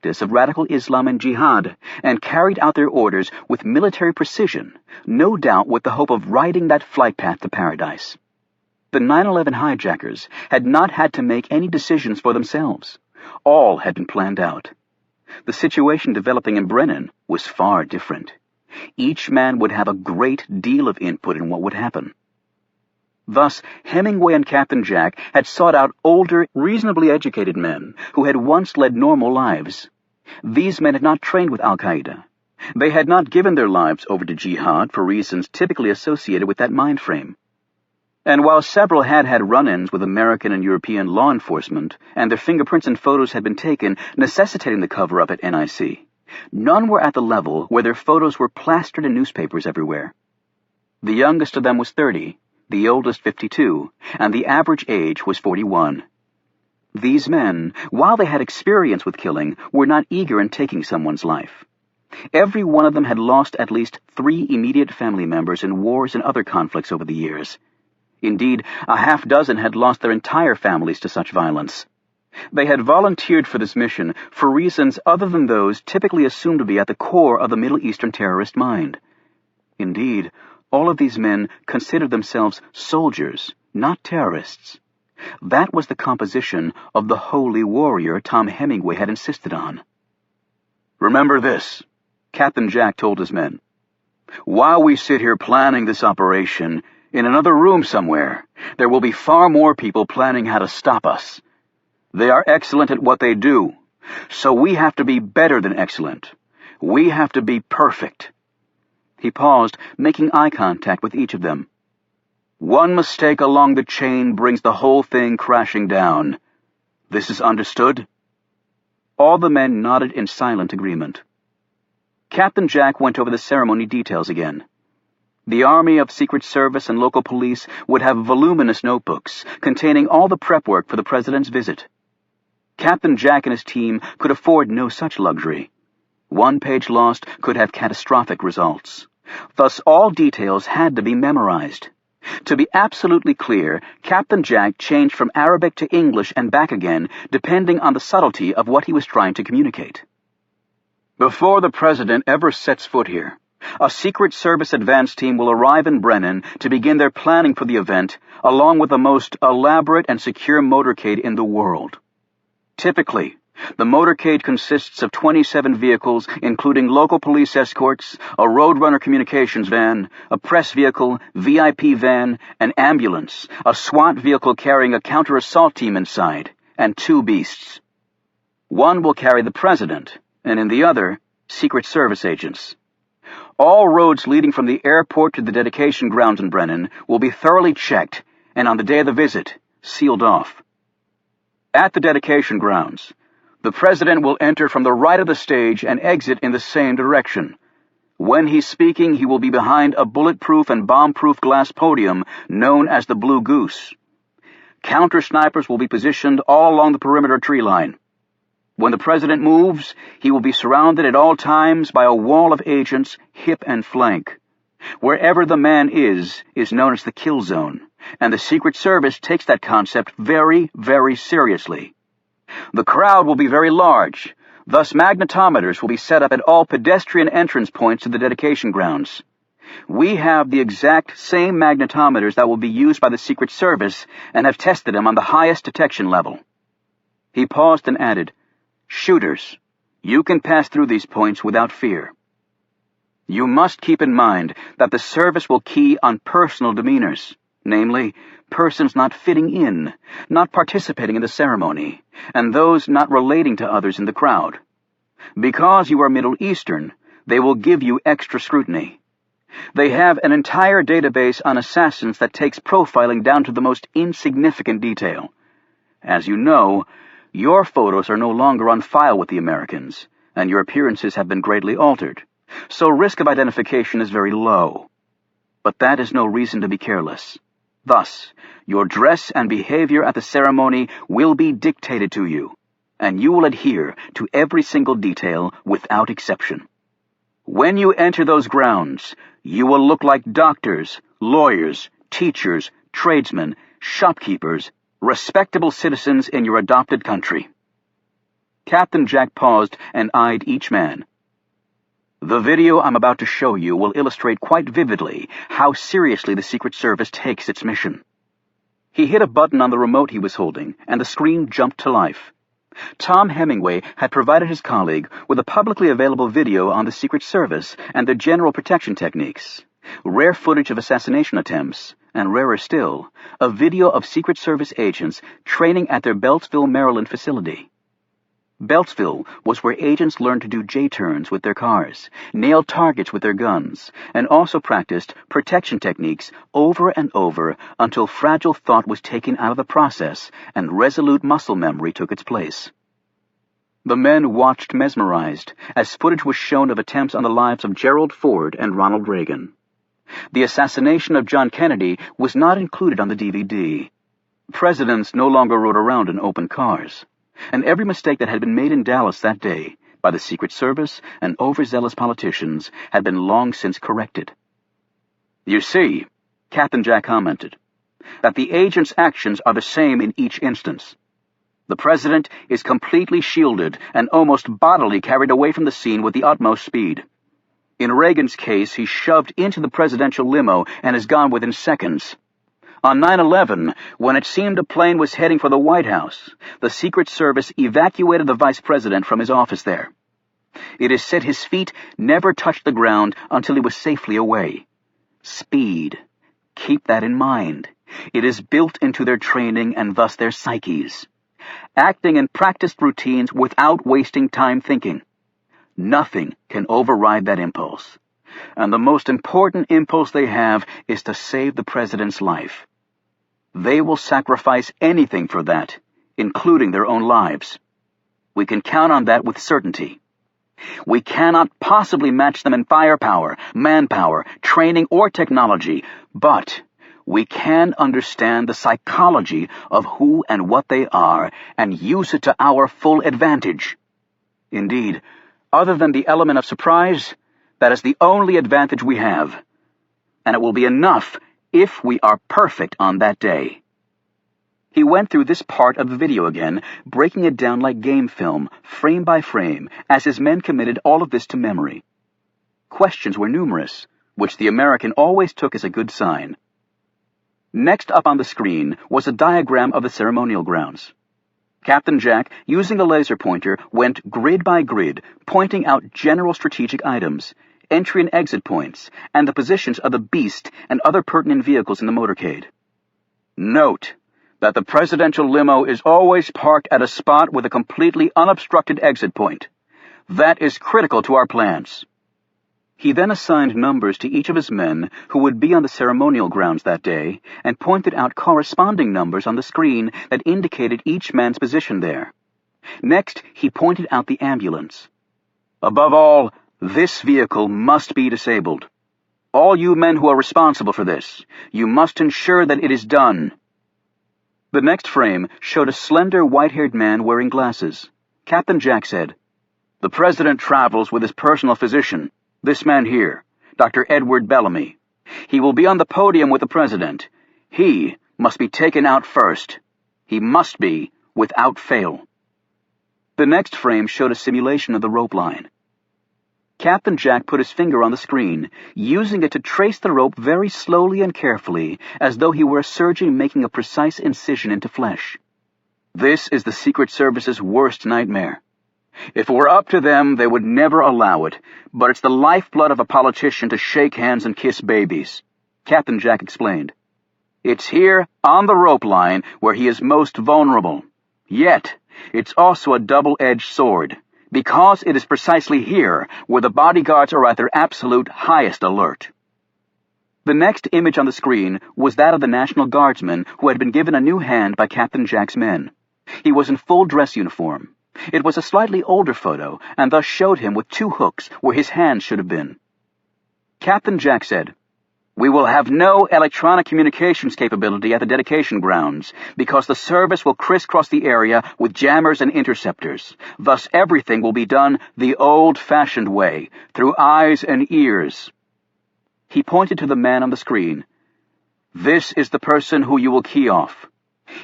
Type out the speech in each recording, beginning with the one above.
practice of radical Islam and jihad, and carried out their orders with military precision, no doubt with the hope of riding that flight path to paradise. The 9/11 hijackers had not had to make any decisions for themselves. All had been planned out. The situation developing in Brennan was far different. Each man would have a great deal of input in what would happen. Thus, Hemingway and Captain Jack had sought out older, reasonably educated men who had once led normal lives. These men had not trained with Al-Qaeda. They had not given their lives over to jihad for reasons typically associated with that mind frame. And while several had had run-ins with American and European law enforcement, and their fingerprints and photos had been taken, necessitating the cover-up at NIC, none were at the level where their photos were plastered in newspapers everywhere. The youngest of them was 30, the oldest 52, and the average age was 41. These men, while they had experience with killing, were not eager in taking someone's life. Every one of them had lost at least 3 immediate family members in wars and other conflicts over the years. Indeed, a half-dozen had lost their entire families to such violence. They had volunteered for this mission for reasons other than those typically assumed to be at the core of the Middle Eastern terrorist mind. Indeed, all of these men considered themselves soldiers, not terrorists. That was the composition of the holy warrior Tom Hemingway had insisted on. "Remember this," Captain Jack told his men. "While we sit here planning this operation, in another room somewhere, there will be far more people planning how to stop us. They are excellent at what they do, so we have to be better than excellent. We have to be perfect." He paused, making eye contact with each of them. "One mistake along the chain brings the whole thing crashing down. This is understood?" All the men nodded in silent agreement. Captain Jack went over the ceremony details again. The Army of Secret Service and local police would have voluminous notebooks containing all the prep work for the president's visit. Captain Jack and his team could afford no such luxury. One page lost could have catastrophic results. Thus, all details had to be memorized. To be absolutely clear, Captain Jack changed from Arabic to English and back again, depending on the subtlety of what he was trying to communicate. "Before the president ever sets foot here, a Secret Service advance team will arrive in Brennan to begin their planning for the event, along with the most elaborate and secure motorcade in the world. Typically, the motorcade consists of 27 vehicles, including local police escorts, a Roadrunner communications van, a press vehicle, VIP van, an ambulance, a SWAT vehicle carrying a counter-assault team inside, and 2 beasts. One will carry the president, and in the other, Secret Service agents. All roads leading from the airport to the dedication grounds in Brennan will be thoroughly checked, and on the day of the visit, sealed off. At the dedication grounds, the president will enter from the right of the stage and exit in the same direction. When he's speaking, he will be behind a bulletproof and bomb-proof glass podium known as the Blue Goose. Counter-snipers will be positioned all along the perimeter tree line. When the president moves, he will be surrounded at all times by a wall of agents, hip and flank. Wherever the man is known as the kill zone, and the Secret Service takes that concept very, very seriously. The crowd will be very large, thus magnetometers will be set up at all pedestrian entrance points to the dedication grounds. We have the exact same magnetometers that will be used by the Secret Service and have tested them on the highest detection level." He paused and added, "Shooters, you can pass through these points without fear. You must keep in mind that the service will key on personal demeanors, namely, persons not fitting in, not participating in the ceremony, and those not relating to others in the crowd. Because you are Middle Eastern, they will give you extra scrutiny. They have an entire database on assassins that takes profiling down to the most insignificant detail. As you know, your photos are no longer on file with the Americans, and your appearances have been greatly altered, so risk of identification is very low. But that is no reason to be careless. Thus, your dress and behavior at the ceremony will be dictated to you, and you will adhere to every single detail without exception. When you enter those grounds, you will look like doctors, lawyers, teachers, tradesmen, shopkeepers, respectable citizens in your adopted country." Captain Jack paused and eyed each man. "The video I'm about to show you will illustrate quite vividly how seriously the Secret Service takes its mission." He hit a button on the remote he was holding, and the screen jumped to life. Tom Hemingway had provided his colleague with a publicly available video on the Secret Service and their general protection techniques, rare footage of assassination attempts, and rarer still, a video of Secret Service agents training at their Beltsville, Maryland facility. Beltsville was where agents learned to do J-turns with their cars, nail targets with their guns, and also practiced protection techniques over and over until fragile thought was taken out of the process and resolute muscle memory took its place. The men watched mesmerized as footage was shown of attempts on the lives of Gerald Ford and Ronald Reagan. The assassination of John Kennedy was not included on the DVD. Presidents no longer rode around in open cars, and every mistake that had been made in Dallas that day by the Secret Service and overzealous politicians had been long since corrected. "You see," Captain Jack commented, "that the agent's actions are the same in each instance. The president is completely shielded and almost bodily carried away from the scene with the utmost speed. In Reagan's case, he's shoved into the presidential limo and is gone within seconds. On 9/11, when it seemed a plane was heading for the White House, the Secret Service evacuated the vice president from his office there. It is said his feet never touched the ground until he was safely away. Speed. Keep that in mind. It is built into their training and thus their psyches. Acting in practiced routines without wasting time thinking. Nothing can override that impulse. And the most important impulse they have is to save the president's life. They will sacrifice anything for that, including their own lives. We can count on that with certainty. We cannot possibly match them in firepower, manpower, training, or technology, but we can understand the psychology of who and what they are and use it to our full advantage. Indeed, other than the element of surprise, that is the only advantage we have, and it will be enough if we are perfect on that day." He went through this part of the video again, breaking it down like game film, frame by frame, as his men committed all of this to memory. Questions were numerous, which the American always took as a good sign. Next up on the screen was a diagram of the ceremonial grounds. Captain Jack, using a laser pointer, went grid by grid, pointing out general strategic items, entry and exit points, and the positions of the Beast and other pertinent vehicles in the motorcade. "Note that the presidential limo is always parked at a spot with a completely unobstructed exit point. That is critical to our plans." He then assigned numbers to each of his men who would be on the ceremonial grounds that day and pointed out corresponding numbers on the screen that indicated each man's position there. Next, he pointed out the ambulance. "Above all, this vehicle must be disabled. All you men who are responsible for this, you must ensure that it is done." The next frame showed a slender, white-haired man wearing glasses. Captain Jack said, "The president travels with his personal physician, this man here, Dr. Edward Bellamy. He will be on the podium with the president. He must be taken out first. He must be, without fail." The next frame showed a simulation of the rope line. Captain Jack put his finger on the screen, using it to trace the rope very slowly and carefully, as though he were a surgeon making a precise incision into flesh. This is the Secret Service's worst nightmare. If it were up to them, they would never allow it, but it's the lifeblood of a politician to shake hands and kiss babies, Captain Jack explained. It's here, on the rope line, where he is most vulnerable. Yet, it's also a double-edged sword, because it is precisely here where the bodyguards are at their absolute highest alert. The next image on the screen was that of the National Guardsman who had been given a new hand by Captain Jack's men. He was in full dress uniform. It was a slightly older photo, and thus showed him with two hooks where his hands should have been. Captain Jack said, "We will have no electronic communications capability at the dedication grounds, because the service will crisscross the area with jammers and interceptors. Thus everything will be done the old-fashioned way, through eyes and ears." He pointed to the man on the screen. "This is the person who you will key off.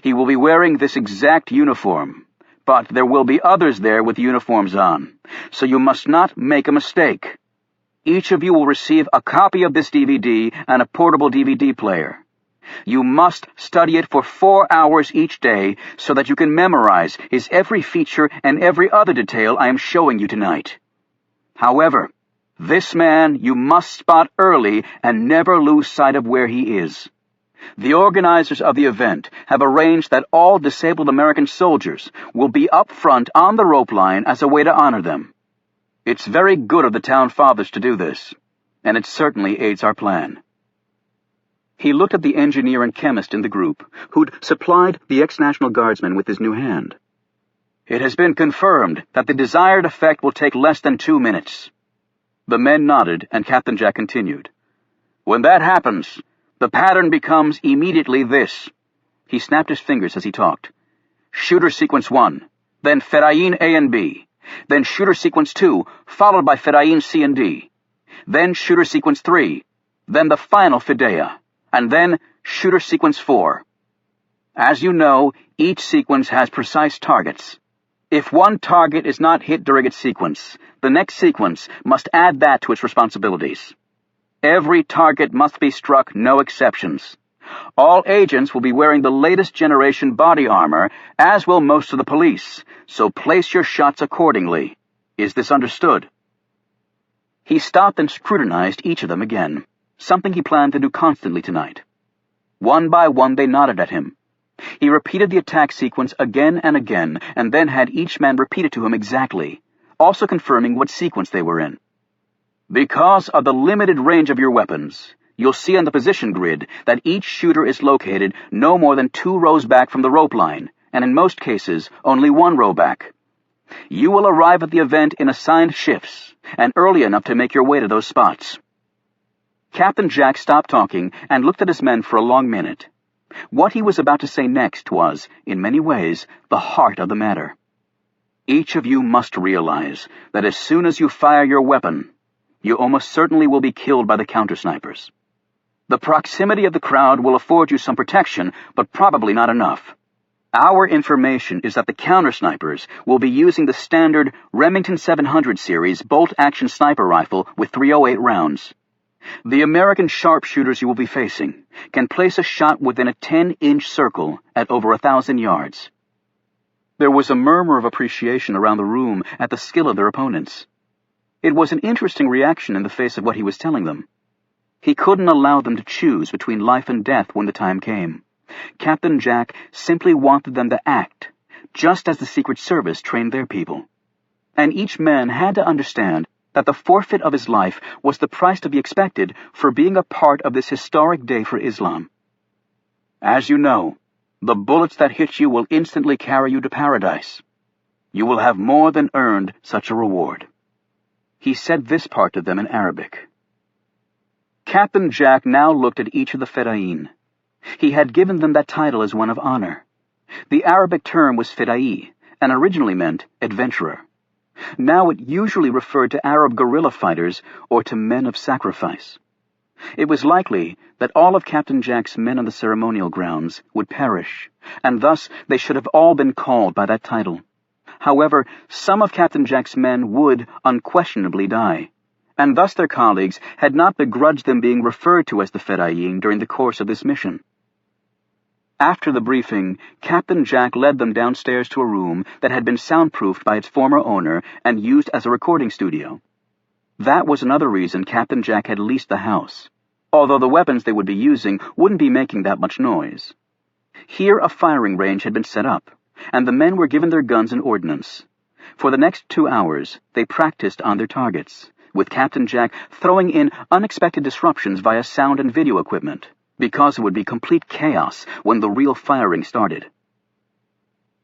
He will be wearing this exact uniform. But there will be others there with uniforms on, so you must not make a mistake. Each of you will receive a copy of this DVD and a portable DVD player. You must study it for 4 hours each day so that you can memorize his every feature and every other detail I am showing you tonight. However, this man you must spot early and never lose sight of where he is. The organizers of the event have arranged that all disabled American soldiers will be up front on the rope line as a way to honor them. It's very good of the town fathers to do this, and it certainly aids our plan." He looked at the engineer and chemist in the group, who'd supplied the ex-National Guardsman with his new hand. "It has been confirmed that the desired effect will take less than 2 minutes." The men nodded, and Captain Jack continued. "When that happens, the pattern becomes immediately this." He snapped his fingers as he talked. "Shooter sequence 1, then Fedayeen A and B, then shooter sequence 2, followed by Fedayeen C and D, then shooter sequence 3, then the final Fidea, and then shooter sequence 4. As you know, each sequence has precise targets. If one target is not hit during its sequence, the next sequence must add that to its responsibilities. Every target must be struck, no exceptions. All agents will be wearing the latest generation body armor, as will most of the police, so place your shots accordingly. Is this understood?" He stopped and scrutinized each of them again, something he planned to do constantly tonight. One by one they nodded at him. He repeated the attack sequence again and again, and then had each man repeat it to him exactly, also confirming what sequence they were in. "Because of the limited range of your weapons, you'll see on the position grid that each shooter is located no more than 2 rows back from the rope line, and in most cases, only 1 row back. You will arrive at the event in assigned shifts, and early enough to make your way to those spots." Captain Jack stopped talking and looked at his men for a long minute. What he was about to say next was, in many ways, the heart of the matter. "Each of you must realize that as soon as you fire your weapon, you almost certainly will be killed by the counter-snipers. The proximity of the crowd will afford you some protection, but probably not enough. Our information is that the counter-snipers will be using the standard Remington 700 series bolt-action sniper rifle with 308 rounds. The American sharpshooters you will be facing can place a shot within a 10-inch circle at over 1,000 yards. There was a murmur of appreciation around the room at the skill of their opponents. It was an interesting reaction in the face of what he was telling them. He couldn't allow them to choose between life and death when the time came. Captain Jack simply wanted them to act, just as the Secret Service trained their people. And each man had to understand that the forfeit of his life was the price to be expected for being a part of this historic day for Islam. As you know, the bullets that hit you will instantly carry you to paradise. You will have more than earned such a reward. He said this part to them in Arabic. Captain Jack now looked at each of the Fedayeen. He had given them that title as one of honor. The Arabic term was Fedai, and originally meant adventurer. Now it usually referred to Arab guerrilla fighters or to men of sacrifice. It was likely that all of Captain Jack's men on the ceremonial grounds would perish, and thus they should have all been called by that title. However, some of Captain Jack's men would unquestionably die, and thus their colleagues had not begrudged them being referred to as the Fedayeen during the course of this mission. After the briefing, Captain Jack led them downstairs to a room that had been soundproofed by its former owner and used as a recording studio. That was another reason Captain Jack had leased the house, although the weapons they would be using wouldn't be making that much noise. Here a firing range had been set up, and the men were given their guns and ordnance. For the next 2 hours, they practiced on their targets, with Captain Jack throwing in unexpected disruptions via sound and video equipment, because it would be complete chaos when the real firing started.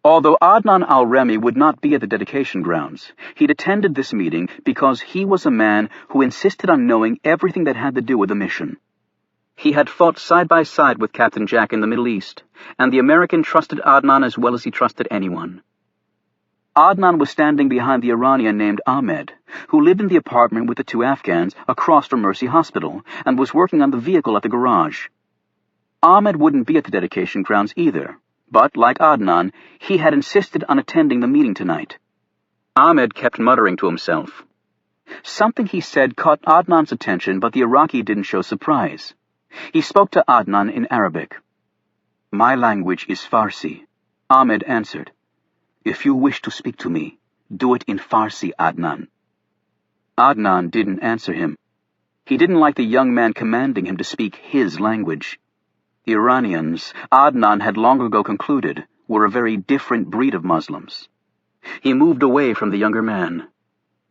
Although Adnan al-Remi would not be at the dedication grounds, he'd attended this meeting because he was a man who insisted on knowing everything that had to do with the mission. He had fought side by side with Captain Jack in the Middle East, and the American trusted Adnan as well as he trusted anyone. Adnan was standing behind the Iranian named Ahmed, who lived in the apartment with the 2 Afghans across from Mercy Hospital, and was working on the vehicle at the garage. Ahmed wouldn't be at the dedication grounds either, But, like Adnan, he had insisted on attending the meeting tonight. Ahmed kept muttering to himself. Something he said caught Adnan's attention, but the Iraqi didn't show surprise. He spoke to Adnan in Arabic. "My language is Farsi," Ahmed answered. "If you wish to speak to me, do it in Farsi, Adnan." Adnan didn't answer him. He didn't like the young man commanding him to speak his language. The Iranians, Adnan had long ago concluded, were a very different breed of Muslims. He moved away from the younger man.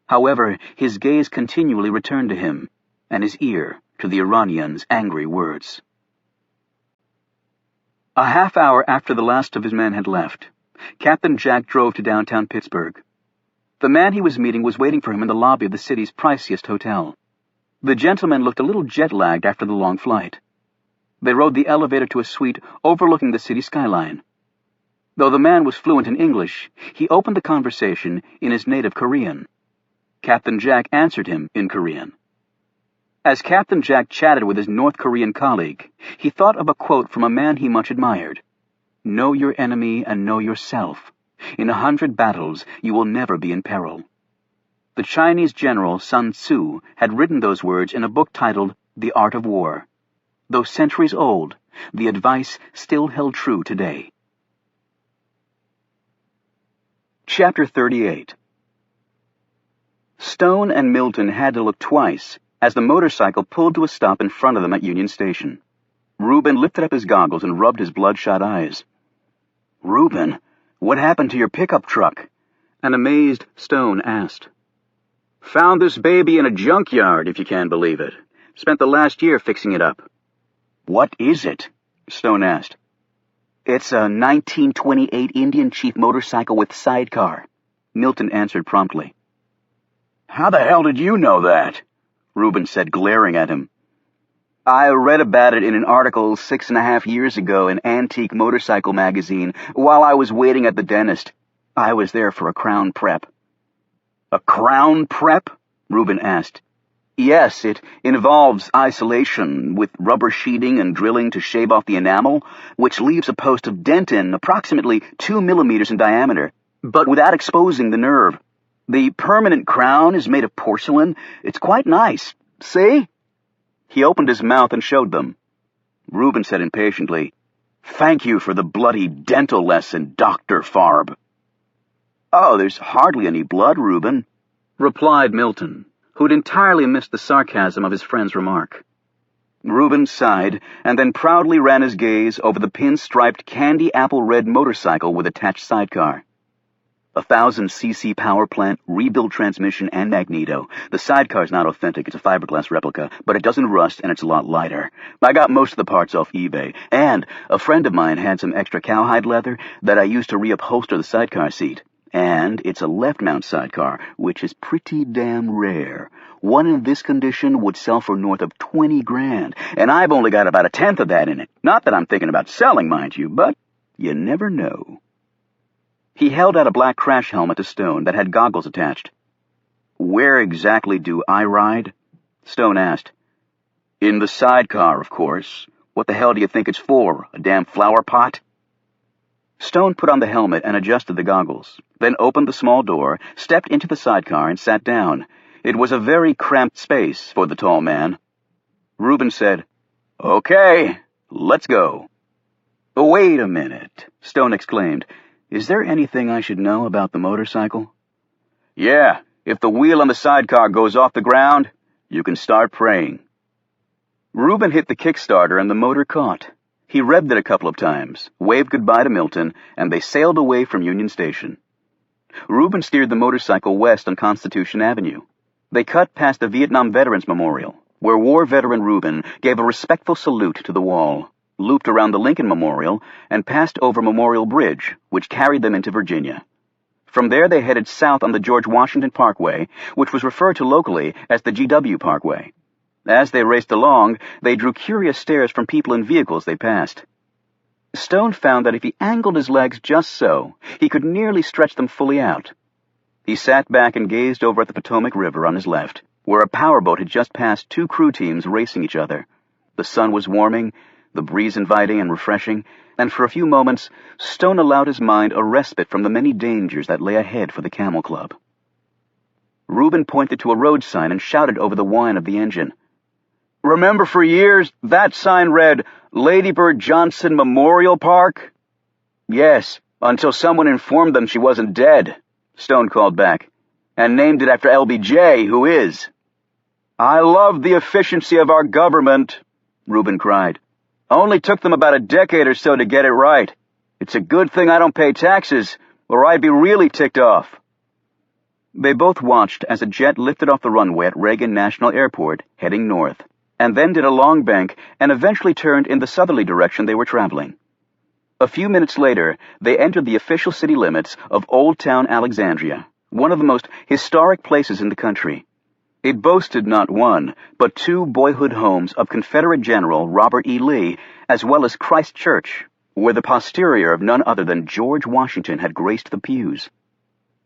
However, his gaze continually returned to him, and his ear to the Iranian's angry words. A half hour after the last of his men had left, Captain Jack drove to downtown Pittsburgh. The man he was meeting was waiting for him in the lobby of the city's priciest hotel. The gentleman looked a little jet-lagged after the long flight. They rode the elevator to a suite overlooking the city skyline. Though the man was fluent in English, he opened the conversation in his native Korean. Captain Jack answered him in Korean. As Captain Jack chatted with his North Korean colleague, he thought of a quote from a man he much admired. "Know your enemy and know yourself. In 100 battles, you will never be in peril." The Chinese general Sun Tzu had written those words in a book titled The Art of War. Though centuries old, the advice still held true today. Chapter 38. Stone and Milton had to look twice as the motorcycle pulled to a stop in front of them at Union Station. Reuben lifted up his goggles and rubbed his bloodshot eyes. "Reuben, what happened to your pickup truck?" an amazed Stone asked. "Found this baby in a junkyard, if you can believe it. Spent the last year fixing it up." "What is it?" Stone asked. "It's a 1928 Indian Chief motorcycle with sidecar," Milton answered promptly. "How the hell did you know that?" Reuben said, glaring at him. "I read about it in an article 6.5 years ago in Antique Motorcycle magazine while I was waiting at the dentist. I was there for a crown prep." "A crown prep?" Reuben asked. "Yes, it involves isolation, with rubber sheeting and drilling to shave off the enamel, which leaves a post of dentin approximately 2 millimeters in diameter, but without exposing the nerve. The permanent crown is made of porcelain. It's quite nice. See?" He opened his mouth and showed them. Reuben said impatiently, "Thank you for the bloody dental lesson, Dr. Farb." "Oh, there's hardly any blood, Reuben," replied Milton, who'd entirely missed the sarcasm of his friend's remark. Reuben sighed, and then proudly ran his gaze over the pin-striped candy-apple-red motorcycle with attached sidecar. 1,000cc power plant, rebuilt transmission, and magneto. The sidecar's not authentic, it's a fiberglass replica, but it doesn't rust and it's a lot lighter. I got most of the parts off eBay, and a friend of mine had some extra cowhide leather that I used to reupholster the sidecar seat. And it's a left-mount sidecar, which is pretty damn rare. One in this condition would sell for north of 20 grand, and I've only got about 1/10 of that in it. Not that I'm thinking about selling, mind you, but you never know. He held out a black crash helmet to Stone that had goggles attached. "Where exactly do I ride?" Stone asked. "In the sidecar, of course. What the hell do you think it's for, a damn flower pot?" Stone put on the helmet and adjusted the goggles, then opened the small door, stepped into the sidecar, and sat down. It was a very cramped space for the tall man. Reuben said, "Okay, let's go." "Wait a minute," Stone exclaimed. "Is there anything I should know about the motorcycle?" "Yeah, if the wheel on the sidecar goes off the ground, you can start praying." Reuben hit the Kickstarter and the motor caught. He revved it a couple of times, waved goodbye to Milton, and they sailed away from Union Station. Reuben steered the motorcycle west on Constitution Avenue. They cut past the Vietnam Veterans Memorial, where war veteran Reuben gave a respectful salute to the wall, looped around the Lincoln Memorial, and passed over Memorial Bridge, which carried them into Virginia. From there they headed south on the George Washington Parkway, which was referred to locally as the GW Parkway. As they raced along, they drew curious stares from people and vehicles they passed. Stone found that if he angled his legs just so, he could nearly stretch them fully out. He sat back and gazed over at the Potomac River on his left, where a powerboat had just passed 2 crew teams racing each other. The sun was warming, the breeze inviting and refreshing, and for a few moments Stone allowed his mind a respite from the many dangers that lay ahead for the Camel Club. Reuben pointed to a road sign and shouted over the whine of the engine. "Remember, for years, that sign read, 'Lady Bird Johnson Memorial Park'?" "Yes, until someone informed them she wasn't dead," Stone called back, "and named it after LBJ, who is." "I love the efficiency of our government," Reuben cried. "Only took them about a decade or so to get it right. It's a good thing I don't pay taxes, or I'd be really ticked off." They both watched as a jet lifted off the runway at Reagan National Airport, heading north, and then did a long bank and eventually turned in the southerly direction they were traveling. A few minutes later, they entered the official city limits of Old Town Alexandria, one of the most historic places in the country. It boasted not one, but two boyhood homes of Confederate General Robert E. Lee, as well as Christ Church, where the posterior of none other than George Washington had graced the pews.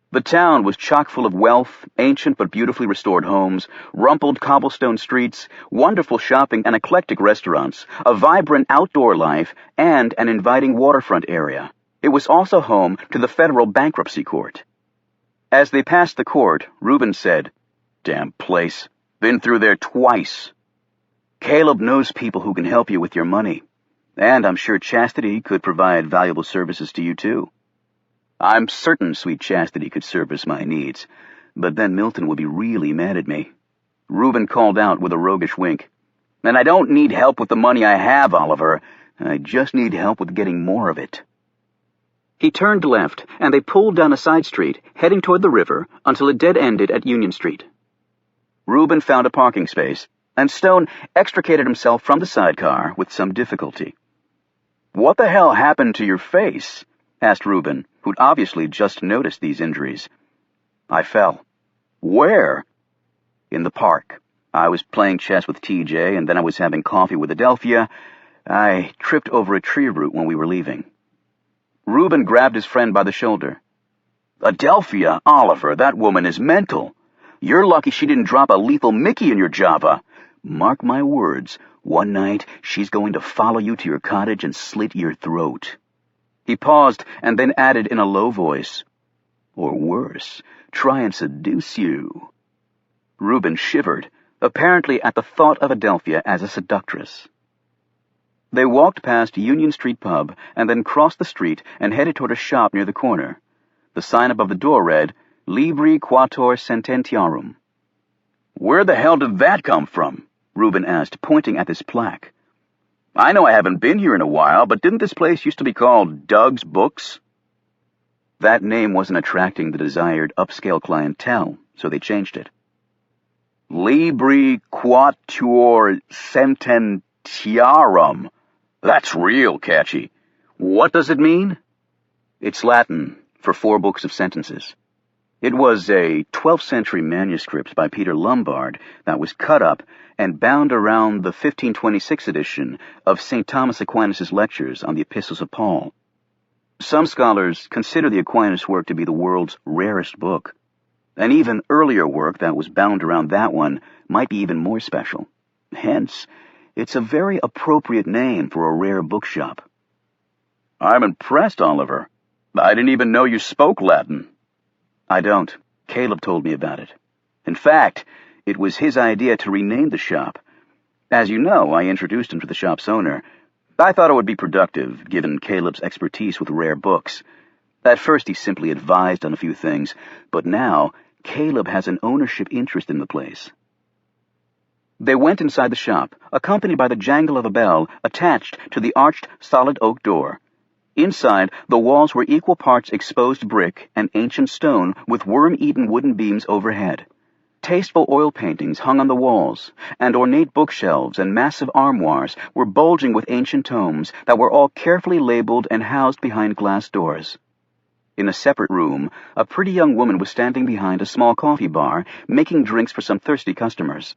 The town was chock full of wealth, ancient but beautifully restored homes, rumpled cobblestone streets, wonderful shopping and eclectic restaurants, a vibrant outdoor life, and an inviting waterfront area. It was also home to the federal bankruptcy court. As they passed the court, Reuben said, "Damn place. Been through there twice. Caleb knows people who can help you with your money. And I'm sure Chastity could provide valuable services to you, too." "I'm certain sweet Chastity could service my needs, but then Milton would be really mad at me," Reuben called out with a roguish wink. "And I don't need help with the money I have, Oliver. I just need help with getting more of it." He turned left, and they pulled down a side street, heading toward the river, until it dead-ended at Union Street. Reuben found a parking space, and Stone extricated himself from the sidecar with some difficulty. "What the hell happened to your face?" asked Reuben, who'd obviously just noticed these injuries. "I fell." "Where?" "In the park. I was playing chess with TJ, and then I was having coffee with Adelphia. I tripped over a tree root when we were leaving." Reuben grabbed his friend by the shoulder. "Adelphia, Oliver, that woman is mental. You're lucky she didn't drop a lethal Mickey in your Java. Mark my words, one night she's going to follow you to your cottage and slit your throat." He paused and then added in a low voice, "Or worse, try and seduce you." Reuben shivered, apparently at the thought of Adelphia as a seductress. They walked past Union Street Pub and then crossed the street and headed toward a shop near the corner. The sign above the door read, "Libri Quator Sententiarum." "Where the hell did that come from?" Reuben asked, pointing at this plaque. "I know I haven't been here in a while, but didn't this place used to be called Doug's Books?" That name wasn't attracting the desired upscale clientele, so they changed it. "Libri Quator Sententiarum. That's real catchy. What does it mean?" "It's Latin for 4 books of sentences." It was a 12th century manuscript by Peter Lombard that was cut up and bound around the 1526 edition of St. Thomas Aquinas' lectures on the Epistles of Paul. Some scholars consider the Aquinas work to be the world's rarest book. An even earlier work that was bound around that one might be even more special. Hence, it's a very appropriate name for a rare bookshop. "I'm impressed, Oliver. I didn't even know you spoke Latin." "I don't. Caleb told me about it. In fact, it was his idea to rename the shop. As you know, I introduced him to the shop's owner. I thought it would be productive, given Caleb's expertise with rare books. At first he simply advised on a few things, but now Caleb has an ownership interest in the place." They went inside the shop, accompanied by the jangle of a bell attached to the arched solid oak door. Inside, the walls were equal parts exposed brick and ancient stone with worm-eaten wooden beams overhead. Tasteful oil paintings hung on the walls, and ornate bookshelves and massive armoires were bulging with ancient tomes that were all carefully labeled and housed behind glass doors. In a separate room, a pretty young woman was standing behind a small coffee bar, making drinks for some thirsty customers.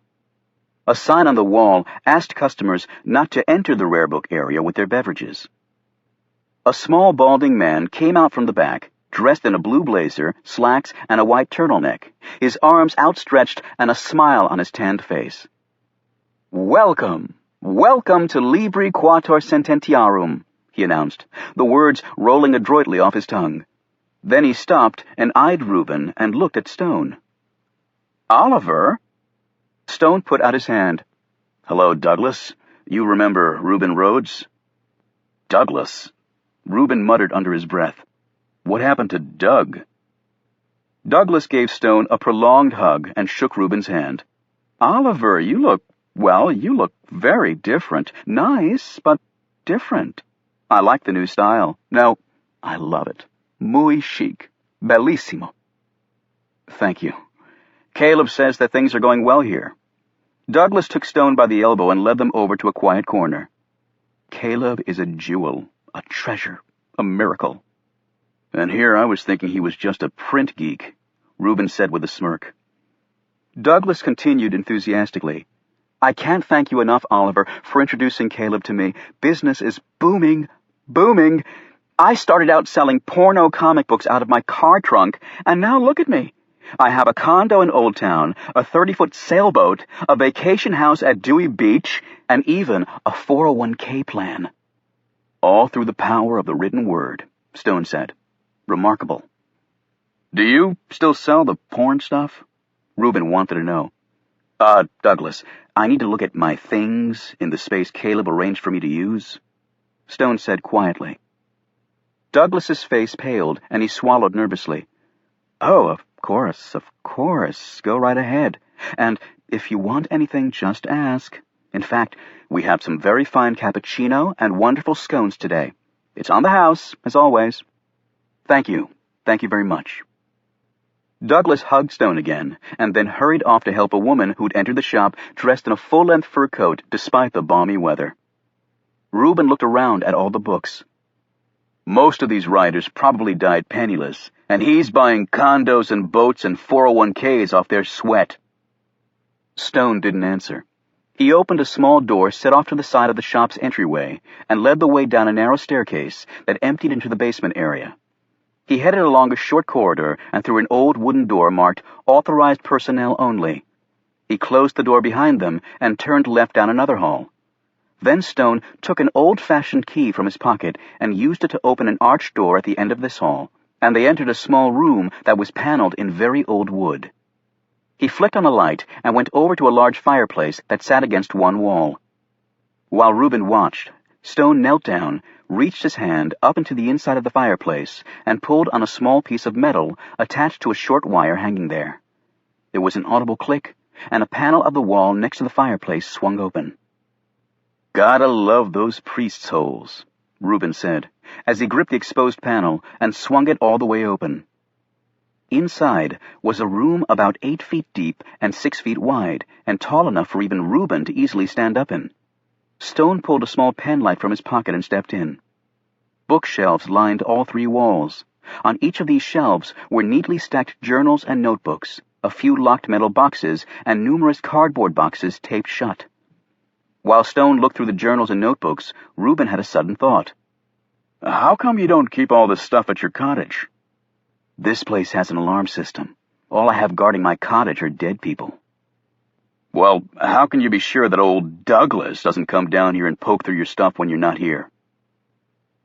A sign on the wall asked customers not to enter the rare book area with their beverages. A small balding man came out from the back, dressed in a blue blazer, slacks, and a white turtleneck, his arms outstretched and a smile on his tanned face. "Welcome, welcome to Libri Quator Sententiarum," he announced, the words rolling adroitly off his tongue. Then he stopped and eyed Reuben and looked at Stone. "Oliver?" Stone put out his hand. "Hello, Douglas. You remember Reuben Rhodes?" "Douglas?" Reuben muttered under his breath. "What happened to Doug?" Douglas gave Stone a prolonged hug and shook Reuben's hand. "Oliver, you look very different. Nice, but different. I like the new style. No, I love it. Muy chic. Bellissimo." "Thank you. Caleb says that things are going well here." Douglas took Stone by the elbow and led them over to a quiet corner. "Caleb is a jewel, a treasure, a miracle." "And here I was thinking he was just a print geek," Reuben said with a smirk. Douglas continued enthusiastically. "I can't thank you enough, Oliver, for introducing Caleb to me. Business is booming, booming. I started out selling porno comic books out of my car trunk, and now look at me. I have a condo in Old Town, a 30-foot sailboat, a vacation house at Dewey Beach, and even a 401k plan." "All through the power of the written word," Stone said. "Remarkable." "Do you still sell the porn stuff?" Reuben wanted to know. Douglas, I need to look at my things in the space Caleb arranged for me to use," Stone said quietly. Douglas's face paled, and he swallowed nervously. "Oh, of course. Go right ahead. And if you want anything, just ask. In fact, we have some very fine cappuccino and wonderful scones today. It's on the house, as always." Thank you very much." Douglas hugged Stone again, and then hurried off to help a woman who'd entered the shop dressed in a full-length fur coat despite the balmy weather. Reuben looked around at all the books. "Most of these writers probably died penniless, and he's buying condos and boats and 401ks off their sweat." Stone didn't answer. He opened a small door set off to the side of the shop's entryway and led the way down a narrow staircase that emptied into the basement area. He headed along a short corridor and through an old wooden door marked "Authorized Personnel Only." He closed the door behind them and turned left down another hall. Then Stone took an old-fashioned key from his pocket and used it to open an arched door at the end of this hall, and they entered a small room that was paneled in very old wood. He flicked on a light and went over to a large fireplace that sat against one wall. While Reuben watched, Stone knelt down, reached his hand up into the inside of the fireplace, and pulled on a small piece of metal attached to a short wire hanging there. There was an audible click, and a panel of the wall next to the fireplace swung open. "Gotta love those priest's holes," Reuben said, as he gripped the exposed panel and swung it all the way open. Inside was a room about 8 feet deep and 6 feet wide, and tall enough for even Reuben to easily stand up in. Stone pulled a small penlight from his pocket and stepped in. Bookshelves lined all 3 walls. On each of these shelves were neatly stacked journals and notebooks, a few locked metal boxes, and numerous cardboard boxes taped shut. While Stone looked through the journals and notebooks, Reuben had a sudden thought. "How come you don't keep all this stuff at your cottage?" "This place has an alarm system. All I have guarding my cottage are dead people." "Well, how can you be sure that old Douglas doesn't come down here and poke through your stuff when you're not here?"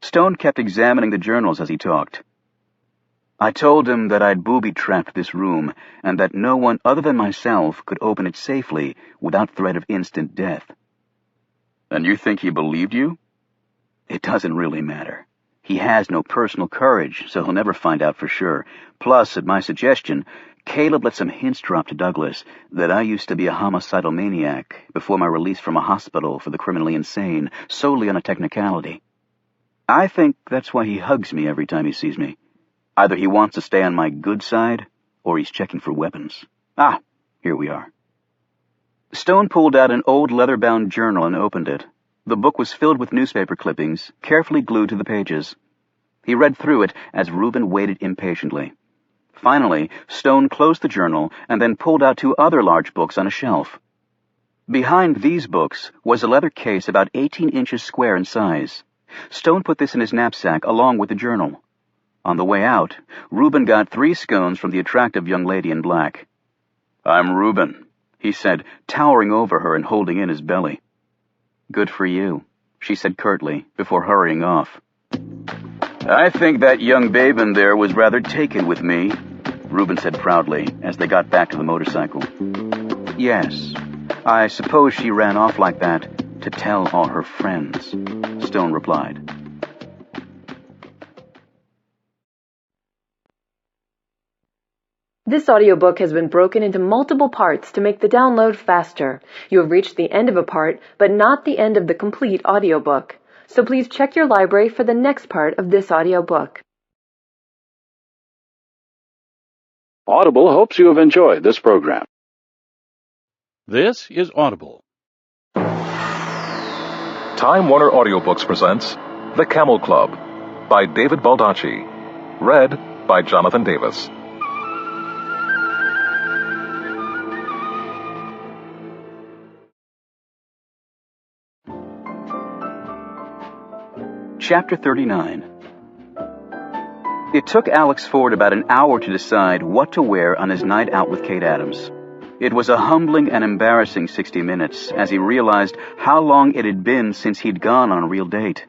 Stone kept examining the journals as he talked. "I told him that I'd booby-trapped this room, and that no one other than myself could open it safely without threat of instant death." "And you think he believed you?" "It doesn't really matter. He has no personal courage, so he'll never find out for sure. Plus, at my suggestion, Caleb let some hints drop to Douglas that I used to be a homicidal maniac before my release from a hospital for the criminally insane, solely on a technicality. I think that's why he hugs me every time he sees me. Either he wants to stay on my good side, or he's checking for weapons. Here we are." Stone pulled out an old leather-bound journal and opened it. The book was filled with newspaper clippings, carefully glued to the pages. He read through it as Reuben waited impatiently. Finally, Stone closed the journal and then pulled out 2 other large books on a shelf. Behind these books was a leather case about 18 inches square in size. Stone put this in his knapsack along with the journal. On the way out, Reuben got 3 scones from the attractive young lady in black. "I'm Reuben," he said, towering over her and holding in his belly. "Good for you," she said curtly, before hurrying off. I think that young babe in there was rather taken with me, Reuben said proudly as they got back to the motorcycle. Yes, I suppose she ran off like that to tell all her friends, Stone replied. This audiobook has been broken into multiple parts to make the download faster. You have reached the end of a part, but not the end of the complete audiobook. So please check your library for the next part of this audiobook. Audible hopes you have enjoyed this program. This is Audible. Time Warner Audiobooks presents The Camel Club by David Baldacci. Read by Jonathan Davis. Chapter 39. It took Alex Ford about an hour to decide what to wear on his night out with Kate Adams. It was a humbling and embarrassing 60 minutes as he realized how long it had been since he'd gone on a real date.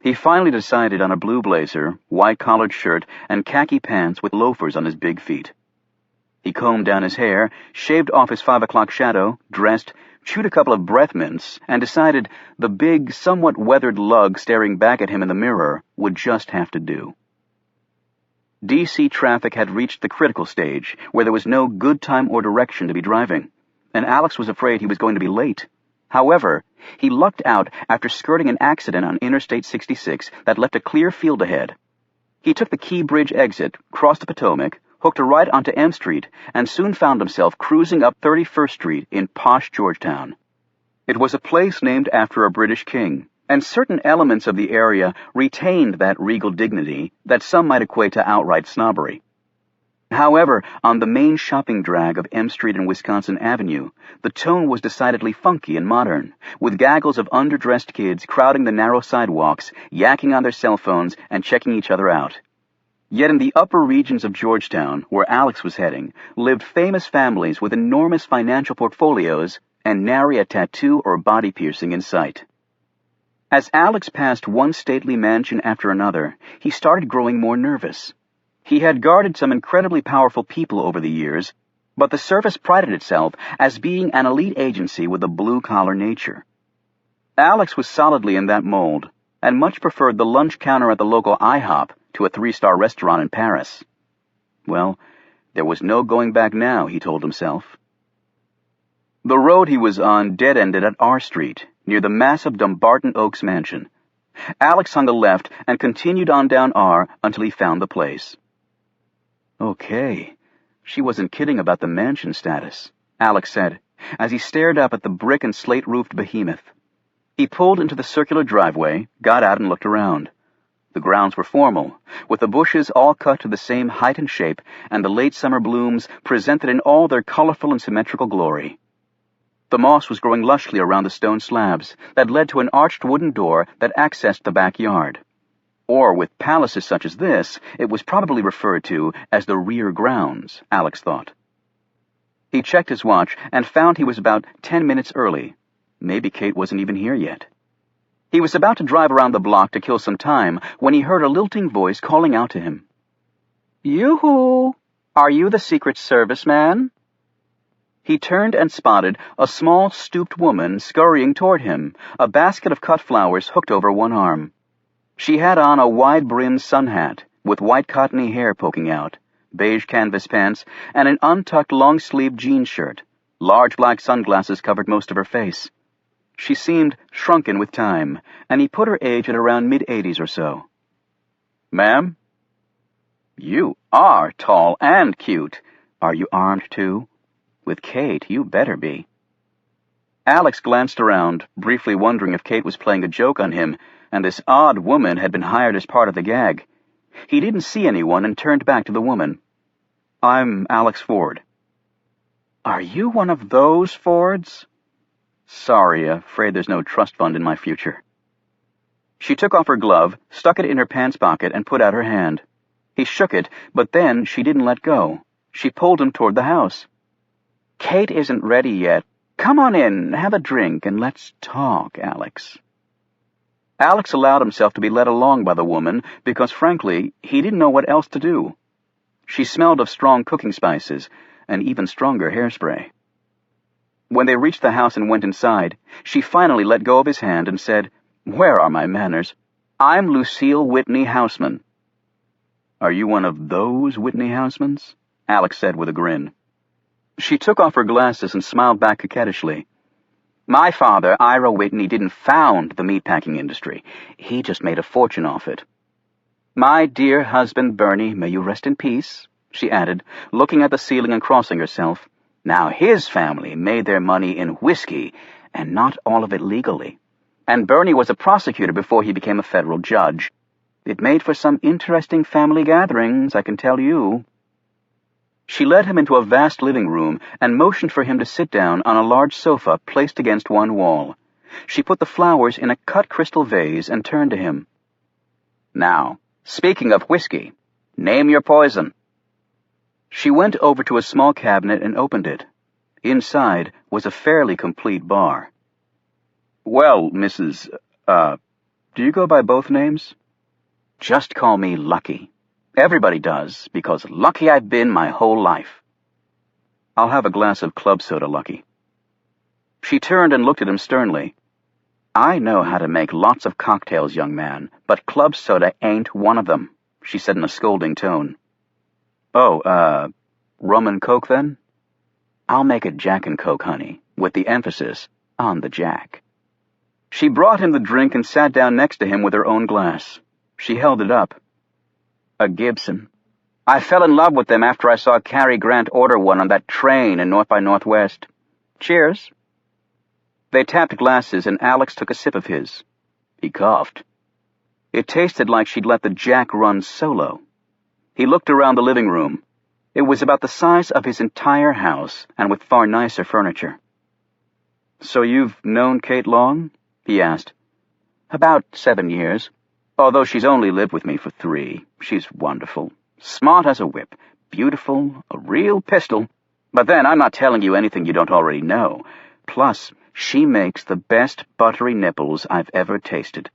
He finally decided on a blue blazer, white-collared shirt, and khaki pants with loafers on his big feet. He combed down his hair, shaved off his 5 o'clock shadow, dressed, chewed a couple of breath mints, and decided the big, somewhat weathered lug staring back at him in the mirror would just have to do. D.C. traffic had reached the critical stage, where there was no good time or direction to be driving, and Alex was afraid he was going to be late. However, he lucked out after skirting an accident on Interstate 66 that left a clear field ahead. He took the Key Bridge exit, crossed the Potomac, hooked a right onto M Street, and soon found himself cruising up 31st Street in posh Georgetown. It was a place named after a British king, and certain elements of the area retained that regal dignity that some might equate to outright snobbery. However, on the main shopping drag of M Street and Wisconsin Avenue, the tone was decidedly funky and modern, with gaggles of underdressed kids crowding the narrow sidewalks, yakking on their cell phones, and checking each other out. Yet in the upper regions of Georgetown, where Alex was heading, lived famous families with enormous financial portfolios and nary a tattoo or body piercing in sight. As Alex passed one stately mansion after another, he started growing more nervous. He had guarded some incredibly powerful people over the years, but the service prided itself as being an elite agency with a blue-collar nature. Alex was solidly in that mold, and much preferred the lunch counter at the local IHOP to a 3-star restaurant in Paris. Well, there was no going back now, he told himself. The road he was on dead-ended at R Street, near the massive Dumbarton Oaks mansion. Alex hung a left and continued on down R until he found the place. Okay, she wasn't kidding about the mansion status, Alex said, as he stared up at the brick and slate-roofed behemoth. He pulled into the circular driveway, got out and looked around. The grounds were formal, with the bushes all cut to the same height and shape, and the late summer blooms presented in all their colorful and symmetrical glory. The moss was growing lushly around the stone slabs that led to an arched wooden door that accessed the backyard. Or, with palaces such as this, it was probably referred to as the rear grounds, Alex thought. He checked his watch and found he was about 10 minutes early. Maybe Kate wasn't even here yet. He was about to drive around the block to kill some time when he heard a lilting voice calling out to him. "Yoo-hoo! Are you the Secret Service man?" He turned and spotted a small, stooped woman scurrying toward him, a basket of cut flowers hooked over one arm. She had on a wide-brimmed sun hat, with white cottony hair poking out, beige canvas pants, and an untucked long-sleeved jean shirt. Large black sunglasses covered most of her face. She seemed shrunken with time, and he put her age at around mid-80s or so. "Ma'am?" "You are tall and cute. Are you armed, too? With Kate, you better be." Alex glanced around, briefly wondering if Kate was playing a joke on him, and this odd woman had been hired as part of the gag. He didn't see anyone and turned back to the woman. "I'm Alex Ford." "Are you one of those Fords?" "Sorry, afraid there's no trust fund in my future." She took off her glove, stuck it in her pants pocket, and put out her hand. He shook it, but then she didn't let go. She pulled him toward the house. "Kate isn't ready yet. Come on in, have a drink, and let's talk, Alex." Alex allowed himself to be led along by the woman because, frankly, he didn't know what else to do. She smelled of strong cooking spices and even stronger hairspray. When they reached the house and went inside, she finally let go of his hand and said, "Where are my manners? I'm Lucille Whitney Houseman." "Are you one of those Whitney Housemans?" Alex said with a grin. She took off her glasses and smiled back coquettishly. "My father, Ira Whitney, didn't found the meatpacking industry. He just made a fortune off it. My dear husband, Bernie, may you rest in peace," she added, looking at the ceiling and crossing herself. "Now his family made their money in whiskey, and not all of it legally. And Bernie was a prosecutor before he became a federal judge. It made for some interesting family gatherings, I can tell you." She led him into a vast living room and motioned for him to sit down on a large sofa placed against one wall. She put the flowers in a cut crystal vase and turned to him. "Now, speaking of whiskey, name your poison." She went over to a small cabinet and opened it. Inside was a fairly complete bar. "Well, Mrs. do you go by both names?" "Just call me Lucky. Everybody does, because lucky I've been my whole life." "I'll have a glass of club soda, Lucky." She turned and looked at him sternly. "I know how to make lots of cocktails, young man, but club soda ain't one of them," she said in a scolding tone. "Oh, rum and coke, then?" "I'll make it Jack and Coke, honey, with the emphasis on the Jack." She brought him the drink and sat down next to him with her own glass. She held it up. "A Gibson. I fell in love with them after I saw Cary Grant order one on that train in North by Northwest. Cheers." They tapped glasses, and Alex took a sip of his. He coughed. It tasted like she'd let the Jack run solo. He looked around the living room. It was about the size of his entire house, and with far nicer furniture. "So you've known Kate long?" he asked. "About 7 years. Although she's only lived with me for 3. She's wonderful. Smart as a whip. Beautiful. A real pistol. But then I'm not telling you anything you don't already know. Plus, she makes the best buttery nipples I've ever tasted."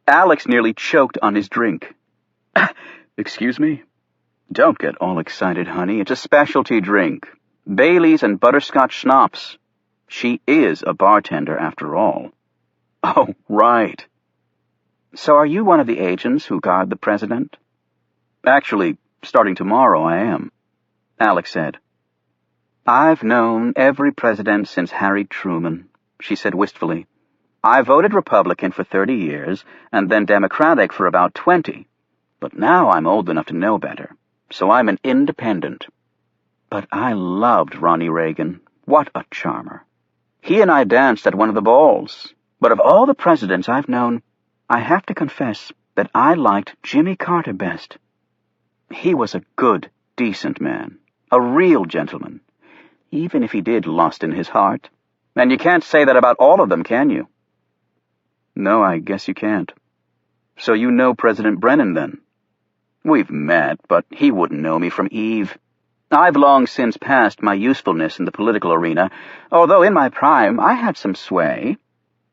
Alex nearly choked on his drink. "Excuse me?" "Don't get all excited, honey. It's a specialty drink. Baileys and butterscotch schnapps. She is a bartender, after all." "Oh, right." "So are you one of the agents who guard the president?" "Actually, starting tomorrow, I am," Alex said. "I've known every president since Harry Truman," she said wistfully. "I voted Republican for 30 years, and then Democratic for about 20. But now I'm old enough to know better, so I'm an independent. But I loved Ronnie Reagan. What a charmer. He and I danced at one of the balls. But of all the presidents I've known, I have to confess that I liked Jimmy Carter best. He was a good, decent man, a real gentleman, even if he did lust in his heart. And you can't say that about all of them, can you?" "No, I guess you can't. So you know President Brennan, then?" "We've met, but he wouldn't know me from Eve. I've long since passed my usefulness in the political arena, although in my prime I had some sway.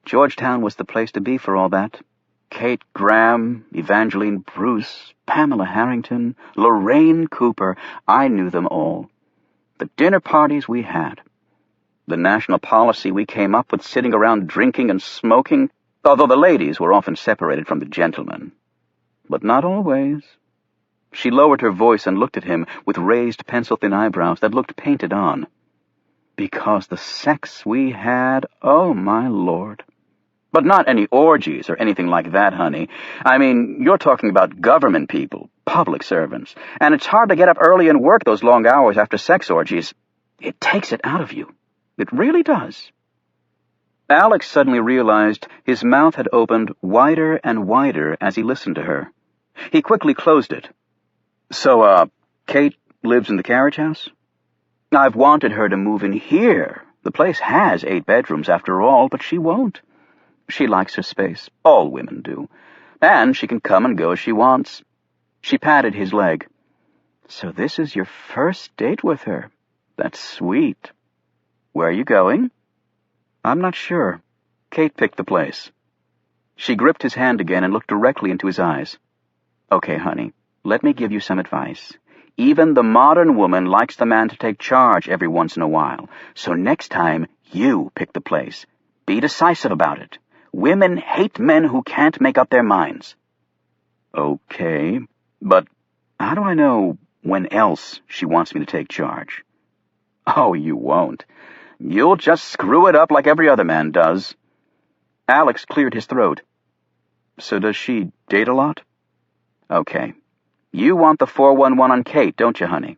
Georgetown was the place to be for all that. Kate Graham, Evangeline Bruce, Pamela Harrington, Lorraine Cooper, I knew them all. The dinner parties we had. The national policy we came up with sitting around drinking and smoking, although the ladies were often separated from the gentlemen. But not always." She lowered her voice and looked at him with raised pencil-thin eyebrows that looked painted on. "Because the sex we had, oh my Lord. But not any orgies or anything like that, honey. I mean, you're talking about government people, public servants, and it's hard to get up early and work those long hours after sex orgies. It takes it out of you. It really does." Alex suddenly realized his mouth had opened wider and wider as he listened to her. He quickly closed it. "So, Kate lives in the carriage house?" "I've wanted her to move in here. The place has 8 bedrooms after all, but she won't. She likes her space. All women do. And she can come and go as she wants." She patted his leg. "So this is your first date with her. That's sweet. Where are you going?" "I'm not sure. Kate picked the place." She gripped his hand again and looked directly into his eyes. "Okay, honey, let me give you some advice. Even the modern woman likes the man to take charge every once in a while, so next time you pick the place. Be decisive about it. Women hate men who can't make up their minds." "Okay, but how do I know when else she wants me to take charge?" "Oh, you won't. You'll just screw it up like every other man does." Alex cleared his throat. "So does she date a lot?" "Okay. You want the 411 on Kate, don't you, honey?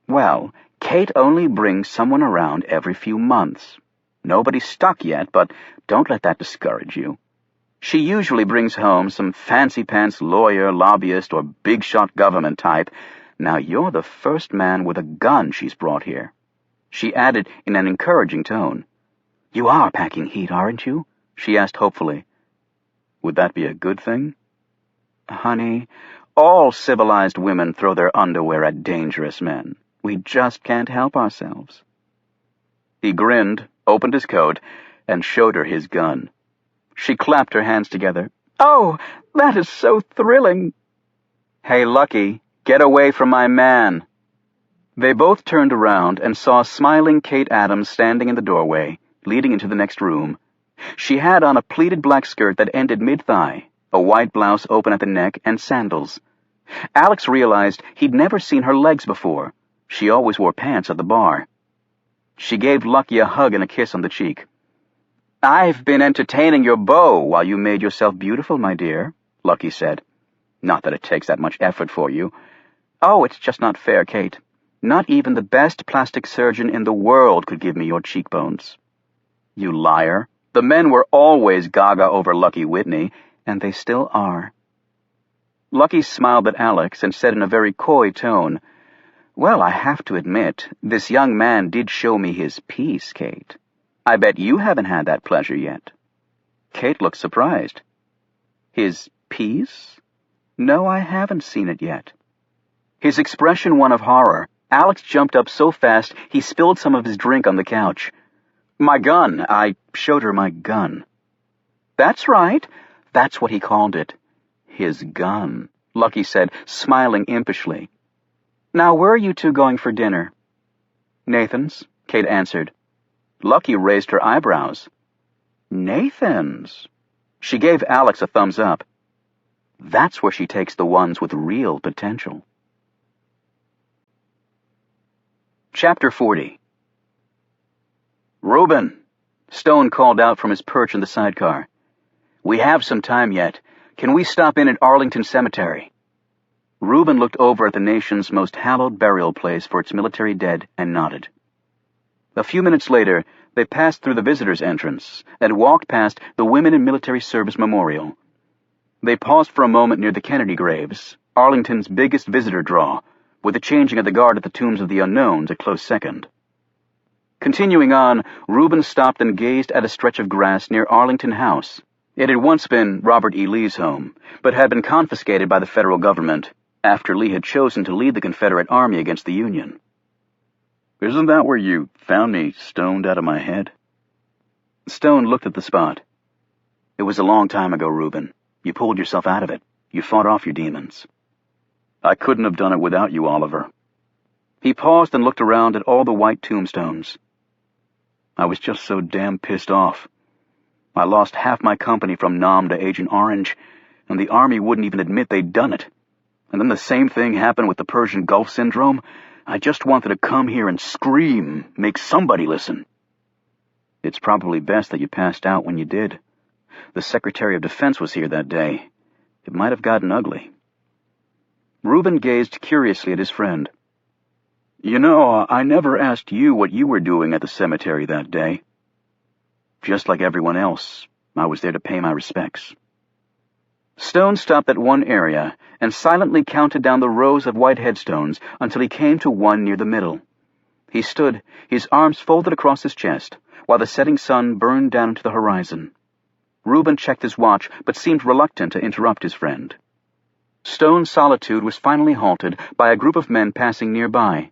Well, Kate only brings someone around every few months. Nobody's stuck yet, but don't let that discourage you. She usually brings home some fancy-pants lawyer, lobbyist, or big-shot government type. Now you're the first man with a gun she's brought here." She added in an encouraging tone. "You are packing heat, aren't you?" she asked hopefully. "Would that be a good thing?" "Honey, all civilized women throw their underwear at dangerous men. We just can't help ourselves." He grinned, opened his coat, and showed her his gun. She clapped her hands together. "Oh, that is so thrilling." "Hey, Lucky, get away from my man." They both turned around and saw smiling Kate Adams standing in the doorway, leading into the next room. She had on a pleated black skirt that ended mid-thigh, a white blouse open at the neck, and sandals. Alex realized he'd never seen her legs before. She always wore pants at the bar. She gave Lucky a hug and a kiss on the cheek. "I've been entertaining your beau while you made yourself beautiful, my dear," Lucky said. "Not that it takes that much effort for you." "Oh, it's just not fair, Kate. Not even the best plastic surgeon in the world could give me your cheekbones." "You liar. The men were always gaga over Lucky Whitney, and they still are." Lucky smiled at Alex and said in a very coy tone, "Well, I have to admit, this young man did show me his piece, Kate. I bet you haven't had that pleasure yet." Kate looked surprised. "His piece? No, I haven't seen it yet." His expression one of horror, Alex jumped up so fast he spilled some of his drink on the couch. "My gun. I showed her my gun." "That's right. That's what he called it. His gun," Lucky said, smiling impishly. "Now, where are you two going for dinner?" "Nathan's," Kate answered. Lucky raised her eyebrows. "Nathan's?" She gave Alex a thumbs up. That's where she takes the ones with real potential. Chapter 40. "Reuben," Stone called out from his perch in the sidecar. "We have some time yet. Can we stop in at Arlington Cemetery?" Reuben looked over at the nation's most hallowed burial place for its military dead and nodded. A few minutes later, they passed through the visitors' entrance and walked past the Women in Military Service Memorial. They paused for a moment near the Kennedy graves, Arlington's biggest visitor draw, with the changing of the guard at the Tombs of the Unknowns a close second. Continuing on, Reuben stopped and gazed at a stretch of grass near Arlington House. It had once been Robert E. Lee's home, but had been confiscated by the federal government after Lee had chosen to lead the Confederate Army against the Union. "Isn't that where you found me stoned out of my head?" Stone looked at the spot. "It was a long time ago, Reuben. You pulled yourself out of it. You fought off your demons." "I couldn't have done it without you, Oliver." He paused and looked around at all the white tombstones. "I was just so damn pissed off. I lost half my company from Nam to Agent Orange, and the Army wouldn't even admit they'd done it. And then the same thing happened with the Persian Gulf Syndrome. I just wanted to come here and scream, make somebody listen." "It's probably best that you passed out when you did. The Secretary of Defense was here that day. It might have gotten ugly." Reuben gazed curiously at his friend. "You know, I never asked you what you were doing at the cemetery that day." "Just like everyone else, I was there to pay my respects." Stone stopped at one area and silently counted down the rows of white headstones until he came to one near the middle. He stood, his arms folded across his chest, while the setting sun burned down into the horizon. Reuben checked his watch, but seemed reluctant to interrupt his friend. Stone's solitude was finally halted by a group of men passing nearby.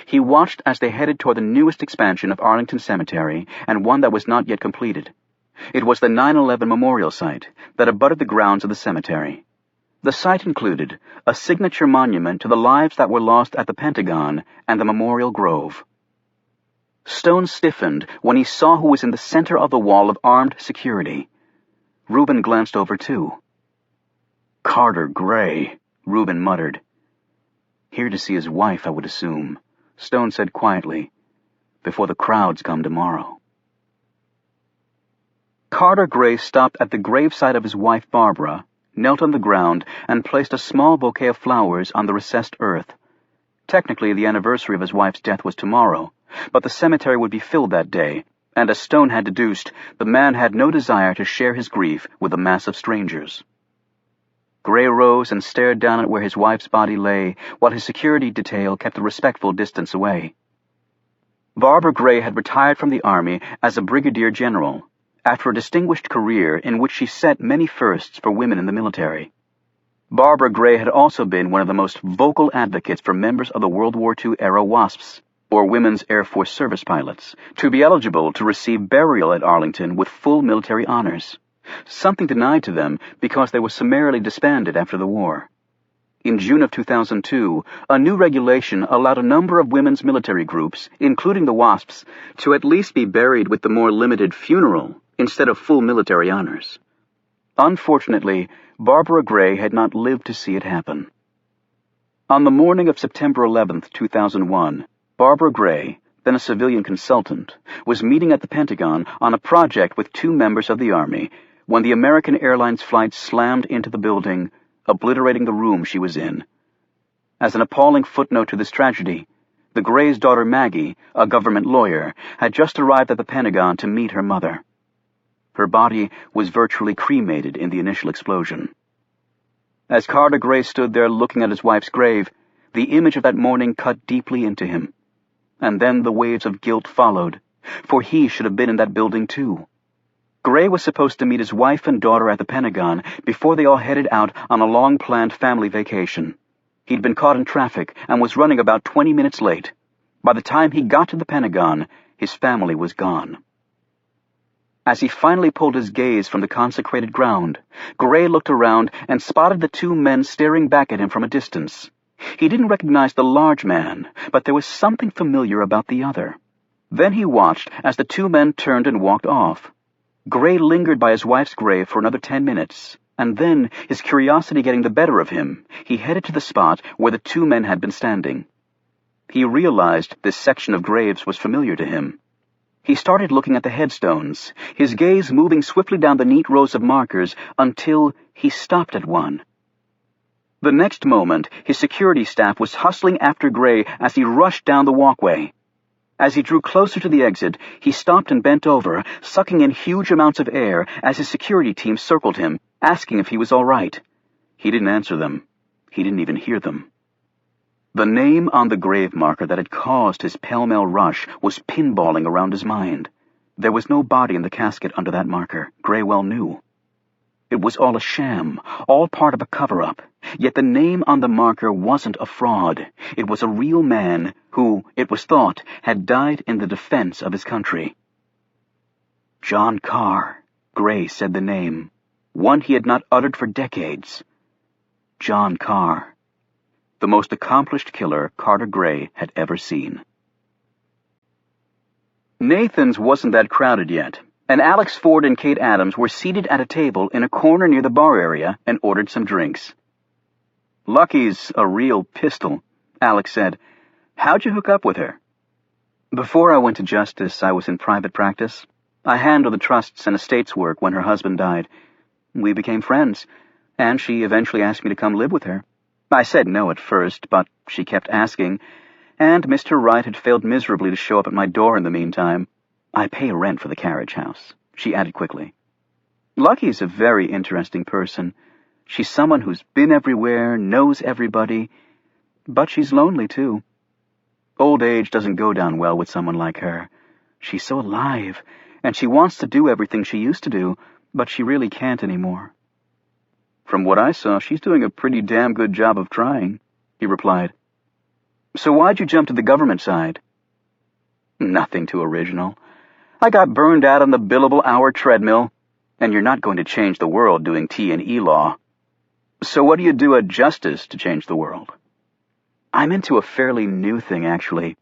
He watched as they headed toward the newest expansion of Arlington Cemetery, and one that was not yet completed. It was the 9/11 memorial site that abutted the grounds of the cemetery. The site included a signature monument to the lives that were lost at the Pentagon and the Memorial Grove. Stone stiffened when he saw who was in the center of the wall of armed security. Reuben glanced over too. "Carter Gray," Reuben muttered. "Here to see his wife, I would assume," Stone said quietly, "before the crowds come tomorrow." Carter Gray stopped at the gravesite of his wife Barbara, knelt on the ground, and placed a small bouquet of flowers on the recessed earth. Technically, the anniversary of his wife's death was tomorrow, but the cemetery would be filled that day, and as Stone had deduced, the man had no desire to share his grief with a mass of strangers. Gray rose and stared down at where his wife's body lay, while his security detail kept a respectful distance away. Barbara Gray had retired from the Army as a brigadier general, after a distinguished career in which she set many firsts for women in the military. Barbara Gray had also been one of the most vocal advocates for members of the World War II-era WASPs, or Women's Air Force Service Pilots, to be eligible to receive burial at Arlington with full military honors, something denied to them because they were summarily disbanded after the war. In June of 2002, a new regulation allowed a number of women's military groups, including the WASPs, to at least be buried with the more limited funeral instead of full military honors. Unfortunately, Barbara Gray had not lived to see it happen. On the morning of September 11, 2001, Barbara Gray, then a civilian consultant, was meeting at the Pentagon on a project with two members of the Army when the American Airlines flight slammed into the building, obliterating the room she was in. As an appalling footnote to this tragedy, the Gray's daughter Maggie, a government lawyer, had just arrived at the Pentagon to meet her mother. Her body was virtually cremated in the initial explosion. As Carter Gray stood there looking at his wife's grave, the image of that morning cut deeply into him. And then the waves of guilt followed, for he should have been in that building too. Gray was supposed to meet his wife and daughter at the Pentagon before they all headed out on a long-planned family vacation. He'd been caught in traffic and was running about 20 minutes late. By the time he got to the Pentagon, his family was gone. As he finally pulled his gaze from the consecrated ground, Gray looked around and spotted the two men staring back at him from a distance. He didn't recognize the large man, but there was something familiar about the other. Then he watched as the two men turned and walked off. Gray lingered by his wife's grave for another 10 minutes, and then, his curiosity getting the better of him, he headed to the spot where the two men had been standing. He realized this section of graves was familiar to him. He started looking at the headstones, his gaze moving swiftly down the neat rows of markers until he stopped at one. The next moment, his security staff was hustling after Gray as he rushed down the walkway. As he drew closer to the exit, he stopped and bent over, sucking in huge amounts of air as his security team circled him, asking if he was all right. He didn't answer them. He didn't even hear them. The name on the grave marker that had caused his pell-mell rush was pinballing around his mind. There was no body in the casket under that marker, Gray well knew. It was all a sham, all part of a cover-up. Yet the name on the marker wasn't a fraud. It was a real man who, it was thought, had died in the defense of his country. John Carr, Gray said the name, one he had not uttered for decades. John Carr, the most accomplished killer Carter Gray had ever seen. Nathan's wasn't that crowded yet, and Alex Ford and Kate Adams were seated at a table in a corner near the bar area and ordered some drinks. "Lucky's a real pistol," Alex said. "How'd you hook up with her?" "Before I went to justice, I was in private practice. I handled the trusts and estates work when her husband died. We became friends, and she eventually asked me to come live with her. I said no at first, but she kept asking, and Mr. Wright had failed miserably to show up at my door in the meantime. I pay rent for the carriage house," she added quickly. "Lucky's a very interesting person. She's someone who's been everywhere, knows everybody, but she's lonely, too. Old age doesn't go down well with someone like her. She's so alive, and she wants to do everything she used to do, but she really can't anymore." "From what I saw, she's doing a pretty damn good job of trying," he replied. "So why'd you jump to the government side?" "Nothing too original. I got burned out on the billable hour treadmill, and you're not going to change the world doing T&E law. So what do you do at Justice to change the world? I'm into a fairly new thing, actually.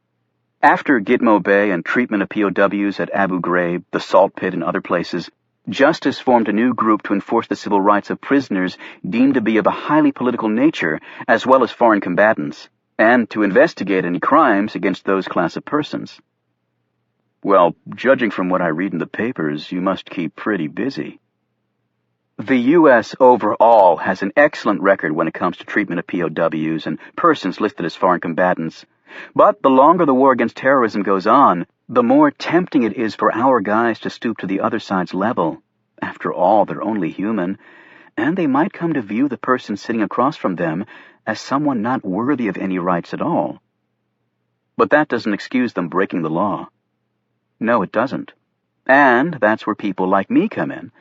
After Gitmo Bay and treatment of POWs at Abu Ghraib, the Salt Pit, and other places, Justice formed a new group to enforce the civil rights of prisoners deemed to be of a highly political nature, as well as foreign combatants, and to investigate any crimes against those class of persons. Well, judging from what I read in the papers, you must keep pretty busy. The U.S. overall has an excellent record when it comes to treatment of POWs and persons listed as foreign combatants. But the longer the war against terrorism goes on, the more tempting it is for our guys to stoop to the other side's level. After all, they're only human, and they might come to view the person sitting across from them as someone not worthy of any rights at all. But that doesn't excuse them breaking the law. No, it doesn't. And that's where people like me come in.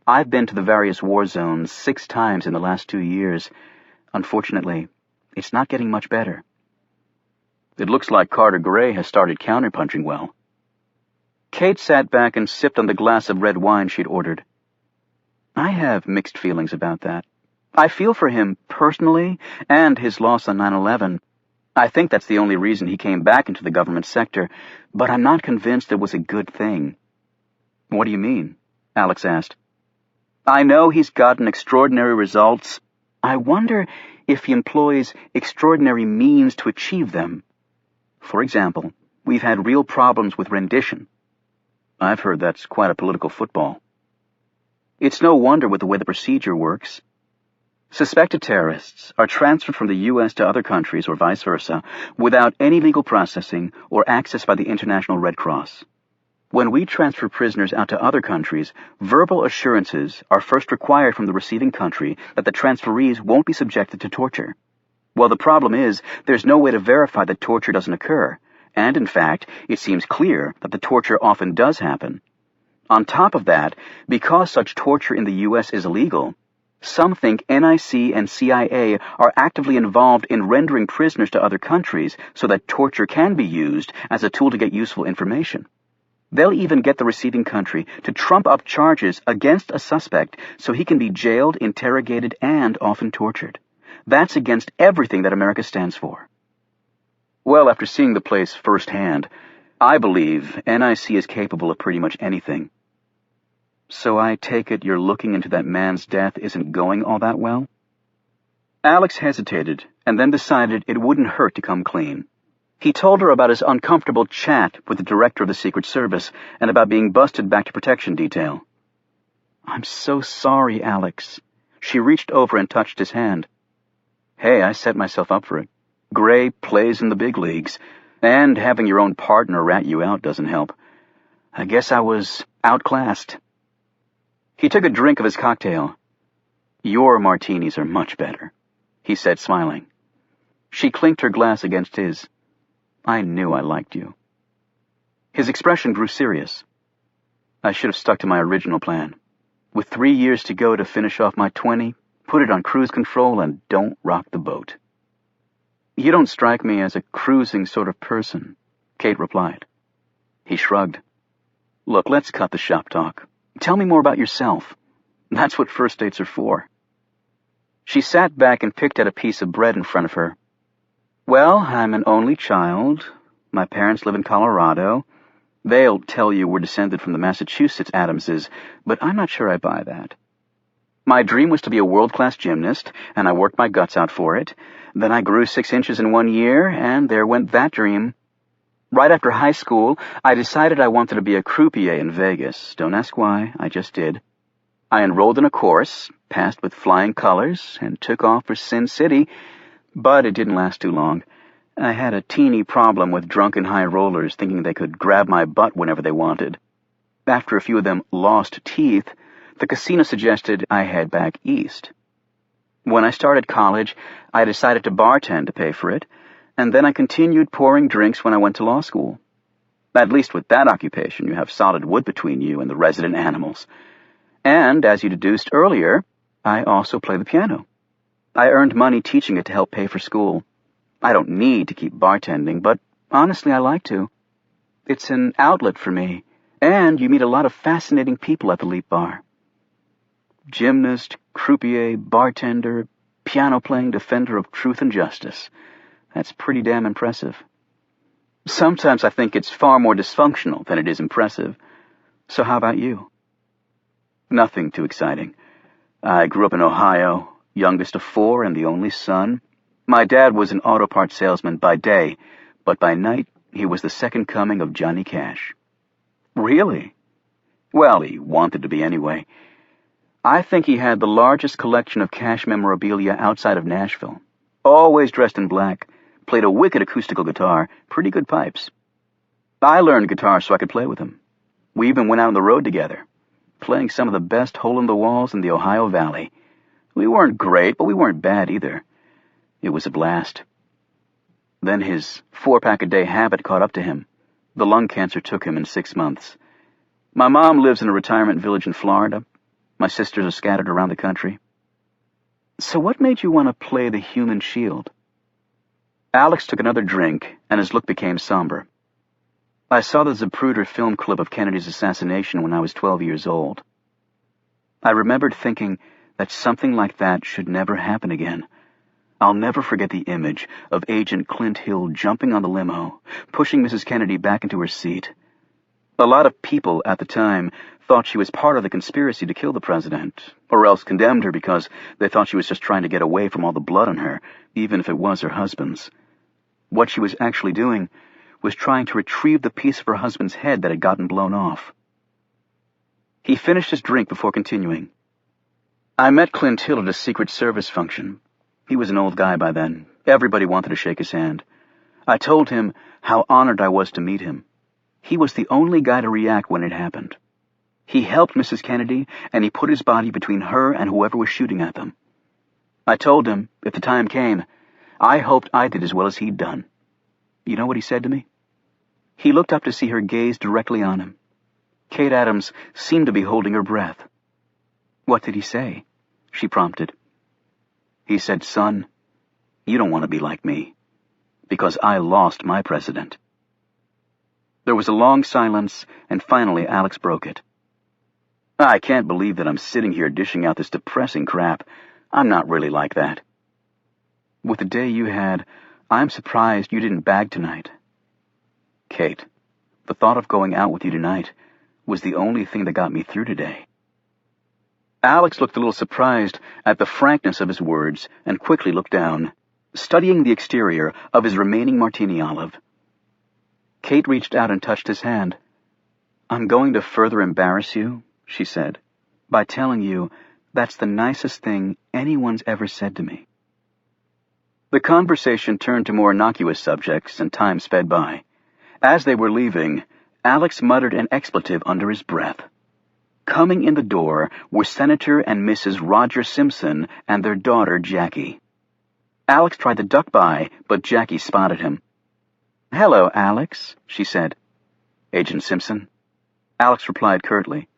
I've been to the various war zones 6 times in the last 2 years. Unfortunately, it's not getting much better. It looks like Carter Gray has started counterpunching well. Kate sat back and sipped on the glass of red wine she'd ordered. I have mixed feelings about that. I feel for him personally and his loss on 9/11. I think that's the only reason he came back into the government sector, but I'm not convinced it was a good thing. What do you mean? Alex asked. I know he's gotten extraordinary results. I wonder if he employs extraordinary means to achieve them. For example, we've had real problems with rendition. I've heard that's quite a political football. It's no wonder with the way the procedure works. Suspected terrorists are transferred from the U.S. to other countries or vice versa without any legal processing or access by the International Red Cross. When we transfer prisoners out to other countries, verbal assurances are first required from the receiving country that the transferees won't be subjected to torture. Well, the problem is there's no way to verify that torture doesn't occur, and in fact, it seems clear that the torture often does happen. On top of that, because such torture in the U.S. is illegal, some think NIC and CIA are actively involved in rendering prisoners to other countries so that torture can be used as a tool to get useful information. They'll even get the receiving country to trump up charges against a suspect so he can be jailed, interrogated, and often tortured. That's against everything that America stands for. Well, after seeing the place firsthand, I believe NIC is capable of pretty much anything. So I take it you're looking into that man's death isn't going all that well? Alex hesitated, and then decided it wouldn't hurt to come clean. He told her about his uncomfortable chat with the director of the Secret Service and about being busted back to protection detail. I'm so sorry, Alex. She reached over and touched his hand. Hey, I set myself up for it. Gray plays in the big leagues, and having your own partner rat you out doesn't help. I guess I was outclassed. He took a drink of his cocktail. Your martinis are much better, he said, smiling. She clinked her glass against his. I knew I liked you. His expression grew serious. I should have stuck to my original plan. With 3 years to go to finish off my 20, put it on cruise control and don't rock the boat. You don't strike me as a cruising sort of person, Kate replied. He shrugged. Look, let's cut the shop talk. Tell me more about yourself. That's what first dates are for. She sat back and picked at a piece of bread in front of her. Well, I'm an only child. My parents live in Colorado. They'll tell you we're descended from the Massachusetts Adamses, but I'm not sure I buy that. My dream was to be a world-class gymnast, and I worked my guts out for it. Then I grew 6 inches in 1 year, and there went that dream. Right after high school, I decided I wanted to be a croupier in Vegas. Don't ask why, I just did. I enrolled in a course, passed with flying colors, and took off for Sin City, but it didn't last too long. I had a teeny problem with drunken high rollers thinking they could grab my butt whenever they wanted. After a few of them lost teeth, the casino suggested I head back east. When I started college, I decided to bartend to pay for it, and then I continued pouring drinks when I went to law school. At least with that occupation, you have solid wood between you and the resident animals. And, as you deduced earlier, I also play the piano. I earned money teaching it to help pay for school. I don't need to keep bartending, but honestly I like to. It's an outlet for me, And you meet a lot of fascinating people at the Leap Bar. Gymnast, croupier, bartender, piano-playing defender of truth and justice. That's pretty damn impressive. Sometimes I think it's far more dysfunctional than it is impressive. So how about you? Nothing too exciting. I grew up in Ohio, youngest of 4 and the only son. My dad was an auto parts salesman by day, but by night he was the second coming of Johnny Cash. Really? Well, he wanted to be anyway. I think he had the largest collection of Cash memorabilia outside of Nashville. Always dressed in black, played a wicked acoustical guitar, pretty good pipes. I learned guitar so I could play with him. We even went out on the road together, playing some of the best hole-in-the-walls in the Ohio Valley. We weren't great, but we weren't bad either. It was a blast. Then his 4-pack-a-day habit caught up to him. The lung cancer took him in 6 months. My mom lives in a retirement village in Florida. My sisters are scattered around the country. So what made you want to play the human shield? Alex took another drink, and his look became somber. I saw the Zapruder film clip of Kennedy's assassination when I was 12 years old. I remembered thinking that something like that should never happen again. I'll never forget the image of Agent Clint Hill jumping on the limo, pushing Mrs. Kennedy back into her seat. A lot of people at the time thought she was part of the conspiracy to kill the president, or else condemned her because they thought she was just trying to get away from all the blood on her, even if it was her husband's. What she was actually doing was trying to retrieve the piece of her husband's head that had gotten blown off. He finished his drink before continuing. I met Clint Hill at a Secret Service function. He was an old guy by then. Everybody wanted to shake his hand. I told him how honored I was to meet him. He was the only guy to react when it happened. He helped Mrs. Kennedy, and he put his body between her and whoever was shooting at them. I told him, if the time came, I hoped I did as well as he'd done. You know what he said to me? He looked up to see her gaze directly on him. Kate Adams seemed to be holding her breath. What did he say? She prompted. He said, "Son, you don't want to be like me, because I lost my president." There was a long silence, and finally Alex broke it. I can't believe that I'm sitting here dishing out this depressing crap. I'm not really like that. With the day you had, I'm surprised you didn't bag tonight. Kate, the thought of going out with you tonight was the only thing that got me through today. Alex looked a little surprised at the frankness of his words and quickly looked down, studying the exterior of his remaining martini olive. Kate reached out and touched his hand. "I'm going to further embarrass you," she said, "by telling you that's the nicest thing anyone's ever said to me." The conversation turned to more innocuous subjects, and time sped by. As they were leaving, Alex muttered an expletive under his breath. Coming in the door were Senator and Mrs. Roger Simpson and their daughter, Jackie. Alex tried to duck by, but Jackie spotted him. "Hello, Alex," she said. "Agent Simpson?" Alex replied curtly.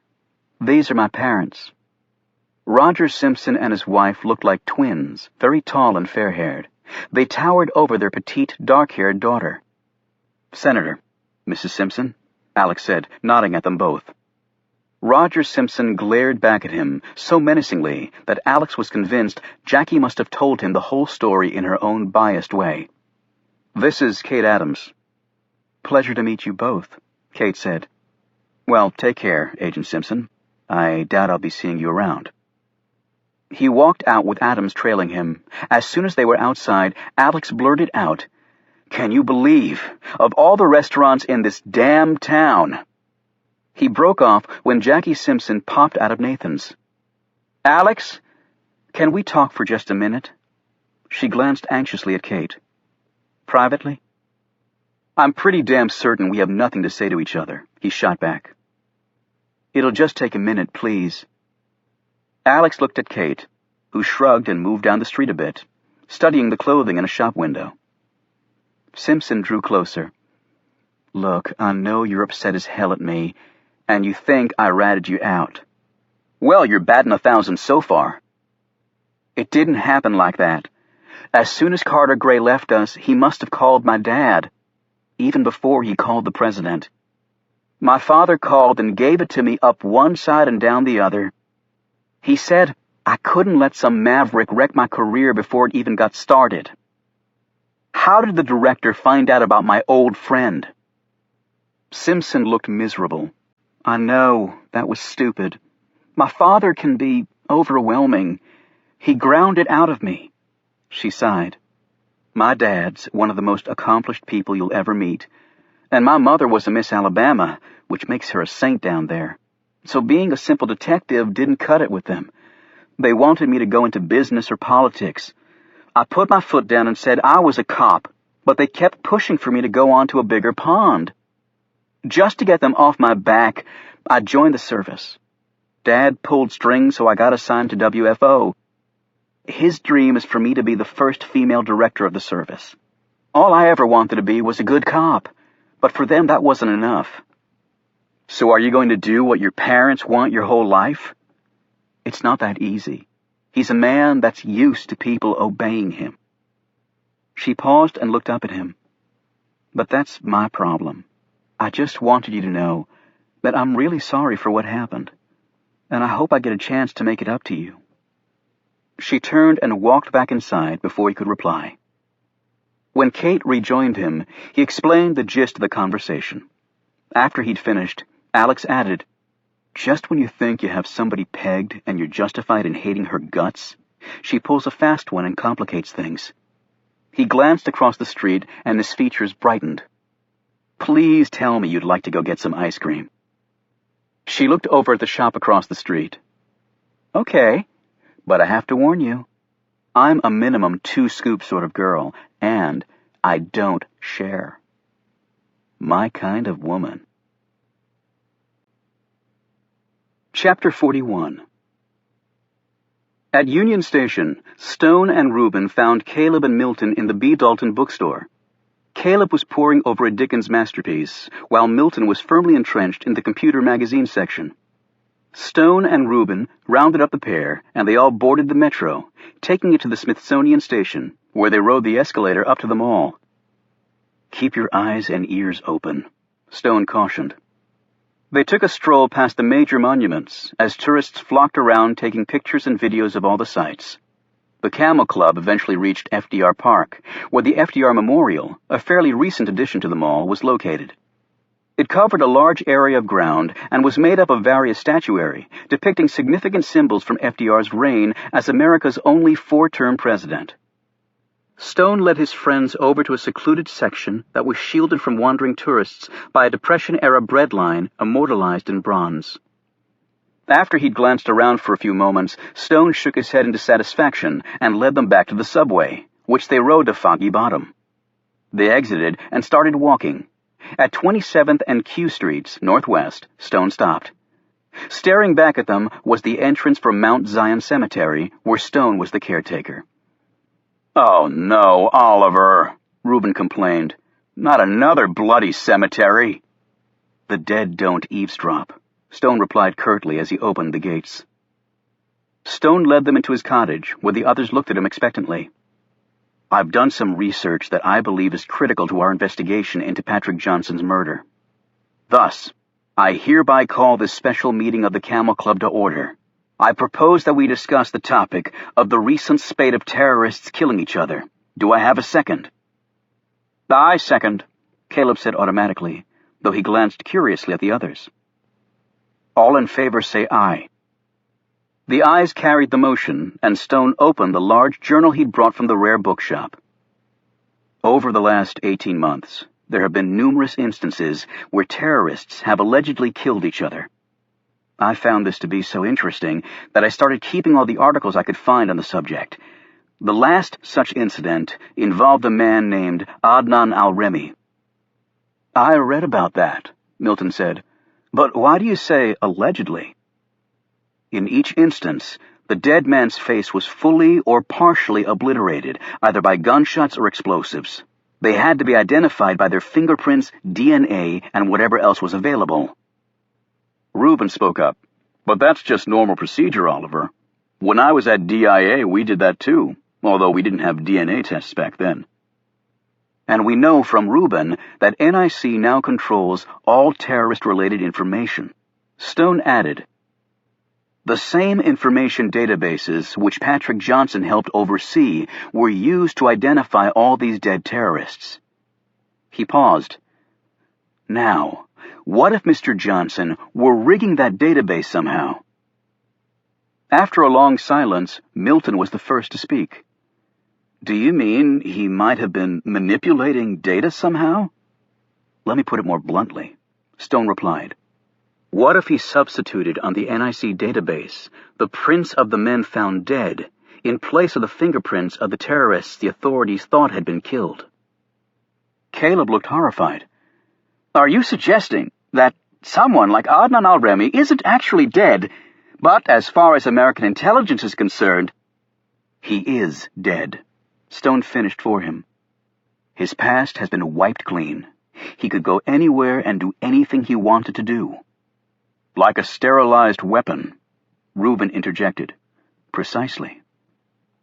"These are my parents." Roger Simpson and his wife looked like twins, very tall and fair-haired. They towered over their petite, dark-haired daughter. "Senator, Mrs. Simpson," Alex said, nodding at them both. Roger Simpson glared back at him so menacingly that Alex was convinced Jackie must have told him the whole story in her own biased way. "This is Kate Adams." "Pleasure to meet you both," Kate said. "Well, take care, Agent Simpson. I doubt I'll be seeing you around." He walked out with Adams trailing him. As soon as they were outside, Alex blurted out, "Can you believe, of all the restaurants in this damn town?" He broke off when Jackie Simpson popped out of Nathan's. "Alex, can we talk for just a minute?" She glanced anxiously at Kate. "Privately?" "I'm pretty damn certain we have nothing to say to each other," he shot back. "It'll just take a minute, please." Alex looked at Kate, who shrugged and moved down the street a bit, studying the clothing in a shop window. Simpson drew closer. "Look, I know you're upset as hell at me, and you think I ratted you out. Well, you're batting 1,000 so far. It didn't happen like that. As soon as Carter Gray left us, he must have called my dad, even before he called the president. My father called and gave it to me up one side and down the other. He said I couldn't let some maverick wreck my career before it even got started. How did the director find out about my old friend? Simpson looked miserable. I know, that was stupid. My father can be overwhelming. He ground it out of me. She sighed. My dad's one of the most accomplished people you'll ever meet, and my mother was a Miss Alabama, which makes her a saint down there. So being a simple detective didn't cut it with them. They wanted me to go into business or politics. I put my foot down and said I was a cop, but they kept pushing for me to go on to a bigger pond. Just to get them off my back, I joined the service. Dad pulled strings, so I got assigned to WFO. His dream is for me to be the first female director of the service. All I ever wanted to be was a good cop, but for them that wasn't enough. So are you going to do what your parents want your whole life? It's not that easy. He's a man that's used to people obeying him. She paused and looked up at him. But that's my problem. I just wanted you to know that I'm really sorry for what happened, and I hope I get a chance to make it up to you. She turned and walked back inside before he could reply. When Kate rejoined him, he explained the gist of the conversation. After he'd finished, Alex added, "Just when you think you have somebody pegged and you're justified in hating her guts, she pulls a fast one and complicates things." He glanced across the street and his features brightened. "Please tell me you'd like to go get some ice cream." She looked over at the shop across the street. "Okay, but I have to warn you. I'm a minimum 2-scoop sort of girl, and I don't share. My kind of woman." Chapter 41. At Union Station, Stone and Rubin found Caleb and Milton in the B. Dalton bookstore. Caleb was poring over a Dickens masterpiece, while Milton was firmly entrenched in the computer magazine section. Stone and Rubin rounded up the pair, and they all boarded the metro, taking it to the Smithsonian Station, where they rode the escalator up to the mall. "Keep your eyes and ears open," Stone cautioned. They took a stroll past the major monuments, as tourists flocked around taking pictures and videos of all the sights. The Camel Club eventually reached FDR Park, where the FDR Memorial, a fairly recent addition to the mall, was located. It covered a large area of ground and was made up of various statuary, depicting significant symbols from FDR's reign as America's only 4-term president. Stone led his friends over to a secluded section that was shielded from wandering tourists by a Depression-era bread line immortalized in bronze. After he'd glanced around for a few moments, Stone shook his head in dissatisfaction and led them back to the subway, which they rode to Foggy Bottom. They exited and started walking. At 27th and Q Streets, northwest, Stone stopped. Staring back at them was the entrance for Mount Zion Cemetery, where Stone was the caretaker. "Oh no, Oliver," Reuben complained. "Not another bloody cemetery." "The dead don't eavesdrop," Stone replied curtly as he opened the gates. Stone led them into his cottage, where the others looked at him expectantly. "I've done some research that I believe is critical to our investigation into Patrick Johnson's murder. Thus, I hereby call this special meeting of the Camel Club to order. I propose that we discuss the topic of the recent spate of terrorists killing each other. Do I have a second?" "I second," Caleb said automatically, though he glanced curiously at the others. "All in favor say aye." The ayes carried the motion, and Stone opened the large journal he'd brought from the rare bookshop. Over the last 18 months, there have been numerous instances where terrorists have allegedly killed each other. I found this to be so interesting that I started keeping all the articles I could find on the subject. The last such incident involved a man named Adnan al-Remi. "I read about that," Milton said. "But why do you say allegedly?" "In each instance, the dead man's face was fully or partially obliterated, either by gunshots or explosives. They had to be identified by their fingerprints, DNA, and whatever else was available." Reuben spoke up. "But that's just normal procedure, Oliver. When I was at DIA, we did that too, although we didn't have DNA tests back then." And we know from Reuben that NIC now controls all terrorist-related information. Stone added, the same information databases which Patrick Johnson helped oversee were used to identify all these dead terrorists. He paused. Now, what if Mr. Johnson were rigging that database somehow? After a long silence, Milton was the first to speak. Do you mean he might have been manipulating data somehow? Let me put it more bluntly, Stone replied. What if he substituted on the NIC database the prints of the men found dead in place of the fingerprints of the terrorists the authorities thought had been killed? Caleb looked horrified. Are you suggesting that someone like Adnan al-Remi isn't actually dead, but as far as American intelligence is concerned, he is dead? Stone finished for him. His past has been wiped clean. He could go anywhere and do anything he wanted to do. Like a sterilized weapon, Reuben interjected. Precisely.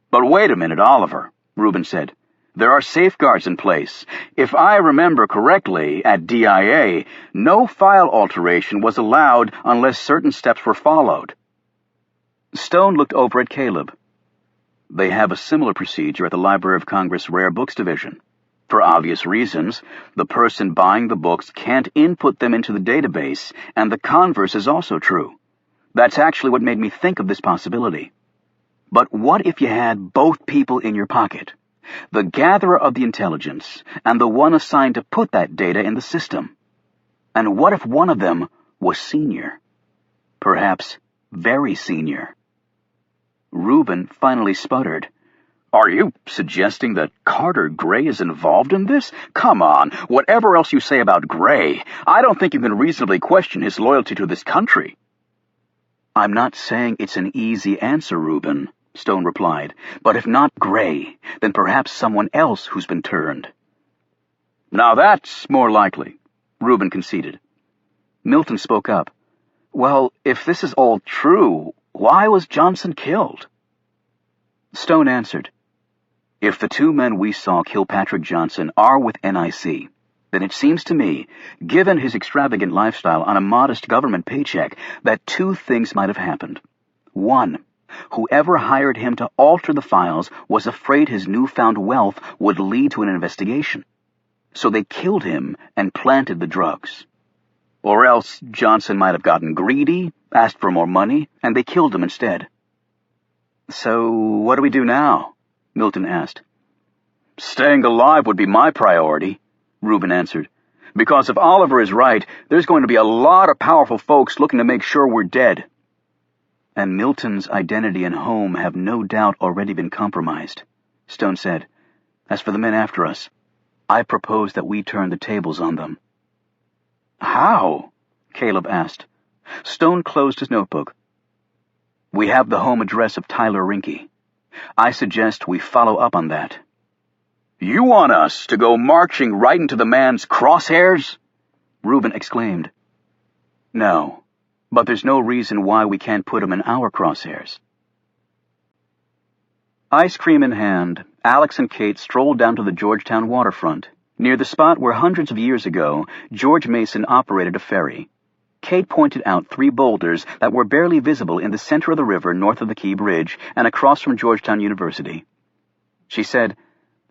But wait a minute, Oliver, Reuben said. There are safeguards in place. If I remember correctly, at DIA, no file alteration was allowed unless certain steps were followed. Stone looked over at Caleb. They have a similar procedure at the Library of Congress Rare Books Division. For obvious reasons, the person buying the books can't input them into the database, and the converse is also true. That's actually what made me think of this possibility. But what if you had both people in your pocket? The gatherer of the intelligence, and the one assigned to put that data in the system? And what if one of them was senior? Perhaps very senior. Reuben finally sputtered. Are you suggesting that Carter Gray is involved in this? Come on, whatever else you say about Gray, I don't think you can reasonably question his loyalty to this country. I'm not saying it's an easy answer, Reuben, Stone replied, but if not Gray, then perhaps someone else who's been turned. Now that's more likely, Reuben conceded. Milton spoke up. Well, if this is all true, why was Johnson killed? Stone answered, if the two men we saw kill Patrick Johnson are with NIC, then it seems to me, given his extravagant lifestyle on a modest government paycheck, that two things might have happened. One, whoever hired him to alter the files was afraid his newfound wealth would lead to an investigation. So they killed him and planted the drugs. Or else Johnson might have gotten greedy, asked for more money, and they killed him instead. So what do we do now? Milton asked. Staying alive would be my priority, Reuben answered. Because if Oliver is right, there's going to be a lot of powerful folks looking to make sure we're dead. And Milton's identity and home have no doubt already been compromised, Stone said. As for the men after us, I propose that we turn the tables on them. How? Caleb asked. Stone closed his notebook. We have the home address of Tyler Rinke. I suggest we follow up on that. You want us to go marching right into the man's crosshairs? Reuben exclaimed. No, but there's no reason why we can't put him in our crosshairs. Ice cream in hand, Alex and Kate strolled down to the Georgetown waterfront, near the spot where hundreds of years ago George Mason operated a ferry. Kate pointed out 3 boulders that were barely visible in the center of the river north of the Key Bridge and across from Georgetown University. She said,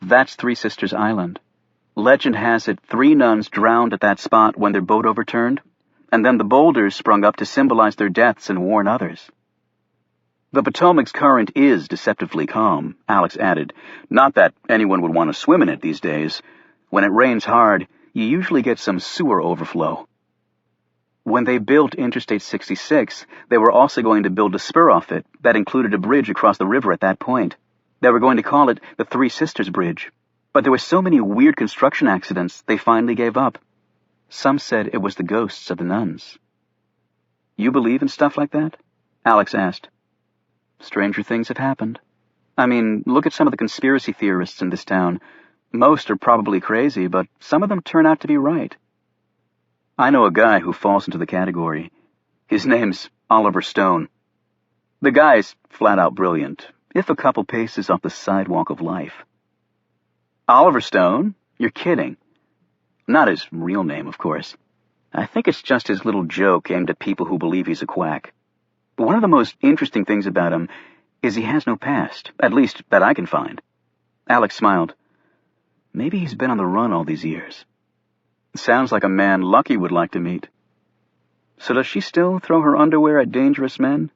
That's Three Sisters Island. Legend has it 3 nuns drowned at that spot when their boat overturned, and then the boulders sprung up to symbolize their deaths and warn others. The Potomac's current is deceptively calm, Alex added. Not that anyone would want to swim in it these days. When it rains hard, you usually get some sewer overflow. When they built Interstate 66, they were also going to build a spur off it that included a bridge across the river at that point. They were going to call it the Three Sisters Bridge. But there were so many weird construction accidents, they finally gave up. Some said it was the ghosts of the nuns. You believe in stuff like that? Alex asked. Stranger things have happened. I mean, look at some of the conspiracy theorists in this town. Most are probably crazy, but some of them turn out to be right. I know a guy who falls into the category. His name's Oliver Stone. The guy's flat-out brilliant, if a couple paces off the sidewalk of life. Oliver Stone? You're kidding. Not his real name, of course. I think it's just his little joke aimed at people who believe he's a quack. But one of the most interesting things about him is he has no past, at least that I can find. Alex smiled. Maybe he's been on the run all these years. Sounds like a man Lucky would like to meet. So does she still throw her underwear at dangerous men?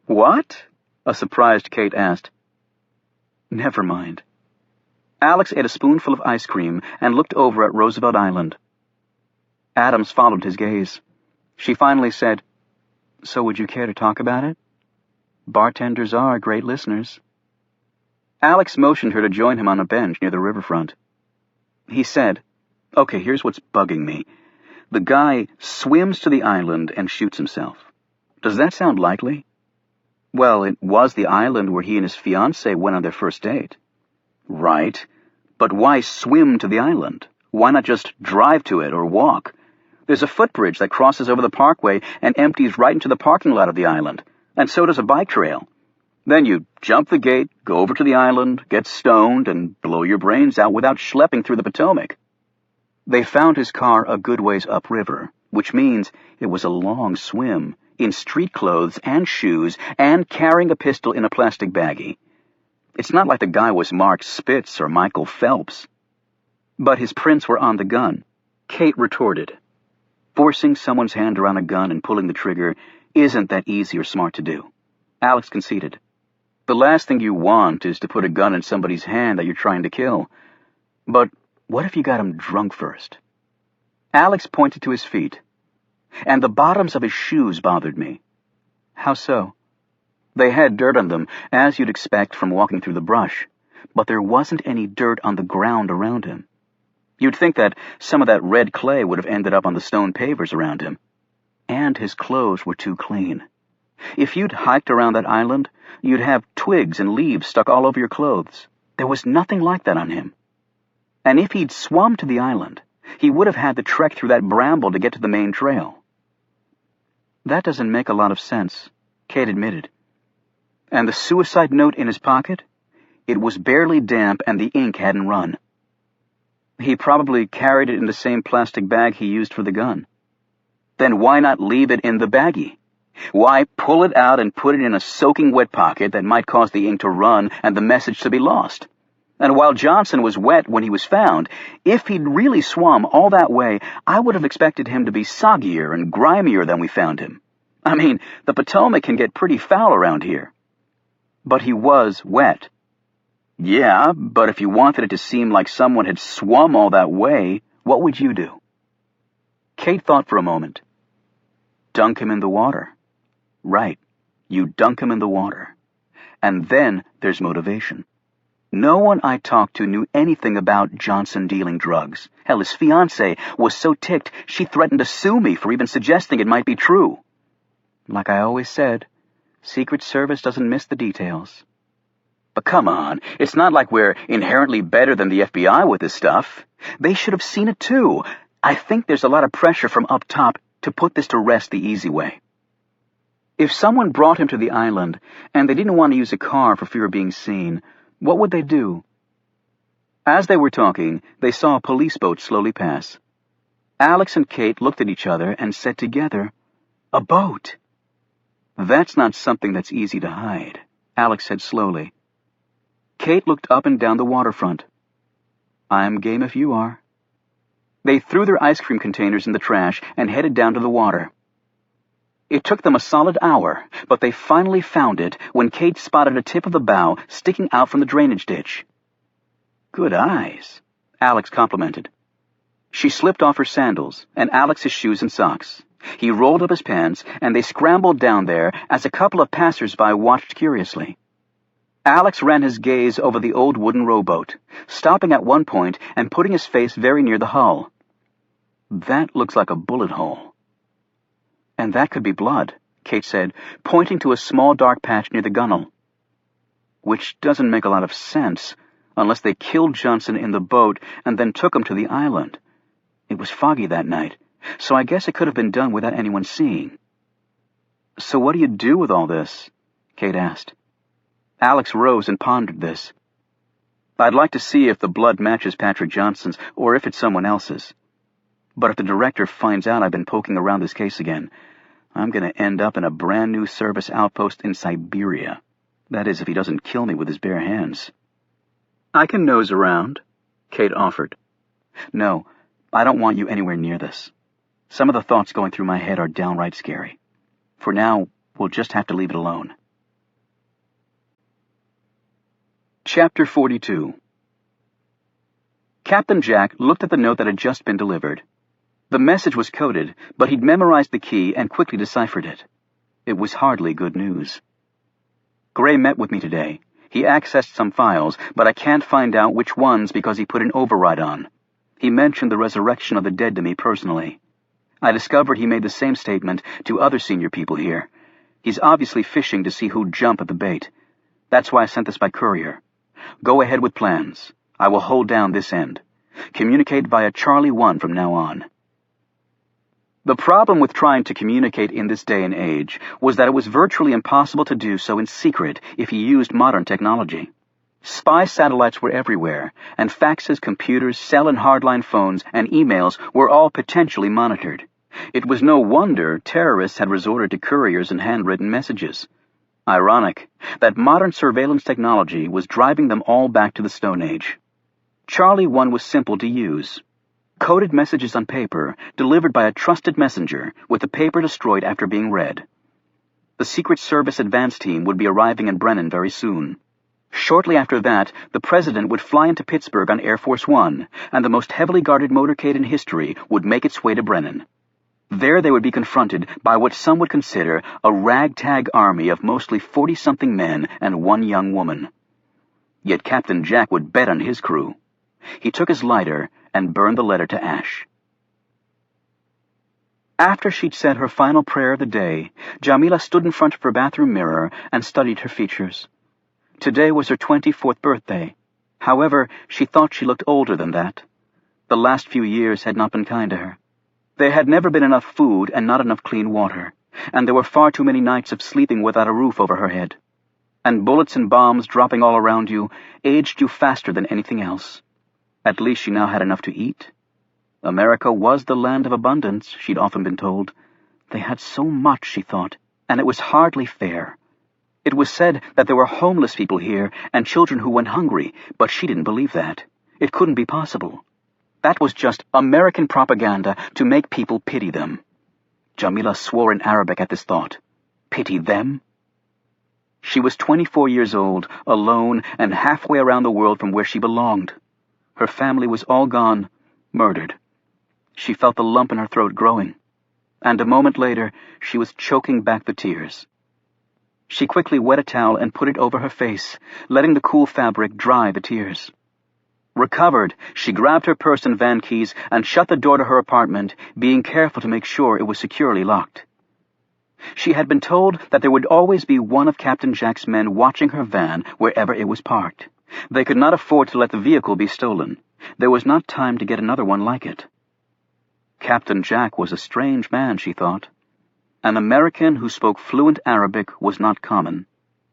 What? A surprised Kate asked. Never mind. Alex ate a spoonful of ice cream and looked over at Roosevelt Island. Adams followed his gaze. She finally said, So would you care to talk about it? Bartenders are great listeners. Alex motioned her to join him on a bench near the riverfront. He said, Okay, here's what's bugging me. The guy swims to the island and shoots himself. Does that sound likely? Well, it was the island where he and his fiancée went on their first date. Right. But why swim to the island? Why not just drive to it or walk? There's a footbridge that crosses over the parkway and empties right into the parking lot of the island, and so does a bike trail. Then you jump the gate, go over to the island, get stoned, and blow your brains out without schlepping through the Potomac. They found his car a good ways upriver, which means it was a long swim, in street clothes and shoes, and carrying a pistol in a plastic baggie. It's not like the guy was Mark Spitz or Michael Phelps. But his prints were on the gun. Kate retorted. Forcing someone's hand around a gun and pulling the trigger isn't that easy or smart to do. Alex conceded. The last thing you want is to put a gun in somebody's hand that you're trying to kill. But what if you got him drunk first? Alex pointed to his feet. And the bottoms of his shoes bothered me. How so? They had dirt on them, as you'd expect from walking through the brush, but there wasn't any dirt on the ground around him. You'd think that some of that red clay would have ended up on the stone pavers around him. And his clothes were too clean. If you'd hiked around that island, you'd have twigs and leaves stuck all over your clothes. There was nothing like that on him. And if he'd swum to the island, he would have had to trek through that bramble to get to the main trail. That doesn't make a lot of sense, Kate admitted. And the suicide note in his pocket? It was barely damp and the ink hadn't run. He probably carried it in the same plastic bag he used for the gun. Then why not leave it in the baggie? Why pull it out and put it in a soaking wet pocket that might cause the ink to run and the message to be lost? And while Johnson was wet when he was found, if he'd really swum all that way, I would have expected him to be soggier and grimier than we found him. I mean, the Potomac can get pretty foul around here. But he was wet. Yeah, but if you wanted it to seem like someone had swum all that way, what would you do? Kate thought for a moment. Dunk him in the water. Right, you dunk him in the water. And then there's motivation. No one I talked to knew anything about Johnson dealing drugs. Hell, his fiancée was so ticked she threatened to sue me for even suggesting it might be true. Like I always said, Secret Service doesn't miss the details. But come on, it's not like we're inherently better than the FBI with this stuff. They should have seen it too. I think there's a lot of pressure from up top to put this to rest the easy way. If someone brought him to the island and they didn't want to use a car for fear of being seen, what would they do? As they were talking, they saw a police boat slowly pass. Alex and Kate looked at each other and said together, "A boat." "That's not something that's easy to hide," Alex said slowly. Kate looked up and down the waterfront. "I'm game if you are." They threw their ice cream containers in the trash and headed down to the water. It took them a solid hour, but they finally found it when Kate spotted a tip of the bow sticking out from the drainage ditch. "Good eyes," Alex complimented. She slipped off her sandals and Alex's shoes and socks. He rolled up his pants, and they scrambled down there as a couple of passers-by watched curiously. Alex ran his gaze over the old wooden rowboat, stopping at one point and putting his face very near the hull. "That looks like a bullet hole." "And that could be blood," Kate said, pointing to a small dark patch near the gunwale. "Which doesn't make a lot of sense, unless they killed Johnson in the boat and then took him to the island. It was foggy that night, so I guess it could have been done without anyone seeing." "So what do you do with all this?" Kate asked. Alex rose and pondered this. I'd like to see if the blood matches Patrick Johnson's or if it's someone else's. But if the director finds out I've been poking around this case again, I'm going to end up in a brand new service outpost in Siberia. That is, if he doesn't kill me with his bare hands. I can nose around, Kate offered. No, I don't want you anywhere near this. Some of the thoughts going through my head are downright scary. For now, we'll just have to leave it alone. Chapter 42. Captain Jack looked at the note that had just been delivered. The message was coded, but he'd memorized the key and quickly deciphered it. It was hardly good news. Gray met with me today. He accessed some files, but I can't find out which ones because he put an override on. He mentioned the resurrection of the dead to me personally. I discovered he made the same statement to other senior people here. He's obviously fishing to see who'd jump at the bait. That's why I sent this by courier. Go ahead with plans. I will hold down this end. Communicate via Charlie 1 from now on. The problem with trying to communicate in this day and age was that it was virtually impossible to do so in secret if you used modern technology. Spy satellites were everywhere, and faxes, computers, cell and hardline phones, and emails were all potentially monitored. It was no wonder terrorists had resorted to couriers and handwritten messages. Ironic that modern surveillance technology was driving them all back to the Stone Age. Charlie 1 was simple to use. Coded messages on paper, delivered by a trusted messenger, with the paper destroyed after being read. The Secret Service advance team would be arriving in Brennan very soon. Shortly after that, the President would fly into Pittsburgh on Air Force One, and the most heavily guarded motorcade in history would make its way to Brennan. There they would be confronted by what some would consider a ragtag army of mostly 40-something men and one young woman. Yet Captain Jack would bet on his crew. He took his lighter and burned the letter to ash. After she'd said her final prayer of the day, Jamila stood in front of her bathroom mirror and studied her features. Today was her 24th birthday. However, she thought she looked older than that. The last few years had not been kind to her. There had never been enough food and not enough clean water, and there were far too many nights of sleeping without a roof over her head. And bullets and bombs dropping all around you aged you faster than anything else. At least she now had enough to eat. America was the land of abundance, she'd often been told. They had so much, she thought, and it was hardly fair. It was said that there were homeless people here and children who went hungry, but she didn't believe that. It couldn't be possible. That was just American propaganda to make people pity them. Jamila swore in Arabic at this thought. Pity them? She was 24 years old, alone, and halfway around the world from where she belonged. Her family was all gone, murdered. She felt the lump in her throat growing, and a moment later she was choking back the tears. She quickly wet a towel and put it over her face, letting the cool fabric dry the tears. Recovered, she grabbed her purse and van keys and shut the door to her apartment, being careful to make sure it was securely locked. She had been told that there would always be one of Captain Jack's men watching her van wherever it was parked. They could not afford to let the vehicle be stolen. There was not time to get another one like it. Captain Jack was a strange man, she thought. An American who spoke fluent Arabic was not common.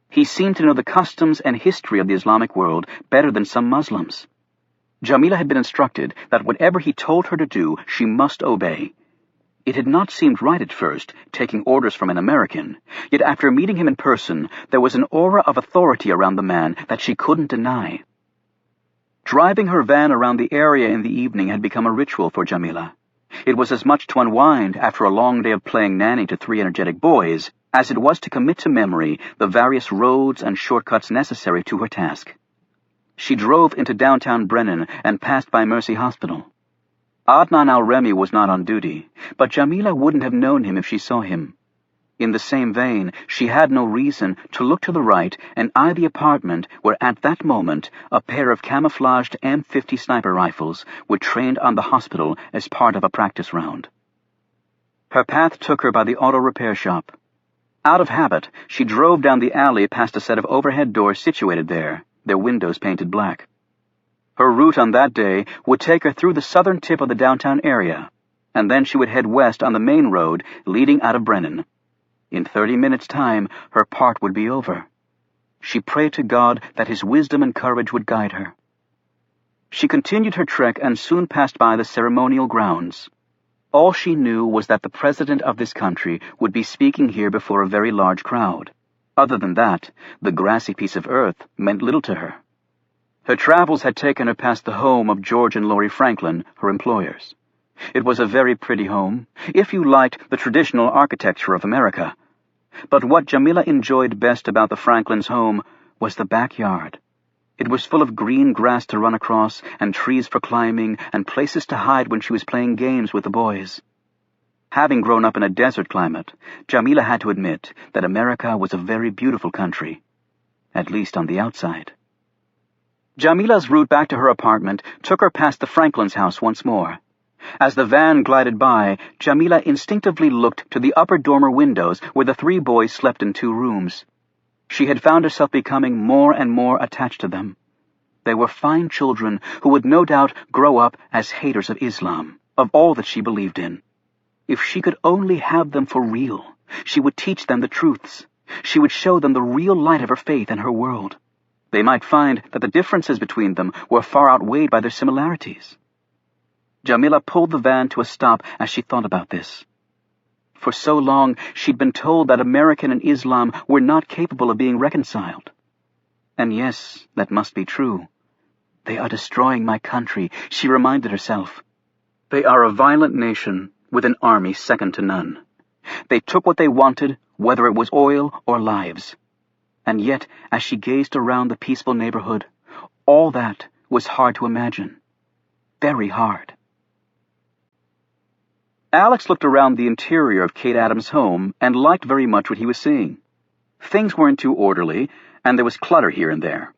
He seemed to know the customs and history of the Islamic world better than some Muslims. Jamila had been instructed that whatever he told her to do, she must obey. It had not seemed right at first, taking orders from an American, yet after meeting him in person, there was an aura of authority around the man that she couldn't deny. Driving her van around the area in the evening had become a ritual for Jamila. It was as much to unwind after a long day of playing nanny to 3 energetic boys as it was to commit to memory the various roads and shortcuts necessary to her task. She drove into downtown Brennan and passed by Mercy Hospital. Adnan al-Remi was not on duty, but Jamila wouldn't have known him if she saw him. In the same vein, she had no reason to look to the right and eye the apartment where at that moment a pair of camouflaged M50 sniper rifles were trained on the hospital as part of a practice round. Her path took her by the auto repair shop. Out of habit, she drove down the alley past a set of overhead doors situated there, their windows painted black. Her route on that day would take her through the southern tip of the downtown area, and then she would head west on the main road leading out of Brennan. In 30 minutes' time, her part would be over. She prayed to God that his wisdom and courage would guide her. She continued her trek and soon passed by the ceremonial grounds. All she knew was that the president of this country would be speaking here before a very large crowd. Other than that, the grassy piece of earth meant little to her. Her travels had taken her past the home of George and Laurie Franklin, her employers. It was a very pretty home, if you liked the traditional architecture of America. But what Jamila enjoyed best about the Franklins' home was the backyard. It was full of green grass to run across, and trees for climbing, and places to hide when she was playing games with the boys. Having grown up in a desert climate, Jamila had to admit that America was a very beautiful country, at least on the outside. Jamila's route back to her apartment took her past the Franklins' house once more. As the van glided by, Jamila instinctively looked to the upper dormer windows where the 3 boys slept in 2 rooms. She had found herself becoming more and more attached to them. They were fine children who would no doubt grow up as haters of Islam, of all that she believed in. If she could only have them for real, she would teach them the truths. She would show them the real light of her faith and her world. They might find that the differences between them were far outweighed by their similarities. Jamila pulled the van to a stop as she thought about this. For so long, she'd been told that American and Islam were not capable of being reconciled. And yes, that must be true. They are destroying my country, she reminded herself. They are a violent nation with an army second to none. They took what they wanted, whether it was oil or lives. And yet, as she gazed around the peaceful neighborhood, all that was hard to imagine. Very hard. Alex looked around the interior of Kate Adams' home and liked very much what he was seeing. Things weren't too orderly, and there was clutter here and there.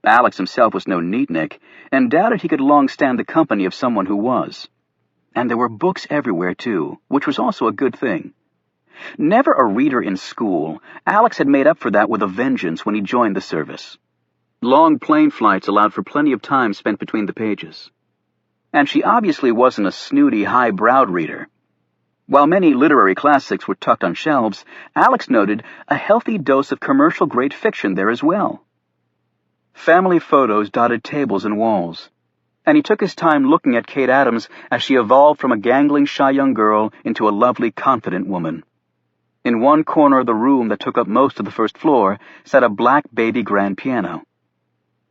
Alex himself was no neatnik, and doubted he could long stand the company of someone who was. And there were books everywhere, too, which was also a good thing. Never a reader in school, Alex had made up for that with a vengeance when he joined the service. Long plane flights allowed for plenty of time spent between the pages. And she obviously wasn't a snooty, high-browed reader. While many literary classics were tucked on shelves, Alex noted a healthy dose of commercial-grade fiction there as well. Family photos dotted tables and walls, and he took his time looking at Kate Adams as she evolved from a gangling, shy young girl into a lovely, confident woman. In one corner of the room that took up most of the first floor sat a black baby grand piano.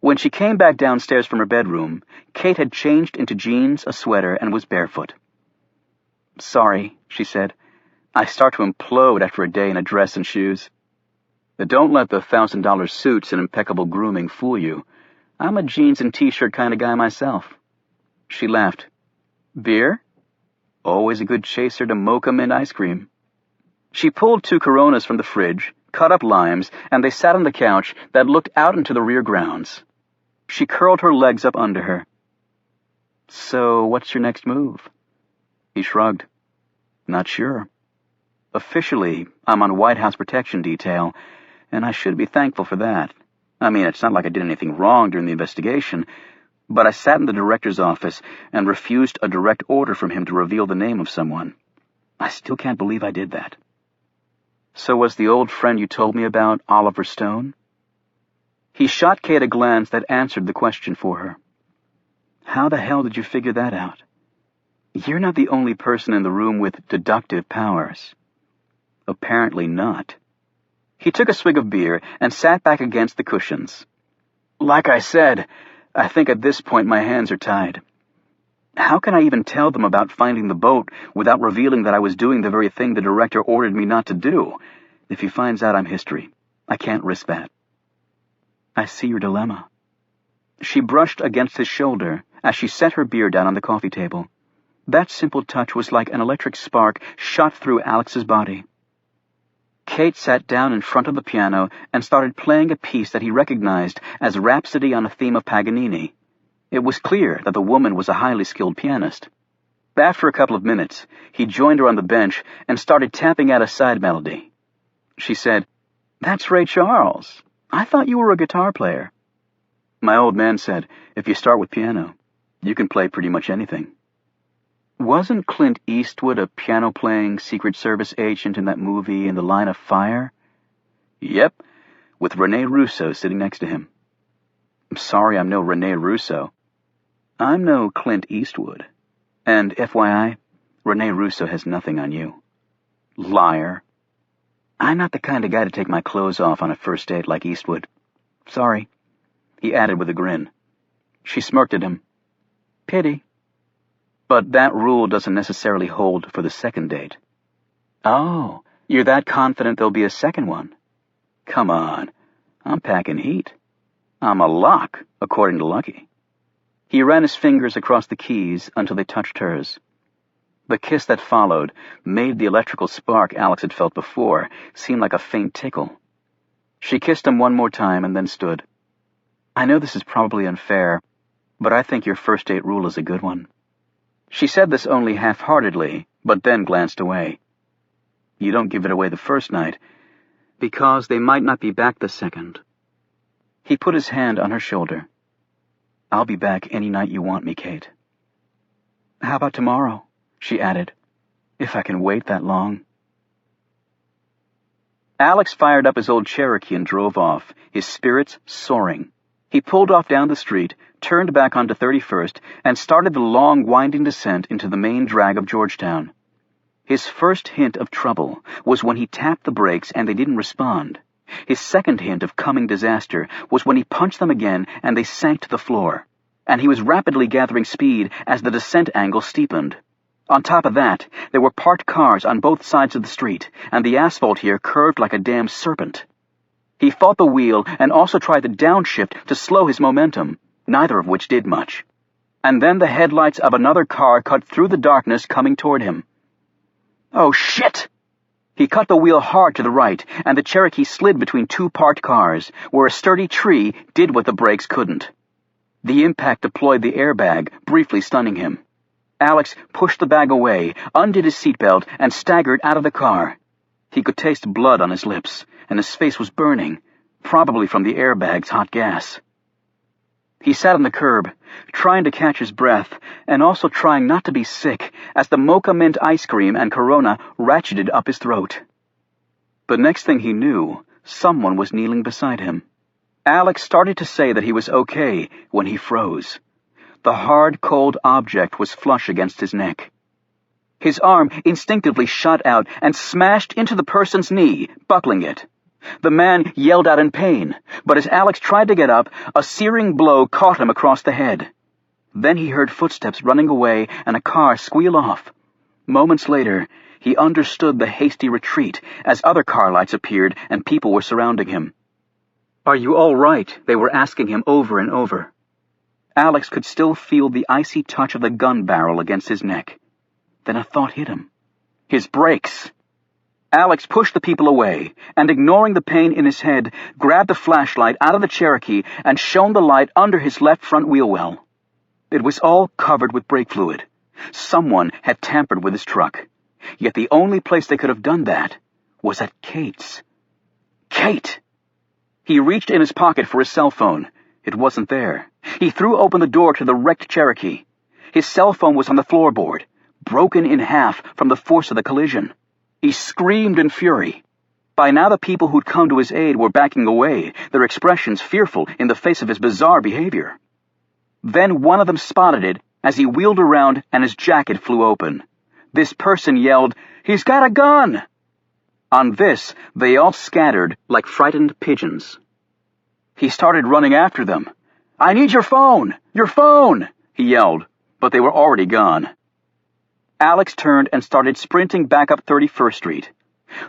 When she came back downstairs from her bedroom, Kate had changed into jeans, a sweater, and was barefoot. "Sorry," she said. "I start to implode after a day in a dress and shoes." "But don't let the $1,000 suits and impeccable grooming fool you. I'm a jeans and t-shirt kind of guy myself." She laughed. "Beer? Always a good chaser to mocha mint ice cream." She pulled 2 Coronas from the fridge, cut up limes, and they sat on the couch that looked out into the rear grounds. She curled her legs up under her. "So, what's your next move?" He shrugged. "Not sure. Officially, I'm on White House protection detail, and I should be thankful for that. I mean, it's not like I did anything wrong during the investigation, but I sat in the director's office and refused a direct order from him to reveal the name of someone. I still can't believe I did that." "So was the old friend you told me about Oliver Stone?" He shot Kate a glance that answered the question for her. "How the hell did you figure that out? You're not the only person in the room with deductive powers." "Apparently not." He took a swig of beer and sat back against the cushions. "Like I said, I think at this point my hands are tied. How can I even tell them about finding the boat without revealing that I was doing the very thing the director ordered me not to do? If he finds out I'm history, I can't risk that." "I see your dilemma." She brushed against his shoulder as she set her beer down on the coffee table. That simple touch was like an electric spark shot through Alex's body. Kate sat down in front of the piano and started playing a piece that he recognized as Rhapsody on a theme of Paganini. It was clear that the woman was a highly skilled pianist. After a couple of minutes, he joined her on the bench and started tapping out a side melody. She said, "That's Ray Charles. I thought you were a guitar player." "My old man said, if you start with piano, you can play pretty much anything." Wasn't Clint Eastwood a piano-playing Secret Service agent in that movie In the Line of Fire? "Yep, with Rene Russo sitting next to him." "I'm sorry I'm no Rene Russo." I'm no Clint Eastwood. And FYI, Rene Russo has nothing on you. Liar. I'm not the kind of guy to take my clothes off on a first date like Eastwood. Sorry, he added with a grin. She smirked at him. Pity. But that rule doesn't necessarily hold for the second date. Oh, you're that confident there'll be a second one? Come on, I'm packing heat. I'm a lock, according to Lucky. He ran his fingers across the keys until they touched hers. The kiss that followed made the electrical spark Alex had felt before seem like a faint tickle. She kissed him one more time and then stood. I know this is probably unfair, but I think your first date rule is a good one. She said this only half-heartedly, but then glanced away. You don't give it away the first night, because they might not be back the second. He put his hand on her shoulder. I'll be back any night you want me, Kate. How about tomorrow? She added. If I can wait that long. Alex fired up his old Cherokee and drove off, his spirits soaring. He pulled off down the street, turned back onto 31st, and started the long, winding descent into the main drag of Georgetown. His first hint of trouble was when he tapped the brakes and they didn't respond. His second hint of coming disaster was when he punched them again and they sank to the floor. And he was rapidly gathering speed as the descent angle steepened. On top of that, there were parked cars on both sides of the street, and the asphalt here curved like a damn serpent. He fought the wheel and also tried the downshift to slow his momentum, neither of which did much. And then the headlights of another car cut through the darkness coming toward him. Oh, shit! He cut the wheel hard to the right, and the Cherokee slid between two parked cars, where a sturdy tree did what the brakes couldn't. The impact deployed the airbag, briefly stunning him. Alex pushed the bag away, undid his seatbelt, and staggered out of the car. He could taste blood on his lips, and his face was burning, probably from the airbag's hot gas. He sat on the curb, trying to catch his breath, and also trying not to be sick as the mocha mint ice cream and Corona ratcheted up his throat. The next thing he knew, someone was kneeling beside him. Alex started to say that he was okay when he froze. The hard, cold object was flush against his neck. His arm instinctively shot out and smashed into the person's knee, buckling it. The man yelled out in pain, but as Alex tried to get up, a searing blow caught him across the head. Then he heard footsteps running away and a car squeal off. Moments later, he understood the hasty retreat as other car lights appeared and people were surrounding him. "Are you all right?" they were asking him over and over. Alex could still feel the icy touch of the gun barrel against his neck. Then a thought hit him. His brakes! Alex pushed the people away, and ignoring the pain in his head, grabbed the flashlight out of the Cherokee and shone the light under his left front wheel well. It was all covered with brake fluid. Someone had tampered with his truck. Yet the only place they could have done that was at Kate's. Kate! He reached in his pocket for his cell phone. It wasn't there. He threw open the door to the wrecked Cherokee. His cell phone was on the floorboard, broken in half from the force of the collision. He screamed in fury. By now the people who'd come to his aid were backing away, their expressions fearful in the face of his bizarre behavior. Then one of them spotted it as he wheeled around and his jacket flew open. This person yelled, "He's got a gun!" On this, they all scattered like frightened pigeons. He started running after them. "I need your phone! Your phone!" he yelled, but they were already gone. Alex turned and started sprinting back up 31st Street.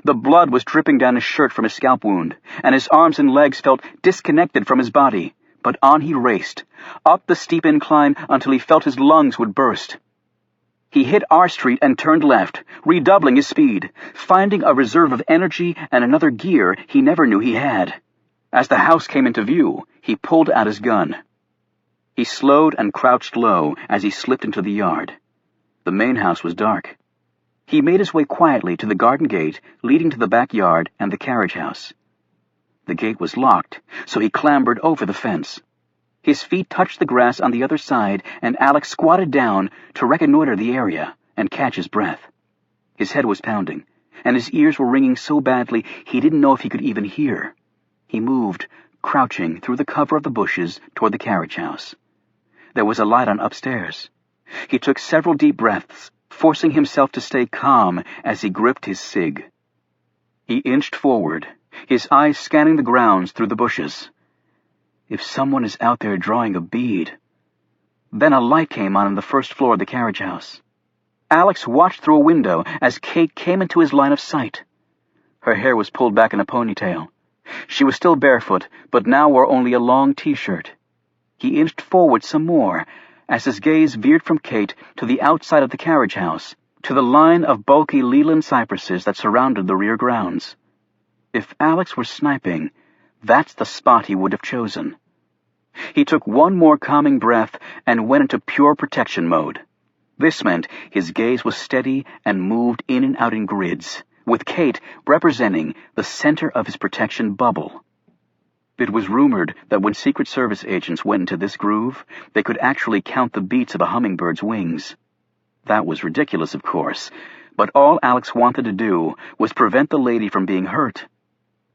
The blood was dripping down his shirt from his scalp wound, and his arms and legs felt disconnected from his body, but on he raced, up the steep incline until he felt his lungs would burst. He hit R Street and turned left, redoubling his speed, finding a reserve of energy and another gear he never knew he had. As the house came into view, he pulled out his gun. He slowed and crouched low as he slipped into the yard. The main house was dark. He made his way quietly to the garden gate leading to the backyard and the carriage house. The gate was locked, so he clambered over the fence. His feet touched the grass on the other side, and Alex squatted down to reconnoiter the area and catch his breath. His head was pounding, and his ears were ringing so badly he didn't know if he could even hear. He moved, crouching through the cover of the bushes toward the carriage house. There was a light on upstairs. He took several deep breaths, forcing himself to stay calm as he gripped his cig. He inched forward, his eyes scanning the grounds through the bushes. If someone is out there drawing a bead. Then a light came on the first floor of the carriage house. Alex watched through a window as Kate came into his line of sight. Her hair was pulled back in a ponytail. She was still barefoot, but now wore only a long t-shirt. He inched forward some more, as his gaze veered from Kate to the outside of the carriage house, to the line of bulky Leland cypresses that surrounded the rear grounds. If Alex were sniping, that's the spot he would have chosen. He took one more calming breath and went into pure protection mode. This meant his gaze was steady and moved in and out in grids, with Kate representing the center of his protection bubble. It was rumored that when Secret Service agents went into this groove, they could actually count the beats of a hummingbird's wings. That was ridiculous, of course, but all Alex wanted to do was prevent the lady from being hurt.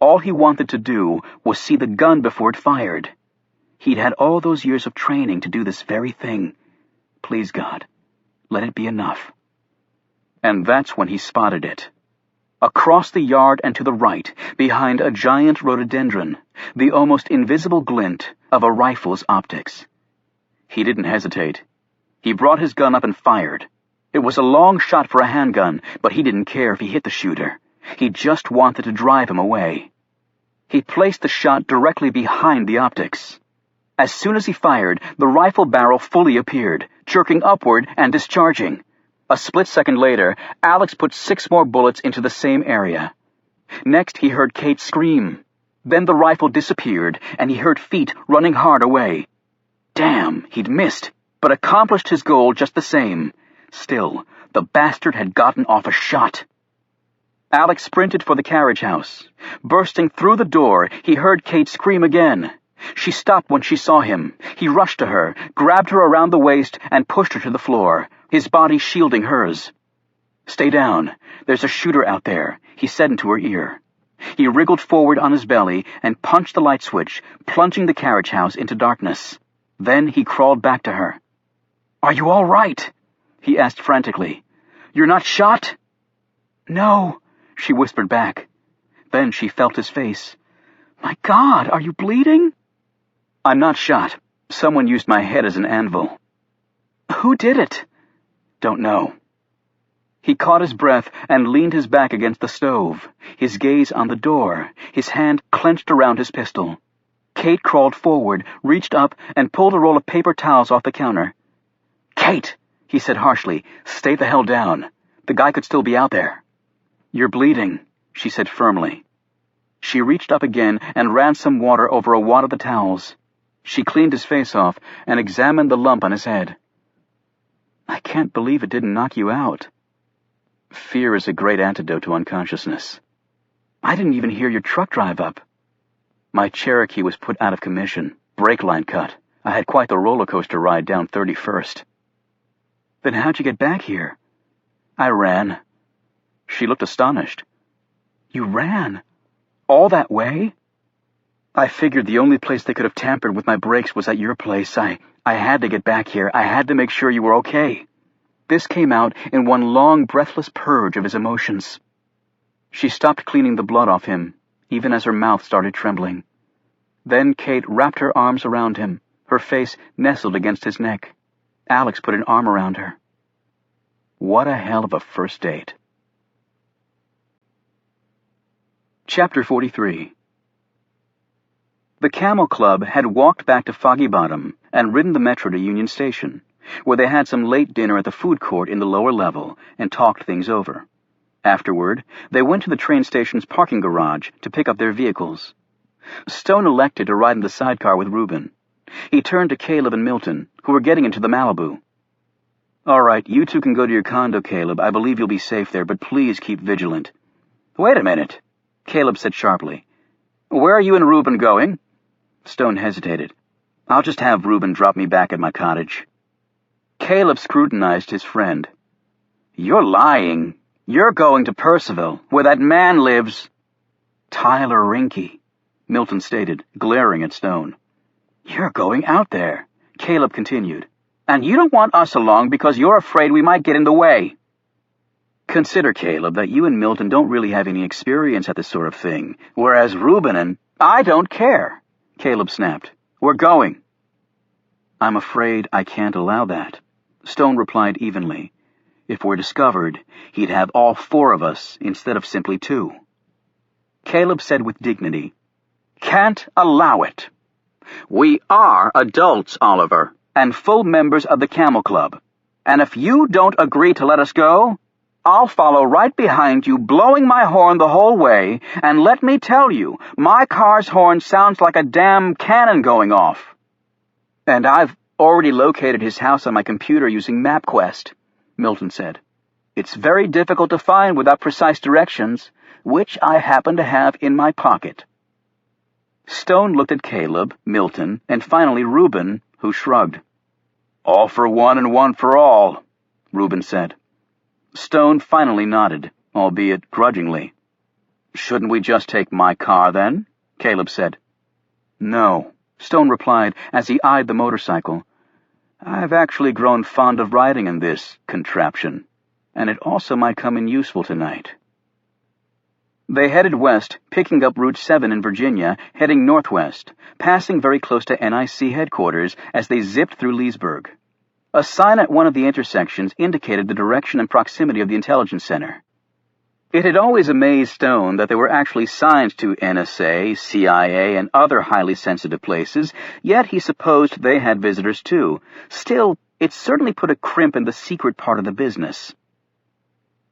All he wanted to do was see the gun before it fired. He'd had all those years of training to do this very thing. Please, God, let it be enough. And that's when he spotted it. Across the yard and to the right, behind a giant rhododendron, the almost invisible glint of a rifle's optics. He didn't hesitate. He brought his gun up and fired. It was a long shot for a handgun, but he didn't care if he hit the shooter. He just wanted to drive him away. He placed the shot directly behind the optics. As soon as he fired, the rifle barrel fully appeared, jerking upward and discharging. A split second later, Alex put 6 more bullets into the same area. Next, he heard Kate scream. Then the rifle disappeared, and he heard feet running hard away. Damn, he'd missed, but accomplished his goal just the same. Still, the bastard had gotten off a shot. Alex sprinted for the carriage house. Bursting through the door, he heard Kate scream again. She stopped when she saw him. He rushed to her, grabbed her around the waist, and pushed her to the floor, his body shielding hers. "Stay down. There's a shooter out there," he said into her ear. He wriggled forward on his belly and punched the light switch, plunging the carriage house into darkness. Then he crawled back to her. "Are you all right?" he asked frantically. "You're not shot?" "No," she whispered back. Then she felt his face. "My God, are you bleeding?" "I'm not shot. Someone used my head as an anvil." "Who did it?" "Don't know." He caught his breath and leaned his back against the stove, his gaze on the door, his hand clenched around his pistol. Kate crawled forward, reached up, and pulled a roll of paper towels off the counter. "Kate," he said harshly, "stay the hell down. The guy could still be out there." "You're bleeding," she said firmly. She reached up again and ran some water over a wad of the towels. She cleaned his face off and examined the lump on his head. "I can't believe it didn't knock you out." "Fear is a great antidote to unconsciousness." "I didn't even hear your truck drive up." "My Cherokee was put out of commission. Brake line cut. I had quite the roller coaster ride down 31st. "Then how'd you get back here?" "I ran." She looked astonished. "You ran? All that way?" "I figured the only place they could have tampered with my brakes was at your place. I had to get back here. I had to make sure you were okay." This came out in one long, breathless purge of his emotions. She stopped cleaning the blood off him, even as her mouth started trembling. Then Kate wrapped her arms around him, her face nestled against his neck. Alex put an arm around her. What a hell of a first date. Chapter 43. The Camel Club had walked back to Foggy Bottom and ridden the metro to Union Station, where they had some late dinner at the food court in the lower level and talked things over. Afterward, they went to the train station's parking garage to pick up their vehicles. Stone elected to ride in the sidecar with Reuben. He turned to Caleb and Milton, who were getting into the Malibu. "All right, you two can go to your condo, Caleb. I believe you'll be safe there, but please keep vigilant." "Wait a minute," Caleb said sharply. "Where are you and Reuben going?" Stone hesitated. "I'll just have Reuben drop me back at my cottage." Caleb scrutinized his friend. "You're lying. You're going to Percival, where that man lives." "Tyler Rinky," Milton stated, glaring at Stone. "You're going out there," Caleb continued, "And you don't want us along because you're afraid we might get in the way." "Consider, Caleb, that you and Milton don't really have any experience at this sort of thing, whereas Reuben and—" "I don't care," Caleb snapped. "We're going." "I'm afraid I can't allow that," Stone replied evenly. "If we're discovered, he'd have all 4 of us instead of simply 2. Caleb said with dignity, "Can't allow it. We are adults, Oliver, and full members of the Camel Club. And if you don't agree to let us go, I'll follow right behind you, blowing my horn the whole way, and let me tell you, my car's horn sounds like a damn cannon going off." "And I've already located his house on my computer using MapQuest," Milton said. "It's very difficult to find without precise directions, which I happen to have in my pocket." Stone looked at Caleb, Milton, and finally Reuben, who shrugged. "All for one and one for all," Reuben said. Stone finally nodded, albeit grudgingly. "Shouldn't we just take my car, then?" Caleb said. "No," Stone replied as he eyed the motorcycle. "I've actually grown fond of riding in this contraption, and it also might come in useful tonight." They headed west, picking up Route 7 in Virginia, heading northwest, passing very close to NIC headquarters as they zipped through Leesburg. A sign at one of the intersections indicated the direction and proximity of the intelligence center. It had always amazed Stone that there were actually signs to NSA, CIA, and other highly sensitive places, yet he supposed they had visitors too. Still, it certainly put a crimp in the secret part of the business.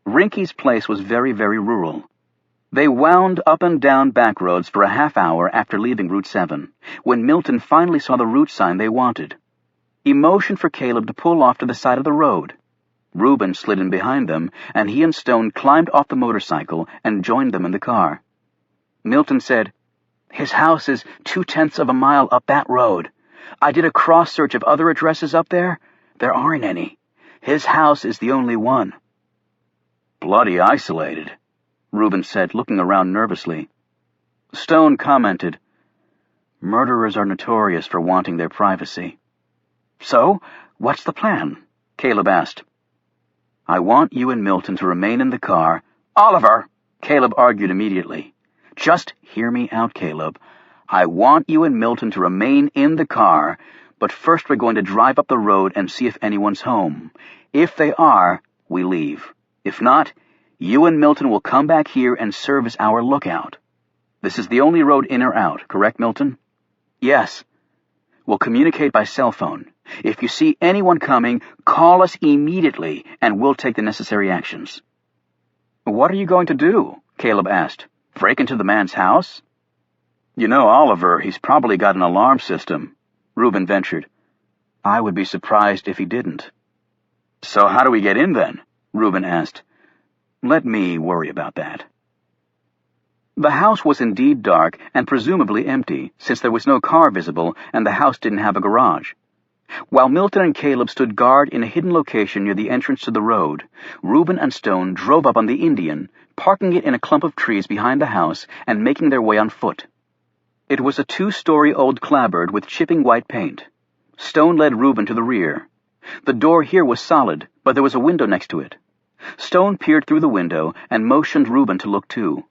Rinky's place was very, very rural. They wound up and down back roads for a half hour after leaving Route 7, when Milton finally saw the route sign they wanted. He motioned for Caleb to pull off to the side of the road. Reuben slid in behind them, and he and Stone climbed off the motorcycle and joined them in the car. Milton said, "His house is 2/10 of a mile up that road. I did a cross-search of other addresses up there. There aren't any. His house is the only one." "Bloody isolated," Reuben said, looking around nervously. Stone commented, "Murderers are notorious for wanting their privacy." "So, what's the plan?" Caleb asked. "I want you and Milton to remain in the car." "Oliver!" Caleb argued immediately. "Just hear me out, Caleb. I want you and Milton to remain in the car, but first we're going to drive up the road and see if anyone's home. If they are, we leave. If not, you and Milton will come back here and serve as our lookout. This is the only road in or out, correct, Milton?" "Yes." "We'll communicate by cell phone. If you see anyone coming, call us immediately, and we'll take the necessary actions." "What are you going to do?" Caleb asked. "Break into the man's house?" "You know, Oliver, he's probably got an alarm system," Reuben ventured. "I would be surprised if he didn't." "So how do we get in, then?" Reuben asked. "Let me worry about that." The house was indeed dark and presumably empty, since there was no car visible and the house didn't have a garage. While Milton and Caleb stood guard in a hidden location near the entrance to the road, Reuben and Stone drove up on the Indian, parking it in a clump of trees behind the house and making their way on foot. It was a 2-story old clapboard with chipping white paint. Stone led Reuben to the rear. The door here was solid, but there was a window next to it. Stone peered through the window and motioned Reuben to look too.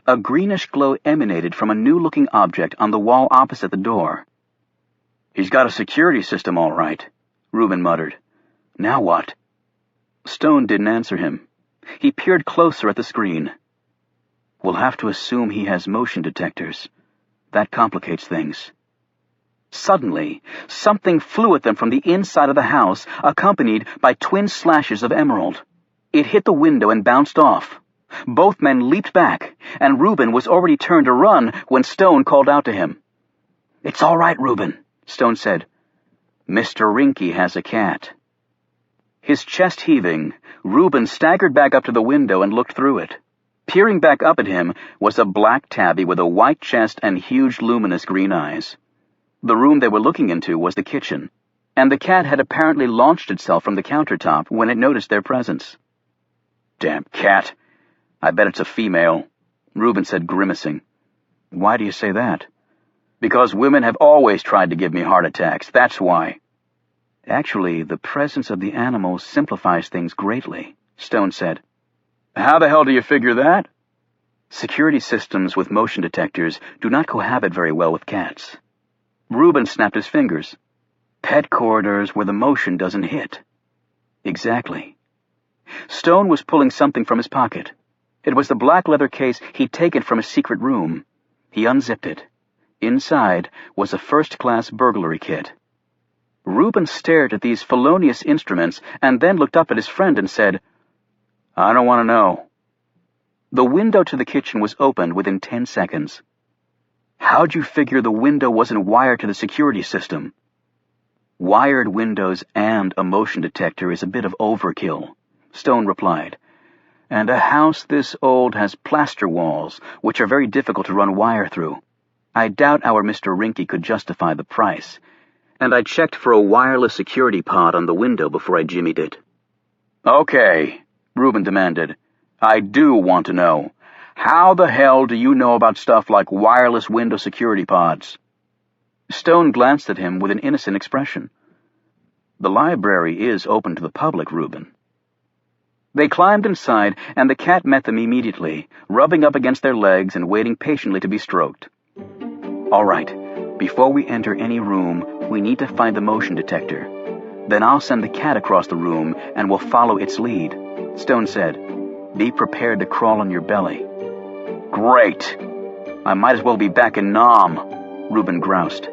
A greenish glow emanated from a new-looking object on the wall opposite the door. "He's got a security system, all right," Reuben muttered. "Now what?" Stone didn't answer him. He peered closer at the screen. "We'll have to assume he has motion detectors. That complicates things." Suddenly, something flew at them from the inside of the house, accompanied by twin slashes of emerald. It hit the window and bounced off. Both men leaped back, and Reuben was already turned to run when Stone called out to him. "It's all right, Reuben," Stone said. "Mr. Rinky has a cat." His chest heaving, Reuben staggered back up to the window and looked through it. Peering back up at him was a black tabby with a white chest and huge luminous green eyes. The room they were looking into was the kitchen, and the cat had apparently launched itself from the countertop when it noticed their presence. "Damn cat! I bet it's a female," Reuben said, grimacing. "Why do you say that?" Because women have always tried to give me heart attacks, that's why. Actually, the presence of the animals simplifies things greatly, Stone said. How the hell do you figure that? Security systems with motion detectors do not cohabit very well with cats. Reuben snapped his fingers. Pet corridors where the motion doesn't hit. Exactly. Stone was pulling something from his pocket. It was the black leather case he'd taken from his secret room. He unzipped it. Inside was a first-class burglary kit. Reuben stared at these felonious instruments and then looked up at his friend and said, I don't want to know. The window to the kitchen was opened within 10 seconds. How'd you figure the window wasn't wired to the security system? Wired windows and a motion detector is a bit of overkill, Stone replied. And a house this old has plaster walls, which are very difficult to run wire through. I doubt our Mr. Rinky could justify the price, and I checked for a wireless security pod on the window before I jimmied it. Okay, Reuben demanded. I do want to know. How the hell do you know about stuff like wireless window security pods? Stone glanced at him with an innocent expression. The library is open to the public, Reuben. They climbed inside, and the cat met them immediately, rubbing up against their legs and waiting patiently to be stroked. All right, before we enter any room, we need to find the motion detector. Then I'll send the cat across the room, and we'll follow its lead, Stone said. Be prepared to crawl on your belly. Great! I might as well be back in Nam, Reuben groused.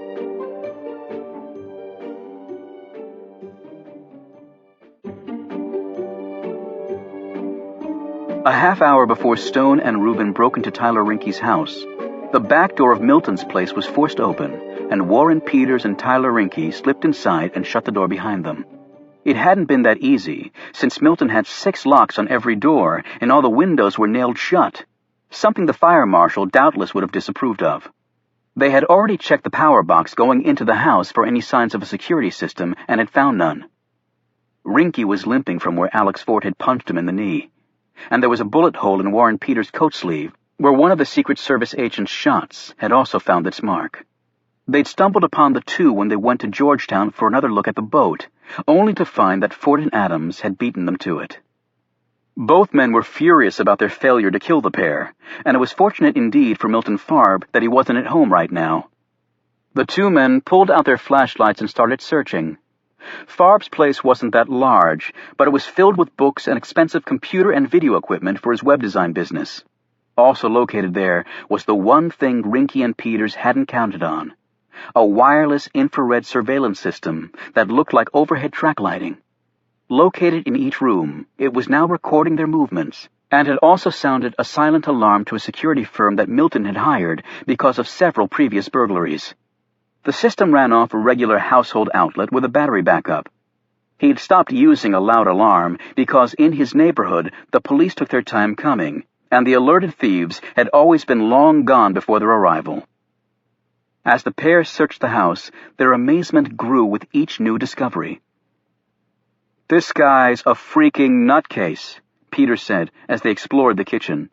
A half hour before Stone and Reuben broke into Tyler Rinky's house, the back door of Milton's place was forced open, and Warren Peters and Tyler Rinky slipped inside and shut the door behind them. It hadn't been that easy, since Milton had 6 locks on every door, and all the windows were nailed shut, something the fire marshal doubtless would have disapproved of. They had already checked the power box going into the house for any signs of a security system, and had found none. Rinky was limping from where Alex Ford had punched him in the knee, and there was a bullet hole in Warren Peters' coat sleeve, where one of the Secret Service agent's shots had also found its mark. They'd stumbled upon the two when they went to Georgetown for another look at the boat, only to find that Ford and Adams had beaten them to it. Both men were furious about their failure to kill the pair, and it was fortunate indeed for Milton Farb that he wasn't at home right now. The two men pulled out their flashlights and started searching. Farb's place wasn't that large, but it was filled with books and expensive computer and video equipment for his web design business. Also located there was the one thing Rinky and Peters hadn't counted on: a wireless infrared surveillance system that looked like overhead track lighting. Located in each room, it was now recording their movements, and had also sounded a silent alarm to a security firm that Milton had hired because of several previous burglaries. The system ran off a regular household outlet with a battery backup. He'd stopped using a loud alarm because in his neighborhood the police took their time coming, and the alerted thieves had always been long gone before their arrival. As the pair searched the house, their amazement grew with each new discovery. "This guy's a freaking nutcase," Peter said as they explored the kitchen.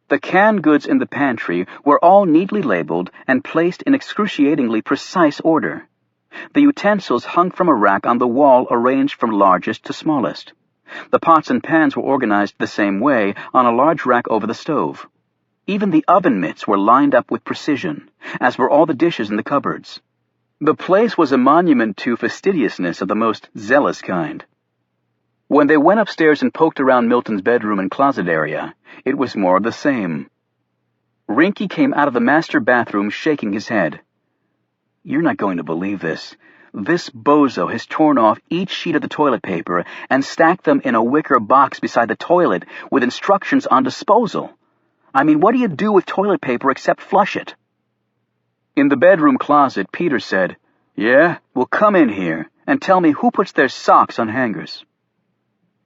The canned goods in the pantry were all neatly labeled and placed in excruciatingly precise order. The utensils hung from a rack on the wall arranged from largest to smallest. The pots and pans were organized the same way on a large rack over the stove. Even the oven mitts were lined up with precision, as were all the dishes in the cupboards. The place was a monument to fastidiousness of the most zealous kind. When they went upstairs and poked around Milton's bedroom and closet area, it was more of the same. Rinky came out of the master bathroom shaking his head. "You're not going to believe this. This bozo has torn off each sheet of the toilet paper and stacked them in a wicker box beside the toilet with instructions on disposal. I mean, what do you do with toilet paper except flush it?" In the bedroom closet, Peter said, "Yeah, well, come in here and tell me who puts their socks on hangers."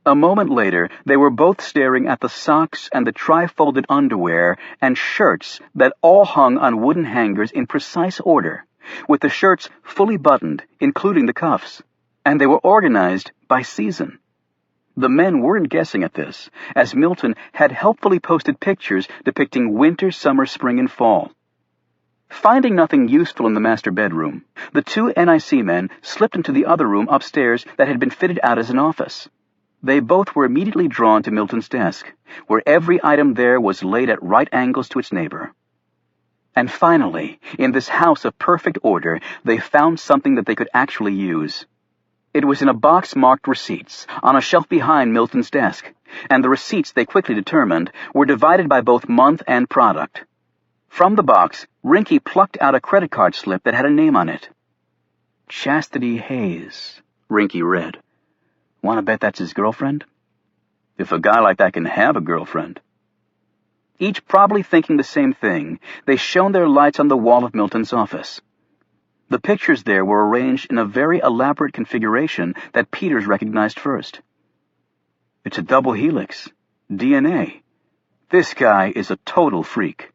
A moment later, they were both staring at the socks and the tri-folded underwear and shirts that all hung on wooden hangers in precise order, with the shirts fully buttoned, including the cuffs, and they were organized by season. The men weren't guessing at this, as Milton had helpfully posted pictures depicting winter, summer, spring, and fall. Finding nothing useful in the master bedroom, the two NIC men slipped into the other room upstairs that had been fitted out as an office. They both were immediately drawn to Milton's desk, where every item there was laid at right angles to its neighbor. And finally, in this house of perfect order, they found something that they could actually use. It was in a box marked receipts, on a shelf behind Milton's desk, and the receipts, they quickly determined, were divided by both month and product. From the box, Rinky plucked out a credit card slip that had a name on it. Chastity Hayes, Rinky read. Want to bet that's his girlfriend? If a guy like that can have a girlfriend. Each probably thinking the same thing, they shone their lights on the wall of Milton's office. The pictures there were arranged in a very elaborate configuration that Peters recognized first. It's a double helix. DNA. This guy is a total freak.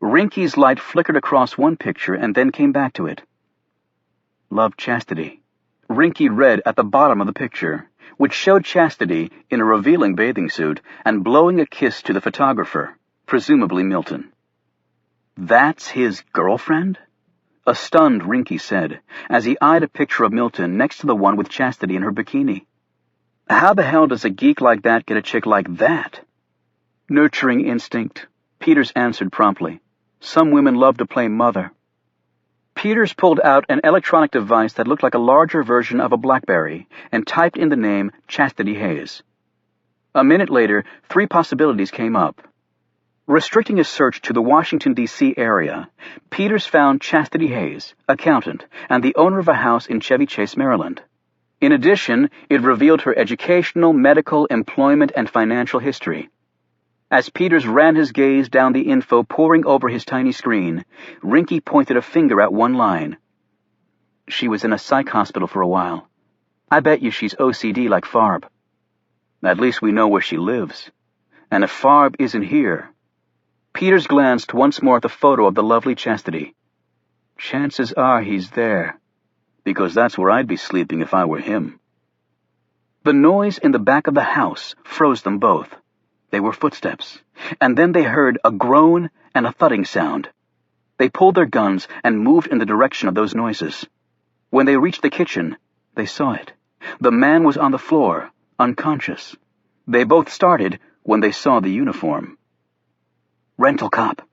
Rinky's light flickered across one picture and then came back to it. Love Chastity. Rinky read at the bottom of the picture, which showed Chastity in a revealing bathing suit and blowing a kiss to the photographer, presumably Milton. That's his girlfriend? A stunned Rinky said, as he eyed a picture of Milton next to the one with Chastity in her bikini. How the hell does a geek like that get a chick like that? Nurturing instinct, Peters answered promptly. Some women love to play mother. Peters pulled out an electronic device that looked like a larger version of a BlackBerry and typed in the name Chastity Hayes. A minute later, 3 possibilities came up. Restricting his search to the Washington, D.C. area, Peters found Chastity Hayes, accountant, and the owner of a house in Chevy Chase, Maryland. In addition, it revealed her educational, medical, employment, and financial history. As Peters ran his gaze down the info pouring over his tiny screen, Rinky pointed a finger at one line. She was in a psych hospital for a while. I bet you she's OCD like Farb. At least we know where she lives. And if Farb isn't here... Peters glanced once more at the photo of the lovely Chastity. Chances are he's there, because that's where I'd be sleeping if I were him. The noise in the back of the house froze them both. They were footsteps, and then they heard a groan and a thudding sound. They pulled their guns and moved in the direction of those noises. When they reached the kitchen, they saw it. The man was on the floor, unconscious. They both started when they saw the uniform. Rental cop,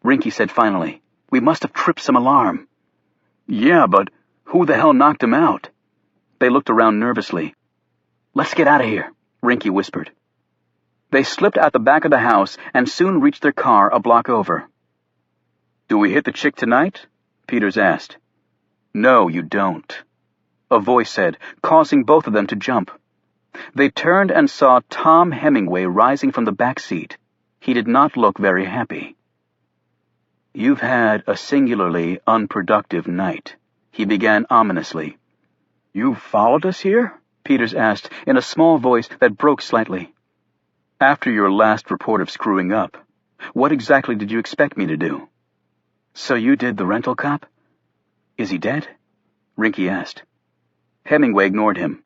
Rinky said finally. We must have tripped some alarm. Yeah, but who the hell knocked him out? They looked around nervously. Let's get out of here, Rinky whispered. They slipped out the back of the house and soon reached their car a block over. Do we hit the chick tonight? Peters asked. No, you don't, a voice said, causing both of them to jump. They turned and saw Tom Hemingway rising from the back seat. He did not look very happy. You've had a singularly unproductive night, he began ominously. You followed us here? Peters asked in a small voice that broke slightly. After your last report of screwing up, what exactly did you expect me to do? So you did the rental cop? Is he dead? Rinky asked. Hemingway ignored him.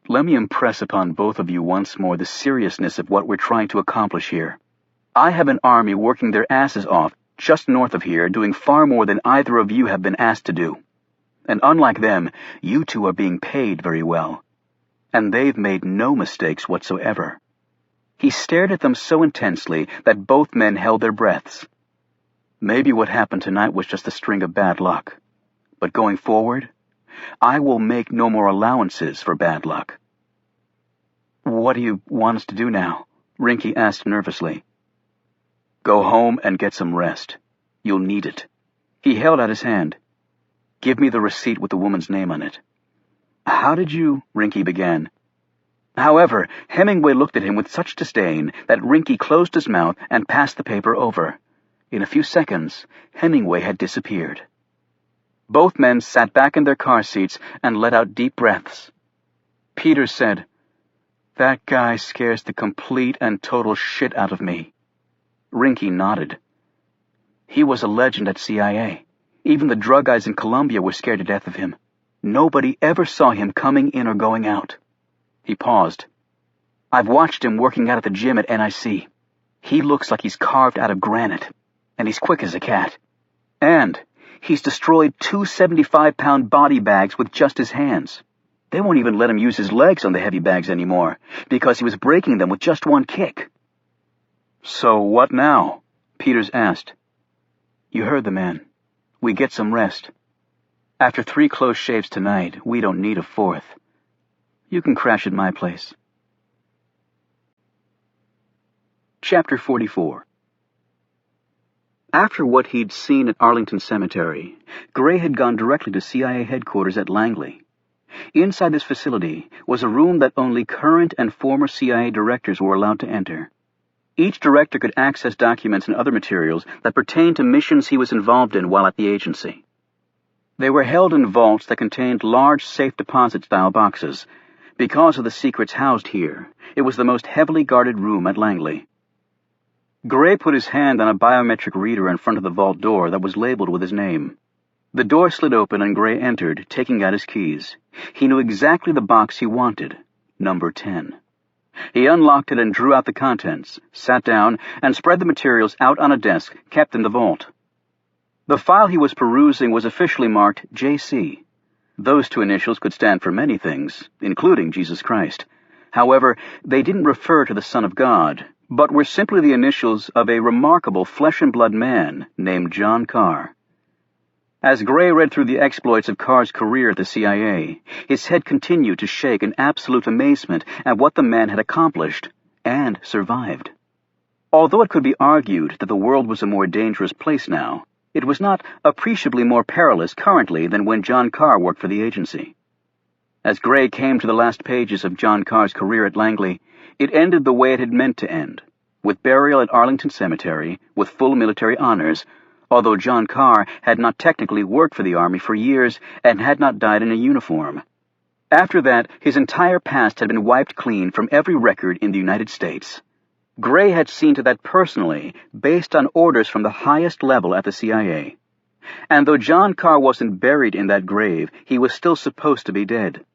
Let me impress upon both of you once more the seriousness of what we're trying to accomplish here. I have an army working their asses off just north of here, doing far more than either of you have been asked to do. And unlike them, you two are being paid very well. And they've made no mistakes whatsoever. He stared at them so intensely that both men held their breaths. Maybe what happened tonight was just a string of bad luck. But going forward, I will make no more allowances for bad luck. What do you want us to do now? Rinky asked nervously. Go home and get some rest. You'll need it. He held out his hand. Give me the receipt with the woman's name on it. How did you... Rinky began. However, Hemingway looked at him with such disdain that Rinky closed his mouth and passed the paper over. In a few seconds, Hemingway had disappeared. Both men sat back in their car seats and let out deep breaths. Peters said, That guy scares the complete and total shit out of me. Rinky nodded. He was a legend at CIA. Even the drug guys in Colombia were scared to death of him. Nobody ever saw him coming in or going out. He paused. I've watched him working out at the gym at NIC. He looks like he's carved out of granite, and he's quick as a cat. And he's destroyed 2 75-pound body bags with just his hands. They won't even let him use his legs on the heavy bags anymore, because he was breaking them with just one kick. "So what now?" Peters asked. "You heard the man. We get some rest. After 3 close shaves tonight, we don't need a 4th. You can crash at my place." Chapter 44. After what he'd seen at Arlington Cemetery, Gray had gone directly to CIA headquarters at Langley. Inside this facility was a room that only current and former CIA directors were allowed to enter. Each director could access documents and other materials that pertained to missions he was involved in while at the agency. They were held in vaults that contained large safe deposit-style boxes. Because of the secrets housed here, it was the most heavily guarded room at Langley. Gray put his hand on a biometric reader in front of the vault door that was labeled with his name. The door slid open and Gray entered, taking out his keys. He knew exactly the box he wanted, number 10. He unlocked it and drew out the contents, sat down, and spread the materials out on a desk kept in the vault. The file he was perusing was officially marked JC. Those 2 initials could stand for many things, including Jesus Christ. However, they didn't refer to the Son of God, but were simply the initials of a remarkable flesh-and-blood man named John Carr. As Gray read through the exploits of Carr's career at the CIA, his head continued to shake in absolute amazement at what the man had accomplished and survived. Although it could be argued that the world was a more dangerous place now, it was not appreciably more perilous currently than when John Carr worked for the agency. As Gray came to the last pages of John Carr's career at Langley, it ended the way it had meant to end, with burial at Arlington Cemetery with full military honors, although John Carr had not technically worked for the Army for years and had not died in a uniform. After that, his entire past had been wiped clean from every record in the United States. Gray had seen to that personally, based on orders from the highest level at the CIA. And though John Carr wasn't buried in that grave, he was still supposed to be dead.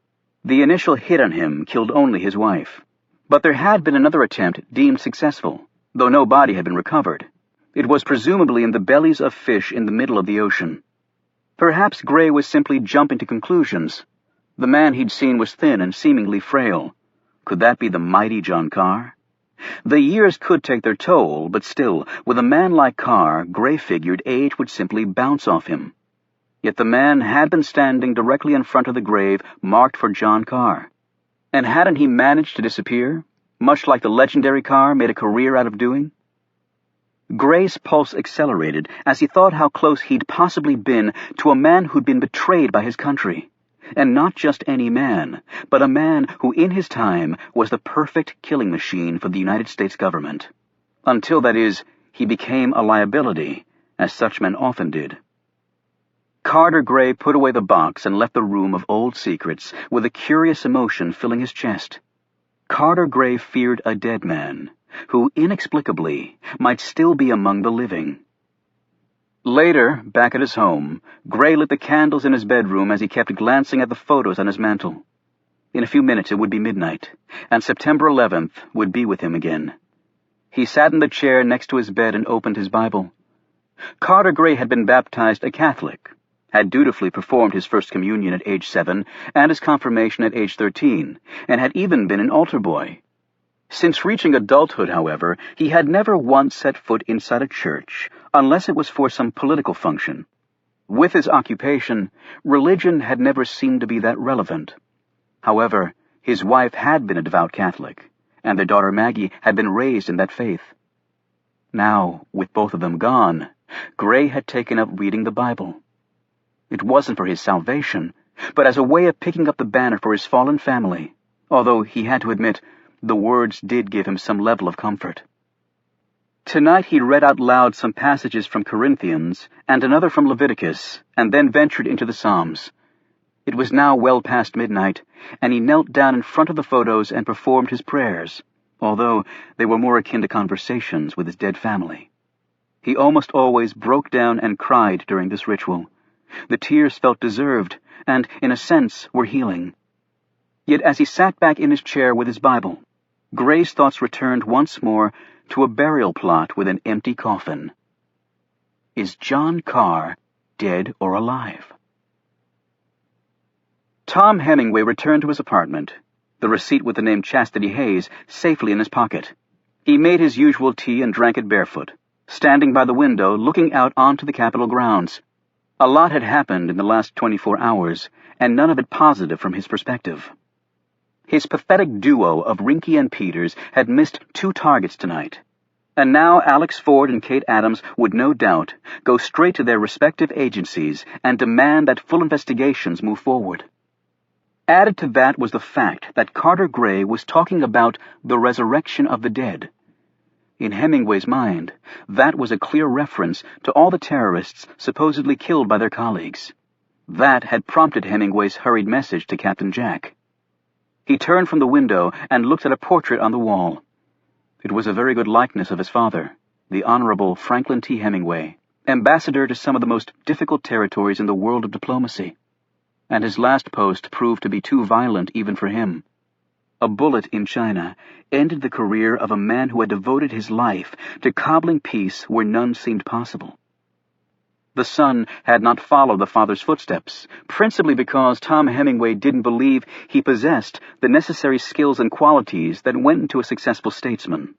The initial hit on him killed only his wife. But there had been another attempt deemed successful, though no body had been recovered. It was presumably in the bellies of fish in the middle of the ocean. Perhaps Gray was simply jumping to conclusions. The man he'd seen was thin and seemingly frail. Could that be the mighty John Carr? The years could take their toll, but still, with a man like Carr, Gray figured age would simply bounce off him. Yet the man had been standing directly in front of the grave marked for John Carr. And hadn't he managed to disappear, much like the legendary Carr made a career out of doing? Gray's pulse accelerated as he thought how close he'd possibly been to a man who'd been betrayed by his country. And not just any man, but a man who in his time was the perfect killing machine for the United States government. Until, that is, he became a liability, as such men often did. Carter Gray put away the box and left the room of old secrets with a curious emotion filling his chest. Carter Gray feared a dead man, who inexplicably might still be among the living. Later, back at his home, Gray lit the candles in his bedroom as he kept glancing at the photos on his mantel. In a few minutes it would be midnight, and September 11th would be with him again. He sat in the chair next to his bed and opened his Bible. Carter Gray had been baptized a Catholic, had dutifully performed his first communion at age 7 and his confirmation at age 13, and had even been an altar boy. Since reaching adulthood, however, he had never once set foot inside a church, unless it was for some political function. With his occupation, religion had never seemed to be that relevant. However, his wife had been a devout Catholic, and their daughter Maggie had been raised in that faith. Now, with both of them gone, Gray had taken up reading the Bible. It wasn't for his salvation, but as a way of picking up the banner for his fallen family, although he had to admit the words did give him some level of comfort. Tonight he read out loud some passages from Corinthians and another from Leviticus, and then ventured into the Psalms. It was now well past midnight, and he knelt down in front of the photos and performed his prayers, although they were more akin to conversations with his dead family. He almost always broke down and cried during this ritual. The tears felt deserved, and, in a sense, were healing. Yet as he sat back in his chair with his Bible, Gray's thoughts returned once more to a burial plot with an empty coffin. Is John Carr dead or alive? Tom Hemingway returned to his apartment, the receipt with the name Chastity Hayes safely in his pocket. He made his usual tea and drank it barefoot, standing by the window looking out onto the Capitol grounds. A lot had happened in the last 24 hours, and none of it positive from his perspective. His pathetic duo of Rinky and Peters had missed 2 targets tonight, and now Alex Ford and Kate Adams would no doubt go straight to their respective agencies and demand that full investigations move forward. Added to that was the fact that Carter Gray was talking about the resurrection of the dead. In Hemingway's mind, that was a clear reference to all the terrorists supposedly killed by their colleagues. That had prompted Hemingway's hurried message to Captain Jack. He turned from the window and looked at a portrait on the wall. It was a very good likeness of his father, the Honorable Franklin T. Hemingway, ambassador to some of the most difficult territories in the world of diplomacy. And his last post proved to be too violent even for him. A bullet in China ended the career of a man who had devoted his life to cobbling peace where none seemed possible. The son had not followed the father's footsteps, principally because Tom Hemingway didn't believe he possessed the necessary skills and qualities that went into a successful statesman.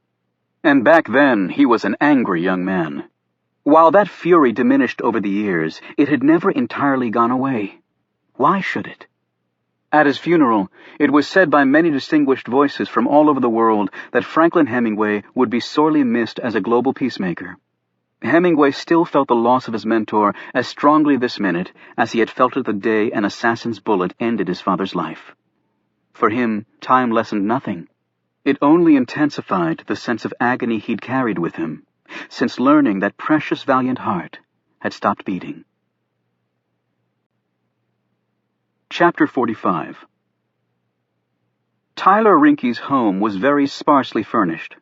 And back then he was an angry young man. While that fury diminished over the years, it had never entirely gone away. Why should it? At his funeral, it was said by many distinguished voices from all over the world that Franklin Hemingway would be sorely missed as a global peacemaker. Hemingway still felt the loss of his mentor as strongly this minute as he had felt it the day an assassin's bullet ended his father's life. For him, time lessened nothing. It only intensified the sense of agony he'd carried with him, since learning that precious valiant heart had stopped beating. Chapter 45. Tyler Rinky's home was very sparsely furnished.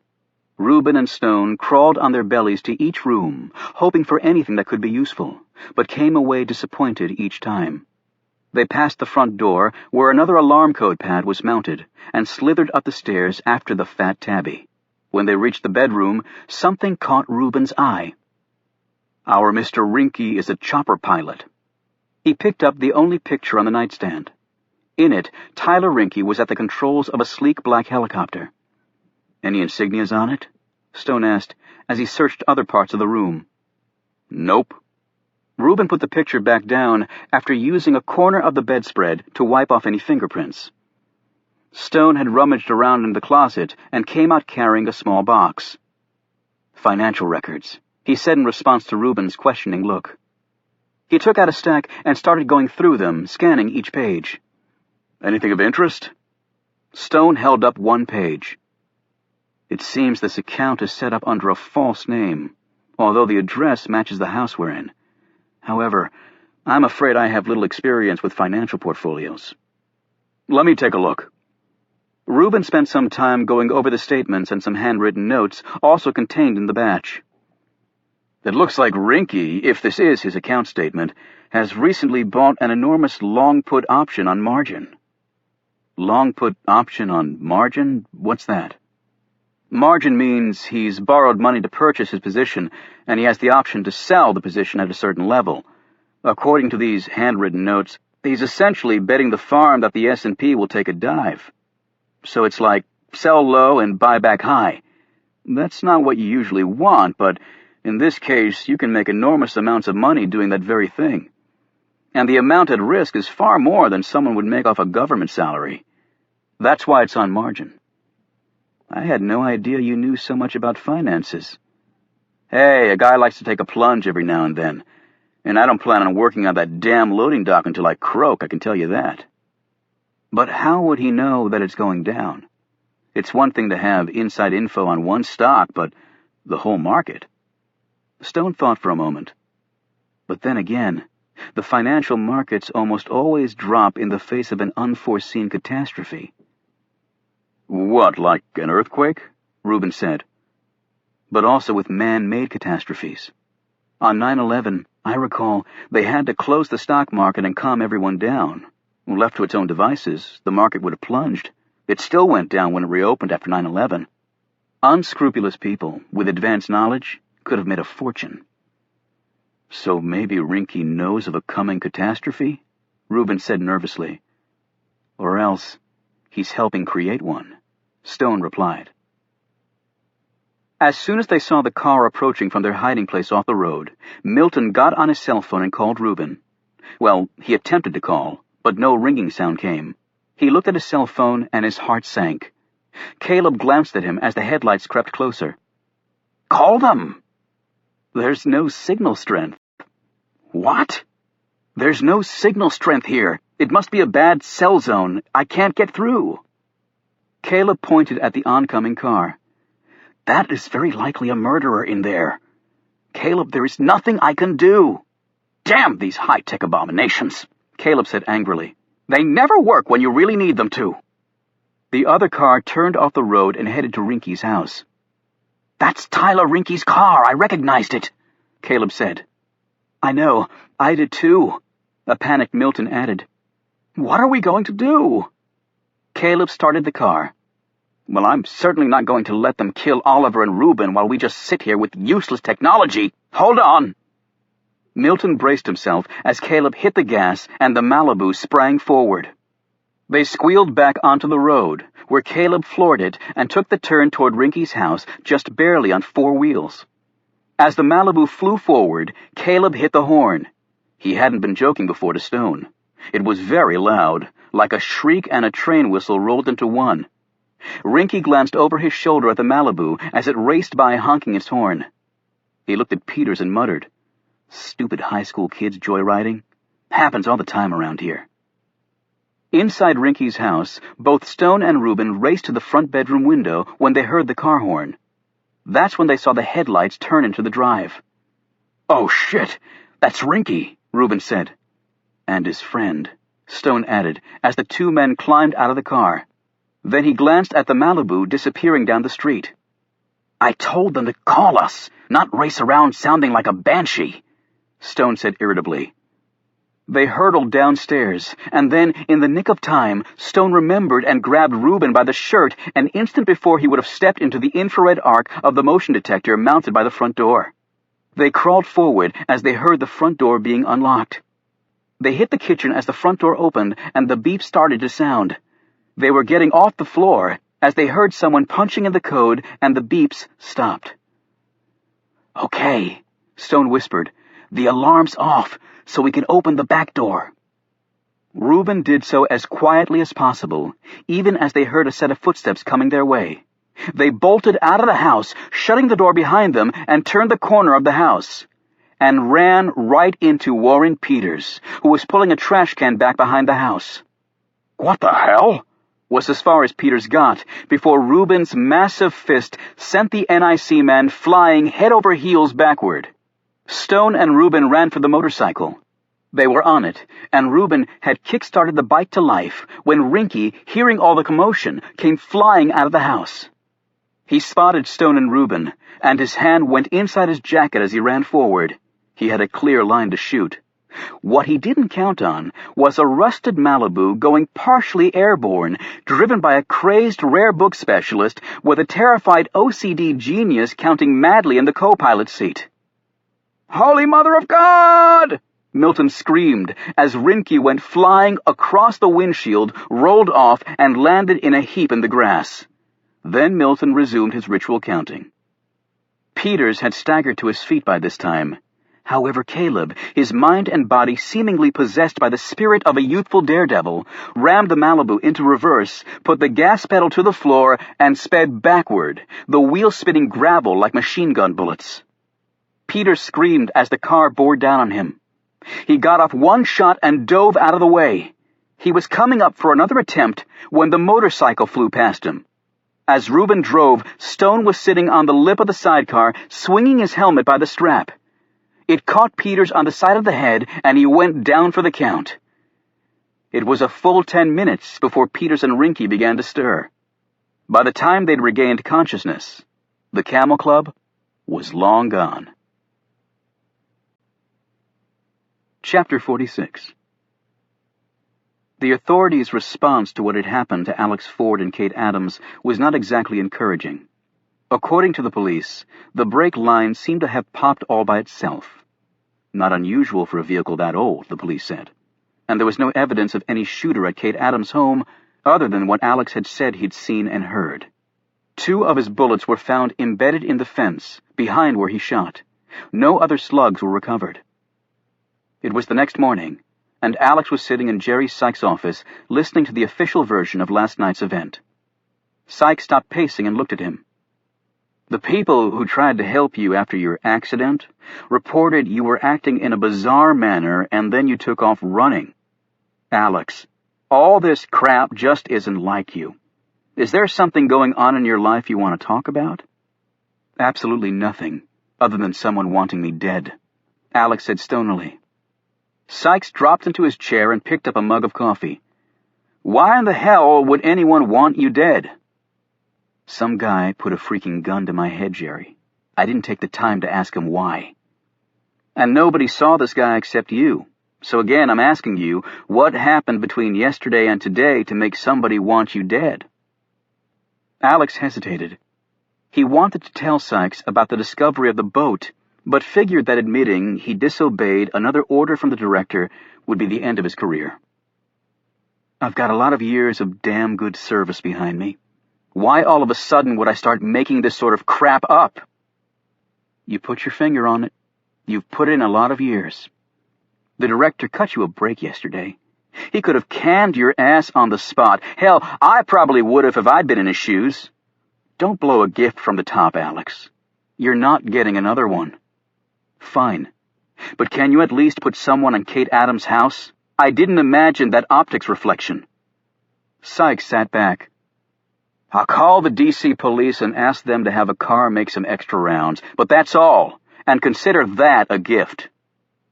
Reuben and Stone crawled on their bellies to each room, hoping for anything that could be useful, but came away disappointed each time. They passed the front door, where another alarm code pad was mounted, and slithered up the stairs after the fat tabby. When they reached the bedroom, something caught Reuben's eye. "Our Mr. Rinky is a chopper pilot." He picked up the only picture on the nightstand. In it, Tyler Rinky was at the controls of a sleek black helicopter. "Any insignias on it?" Stone asked, as he searched other parts of the room. "Nope." Reuben put the picture back down after using a corner of the bedspread to wipe off any fingerprints. Stone had rummaged around in the closet and came out carrying a small box. "Financial records," he said in response to Reuben's questioning look. He took out a stack and started going through them, scanning each page. "Anything of interest?" Stone held up one page. "It seems this account is set up under a false name, although the address matches the house we're in. However, I'm afraid I have little experience with financial portfolios." "Let me take a look." Reuben spent some time going over the statements and some handwritten notes also contained in the batch. "It looks like Rinky, if this is his account statement, has recently bought an enormous long-put option on margin." "Long-put option on margin? What's that?" "Margin means he's borrowed money to purchase his position, and he has the option to sell the position at a certain level. According to these handwritten notes, he's essentially betting the farm that the S&P will take a dive. So it's like sell low and buy back high. That's not what you usually want, but in this case you can make enormous amounts of money doing that very thing. And the amount at risk is far more than someone would make off a government salary. That's why it's on margin." "I had no idea you knew so much about finances." "Hey, a guy likes to take a plunge every now and then, and I don't plan on working on that damn loading dock until I croak, I can tell you that." "But how would he know that it's going down? It's one thing to have inside info on one stock, but the whole market." Stone thought for a moment. But then again, the financial markets almost always drop in the face of an unforeseen catastrophe. "What, like an earthquake?" Reuben said. "But also with man-made catastrophes. On 9/11, I recall, they had to close the stock market and calm everyone down. Left to its own devices, the market would have plunged. It still went down when it reopened after 9/11. Unscrupulous people with advanced knowledge could have made a fortune." So maybe Rinky knows of a coming catastrophe? Reuben said nervously. Or else he's helping create one, Stone replied. As soon as they saw the car approaching from their hiding place off the road, Milton got on his cell phone and called Reuben. Well, he attempted to call, but no ringing sound came. He looked at his cell phone and his heart sank. Caleb glanced at him as the headlights crept closer. Call them! There's no signal strength. What? There's no signal strength here. It must be a bad cell zone. I can't get through. Caleb pointed at the oncoming car. That is very likely a murderer in there. Caleb, there is nothing I can do. Damn these high-tech abominations, Caleb said angrily. They never work when you really need them to. The other car turned off the road and headed to Rinky's house. That's Tyler Rinky's car. I recognized it, Caleb said. I know. I did too, a panicked Milton added. What are we going to do? Caleb started the car. Well, I'm certainly not going to let them kill Oliver and Reuben while we just sit here with useless technology. Hold on! Milton braced himself as Caleb hit the gas and the Malibu sprang forward. They squealed back onto the road, where Caleb floored it and took the turn toward Rinky's house just barely on 4 wheels. As the Malibu flew forward, Caleb hit the horn. He hadn't been joking before to Stone. It was very loud, like a shriek and a train whistle rolled into one. Rinky glanced over his shoulder at the Malibu as it raced by honking its horn. He looked at Peters and muttered, Stupid high school kids joyriding. Happens all the time around here. Inside Rinky's house, both Stone and Reuben raced to the front bedroom window when they heard the car horn. That's when they saw the headlights turn into the drive. Oh, shit! That's Rinky, Reuben said. And his friend, Stone added, as the 2 men climbed out of the car. Then he glanced at the Malibu disappearing down the street. I told them to call us, not race around sounding like a banshee, Stone said irritably. They hurtled downstairs, and then, in the nick of time, Stone remembered and grabbed Reuben by the shirt an instant before he would have stepped into the infrared arc of the motion detector mounted by the front door. They crawled forward as they heard the front door being unlocked. They hit the kitchen as the front door opened and the beep started to sound. They were getting off the floor as they heard someone punching in the code and the beeps stopped. Okay, Stone whispered. The alarm's off, so we can open the back door. Reuben did so as quietly as possible, even as they heard a set of footsteps coming their way. They bolted out of the house, shutting the door behind them, and turned the corner of the house, and ran right into Warren Peters, who was pulling a trash can back behind the house. What the hell? Was as far as Peters got, before Reuben's massive fist sent the NIC man flying head over heels backward. Stone and Reuben ran for the motorcycle. They were on it, and Reuben had kick-started the bike to life when Rinky, hearing all the commotion, came flying out of the house. He spotted Stone and Reuben, and his hand went inside his jacket as he ran forward. He had a clear line to shoot. What he didn't count on was a rusted Malibu going partially airborne, driven by a crazed rare book specialist with a terrified OCD genius counting madly in the co-pilot seat. Holy Mother of God! Milton screamed as Rinky went flying across the windshield, rolled off, and landed in a heap in the grass. Then Milton resumed his ritual counting. Peters had staggered to his feet by this time. However, Caleb, his mind and body seemingly possessed by the spirit of a youthful daredevil, rammed the Malibu into reverse, put the gas pedal to the floor, and sped backward, the wheels spitting gravel like machine gun bullets. Peter screamed as the car bore down on him. He got off one shot and dove out of the way. He was coming up for another attempt when the motorcycle flew past him. As Reuben drove, Stone was sitting on the lip of the sidecar, swinging his helmet by the strap. It caught Peters on the side of the head, and he went down for the count. It was a full 10 minutes before Peters and Rinky began to stir. By the time they'd regained consciousness, the Camel Club was long gone. Chapter 46. The authorities' response to what had happened to Alex Ford and Kate Adams was not exactly encouraging. According to the police, the brake line seemed to have popped all by itself. Not unusual for a vehicle that old, the police said. And there was no evidence of any shooter at Kate Adams' home other than what Alex had said he'd seen and heard. 2 of his bullets were found embedded in the fence, behind where he shot. No other slugs were recovered. It was the next morning, and Alex was sitting in Jerry Sykes' office, listening to the official version of last night's event. Sykes stopped pacing and looked at him. The people who tried to help you after your accident reported you were acting in a bizarre manner and then you took off running. Alex, all this crap just isn't like you. Is there something going on in your life you want to talk about? Absolutely nothing, other than someone wanting me dead, Alex said stonily. Sykes dropped into his chair and picked up a mug of coffee. Why in the hell would anyone want you dead? Some guy put a freaking gun to my head, Jerry. I didn't take the time to ask him why. And nobody saw this guy except you. So again, I'm asking you, what happened between yesterday and today to make somebody want you dead? Alex hesitated. He wanted to tell Sykes about the discovery of the boat, but figured that admitting he disobeyed another order from the director would be the end of his career. I've got a lot of years of damn good service behind me. Why all of a sudden would I start making this sort of crap up? You put your finger on it. You've put in a lot of years. The director cut you a break yesterday. He could have canned your ass on the spot. Hell, I probably would have if I'd been in his shoes. Don't blow a gift from the top, Alex. You're not getting another one. Fine. But can you at least put someone in Kate Adams' house? I didn't imagine that optics reflection. Sykes sat back. I'll call the D.C. police and ask them to have a car make some extra rounds, but that's all, and consider that a gift.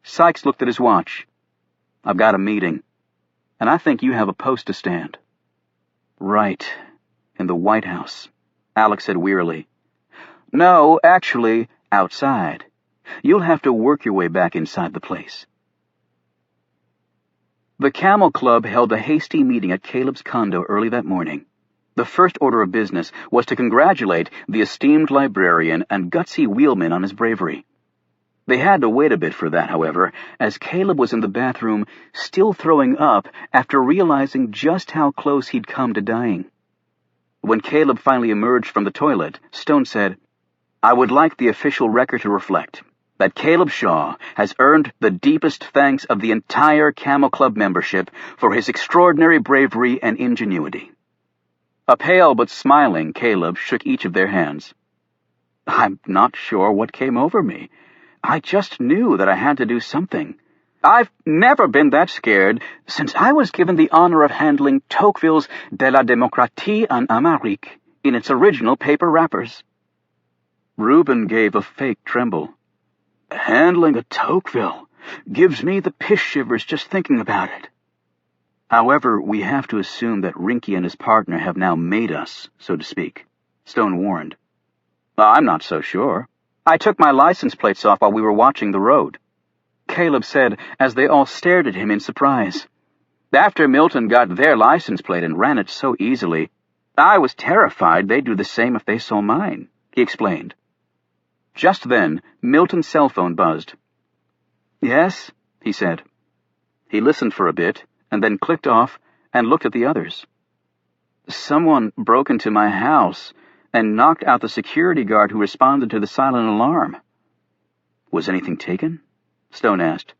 Sykes looked at his watch. I've got a meeting, and I think you have a post to stand. Right, in the White House, Alex said wearily. No, actually, outside. You'll have to work your way back inside the place. The Camel Club held a hasty meeting at Caleb's condo early that morning. The first order of business was to congratulate the esteemed librarian and gutsy wheelman on his bravery. They had to wait a bit for that, however, as Caleb was in the bathroom, still throwing up after realizing just how close he'd come to dying. When Caleb finally emerged from the toilet, Stone said, I would like the official record to reflect that Caleb Shaw has earned the deepest thanks of the entire Camel Club membership for his extraordinary bravery and ingenuity. A pale but smiling Caleb shook each of their hands. I'm not sure what came over me. I just knew that I had to do something. I've never been that scared since I was given the honor of handling Tocqueville's De la Démocratie en Amérique in its original paper wrappers. Reuben gave a fake tremble. Handling a Tocqueville gives me the piss shivers just thinking about it. However, we have to assume that Rinky and his partner have now made us, so to speak, Stone warned. I'm not so sure. I took my license plates off while we were watching the road, Caleb said as they all stared at him in surprise. After Milton got their license plate and ran it so easily, I was terrified they'd do the same if they saw mine, he explained. Just then, Milton's cell phone buzzed. Yes, he said. He listened for a bit, and then clicked off and looked at the others. Someone broke into my house and knocked out the security guard who responded to the silent alarm. Was anything taken? Stone asked.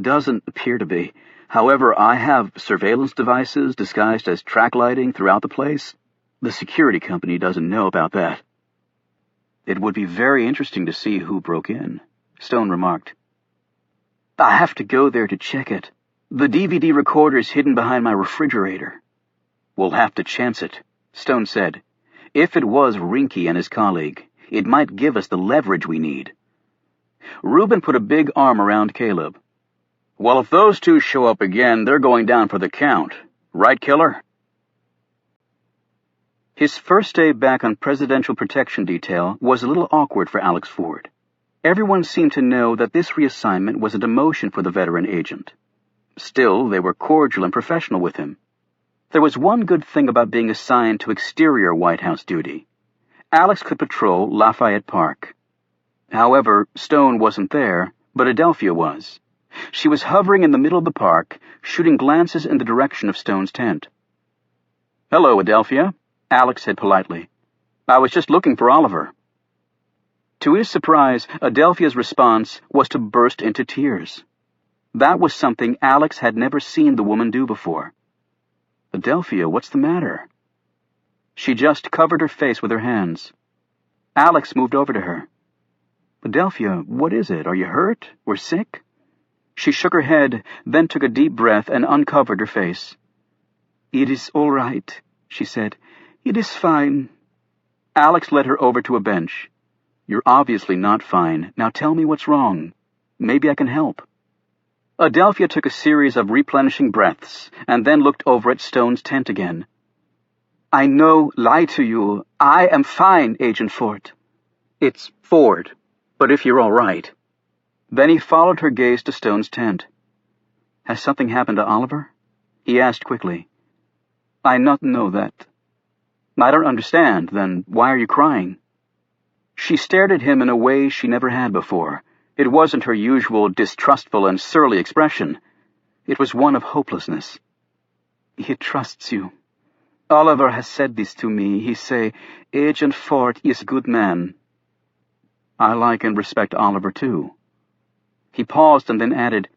Doesn't appear to be. However, I have surveillance devices disguised as track lighting throughout the place. The security company doesn't know about that. It would be very interesting to see who broke in, Stone remarked. I have to go there to check it. The DVD recorder's hidden behind my refrigerator. We'll have to chance it, Stone said. If it was Rinky and his colleague, it might give us the leverage we need. Reuben put a big arm around Caleb. Well, if those two show up again, they're going down for the count. Right, Killer? His first day back on Presidential Protection Detail was a little awkward for Alex Ford. Everyone seemed to know that this reassignment was a demotion for the veteran agent. Still, they were cordial and professional with him. There was one good thing about being assigned to exterior White House duty. Alex could patrol Lafayette Park. However, Stone wasn't there, but Adelphia was. She was hovering in the middle of the park, shooting glances in the direction of Stone's tent. "Hello, Adelphia," Alex said politely. "I was just looking for Oliver." To his surprise, Adelphia's response was to burst into tears. That was something Alex had never seen the woman do before. "Adelphia, what's the matter?" She just covered her face with her hands. Alex moved over to her. "Adelphia, what is it? Are you hurt or sick?" She shook her head, then took a deep breath and uncovered her face. "It is all right," she said. "It is fine." Alex led her over to a bench. "You're obviously not fine. Now tell me what's wrong. Maybe I can help." Adelphia took a series of replenishing breaths and then looked over at Stone's tent again. "I know, lie to you. I am fine, Agent Ford." "It's Ford, but if you're all right." Then he followed her gaze to Stone's tent. "Has something happened to Oliver?" he asked quickly. "I not know that." "I don't understand. Then why are you crying?" She stared at him in a way she never had before. It wasn't her usual distrustful and surly expression. It was one of hopelessness. "He trusts you. Oliver has said this to me. He say, Agent Ford is good man." "I like and respect Oliver, too." He paused and then added,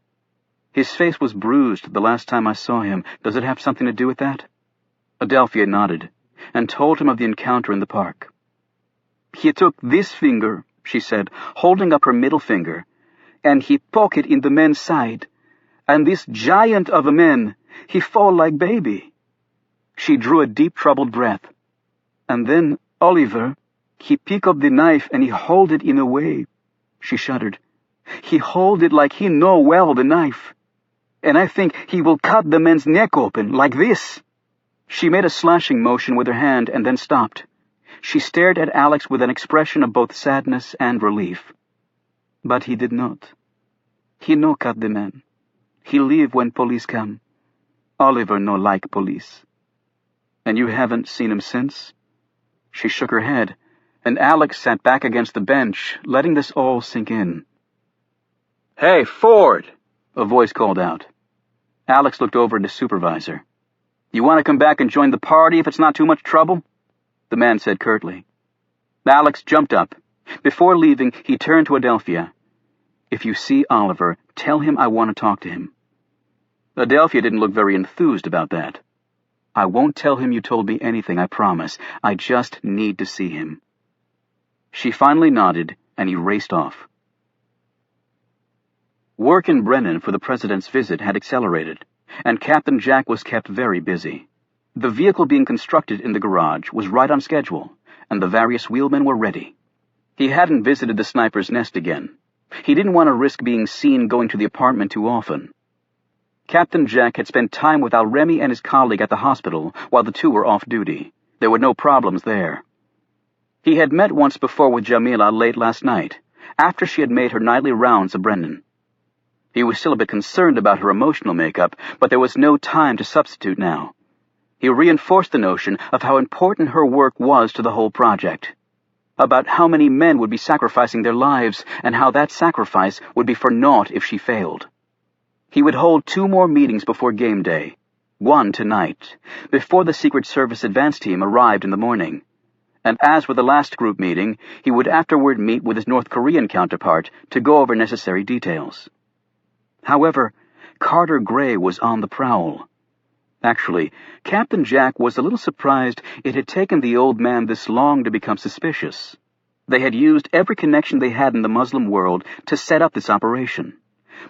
"His face was bruised the last time I saw him. Does it have something to do with that?" Adelphia nodded, and told him of the encounter in the park. "He took this finger," she said, holding up her middle finger, "and he poke it in the man's side. And this giant of a man, he fall like baby." She drew a deep, troubled breath. "And then Oliver, he pick up the knife and he hold it in a way." She shuddered. "He hold it like he know well the knife. And I think he will cut the man's neck open, like this." She made a slashing motion with her hand and then stopped. She stared at Alex with an expression of both sadness and relief. "But he did not. He no cut the man. He leave when police come. Oliver no like police." "And you haven't seen him since?" She shook her head, and Alex sat back against the bench, letting this all sink in. "Hey, Ford!" a voice called out. Alex looked over at his supervisor. "You want to come back and join the party if it's not too much trouble?" the man said curtly. Alex jumped up. Before leaving, he turned to Adelphia. "If you see Oliver, tell him I want to talk to him." Adelphia didn't look very enthused about that. "I won't tell him you told me anything, I promise. I just need to see him." She finally nodded, and he raced off. Work in Brennan for the president's visit had accelerated, and Captain Jack was kept very busy. The vehicle being constructed in the garage was right on schedule, and the various wheelmen were ready. He hadn't visited the sniper's nest again. He didn't want to risk being seen going to the apartment too often. Captain Jack had spent time without Remy and his colleague at the hospital while the two were off duty. There were no problems there. He had met once before with Jamila late last night, after she had made her nightly rounds of Brennan. He was still a bit concerned about her emotional makeup, but there was no time to substitute now. He reinforced the notion of how important her work was to the whole project, about how many men would be sacrificing their lives and how that sacrifice would be for naught if she failed. He would hold 2 more meetings before game day, one tonight, before the Secret Service advance team arrived in the morning. And as with the last group meeting, he would afterward meet with his North Korean counterpart to go over necessary details. However, Carter Gray was on the prowl. Actually, Captain Jack was a little surprised it had taken the old man this long to become suspicious. They had used every connection they had in the Muslim world to set up this operation.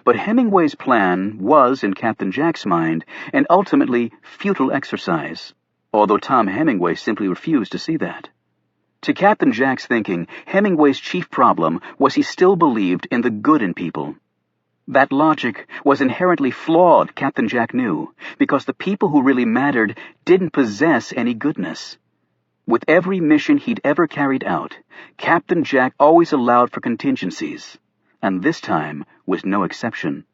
But Hemingway's plan was, in Captain Jack's mind, an ultimately futile exercise, although Tom Hemingway simply refused to see that. To Captain Jack's thinking, Hemingway's chief problem was he still believed in the good in people. That logic was inherently flawed, Captain Jack knew, because the people who really mattered didn't possess any goodness. With every mission he'd ever carried out, Captain Jack always allowed for contingencies, and this time was no exception.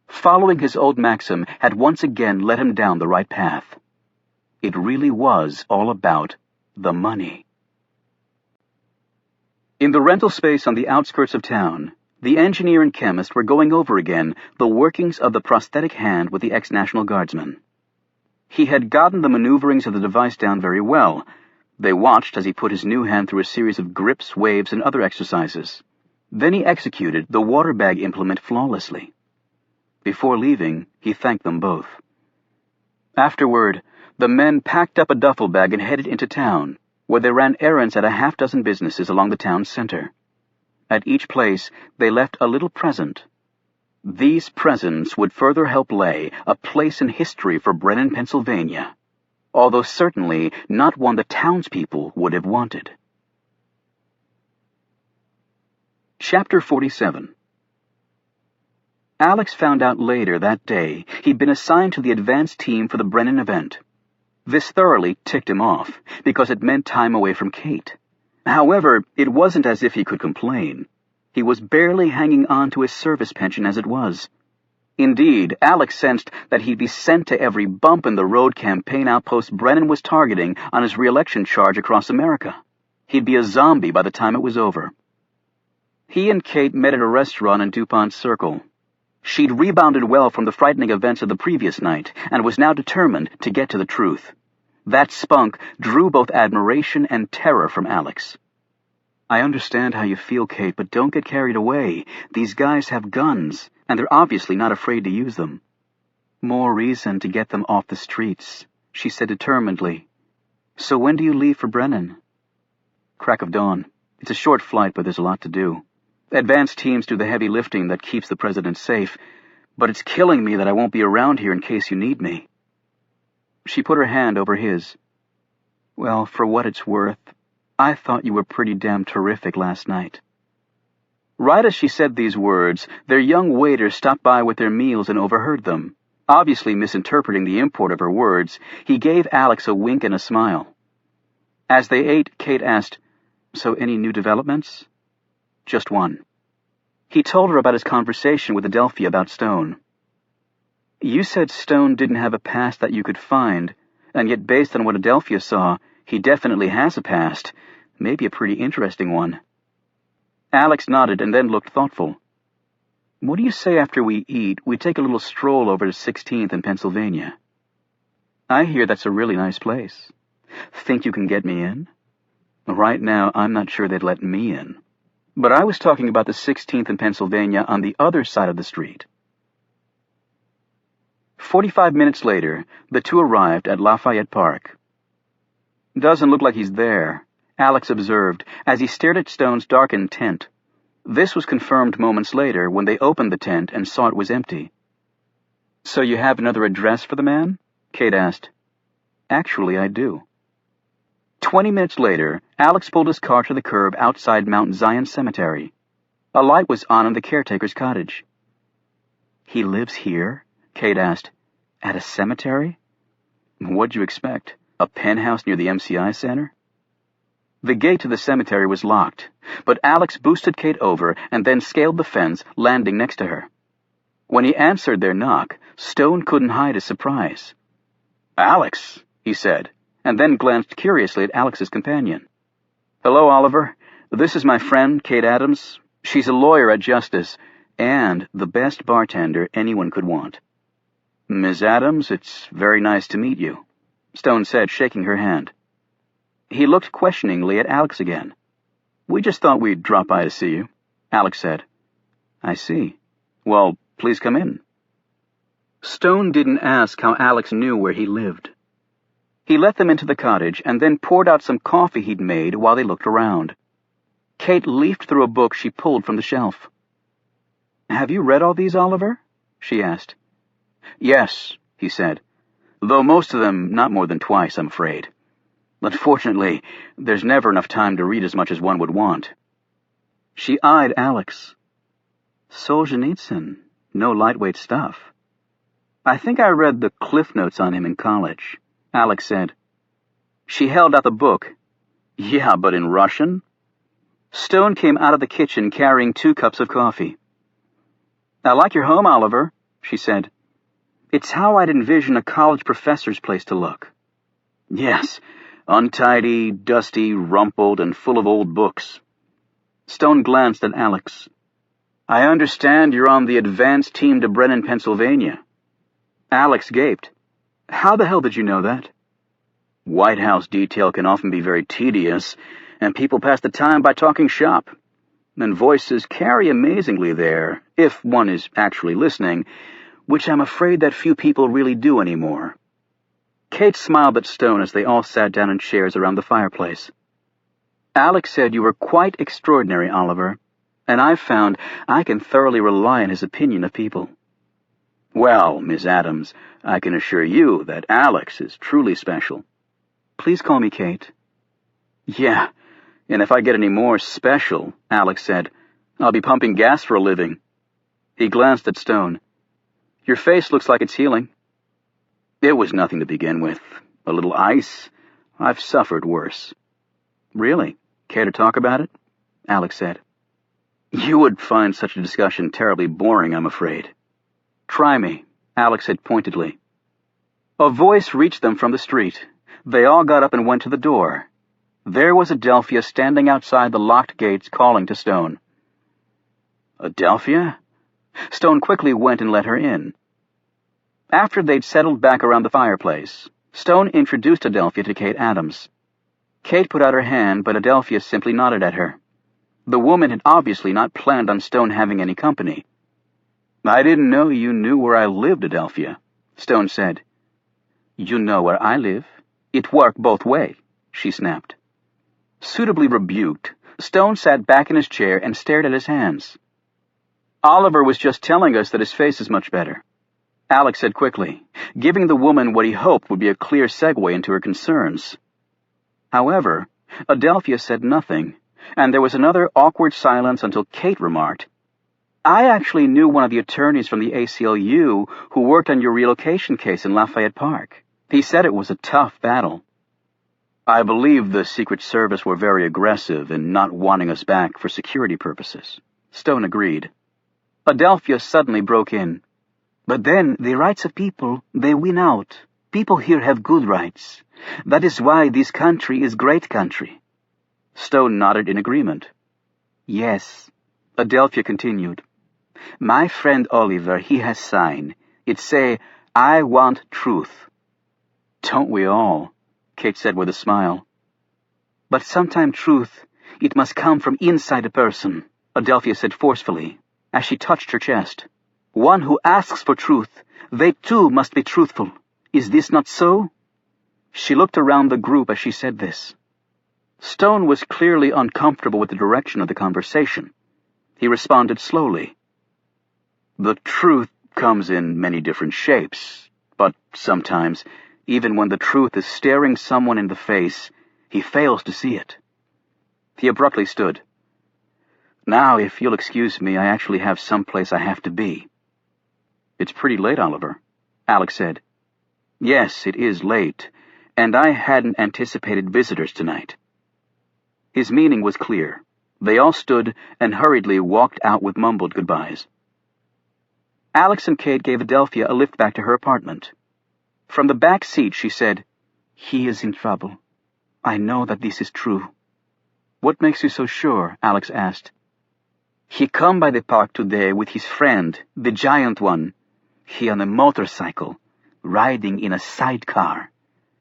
Following his old maxim had once again led him down the right path. It really was all about the money. In the rental space on the outskirts of town, The engineer and chemist were going over again the workings of the prosthetic hand with the ex-National Guardsman. He had gotten the maneuverings of the device down very well. They watched as he put his new hand through a series of grips, waves, and other exercises. Then he executed the water bag implement flawlessly. Before leaving, he thanked them both. Afterward, the men packed up a duffel bag and headed into town, where they ran errands at a half-dozen businesses along the town center. At each place, they left a little present. These presents would further help lay a place in history for Brennan, Pennsylvania, although certainly not one the townspeople would have wanted. Chapter 47. Alex found out later that day he'd been assigned to the advance team for the Brennan event. This thoroughly ticked him off, because it meant time away from Kate. However, it wasn't as if he could complain. He was barely hanging on to his service pension as it was. Indeed, Alex sensed that he'd be sent to every bump-in-the-road campaign outpost Brennan was targeting on his re-election charge across America. He'd be a zombie by the time it was over. He and Kate met at a restaurant in DuPont Circle. She'd rebounded well from the frightening events of the previous night and was now determined to get to the truth. That spunk drew both admiration and terror from Alex. "I understand how you feel, Kate, but don't get carried away. These guys have guns, and they're obviously not afraid to use them." "More reason to get them off the streets," she said determinedly. "So when do you leave for Brennan?" "Crack of dawn. It's a short flight, but there's a lot to do. Advanced teams do the heavy lifting that keeps the president safe, but it's killing me that I won't be around here in case you need me." She put her hand over his. "Well, for what it's worth, I thought you were pretty damn terrific last night." Right as she said these words, their young waiter stopped by with their meals and overheard them. Obviously misinterpreting the import of her words, he gave Alex a wink and a smile. As they ate, Kate asked, "So any new developments?" "Just one." He told her about his conversation with Adelphia about Stone. "You said Stone didn't have a past that you could find, and yet based on what Adelphia saw, he definitely has a past, maybe a pretty interesting one." Alex nodded and then looked thoughtful. "What do you say after we eat, we take a little stroll over to 16th in Pennsylvania? I hear that's a really nice place. Think you can get me in?" "Right now, I'm not sure they'd let me in. But I was talking about the 16th in Pennsylvania on the other side of the street." 45 minutes later, the two arrived at Lafayette Park. "Doesn't look like he's there," Alex observed as he stared at Stone's darkened tent. This was confirmed moments later when they opened the tent and saw it was empty. "So you have another address for the man?" Kate asked. "Actually, I do." 20 minutes later, Alex pulled his car to the curb outside Mount Zion Cemetery. A light was on in the caretaker's cottage. "He lives here?" Kate asked. "At a cemetery?" "What'd you expect? A penthouse near the MCI Center?" The gate to the cemetery was locked, but Alex boosted Kate over and then scaled the fence, landing next to her. When he answered their knock, Stone couldn't hide his surprise. "Alex," he said, and then glanced curiously at Alex's companion. "Hello, Oliver. This is my friend, Kate Adams. She's a lawyer at Justice, and the best bartender anyone could want." "Miss Adams, it's very nice to meet you," Stone said, shaking her hand. He looked questioningly at Alex again. "We just thought we'd drop by to see you," Alex said. "I see. Well, please come in." Stone didn't ask how Alex knew where he lived. He let them into the cottage and then poured out some coffee he'd made while they looked around. Kate leafed through a book she pulled from the shelf. "Have you read all these, Oliver?" she asked. "Yes," he said, "though most of them not more than twice, I'm afraid. Unfortunately, there's never enough time to read as much as one would want." She eyed Alex. "Solzhenitsyn, no lightweight stuff." "I think I read the Cliff Notes on him in college," Alex said. She held out the book. "Yeah, but in Russian?" Stone came out of the kitchen carrying 2 cups of coffee. "I like your home, Oliver," she said. "It's how I'd envision a college professor's place to look." "Yes, untidy, dusty, rumpled, and full of old books." Stone glanced at Alex. I understand you're on the advance team to Brennan, Pennsylvania. Alex gaped. How the hell did you know that? White House detail can often be very tedious, and people pass the time by talking shop. And voices carry amazingly there, if one is actually listening, which I'm afraid that few people really do anymore. Kate smiled at Stone as they all sat down in chairs around the fireplace. Alex said you were quite extraordinary, Oliver, and I've found I can thoroughly rely on his opinion of people. Well, Miss Adams, I can assure you that Alex is truly special. Please call me Kate. Yeah, and if I get any more special, Alex said, I'll be pumping gas for a living. He glanced at Stone. Your face looks like it's healing. It was nothing to begin with. A little ice. I've suffered worse. Really? Care to talk about it? Alex said. You would find such a discussion terribly boring, I'm afraid. Try me, Alex said pointedly. A voice reached them from the street. They all got up and went to the door. There was Adelphia standing outside the locked gates calling to Stone. Adelphia? Stone quickly went and let her in. After they'd settled back around the fireplace, Stone introduced Adelphia to Kate Adams. Kate put out her hand, but Adelphia simply nodded at her. The woman had obviously not planned on Stone having any company. I didn't know you knew where I lived, Adelphia, Stone said. You know where I live. It worked both ways, she snapped. Suitably rebuked, Stone sat back in his chair and stared at his hands. Oliver was just telling us that his face is much better, Alex said quickly, giving the woman what he hoped would be a clear segue into her concerns. However, Adelphia said nothing, and there was another awkward silence until Kate remarked, I actually knew one of the attorneys from the ACLU who worked on your relocation case in Lafayette Park. He said it was a tough battle. I believe the Secret Service were very aggressive in not wanting us back for security purposes. Stone agreed. Adelphia suddenly broke in. But then the rights of people, they win out. People here have good rights. That is why this country is great country. Stone nodded in agreement. Yes, Adelphia continued. My friend Oliver, he has signed. It say, I want truth. Don't we all? Kate said with a smile. But sometime truth, it must come from inside a person, Adelphia said forcefully, as she touched her chest. One who asks for truth, they too must be truthful. Is this not so? She looked around the group as she said this. Stone was clearly uncomfortable with the direction of the conversation. He responded slowly. The truth comes in many different shapes, but sometimes, even when the truth is staring someone in the face, he fails to see it. He abruptly stood. Now, if you'll excuse me, I actually have someplace I have to be. It's pretty late, Oliver, Alex said. Yes, it is late, and I hadn't anticipated visitors tonight. His meaning was clear. They all stood and hurriedly walked out with mumbled goodbyes. Alex and Kate gave Adelphia a lift back to her apartment. From the back seat, she said, He is in trouble. I know that this is true. What makes you so sure? Alex asked. He come by the park today with his friend, the giant one. He on a motorcycle, riding in a sidecar.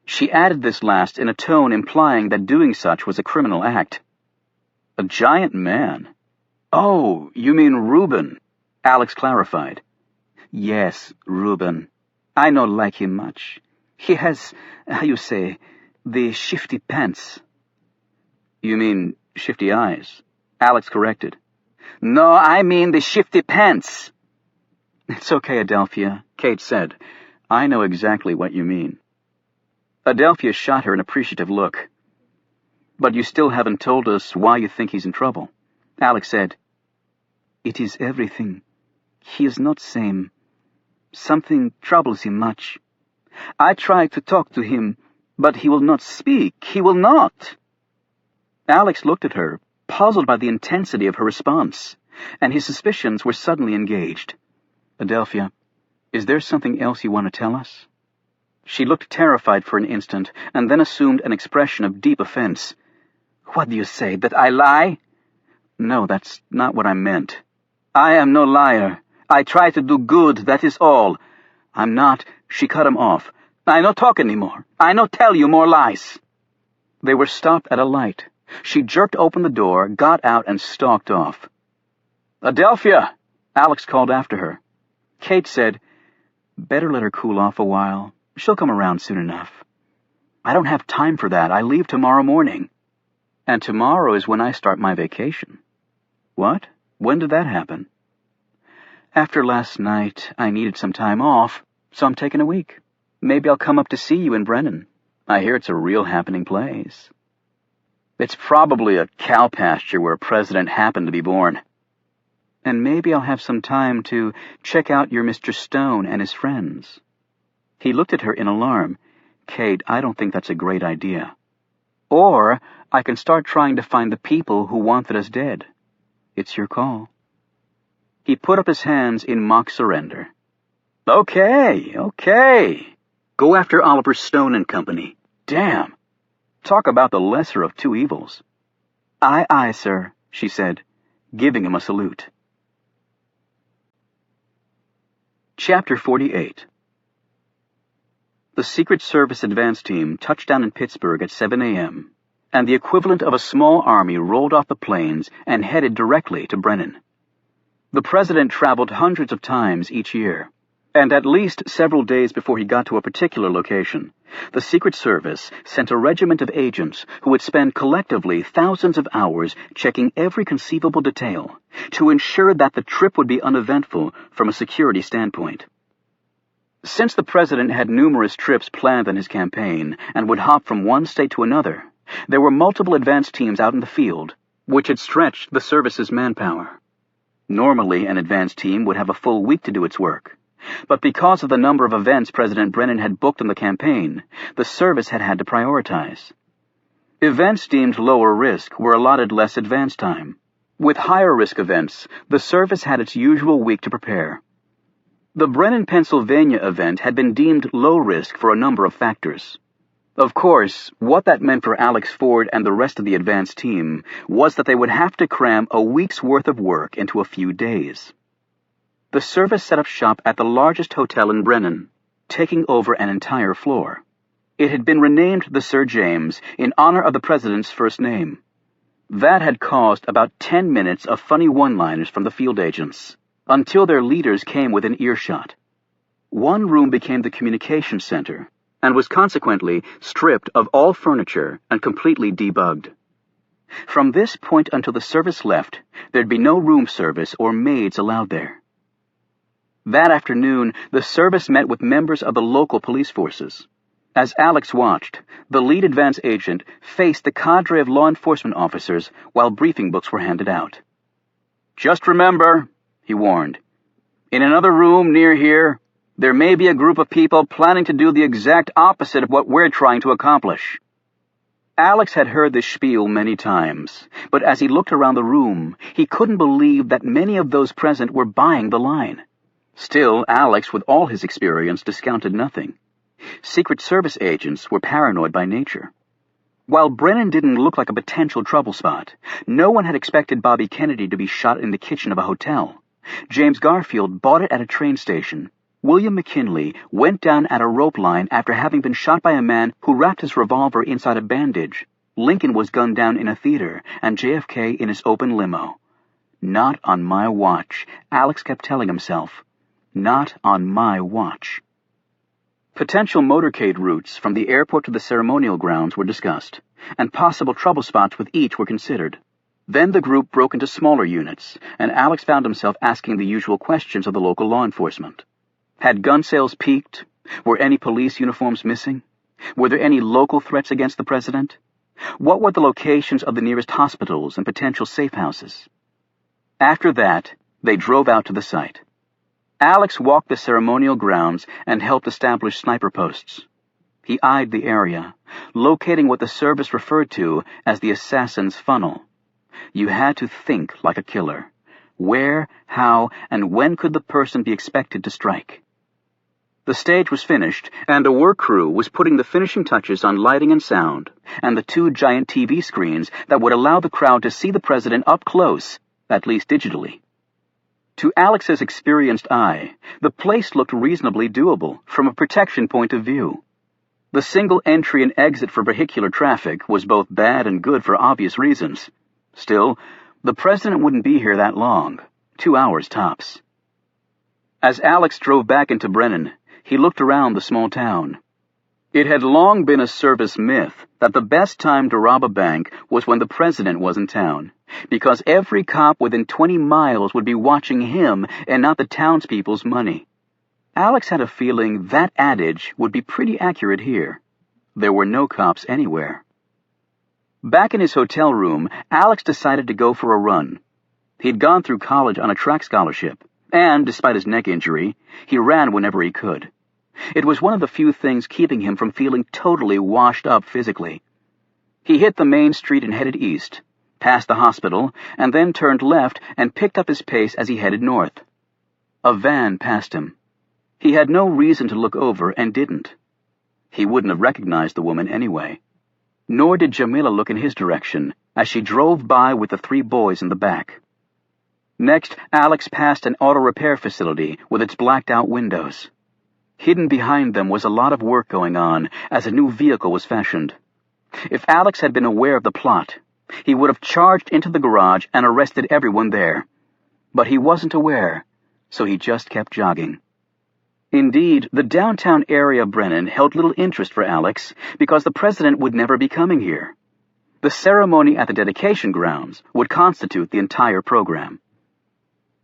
She added this last in a tone implying that doing such was a criminal act. A giant man? Oh, you mean Reuben, Alex clarified. Yes, Reuben. I not like him much. He has, how you say, the shifty pants. You mean shifty eyes? Alex corrected. No, I mean the shifty pants. It's okay, Adelphia, Kate said. I know exactly what you mean. Adelphia shot her an appreciative look. But you still haven't told us why you think he's in trouble. Alex said. It is everything. He is not same. Something troubles him much. I tried to talk to him, but he will not speak. He will not. Alex looked at her, puzzled by the intensity of her response, and his suspicions were suddenly engaged. Adelphia, is there something else you want to tell us? She looked terrified for an instant, and then assumed an expression of deep offense. What do you say, that I lie? No, that's not what I meant. I am no liar. I try to do good, that is all. I'm not. She cut him off. I no talk anymore. I no tell you more lies. They were stopped at a light. She jerked open the door, got out, and stalked off. Adelphia! Alex called after her. Kate said, Better let her cool off a while. She'll come around soon enough. I don't have time for that. I leave tomorrow morning. And tomorrow is when I start my vacation. What? When did that happen? After last night, I needed some time off, so I'm taking a week. Maybe I'll come up to see you in Brennan. I hear it's a real happening place. It's probably a cow pasture where a president happened to be born. And maybe I'll have some time to check out your Mr. Stone and his friends. He looked at her in alarm. Kate, I don't think that's a great idea. Or I can start trying to find the people who wanted us dead. It's your call. He put up his hands in mock surrender. Okay. Go after Oliver Stone and Company. Damn. Talk about the lesser of two evils. Aye, sir, she said, giving him a salute. Chapter 48. The Secret Service advance team touched down in Pittsburgh at 7 a.m., and the equivalent of a small army rolled off the planes and headed directly to Brennan. The president traveled hundreds of times each year, and at least several days before he got to a particular location, the Secret Service sent a regiment of agents who would spend collectively thousands of hours checking every conceivable detail to ensure that the trip would be uneventful from a security standpoint. Since the president had numerous trips planned in his campaign and would hop from one state to another, there were multiple advance teams out in the field, which had stretched the service's manpower. Normally, an advance team would have a full week to do its work, but because of the number of events President Brennan had booked in the campaign, the service had to prioritize. Events deemed lower risk were allotted less advance time. With higher risk events, the service had its usual week to prepare. The Brennan, Pennsylvania event had been deemed low risk for a number of factors. Of course, what that meant for Alex Ford and the rest of the advance team was that they would have to cram a week's worth of work into a few days. The service set up shop at the largest hotel in Brennan, taking over an entire floor. It had been renamed the Sir James in honor of the president's first name. That had caused about 10 minutes of funny one-liners from the field agents, until their leaders came within earshot. One room became the communications center, and was consequently stripped of all furniture and completely debugged. From this point until the service left, there'd be no room service or maids allowed there. That afternoon, the service met with members of the local police forces. As Alex watched, the lead advance agent faced the cadre of law enforcement officers while briefing books were handed out. "Just remember," he warned, "in another room near here, there may be a group of people planning to do the exact opposite of what we're trying to accomplish." Alex had heard this spiel many times, but as he looked around the room, he couldn't believe that many of those present were buying the line. Still, Alex, with all his experience, discounted nothing. Secret Service agents were paranoid by nature. While Brennan didn't look like a potential trouble spot, no one had expected Bobby Kennedy to be shot in the kitchen of a hotel. James Garfield bought it at a train station. William McKinley went down at a rope line after having been shot by a man who wrapped his revolver inside a bandage. Lincoln was gunned down in a theater, and JFK in his open limo. Not on my watch, Alex kept telling himself. Not on my watch. Potential motorcade routes from the airport to the ceremonial grounds were discussed, and possible trouble spots with each were considered. Then the group broke into smaller units, and Alex found himself asking the usual questions of the local law enforcement. Had gun sales peaked? Were any police uniforms missing? Were there any local threats against the president? What were the locations of the nearest hospitals and potential safe houses? After that, they drove out to the site. Alex walked the ceremonial grounds and helped establish sniper posts. He eyed the area, locating what the service referred to as the assassin's funnel. You had to think like a killer. Where, how, and when could the person be expected to strike? The stage was finished, and a work crew was putting the finishing touches on lighting and sound, and the 2 giant TV screens that would allow the crowd to see the president up close, at least digitally. To Alex's experienced eye, the place looked reasonably doable from a protection point of view. The single entry and exit for vehicular traffic was both bad and good for obvious reasons. Still, the president wouldn't be here that long, 2 hours tops. As Alex drove back into Brennan, he looked around the small town. It had long been a service myth that the best time to rob a bank was when the president was in town, because every cop within 20 miles would be watching him and not the townspeople's money. Alex had a feeling that adage would be pretty accurate here. There were no cops anywhere. Back in his hotel room, Alex decided to go for a run. He'd gone through college on a track scholarship, and, despite his neck injury, he ran whenever he could. It was one of the few things keeping him from feeling totally washed up physically. He hit the main street and headed east, past the hospital, and then turned left and picked up his pace as he headed north. A van passed him. He had no reason to look over and didn't. He wouldn't have recognized the woman anyway. Nor did Jamila look in his direction as she drove by with the 3 boys in the back. Next, Alex passed an auto repair facility with its blacked-out windows. Hidden behind them was a lot of work going on as a new vehicle was fashioned. If Alex had been aware of the plot, he would have charged into the garage and arrested everyone there. But he wasn't aware, so he just kept jogging. Indeed, the downtown area of Brennan held little interest for Alex because the president would never be coming here. The ceremony at the dedication grounds would constitute the entire program.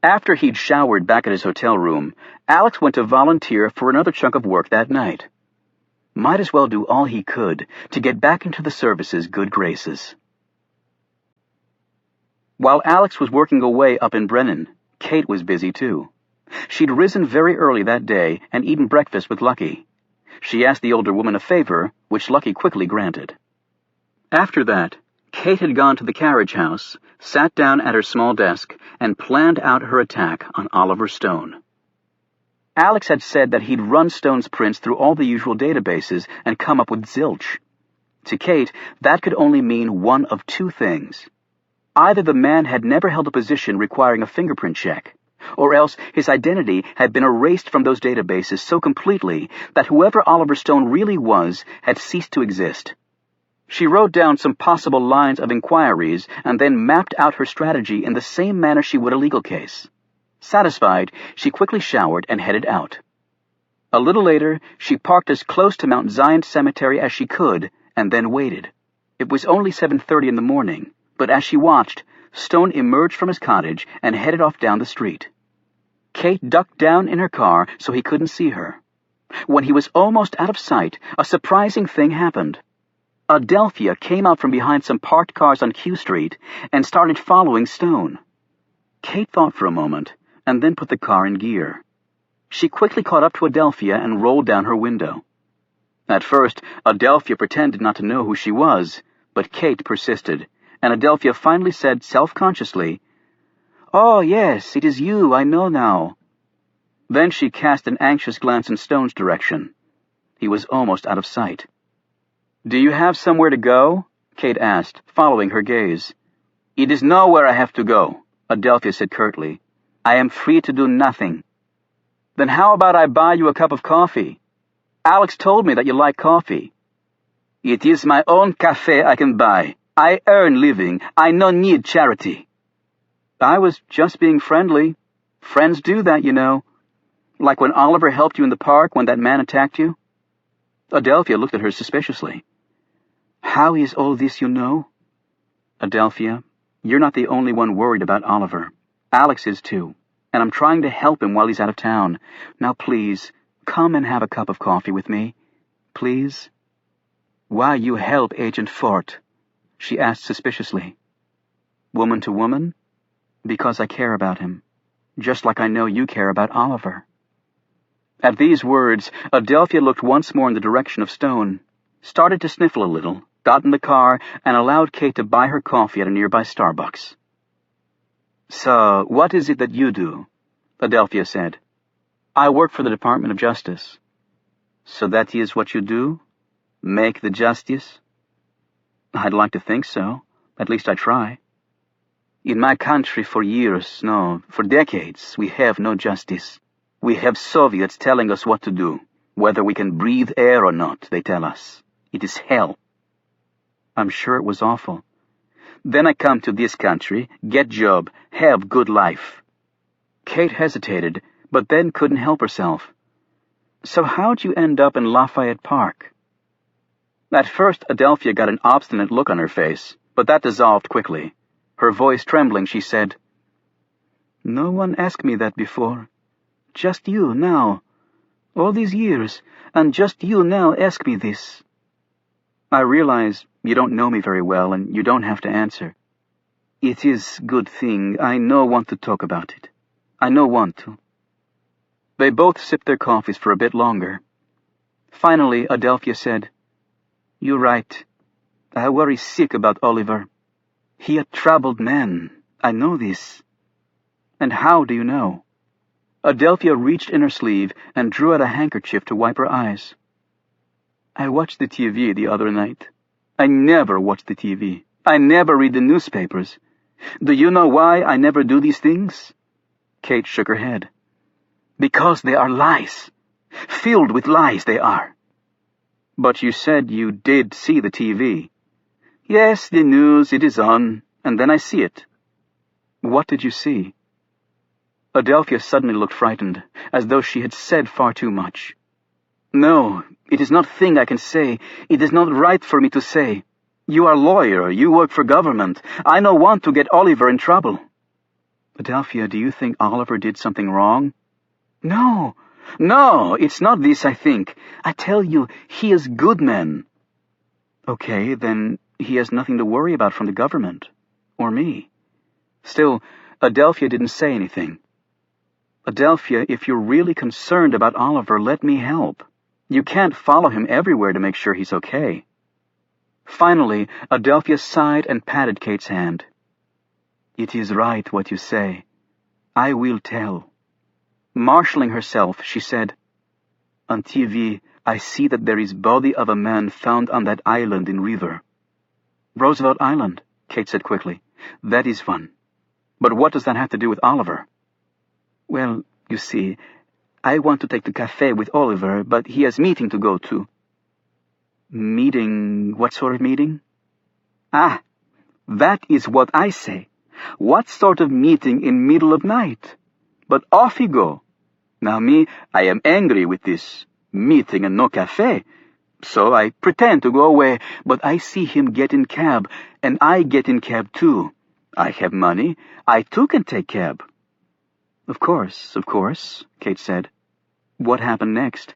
After he'd showered back at his hotel room, Alex went to volunteer for another chunk of work that night. Might as well do all he could to get back into the service's good graces. While Alex was working away up in Brennan, Kate was busy too. She'd risen very early that day and eaten breakfast with Lucky. She asked the older woman a favor, which Lucky quickly granted. After that, Kate had gone to the carriage house, sat down at her small desk, and planned out her attack on Oliver Stone. Alex had said that he'd run Stone's prints through all the usual databases and come up with zilch. To Kate, that could only mean one of 2 things. Either the man had never held a position requiring a fingerprint check, or else his identity had been erased from those databases so completely that whoever Oliver Stone really was had ceased to exist. She wrote down some possible lines of inquiries and then mapped out her strategy in the same manner she would a legal case. Satisfied, she quickly showered and headed out. A little later, she parked as close to Mount Zion Cemetery as she could and then waited. It was only 7:30 in the morning, but as she watched, Stone emerged from his cottage and headed off down the street. Kate ducked down in her car so he couldn't see her. When he was almost out of sight, a surprising thing happened. Adelphia came out from behind some parked cars on Q Street and started following Stone. Kate thought for a moment and then put the car in gear. She quickly caught up to Adelphia and rolled down her window. At first, Adelphia pretended not to know who she was, but Kate persisted, and Adelphia finally said self-consciously, "Oh, yes, it is you, I know now." Then she cast an anxious glance in Stone's direction. He was almost out of sight. "Do you have somewhere to go?" Kate asked, following her gaze. "It is nowhere I have to go," Adelphia said curtly. "I am free to do nothing." "Then how about I buy you a cup of coffee? Alex told me that you like coffee." "It is my own cafe I can buy. I earn living. I no need charity." "I was just being friendly. Friends do that, you know. Like when Oliver helped you in the park when that man attacked you." Adelphia looked at her suspiciously. "How is all this you know?" "Adelphia, you're not the only one worried about Oliver. Alex is too, and I'm trying to help him while he's out of town. Now please, come and have a cup of coffee with me. Please?" "Why you help Agent Fort?" she asked suspiciously. "Woman to woman? Because I care about him, just like I know you care about Oliver." At these words, Adelphia looked once more in the direction of Stone, started to sniffle a little, got in the car, and allowed Kate to buy her coffee at a nearby Starbucks. "So, what is it that you do?" Adelphia said. "I work for the Department of Justice." "So that is what you do? Make the justice?" "I'd like to think so. At least I try." In my country for years, no, for decades, we have no justice. We have Soviets telling us what to do. Whether we can breathe air or not, they tell us. It is hell. I'm sure it was awful. Then I come to this country, get job, have good life. Kate hesitated, but then couldn't help herself. So how'd you end up in Lafayette Park? At first, Adelphia got an obstinate look on her face, but that dissolved quickly. Her voice trembling, she said, "No one asked me that before. Just you now. All these years, and just you now ask me this." "I realize you don't know me very well, and you don't have to answer. It is good thing I no want to talk about it. I no want to." They both sipped their coffees for a bit longer. Finally, Adelphia said, "You're right. I worry sick about Oliver. He a troubled man. I know this." "And how do you know?" Adelphia reached in her sleeve and drew out a handkerchief to wipe her eyes. "I watched the TV the other night. I never watch the TV. I never read the newspapers. Do you know why I never do these things?" Kate shook her head. "Because they are lies. Filled with lies they are." "But you said you did see the TV." "Yes, the news, it is on, and then I see it." "What did you see?" Adelphia suddenly looked frightened, as though she had said far too much. "No, it is not thing I can say. It is not right for me to say. You are lawyer, you work for government. I no want to get Oliver in trouble." "Adelphia, do you think Oliver did something wrong?" No, it's not this, I think. I tell you, he is good man." "Okay, then he has nothing to worry about from the government. Or me." Still, Adelphia didn't say anything. "Adelphia, if you're really concerned about Oliver, let me help. You can't follow him everywhere to make sure he's okay." Finally, Adelphia sighed and patted Kate's hand. "It is right what you say. I will tell." Marshalling herself, she said, "On TV, I see that there is body of a man found on that island in river." "Roosevelt Island," Kate said quickly. "That is one. But what does that have to do with Oliver?" "Well, you see, I want to take the cafe with Oliver, but he has meeting to go to." "Meeting? What sort of meeting?" "Ah, that is what I say. What sort of meeting in middle of night? But off he go. Now me, I am angry with this meeting and no cafe. So I pretend to go away, but I see him get in cab, and I get in cab too. I have money. I too can take cab." Of course, Kate said. "What happened next?"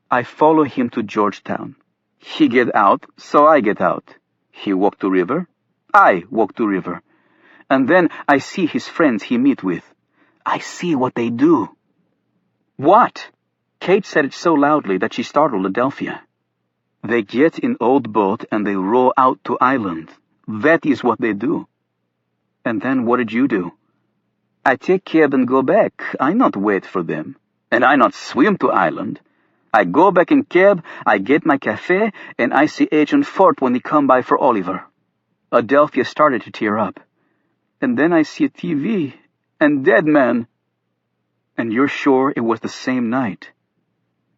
"I follow him to Georgetown. He get out, so I get out. He walk to river. I walk to river. And then I see his friends he meet with. I see what they do." "What?" Kate said it so loudly that she startled Adelphia. "They get in old boat and they row out to island. That is what they do." "And then what did you do?" "I take cab and go back. I not wait for them. And I not swim to island. I go back in cab, I get my cafe, and I see Agent Fort when he come by for Oliver." Adelphia started to tear up. "And then I see a TV, and dead man." "And you're sure it was the same night?"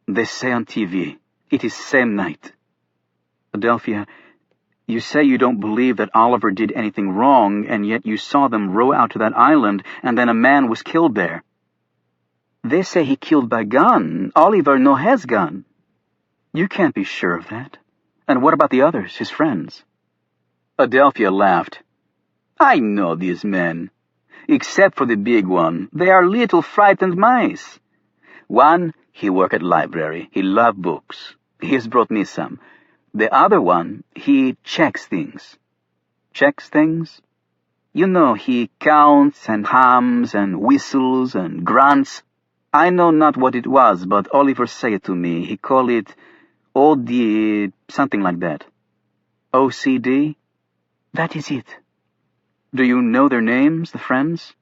"They say on TV, it is same night." "Adelphia, you say you don't believe that Oliver did anything wrong, and yet you saw them row out to that island, and then a man was killed there." "They say he killed by gun. Oliver no has gun." "You can't be sure of that. And what about the others, his friends?" Adelphia laughed. "I know these men. Except for the big one, they are little frightened mice. One, he work at library. He love books. He has brought me some. The other one, he checks things." "Checks things?" "You know, he counts and hums and whistles and grunts. I know not what it was, but Oliver say it to me. He call it OD, something like that." "OCD?" "That is it." "Do you know their names, the friends?"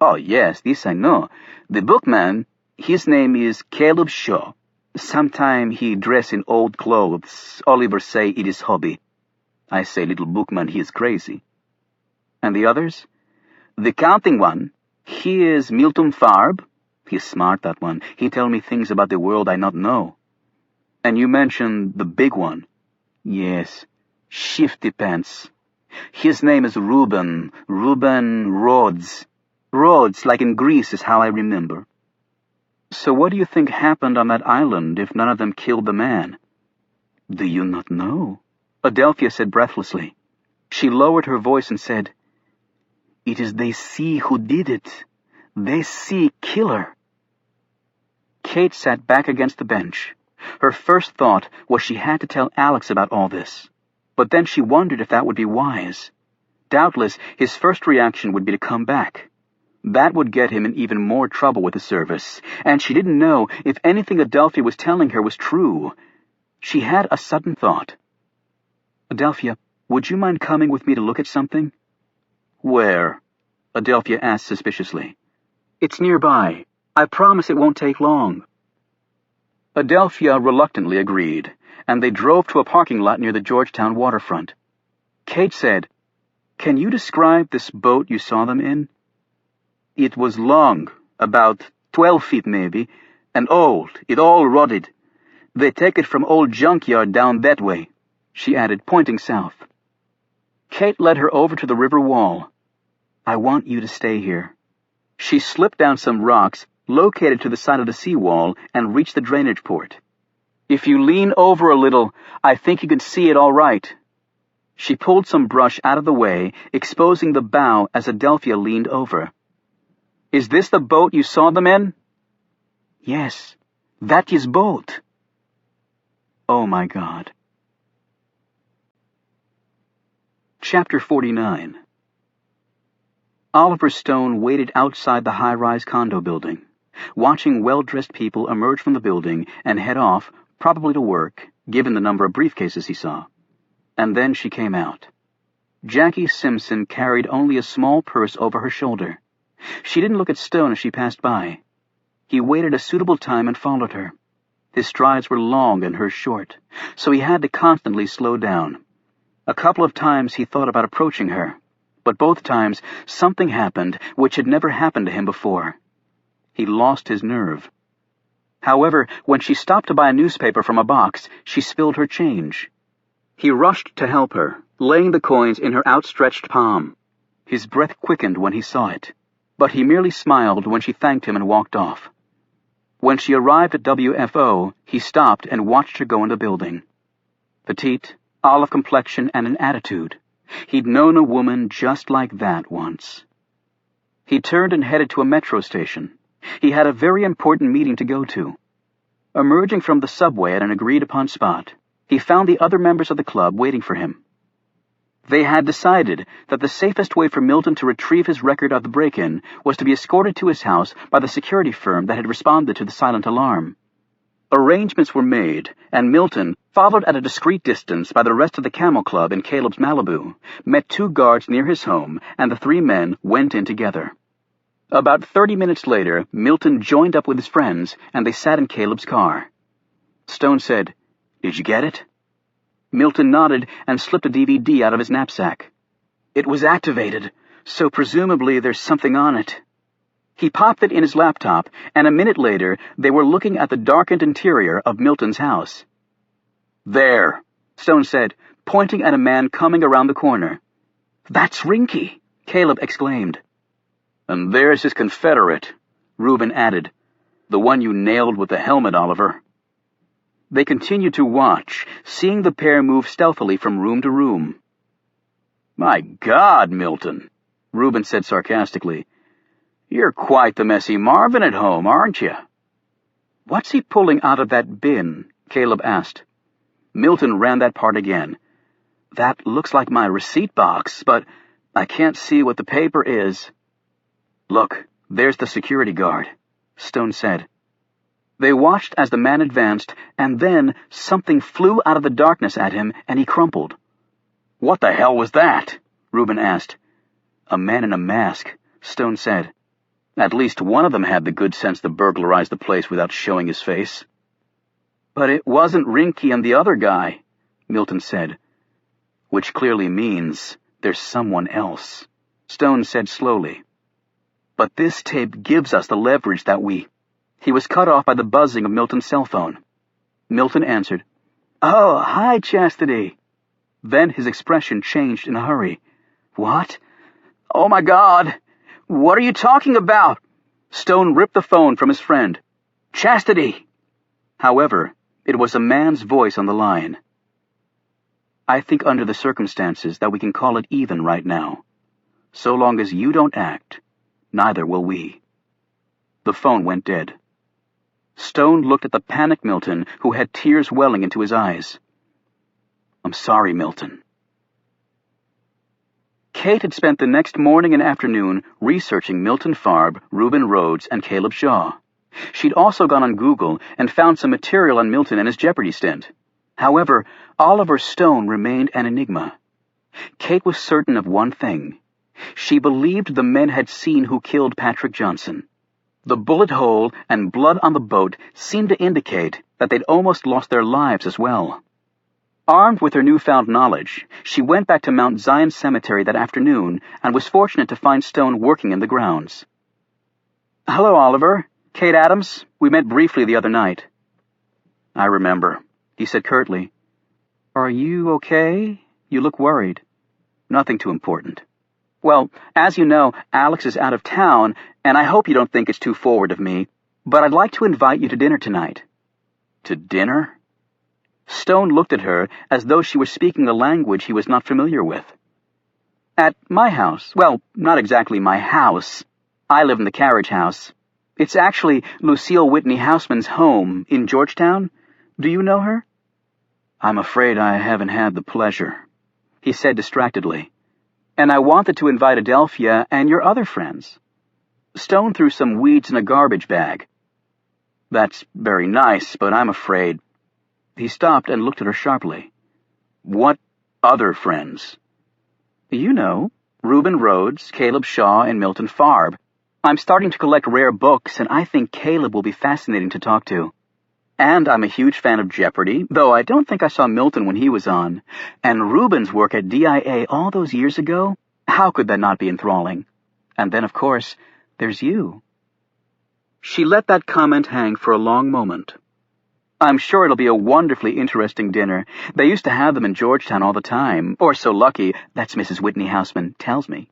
"Oh, yes, this I know. The bookman, his name is Caleb Shaw. Sometime he dress in old clothes. Oliver say it is hobby. I say little bookman he is crazy." "And the others? The counting one, he is Milton Farb. He's smart, that one. He tell me things about the world I not know. And you mentioned the big one. Yes, Shifty Pants. His name is Reuben Rhodes. Rhodes, like in Greece, is how I remember. So what do you think happened on that island if none of them killed the man? Do you not know? Adelphia said breathlessly. She lowered her voice and said, It is they see who did it. They see killer. Kate sat back against the bench. Her first thought was she had to tell Alex about all this, but then she wondered if that would be wise. Doubtless, his first reaction would be to come back. That would get him in even more trouble with the service, and she didn't know if anything Adelphia was telling her was true. She had a sudden thought. Adelphia, would you mind coming with me to look at something? Where? Adelphia asked suspiciously. It's nearby. I promise it won't take long. Adelphia reluctantly agreed, and they drove to a parking lot near the Georgetown waterfront. Kate said, Can you describe this boat you saw them in? It was long, about 12 feet maybe, and old, it all rotted. They take it from old junkyard down that way, she added, pointing south. Kate led her over to the river wall. I want you to stay here. She slipped down some rocks, located to the side of the seawall, and reached the drainage port. If you lean over a little, I think you can see it all right. She pulled some brush out of the way, exposing the bow as Adelphia leaned over. Is this the boat you saw them in? Yes, that is boat. Oh my God. Chapter 49. Oliver Stone waited outside the high-rise condo building, watching well-dressed people emerge from the building and head off, probably to work, given the number of briefcases he saw. And then she came out. Jackie Simpson carried only a small purse over her shoulder. She didn't look at Stone as she passed by. He waited a suitable time and followed her. His strides were long and hers short, so he had to constantly slow down. A couple of times he thought about approaching her, but both times something happened which had never happened to him before. He lost his nerve. However, when she stopped to buy a newspaper from a box, she spilled her change. He rushed to help her, laying the coins in her outstretched palm. His breath quickened when he saw it, but he merely smiled when she thanked him and walked off. When she arrived at WFO, he stopped and watched her go in the building. Petite, olive complexion, and an attitude. He'd known a woman just like that once. He turned and headed to a metro station. He had a very important meeting to go to. Emerging from the subway at an agreed-upon spot, he found the other members of the club waiting for him. They had decided that the safest way for Milton to retrieve his record of the break-in was to be escorted to his house by the security firm that had responded to the silent alarm. Arrangements were made, and Milton, followed at a discreet distance by the rest of the Camel Club in Caleb's Malibu, met 2 guards near his home, and the 3 men went in together. About 30 minutes later, Milton joined up with his friends, and they sat in Caleb's car. Stone said, "Did you get it?" Milton nodded and slipped a DVD out of his knapsack. It was activated, so presumably there's something on it. He popped it in his laptop, and a minute later they were looking at the darkened interior of Milton's house. "There," Stone said, pointing at a man coming around the corner. "That's Rinky," Caleb exclaimed. "And there's his confederate," Reuben added. "The one you nailed with the helmet, Oliver." They continued to watch, seeing the pair move stealthily from room to room. "My God, Milton," Reuben said sarcastically. "You're quite the messy Marvin at home, aren't you?" "What's he pulling out of that bin?" Caleb asked. Milton ran that part again. "That looks like my receipt box, but I can't see what the paper is." "Look, there's the security guard," Stone said. They watched as the man advanced, and then something flew out of the darkness at him, and he crumpled. "What the hell was that?" Reuben asked. "A man in a mask," Stone said. "At least one of them had the good sense to burglarize the place without showing his face." "But it wasn't Rinky and the other guy," Milton said. "Which clearly means there's someone else," Stone said slowly. But this tape gives us the leverage that we... He was cut off by the buzzing of Milton's cell phone. Milton answered. "Oh, hi, Chastity." Then his expression changed in a hurry. "What? Oh, my God! What are you talking about?" Stone ripped the phone from his friend. "Chastity!" However, it was a man's voice on the line. "I think under the circumstances that we can call it even right now. So long as you don't act, neither will we." The phone went dead. Stone looked at the panicked Milton, who had tears welling into his eyes. "I'm sorry, Milton." Kate had spent the next morning and afternoon researching Milton Farb, Reuben Rhodes, and Caleb Shaw. She'd also gone on Google and found some material on Milton and his Jeopardy stint. However, Oliver Stone remained an enigma. Kate was certain of one thing. She believed the men had seen who killed Patrick Johnson. The bullet hole and blood on the boat seemed to indicate that they'd almost lost their lives as well. Armed with her newfound knowledge, she went back to Mount Zion Cemetery that afternoon and was fortunate to find Stone working in the grounds. "Hello, Oliver. Kate Adams. We met briefly the other night." "I remember," he said curtly. "Are you okay? You look worried." "Nothing too important." "Well, as you know, Alex is out of town, and I hope you don't think it's too forward of me, but I'd like to invite you to dinner tonight." "To dinner?" Stone looked at her as though she were speaking a language he was not familiar with. "At my house. Well, not exactly my house. I live in the carriage house. It's actually Lucille Whitney Houseman's home in Georgetown. Do you know her?" "I'm afraid I haven't had the pleasure," he said distractedly. "And I wanted to invite Adelphia and your other friends." Stone threw some weeds in a garbage bag. "That's very nice, but I'm afraid..." He stopped and looked at her sharply. "What other friends?" "You know, Reuben Rhodes, Caleb Shaw, and Milton Farb. I'm starting to collect rare books, and I think Caleb will be fascinating to talk to. And I'm a huge fan of Jeopardy, though I don't think I saw Milton when he was on. And Reuben's work at DIA all those years ago, how could that not be enthralling? And then, of course, there's you." She let that comment hang for a long moment. "I'm sure it'll be a wonderfully interesting dinner. They used to have them in Georgetown all the time, or so lucky, that's Mrs. Whitney Houseman tells me."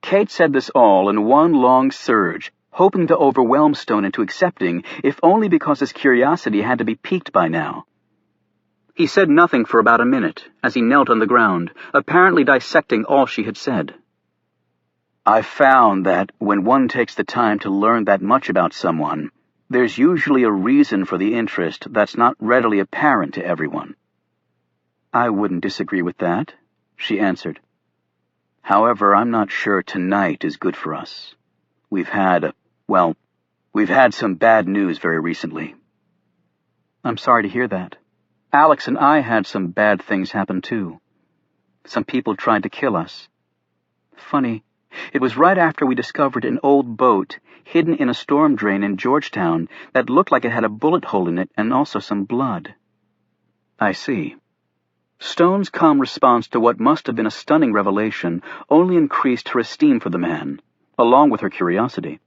Kate said this all in one long surge, hoping to overwhelm Stone into accepting, if only because his curiosity had to be piqued by now. He said nothing for about a minute, as he knelt on the ground, apparently dissecting all she had said. "I've found that when one takes the time to learn that much about someone, there's usually a reason for the interest that's not readily apparent to everyone." "I wouldn't disagree with that," she answered. "However, I'm not sure tonight is good for us. We've had some bad news very recently." "I'm sorry to hear that. Alex and I had some bad things happen too. Some people tried to kill us. Funny, it was right after we discovered an old boat hidden in a storm drain in Georgetown that looked like it had a bullet hole in it and also some blood." "I see." Stone's calm response to what must have been a stunning revelation only increased her esteem for the man, along with her curiosity.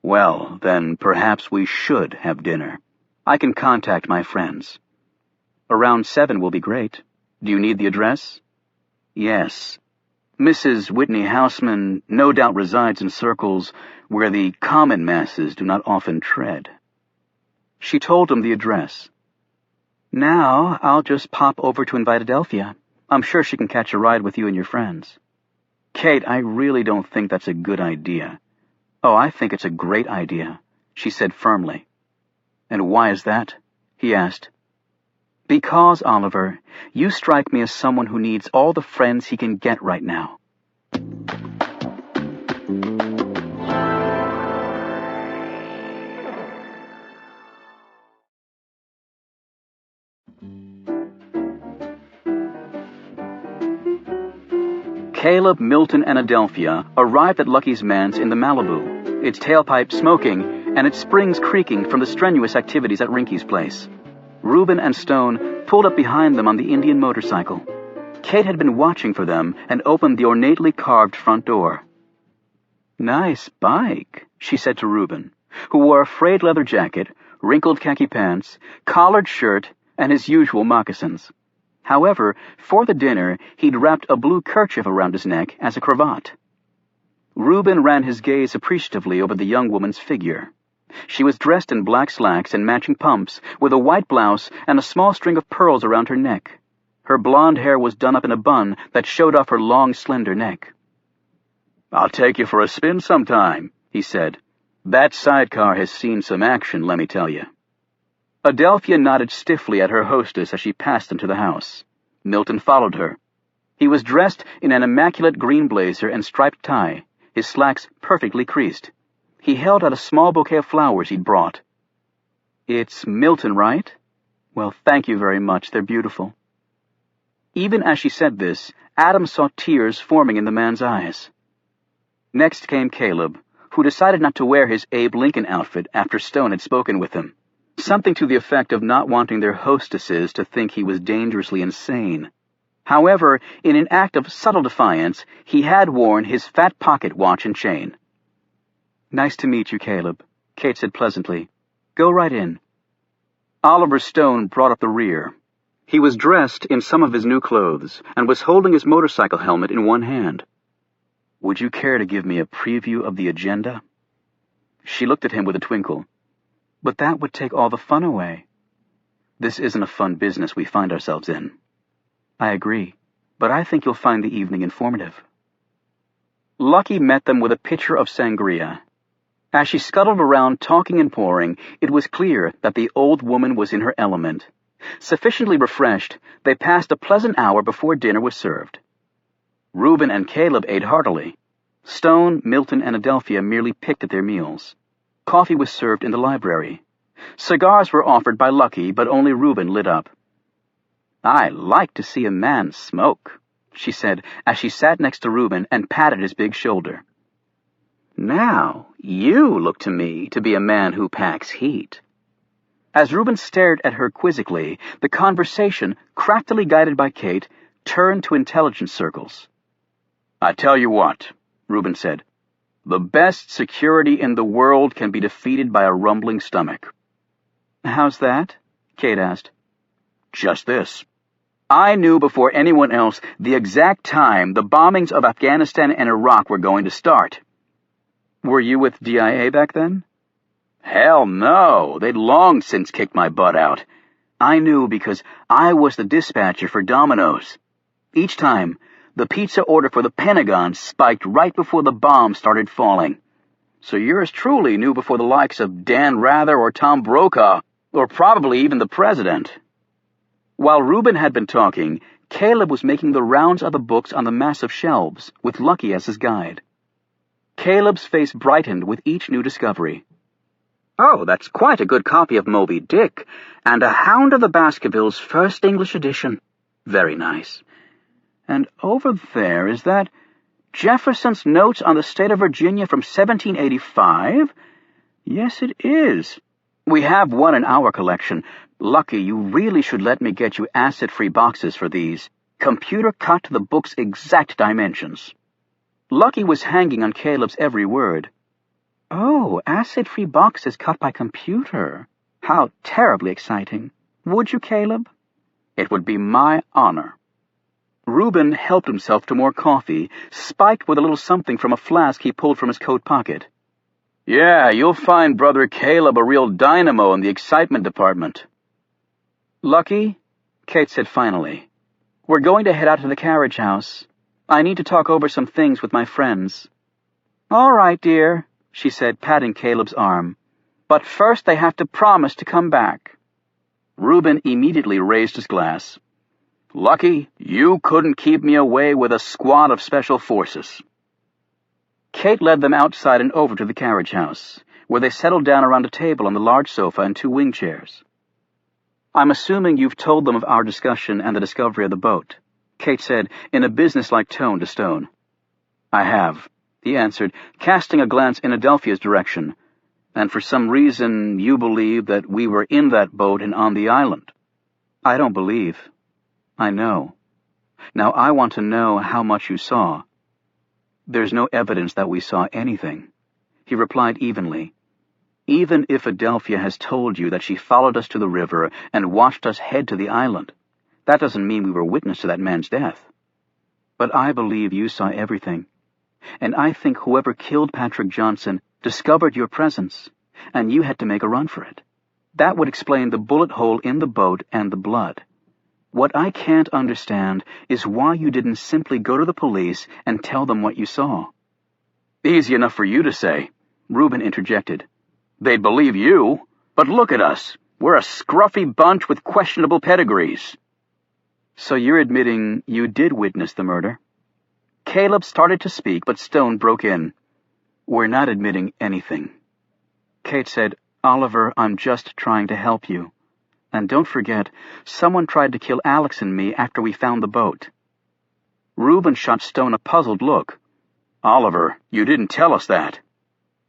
"Well, then perhaps we should have dinner. I can contact my friends." "Around 7 will be great. Do you need the address?" "Yes. Mrs. Whitney Houseman no doubt resides in circles where the common masses do not often tread." She told him the address. "Now I'll just pop over to invite Adelphia. I'm sure she can catch a ride with you and your friends." "Kate, I really don't think that's a good idea." "Oh, I think it's a great idea," she said firmly. "And why is that?" he asked. "Because, Oliver, you strike me as someone who needs all the friends he can get right now." Caleb, Milton, and Adelphia arrived at Lucky's Manse in the Malibu, its tailpipe smoking and its springs creaking from the strenuous activities at Rinky's place. Reuben and Stone pulled up behind them on the Indian motorcycle. Kate had been watching for them and opened the ornately carved front door. Nice bike, she said to Reuben, who wore a frayed leather jacket, wrinkled khaki pants, collared shirt, and his usual moccasins. However, for the dinner, he'd wrapped a blue kerchief around his neck as a cravat. Reuben ran his gaze appreciatively over the young woman's figure. She was dressed in black slacks and matching pumps, with a white blouse and a small string of pearls around her neck. Her blonde hair was done up in a bun that showed off her long, slender neck. "I'll take you for a spin sometime," he said. "That sidecar has seen some action, let me tell you." Adelphia nodded stiffly at her hostess as she passed into the house. Milton followed her. He was dressed in an immaculate green blazer and striped tie, his slacks perfectly creased. He held out a small bouquet of flowers he'd brought. "It's Milton, right? Well, thank you very much. They're beautiful." Even as she said this, Adam saw tears forming in the man's eyes. Next came Caleb, who decided not to wear his Abe Lincoln outfit after Stone had spoken with him. Something to the effect of not wanting their hostesses to think he was dangerously insane. However, in an act of subtle defiance, he had worn his fat pocket watch and chain. "Nice to meet you, Caleb," Kate said pleasantly. "Go right in." Oliver Stone brought up the rear. He was dressed in some of his new clothes and was holding his motorcycle helmet in one hand. "Would you care to give me a preview of the agenda?" She looked at him with a twinkle. "But that would take all the fun away." "This isn't a fun business we find ourselves in." "I agree, but I think you'll find the evening informative." Lucky met them with a pitcher of sangria. As she scuttled around talking and pouring, it was clear that the old woman was in her element. Sufficiently refreshed, they passed a pleasant hour before dinner was served. Reuben and Caleb ate heartily. Stone, Milton, and Adelphia merely picked at their meals. Coffee was served in the library. Cigars were offered by Lucky, but only Reuben lit up. "I like to see a man smoke," she said as she sat next to Reuben and patted his big shoulder. "Now, you look to me to be a man who packs heat." As Reuben stared at her quizzically, the conversation, craftily guided by Kate, turned to intelligence circles. "I tell you what," Reuben said, "the best security in the world can be defeated by a rumbling stomach." "How's that?" Kate asked. "Just this. I knew before anyone else the exact time the bombings of Afghanistan and Iraq were going to start." "Were you with DIA back then?" "Hell no, they'd long since kicked my butt out. I knew because I was the dispatcher for Domino's. Each time, the pizza order for the Pentagon spiked right before the bombs started falling. So yours truly knew before the likes of Dan Rather or Tom Brokaw, or probably even the President." While Reuben had been talking, Caleb was making the rounds of the books on the massive shelves, with Lucky as his guide. Caleb's face brightened with each new discovery. "Oh, that's quite a good copy of Moby Dick, and a Hound of the Baskervilles First English edition. Very nice. And over there, is that Jefferson's Notes on the State of Virginia from 1785? Yes, it is. We have one in our collection. Lucky, you really should let me get you acid-free boxes for these. Computer cut to the book's exact dimensions." Lucky was hanging on Caleb's every word. "Oh, acid-free boxes cut by computer. How terribly exciting. Would you, Caleb?" "It would be my honor." Reuben helped himself to more coffee, spiked with a little something from a flask he pulled from his coat pocket. "Yeah, you'll find Brother Caleb a real dynamo in the excitement department." "Lucky," Kate said finally, "we're going to head out to the carriage house. I need to talk over some things with my friends." "All right, dear," she said, patting Caleb's arm. "But first they have to promise to come back." Reuben immediately raised his glass. "Lucky, you couldn't keep me away with a squad of special forces." Kate led them outside and over to the carriage house, where they settled down around a table on the large sofa and two wing chairs. "I'm assuming you've told them of our discussion and the discovery of the boat," Kate said in a businesslike tone to Stone. "I have," he answered, casting a glance in Adelphia's direction. "And for some reason you believe that we were in that boat and on the island." "I don't believe. I know. Now I want to know how much you saw." "There's no evidence that we saw anything," he replied evenly. "Even if Adelphia has told you that she followed us to the river and watched us head to the island, that doesn't mean we were witness to that man's death. But I believe you saw everything, and I think whoever killed Patrick Johnson discovered your presence, and you had to make a run for it. That would explain the bullet hole in the boat and the blood. What I can't understand is why you didn't simply go to the police and tell them what you saw." "Easy enough for you to say," Reuben interjected. "They'd believe you, but look at us. We're a scruffy bunch with questionable pedigrees." "So you're admitting you did witness the murder?" Caleb started to speak, but Stone broke in. "We're not admitting anything." Kate said, "Oliver, I'm just trying to help you. And don't forget, someone tried to kill Alex and me after we found the boat." Reuben shot Stone a puzzled look. "Oliver, you didn't tell us that."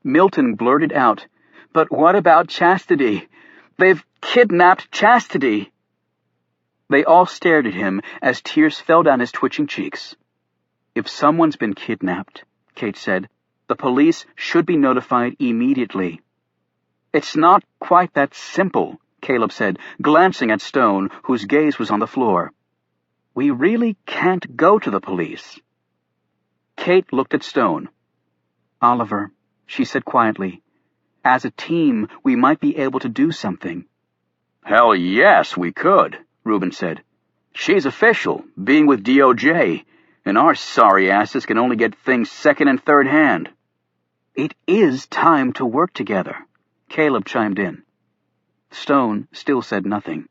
Milton blurted out, "But what about Chastity? They've kidnapped Chastity." They all stared at him as tears fell down his twitching cheeks. "If someone's been kidnapped," Kate said, "the police should be notified immediately." "It's not quite that simple," Caleb said, glancing at Stone, whose gaze was on the floor. "We really can't go to the police." Kate looked at Stone. "Oliver," she said quietly, "as a team, we might be able to do something." "Hell yes, we could," Reuben said. "She's official, being with DOJ, and our sorry asses can only get things second and third hand." "It is time to work together," Caleb chimed in. Stone still said nothing.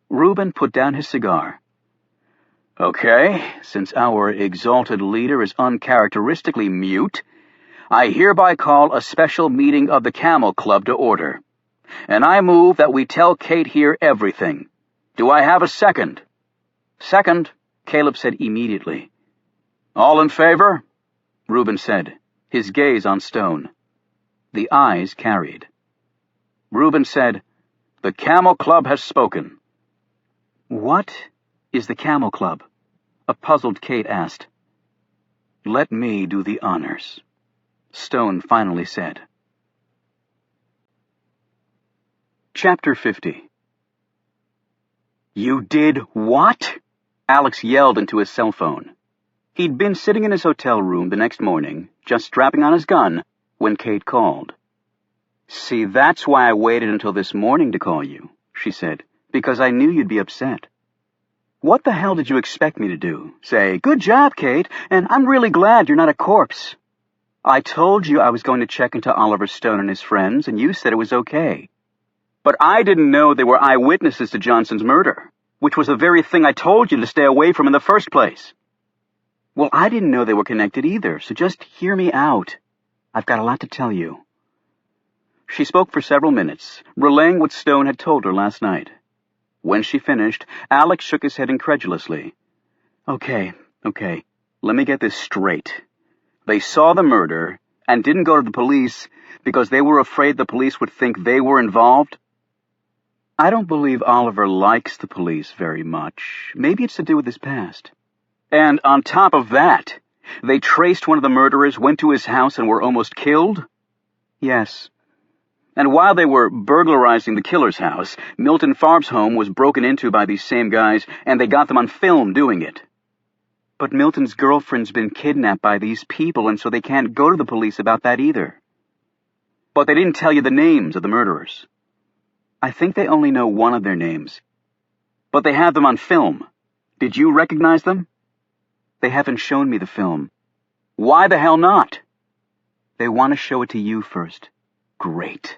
Reuben put down his cigar. "Okay, since our exalted leader is uncharacteristically mute, I hereby call a special meeting of the Camel Club to order. And I move that we tell Kate here everything. Do I have a second?" "Second," Caleb said immediately. "All in favor?" Reuben said, his gaze on Stone. The ayes carried. Reuben said, "The Camel Club has spoken." "What is the Camel Club?" a puzzled Kate asked. "Let me do the honors," Stone finally said. Chapter 50. "You did what?" Alex yelled into his cell phone. He'd been sitting in his hotel room the next morning, just strapping on his gun, when Kate called. "See, that's why I waited until this morning to call you," she said, "because I knew you'd be upset." "What the hell did you expect me to do? Say, 'Good job, Kate, and I'm really glad you're not a corpse'?" "I told you I was going to check into Oliver Stone and his friends, and you said it was okay. But I didn't know they were eyewitnesses to Johnson's murder, which was the very thing I told you to stay away from in the first place." "Well, I didn't know they were connected either, so just hear me out. I've got a lot to tell you." She spoke for several minutes, relaying what Stone had told her last night. When she finished, Alex shook his head incredulously. Okay, let me get this straight. They saw the murder and didn't go to the police because they were afraid the police would think they were involved? I don't believe Oliver likes the police very much. Maybe it's to do with his past. And on top of that, they traced one of the murderers, went to his house, and were almost killed? Yes. And while they were burglarizing the killer's house, Milton Farb's home was broken into by these same guys, and they got them on film doing it. But Milton's girlfriend's been kidnapped by these people, and so they can't go to the police about that either. But they didn't tell you the names of the murderers. I think they only know one of their names. But they have them on film. Did you recognize them? They haven't shown me the film. Why the hell not? They want to show it to you first. Great.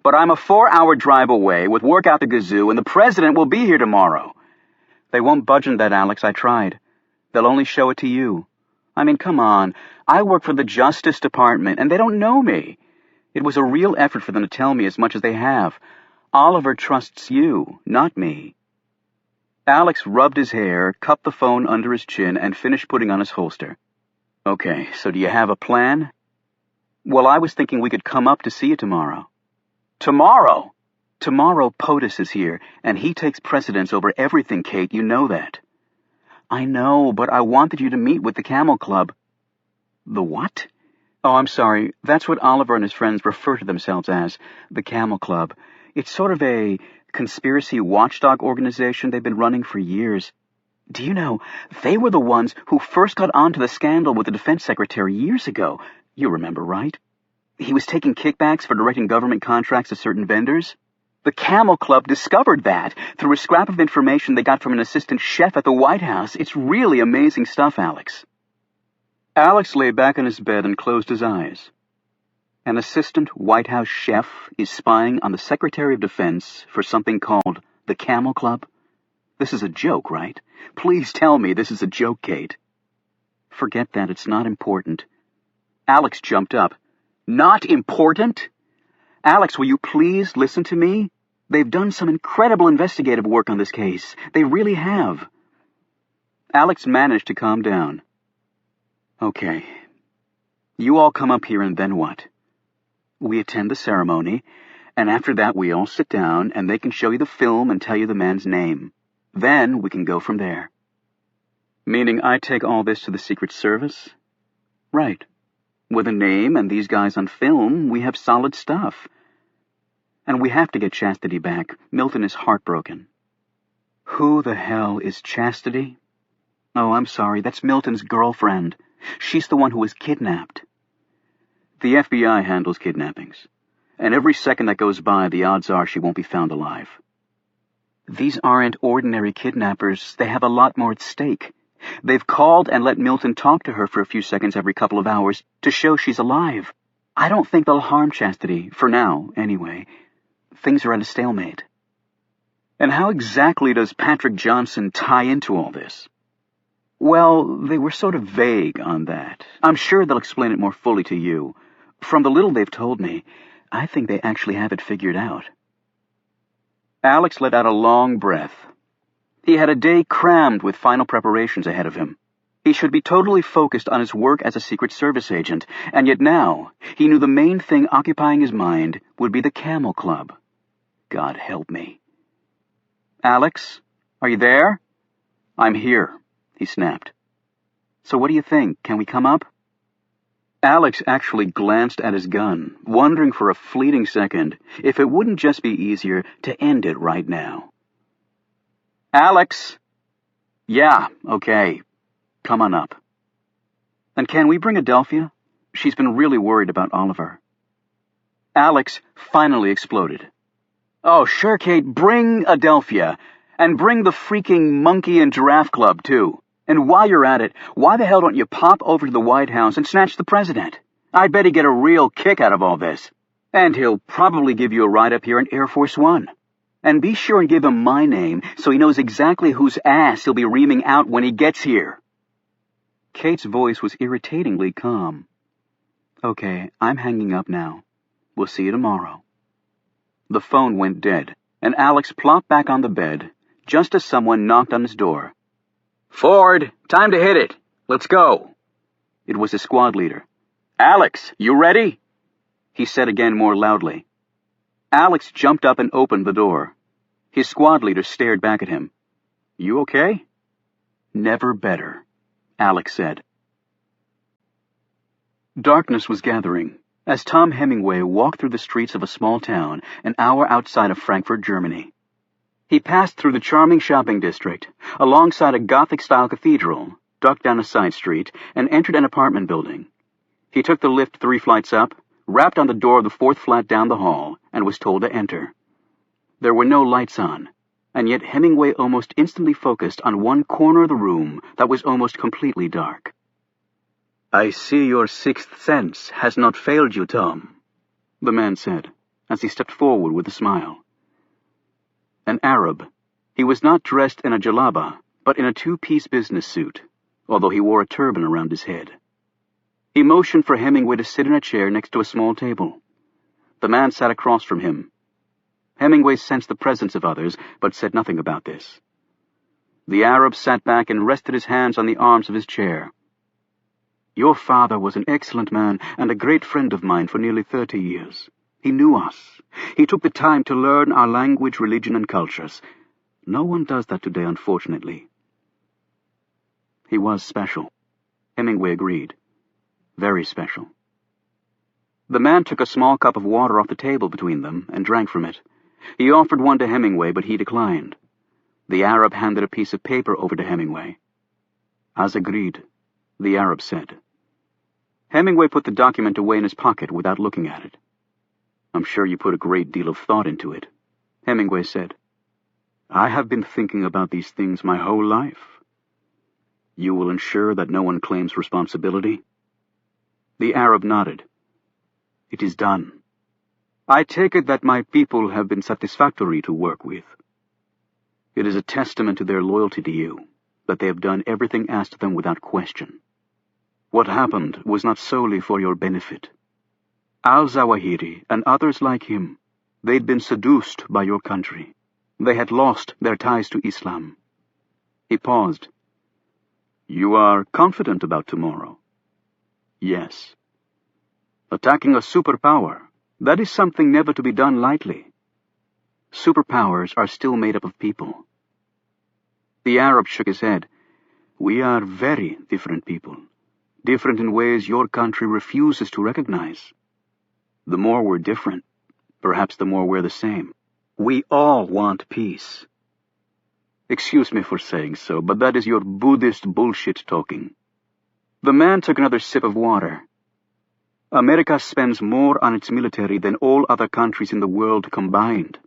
But I'm a 4-hour drive away with work out the gazoo, and the president will be here tomorrow. They won't budge on that, Alex. I tried. They'll only show it to you. I mean, come on. I work for the Justice Department, and they don't know me. It was a real effort for them to tell me as much as they have. Oliver trusts you, not me. Alex rubbed his hair, cupped the phone under his chin, and finished putting on his holster. Okay, so do you have a plan? Well, I was thinking we could come up to see you tomorrow. Tomorrow? Tomorrow POTUS is here, and he takes precedence over everything, Kate. You know that. I know, but I wanted you to meet with the Camel Club. The what? Oh, I'm sorry. That's what Oliver and his friends refer to themselves as, the Camel Club. It's sort of a conspiracy watchdog organization they've been running for years. Do you know, they were the ones who first got onto the scandal with the defense secretary years ago. You remember, right? He was taking kickbacks for directing government contracts to certain vendors. The Camel Club discovered that through a scrap of information they got from an assistant chef at the White House. It's really amazing stuff, Alex. Alex lay back on his bed and closed his eyes. An assistant White House chef is spying on the Secretary of Defense for something called the Camel Club? This is a joke, right? Please tell me this is a joke, Kate. Forget that. It's not important. Alex jumped up. Not important? Alex, will you please listen to me? They've done some incredible investigative work on this case. They really have. Alex managed to calm down. Okay. You all come up here and then what? We attend the ceremony, and after that we all sit down and they can show you the film and tell you the man's name. Then we can go from there. Meaning I take all this to the Secret Service? Right. With a name and these guys on film, we have solid stuff. And we have to get Chastity back. Milton is heartbroken. Who the hell is Chastity? Oh, I'm sorry, that's Milton's girlfriend. She's the one who was kidnapped. The FBI handles kidnappings, and every second that goes by, the odds are she won't be found alive. These aren't ordinary kidnappers. They have a lot more at stake. They've called and let Milton talk to her for a few seconds every couple of hours to show she's alive. I don't think they'll harm Chastity, for now, anyway. Things are at a stalemate. And how exactly does Patrick Johnson tie into all this? Well, they were sort of vague on that. I'm sure they'll explain it more fully to you. From the little they've told me, I think they actually have it figured out. Alex let out a long breath. He had a day crammed with final preparations ahead of him. He should be totally focused on his work as a Secret Service agent, and yet now he knew the main thing occupying his mind would be the Camel Club. God help me. Alex, are you there? I'm here, he snapped. So what do you think? Can we come up? Alex actually glanced at his gun, wondering for a fleeting second if it wouldn't just be easier to end it right now. Alex! Yeah, okay. Come on up. And can we bring Adelphia? She's been really worried about Oliver. Alex finally exploded. Oh, sure, Kate, bring Adelphia. And bring the freaking Monkey and Giraffe Club, too. And while you're at it, why the hell don't you pop over to the White House and snatch the president? I bet he'd get a real kick out of all this. And he'll probably give you a ride up here in Air Force One. And be sure and give him my name so he knows exactly whose ass he'll be reaming out when he gets here. Kate's voice was irritatingly calm. Okay, I'm hanging up now. We'll see you tomorrow. The phone went dead, and Alex plopped back on the bed just as someone knocked on his door. Ford, time to hit it. Let's go. It was his squad leader. Alex, you ready? He said again more loudly. Alex jumped up and opened the door. His squad leader stared back at him. You okay? Never better, Alex said. Darkness was gathering as Tom Hemingway walked through the streets of a small town an hour outside of Frankfurt, Germany. He passed through the charming shopping district, alongside a Gothic-style cathedral, ducked down a side street, and entered an apartment building. He took the lift 3 flights up, rapped on the door of the 4th flat down the hall, and was told to enter. There were no lights on, and yet Hemingway almost instantly focused on one corner of the room that was almost completely dark. I see your 6th sense has not failed you, Tom, the man said, as he stepped forward with a smile. An Arab, he was not dressed in a jalaba, but in a 2-piece business suit, although he wore a turban around his head. He motioned for Hemingway to sit in a chair next to a small table. The man sat across from him. Hemingway sensed the presence of others, but said nothing about this. The Arab sat back and rested his hands on the arms of his chair. Your father was an excellent man and a great friend of mine for nearly 30 years. He knew us. He took the time to learn our language, religion, and cultures. No one does that today, unfortunately. He was special. Hemingway agreed. Very special. The man took a small cup of water off the table between them and drank from it. He offered one to Hemingway, but he declined. The Arab handed a piece of paper over to Hemingway. As agreed, the Arab said. Hemingway put the document away in his pocket without looking at it. I'm sure you put a great deal of thought into it, Hemingway said. I have been thinking about these things my whole life. You will ensure that no one claims responsibility? The Arab nodded. It is done. I take it that my people have been satisfactory to work with. It is a testament to their loyalty to you that they have done everything asked of them without question. What happened was not solely for your benefit. Al-Zawahiri and others like him, they'd been seduced by your country. They had lost their ties to Islam. He paused. You are confident about tomorrow? Yes. Attacking a superpower, that is something never to be done lightly. Superpowers are still made up of people. The Arab shook his head. We are very different people, different in ways your country refuses to recognize. The more we're different, perhaps the more we're the same. We all want peace. Excuse me for saying so, but that is your Buddhist bullshit talking. The man took another sip of water. America spends more on its military than all other countries in the world combined.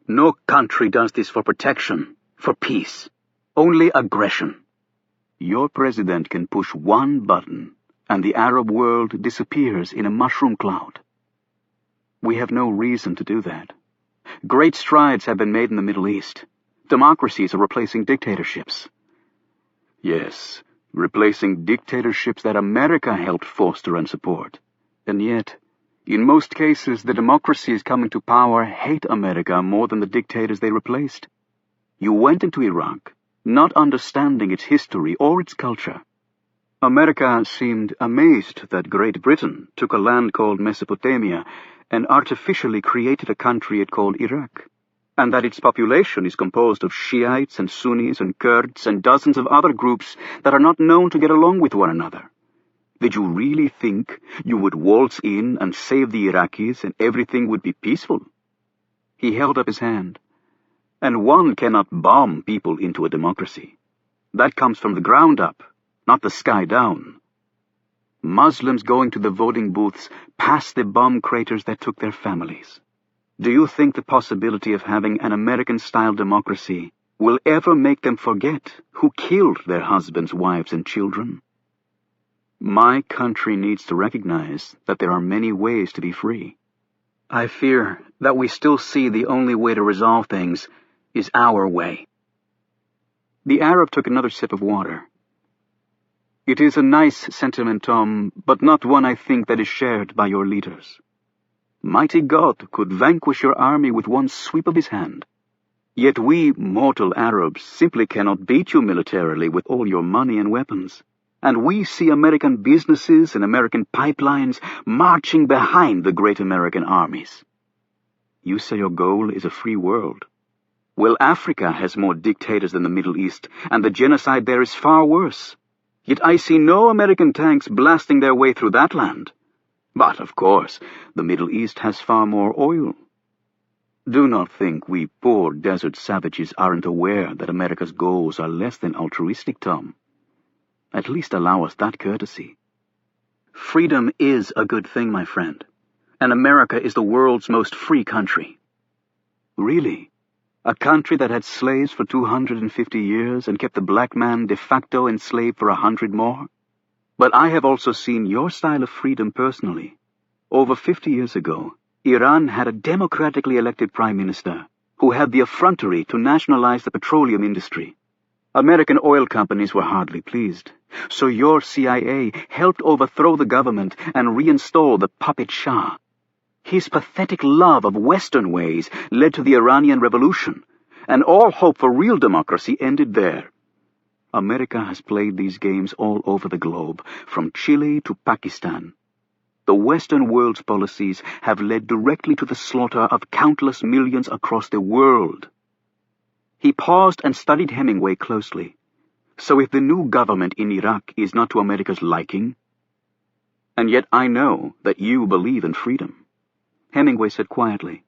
No country does this for protection, for peace. Only aggression. Your president can push one button, and the Arab world disappears in a mushroom cloud. We have no reason to do that. Great strides have been made in the Middle East. Democracies are replacing dictatorships. Yes, replacing dictatorships that America helped foster and support. And yet, in most cases, the democracies coming to power hate America more than the dictators they replaced. You went into Iraq, not understanding its history or its culture. America seemed amazed that Great Britain took a land called Mesopotamia and artificially created a country it called Iraq, and that its population is composed of Shiites and Sunnis and Kurds and dozens of other groups that are not known to get along with one another. Did you really think you would waltz in and save the Iraqis and everything would be peaceful? He held up his hand. And one cannot bomb people into a democracy. That comes from the ground up, not the sky down. Muslims going to the voting booths pass the bomb craters that took their families. Do you think the possibility of having an American-style democracy will ever make them forget who killed their husbands, wives, and children? My country needs to recognize that there are many ways to be free. I fear that we still see the only way to resolve things is our way. The Arab took another sip of water. It is a nice sentiment, Tom, but not one I think that is shared by your leaders. Mighty God could vanquish your army with one sweep of his hand. Yet we, mortal Arabs, simply cannot beat you militarily with all your money and weapons. And we see American businesses and American pipelines marching behind the great American armies. You say your goal is a free world. Well, Africa has more dictators than the Middle East, and the genocide there is far worse. Yet I see no American tanks blasting their way through that land. But, of course, the Middle East has far more oil. Do not think we poor desert savages aren't aware that America's goals are less than altruistic, Tom. At least allow us that courtesy. Freedom is a good thing, my friend, and America is the world's most free country. Really? A country that had slaves for 250 years and kept the black man de facto enslaved for 100 more? But I have also seen your style of freedom personally. Over 50 years ago, Iran had a democratically elected prime minister who had the effrontery to nationalize the petroleum industry. American oil companies were hardly pleased, so your CIA helped overthrow the government and reinstall the puppet Shah. His pathetic love of Western ways led to the Iranian Revolution, and all hope for real democracy ended there. America has played these games all over the globe, from Chile to Pakistan. The Western world's policies have led directly to the slaughter of countless millions across the world. He paused and studied Hemingway closely. So if the new government in Iraq is not to America's liking, And yet I know that you believe in freedom." Hemingway said quietly,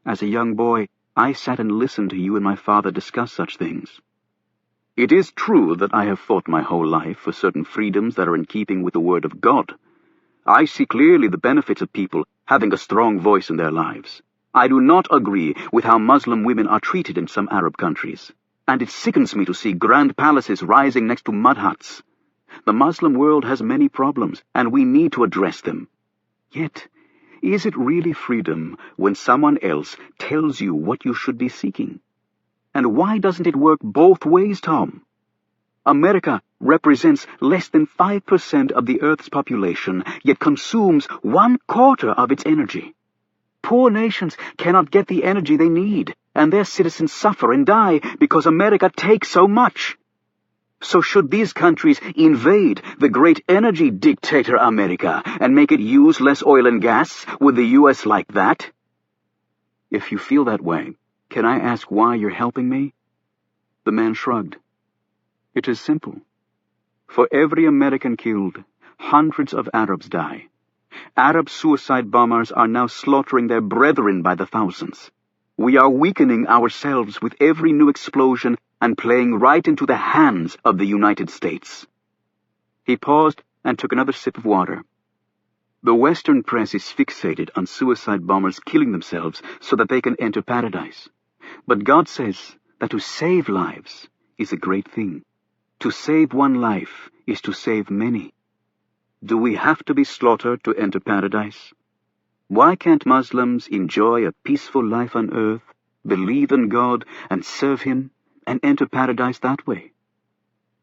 "As a young boy, I sat and listened to you and my father discuss such things. It is true that I have fought my whole life for certain freedoms that are in keeping with the Word of God. I see clearly the benefits of people having a strong voice in their lives. I do not agree with how Muslim women are treated in some Arab countries, and it sickens me to see grand palaces rising next to mud huts. The Muslim world has many problems, and we need to address them. Yet, is it really freedom when someone else tells you what you should be seeking? And why doesn't it work both ways, Tom? America represents less than 5% of the Earth's population, yet consumes 1/4 of its energy. Poor nations cannot get the energy they need, and their citizens suffer and die because America takes so much. So should these countries invade the great energy dictator America and make it use less oil and gas? Would the U.S. like that? If you feel that way, can I ask why you're helping me?" The man shrugged. "It is simple. For every American killed, hundreds of Arabs die. Arab suicide bombers are now slaughtering their brethren by the thousands. We are weakening ourselves with every new explosion and playing right into the hands of the United States." He paused and took another sip of water. "The Western press is fixated on suicide bombers killing themselves so that they can enter paradise. But God says that to save lives is a great thing. To save one life is to save many. Do we have to be slaughtered to enter paradise? Why can't Muslims enjoy a peaceful life on earth, believe in God and serve Him, and enter paradise that way?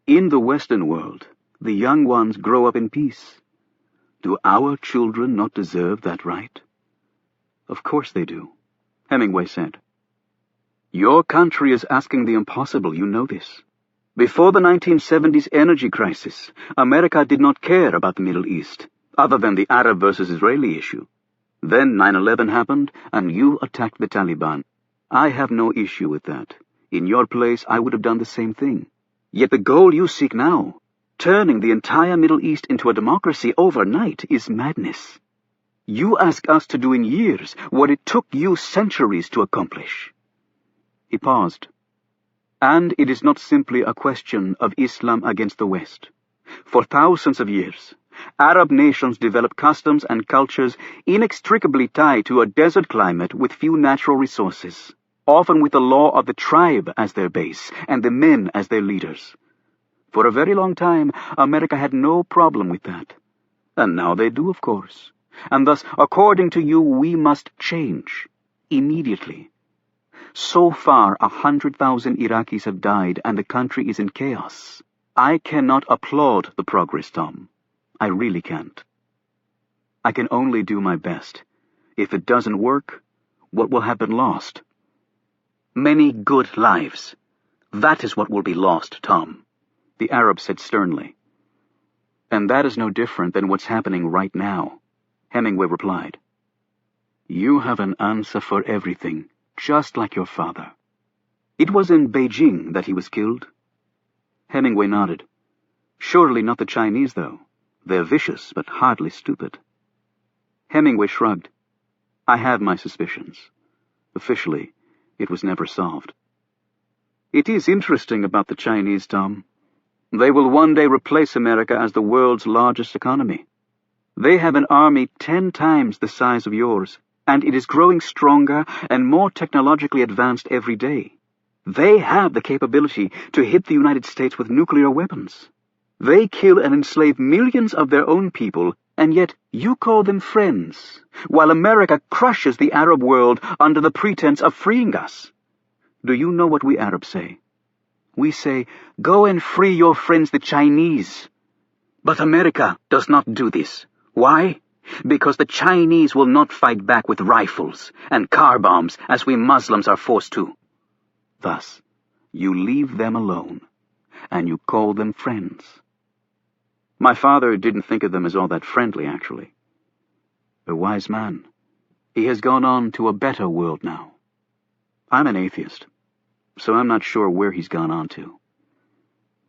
In the Western world, the young ones grow up in peace. Do our children not deserve that right?" "Of course they do," Hemingway said. "Your country is asking the impossible, you know this. Before the 1970s energy crisis, America did not care about the Middle East, other than the Arab versus Israeli issue. Then 9/11 happened, and you attacked the Taliban. I have no issue with that. In your place, I would have done the same thing. Yet the goal you seek now, turning the entire Middle East into a democracy overnight, is madness. You ask us to do in years what it took you centuries to accomplish." He paused. "And it is not simply a question of Islam against the West. For thousands of years, Arab nations developed customs and cultures inextricably tied to a desert climate with few natural resources, often with the law of the tribe as their base and the men as their leaders. For a very long time, America had no problem with that. And now they do, of course. And thus, according to you, we must change. Immediately. So far, 100,000 Iraqis have died, and the country is in chaos. I cannot applaud the progress, Tom. I really can't. I can only do my best. If it doesn't work, what will have been lost? Many good lives. That is what will be lost, Tom," the Arab said sternly. "And that is no different than what's happening right now," Hemingway replied. "You have an answer for everything, just like your father. It was in Beijing that he was killed." Hemingway nodded. "Surely not the Chinese, though. They're vicious, but hardly stupid." Hemingway shrugged. "I have my suspicions. Officially, it was never solved. It is interesting about the Chinese, Tom. They will one day replace America as the world's largest economy. They have an army 10 times the size of yours, and it is growing stronger and more technologically advanced every day. They have the capability to hit the United States with nuclear weapons. They kill and enslave millions of their own people, and yet you call them friends, while America crushes the Arab world under the pretense of freeing us. Do you know what we Arabs say? We say, go and free your friends the Chinese. But America does not do this. Why? Because the Chinese will not fight back with rifles and car bombs as we Muslims are forced to. Thus, you leave them alone, and you call them friends. My father didn't think of them as all that friendly, actually. A wise man. He has gone on to a better world now. I'm an atheist, so I'm not sure where he's gone on to."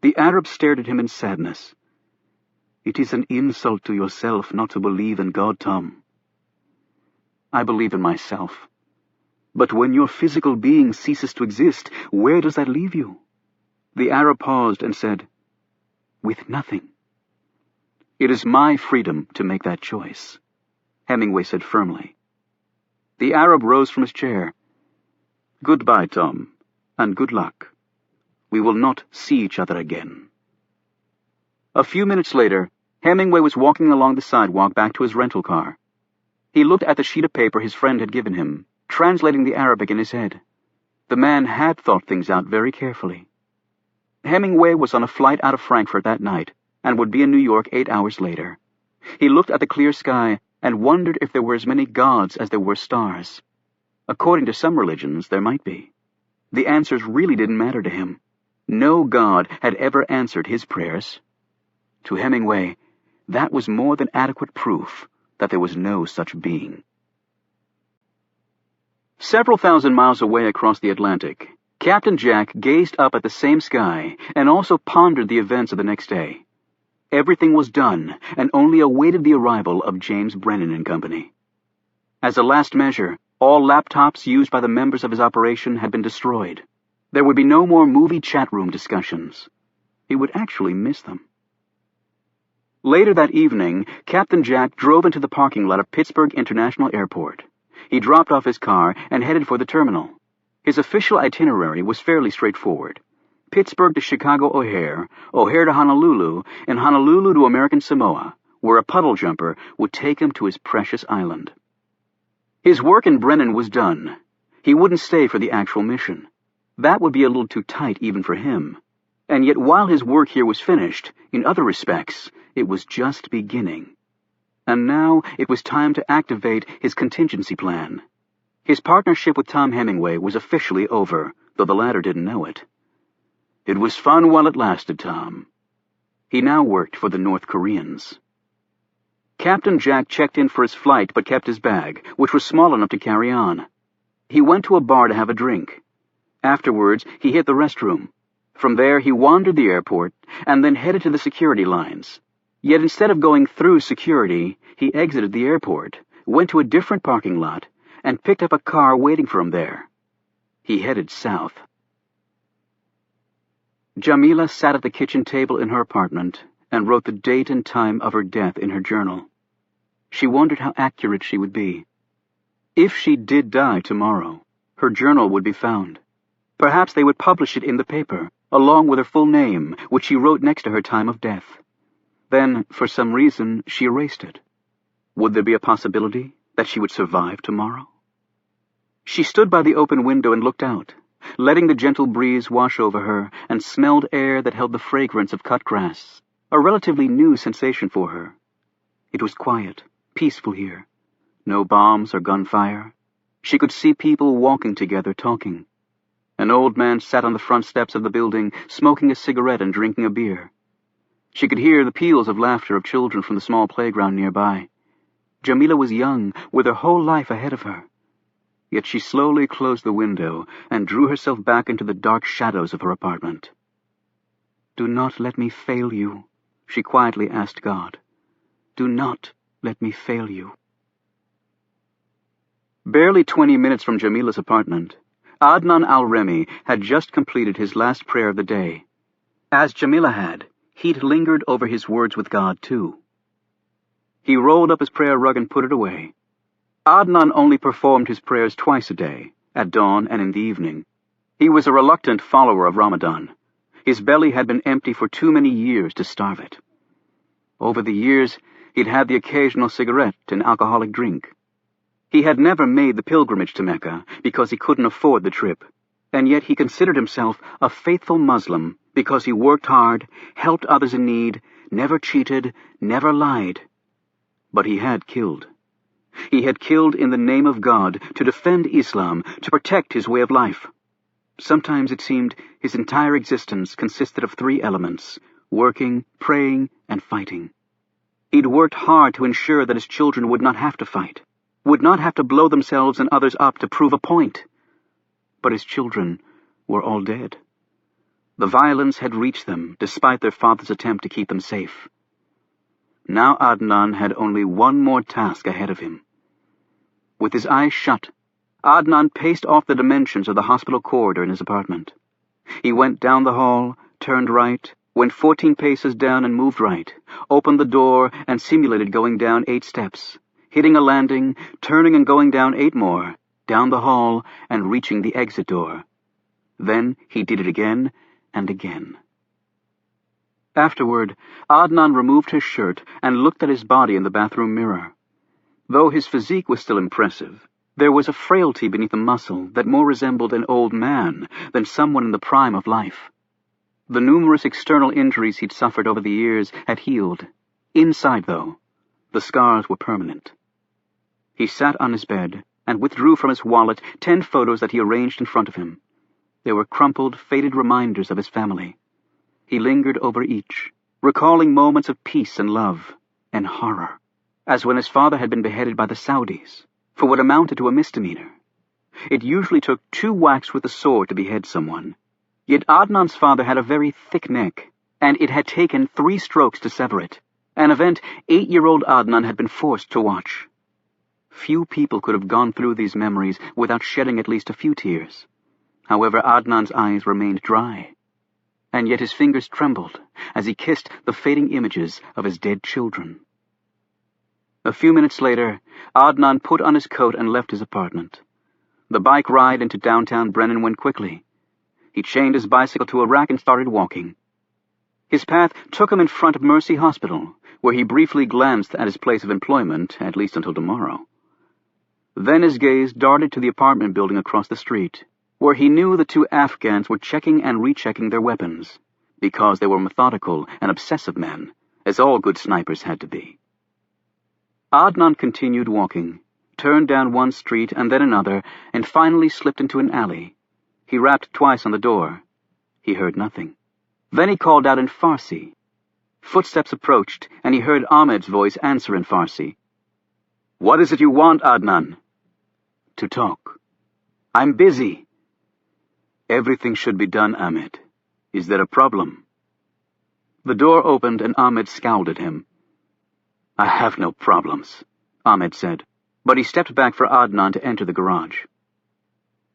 The Arab stared at him in sadness. It is an insult to yourself not to believe in God, Tom. I believe in myself. But when your physical being ceases to exist, where does that leave you? The Arab paused and said, with nothing. It is my freedom to make that choice, Hemingway said firmly. The Arab rose from his chair. Goodbye, Tom, and good luck. We will not see each other again. A few minutes later, Hemingway was walking along the sidewalk back to his rental car. He looked at the sheet of paper his friend had given him, translating the Arabic in his head. The man had thought things out very carefully. Hemingway was on a flight out of Frankfurt that night, and would be in New York 8 hours later. He looked at the clear sky and wondered if there were as many gods as there were stars. According to some religions, there might be. The answers really didn't matter to him. No god had ever answered his prayers. To Hemingway, that was more than adequate proof that there was no such being. Several thousand miles away across the Atlantic, Captain Jack gazed up at the same sky and also pondered the events of the next day. Everything was done and only awaited the arrival of James Brennan and Company. As a last measure, all laptops used by the members of his operation had been destroyed. There would be no more movie chat room discussions. He would actually miss them. Later that evening, Captain Jack drove into the parking lot of Pittsburgh International Airport. He dropped off his car and headed for the terminal. His official itinerary was fairly straightforward. Pittsburgh to Chicago O'Hare, O'Hare to Honolulu, and Honolulu to American Samoa, where a puddle jumper would take him to his precious island. His work in Brennan was done. He wouldn't stay for the actual mission. That would be a little too tight even for him. And yet while his work here was finished, in other respects, it was just beginning. And now it was time to activate his contingency plan. His partnership with Tom Hemingway was officially over, though the latter didn't know it. It was fun while it lasted, Tom. He now worked for the North Koreans. Captain Jack checked in for his flight but kept his bag, which was small enough to carry on. He went to a bar to have a drink. Afterwards, he hit the restroom. From there, he wandered the airport and then headed to the security lines. Yet instead of going through security, he exited the airport, went to a different parking lot, and picked up a car waiting for him there. He headed south. Jamila sat at the kitchen table in her apartment and wrote the date and time of her death in her journal. She wondered how accurate she would be. If she did die tomorrow, her journal would be found. Perhaps they would publish it in the paper, along with her full name, which she wrote next to her time of death. Then, for some reason, she erased it. Would there be a possibility that she would survive tomorrow? She stood by the open window and looked out, letting the gentle breeze wash over her, and smelled air that held the fragrance of cut grass, a relatively new sensation for her. It was quiet, peaceful here. No bombs or gunfire. She could see people walking together, talking. An old man sat on the front steps of the building, smoking a cigarette and drinking a beer. She could hear the peals of laughter of children from the small playground nearby. Jamila was young, with her whole life ahead of her. Yet she slowly closed the window and drew herself back into the dark shadows of her apartment. "Do not let me fail you," she quietly asked God. "Do not let me fail you." Barely 20 minutes from Jamila's apartment, Adnan al-Remi had just completed his last prayer of the day. As Jamila had, he'd lingered over his words with God, too. He rolled up his prayer rug and put it away. Adnan only performed his prayers twice a day, at dawn and in the evening. He was a reluctant follower of Ramadan. His belly had been empty for too many years to starve it. Over the years, he'd had the occasional cigarette and alcoholic drink. He had never made the pilgrimage to Mecca because he couldn't afford the trip, and yet he considered himself a faithful Muslim because he worked hard, helped others in need, never cheated, never lied. But he had killed. He had killed in the name of God to defend Islam, to protect his way of life. Sometimes it seemed his entire existence consisted of 3 elements: working, praying, and fighting. He'd worked hard to ensure that his children would not have to fight, would not have to blow themselves and others up to prove a point. But his children were all dead. The violence had reached them, despite their father's attempt to keep them safe. Now Adnan had only one more task ahead of him. With his eyes shut, Adnan paced off the dimensions of the hospital corridor in his apartment. He went down the hall, turned right, went 14 paces down and moved right, opened the door and simulated going down 8 steps, hitting a landing, turning and going down 8 more, down the hall and reaching the exit door. Then he did it again and again. Afterward, Adnan removed his shirt and looked at his body in the bathroom mirror. Though his physique was still impressive, there was a frailty beneath the muscle that more resembled an old man than someone in the prime of life. The numerous external injuries he'd suffered over the years had healed. Inside, though, the scars were permanent. He sat on his bed and withdrew from his wallet 10 photos that he arranged in front of him. They were crumpled, faded reminders of his family. He lingered over each, recalling moments of peace and love and horror, as when his father had been beheaded by the Saudis for what amounted to a misdemeanor. It usually took 2 whacks with a sword to behead someone, yet Adnan's father had a very thick neck, and it had taken 3 strokes to sever it, an event 8-year-old Adnan had been forced to watch. Few people could have gone through these memories without shedding at least a few tears. However, Adnan's eyes remained dry, and yet his fingers trembled as he kissed the fading images of his dead children. A few minutes later, Adnan put on his coat and left his apartment. The bike ride into downtown Brennan went quickly. He chained his bicycle to a rack and started walking. His path took him in front of Mercy Hospital, where he briefly glanced at his place of employment, at least until tomorrow. Then his gaze darted to the apartment building across the street, where he knew the 2 Afghans were checking and rechecking their weapons, because they were methodical and obsessive men, as all good snipers had to be. Adnan continued walking, turned down one street and then another, and finally slipped into an alley. He rapped twice on the door. He heard nothing. Then he called out in Farsi. Footsteps approached, and he heard Ahmed's voice answer in Farsi. "What is it you want, Adnan?" "To talk." "I'm busy." "Everything should be done, Ahmed. Is there a problem?" The door opened and Ahmed scowled at him. "I have no problems," Ahmed said, but he stepped back for Adnan to enter the garage.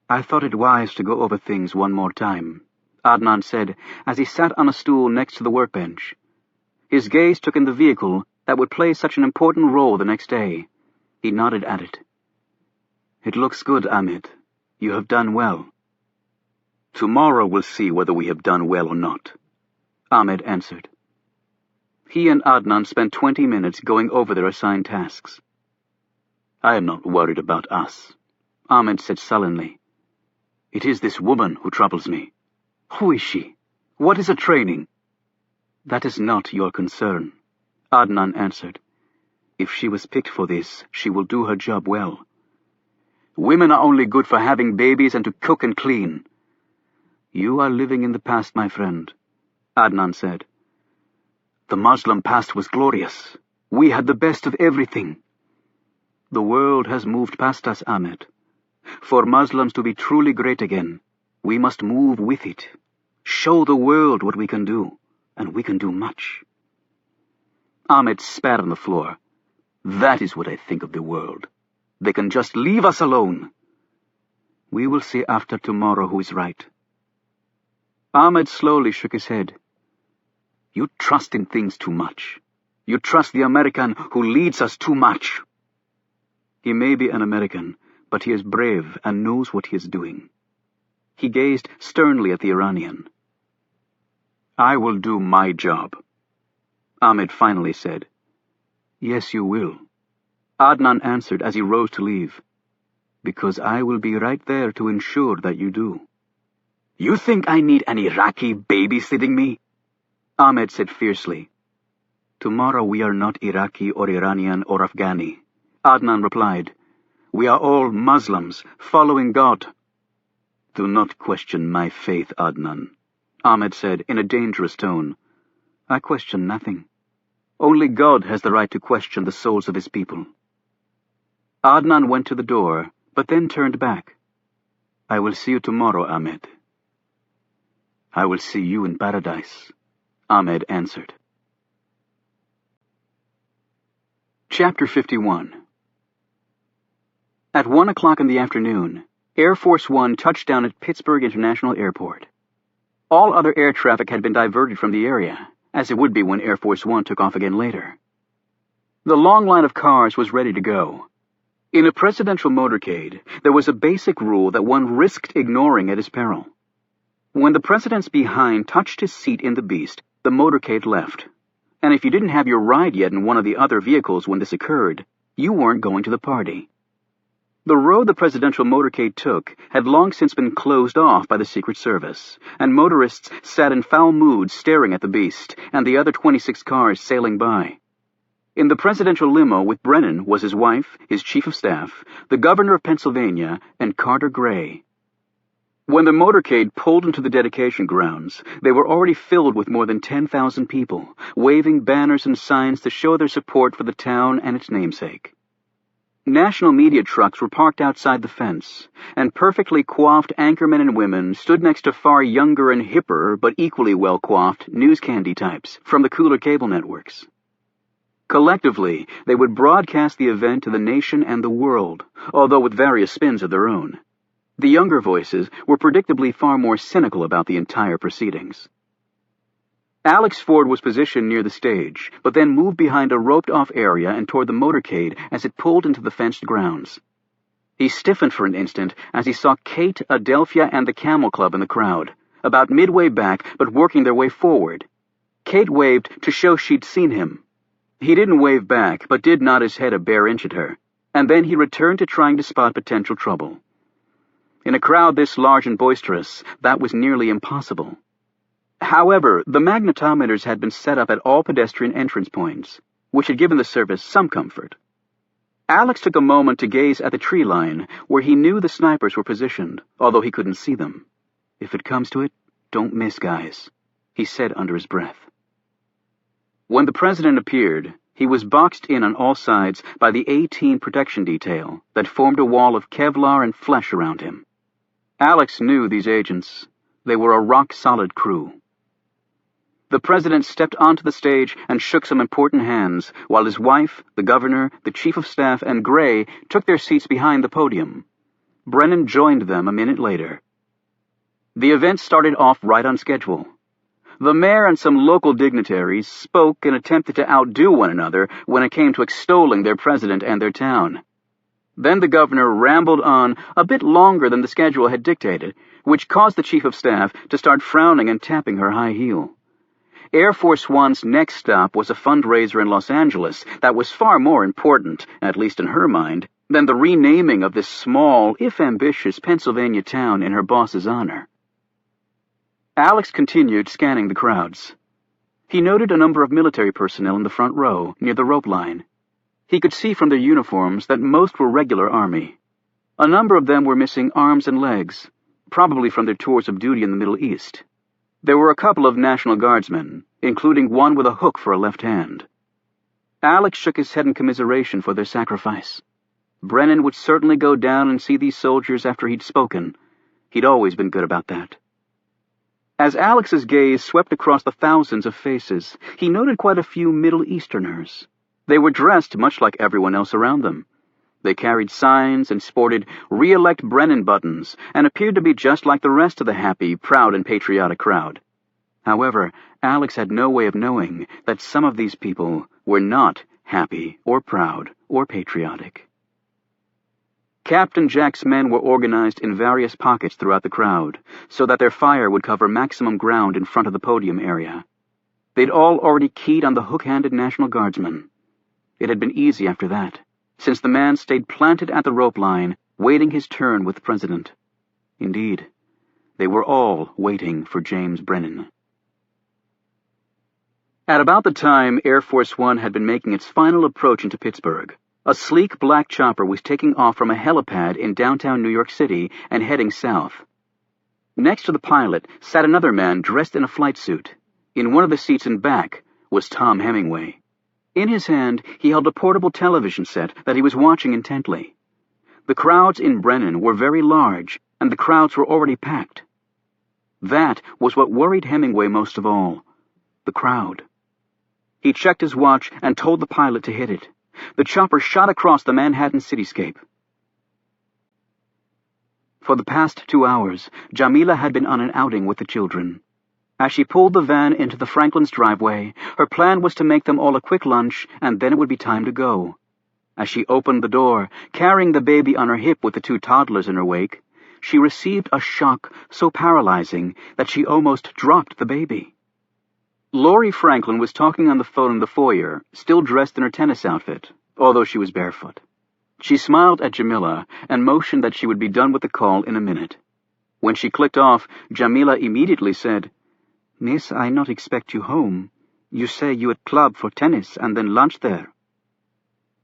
"I thought it wise to go over things one more time," Adnan said as he sat on a stool next to the workbench. His gaze took in the vehicle that would play such an important role the next day. He nodded at it. "It looks good, Ahmed. You have done well." "Tomorrow we'll see whether we have done well or not," Ahmed answered. He and Adnan spent 20 minutes going over their assigned tasks. "I am not worried about us," Ahmed said sullenly. "It is this woman who troubles me. Who is she? What is her training?" "That is not your concern," Adnan answered. "If she was picked for this, she will do her job well." "Women are only good for having babies and to cook and clean." "You are living in the past, my friend," Adnan said. "The Muslim past was glorious. We had the best of everything." "The world has moved past us, Ahmed. For Muslims to be truly great again, we must move with it. Show the world what we can do, and we can do much." Ahmed spat on the floor. "That is what I think of the world. They can just leave us alone." "We will see after tomorrow who is right." Ahmed slowly shook his head. "You trust in things too much. You trust the American who leads us too much." "He may be an American, but he is brave and knows what he is doing." He gazed sternly at the Iranian. "I will do my job," Ahmed finally said. "Yes, you will," Adnan answered as he rose to leave. "Because I will be right there to ensure that you do." "You think I need an Iraqi babysitting me?" Ahmed said fiercely. "Tomorrow we are not Iraqi or Iranian or Afghani," Adnan replied. "We are all Muslims, following God." "Do not question my faith, Adnan," Ahmed said in a dangerous tone. "I question nothing. Only God has the right to question the souls of his people." Adnan went to the door, but then turned back. "I will see you tomorrow, Ahmed." "I will see you in paradise," Ahmed answered. Chapter 51. At 1 o'clock in the afternoon, Air Force One touched down at Pittsburgh International Airport. All other air traffic had been diverted from the area, as it would be when Air Force One took off again later. The long line of cars was ready to go. In a presidential motorcade, there was a basic rule that one risked ignoring at his peril. When the president's behind touched his seat in the beast, the motorcade left. And if you didn't have your ride yet in one of the other vehicles when this occurred, you weren't going to the party. The road the presidential motorcade took had long since been closed off by the Secret Service, and motorists sat in foul moods staring at the beast and the other 26 cars sailing by. In the presidential limo with Brennan was his wife, his chief of staff, the governor of Pennsylvania, and Carter Gray. When the motorcade pulled into the dedication grounds, they were already filled with more than 10,000 people, waving banners and signs to show their support for the town and its namesake. National media trucks were parked outside the fence, and perfectly coiffed anchormen and women stood next to far younger and hipper, but equally well-coiffed, news candy types from the cooler cable networks. Collectively, they would broadcast the event to the nation and the world, although with various spins of their own. The younger voices were predictably far more cynical about the entire proceedings. Alex Ford was positioned near the stage, but then moved behind a roped-off area and toward the motorcade as it pulled into the fenced grounds. He stiffened for an instant as he saw Kate, Adelphia, and the Camel Club in the crowd, about midway back but working their way forward. Kate waved to show she'd seen him. He didn't wave back, but did nod his head a bare inch at her, and then he returned to trying to spot potential trouble. In a crowd this large and boisterous, that was nearly impossible. However, the magnetometers had been set up at all pedestrian entrance points, which had given the service some comfort. Alex took a moment to gaze at the tree line, where he knew the snipers were positioned, although he couldn't see them. "If it comes to it, don't miss, guys," he said under his breath. When the president appeared, he was boxed in on all sides by the A-Team protection detail that formed a wall of Kevlar and flesh around him. Alex knew these agents. They were a rock-solid crew. The president stepped onto the stage and shook some important hands, while his wife, the governor, the chief of staff, and Gray took their seats behind the podium. Brennan joined them a minute later. The event started off right on schedule. The mayor and some local dignitaries spoke and attempted to outdo one another when it came to extolling their president and their town. Then the governor rambled on a bit longer than the schedule had dictated, which caused the chief of staff to start frowning and tapping her high heel. Air Force One's next stop was a fundraiser in Los Angeles that was far more important, at least in her mind, than the renaming of this small, if ambitious, Pennsylvania town in her boss's honor. Alex continued scanning the crowds. He noted a number of military personnel in the front row, near the rope line. He could see from their uniforms that most were regular Army. A number of them were missing arms and legs, probably from their tours of duty in the Middle East. There were a couple of National Guardsmen, including one with a hook for a left hand. Alex shook his head in commiseration for their sacrifice. Brennan would certainly go down and see these soldiers after he'd spoken. He'd always been good about that. As Alex's gaze swept across the thousands of faces, he noted quite a few Middle Easterners. They were dressed much like everyone else around them. They carried signs and sported "Re-elect Brennan" buttons and appeared to be just like the rest of the happy, proud, and patriotic crowd. However, Alex had no way of knowing that some of these people were not happy or proud or patriotic. Captain Jack's men were organized in various pockets throughout the crowd, so that their fire would cover maximum ground in front of the podium area. They'd all already keyed on the hook-handed National Guardsman. It had been easy after that, since the man stayed planted at the rope line, waiting his turn with the president. Indeed, they were all waiting for James Brennan. At about the time Air Force One had been making its final approach into Pittsburgh, a sleek black chopper was taking off from a helipad in downtown New York City and heading south. Next to the pilot sat another man dressed in a flight suit. In one of the seats in back was Tom Hemingway. In his hand, he held a portable television set that he was watching intently. The crowds in Brennan were very large, and the crowds were already packed. That was what worried Hemingway most of all, the crowd. He checked his watch and told the pilot to hit it. The chopper shot across the Manhattan cityscape. For the past 2 hours, Jamila had been on an outing with the children. As she pulled the van into the Franklins' driveway, her plan was to make them all a quick lunch, and then it would be time to go. As she opened the door, carrying the baby on her hip with the 2 toddlers in her wake, she received a shock so paralyzing that she almost dropped the baby. Laurie Franklin was talking on the phone in the foyer, still dressed in her tennis outfit, although she was barefoot. She smiled at Jamila and motioned that she would be done with the call in a minute. When she clicked off, Jamila immediately said, "Miss, I not expect you home. You say you at club for tennis and then lunch there."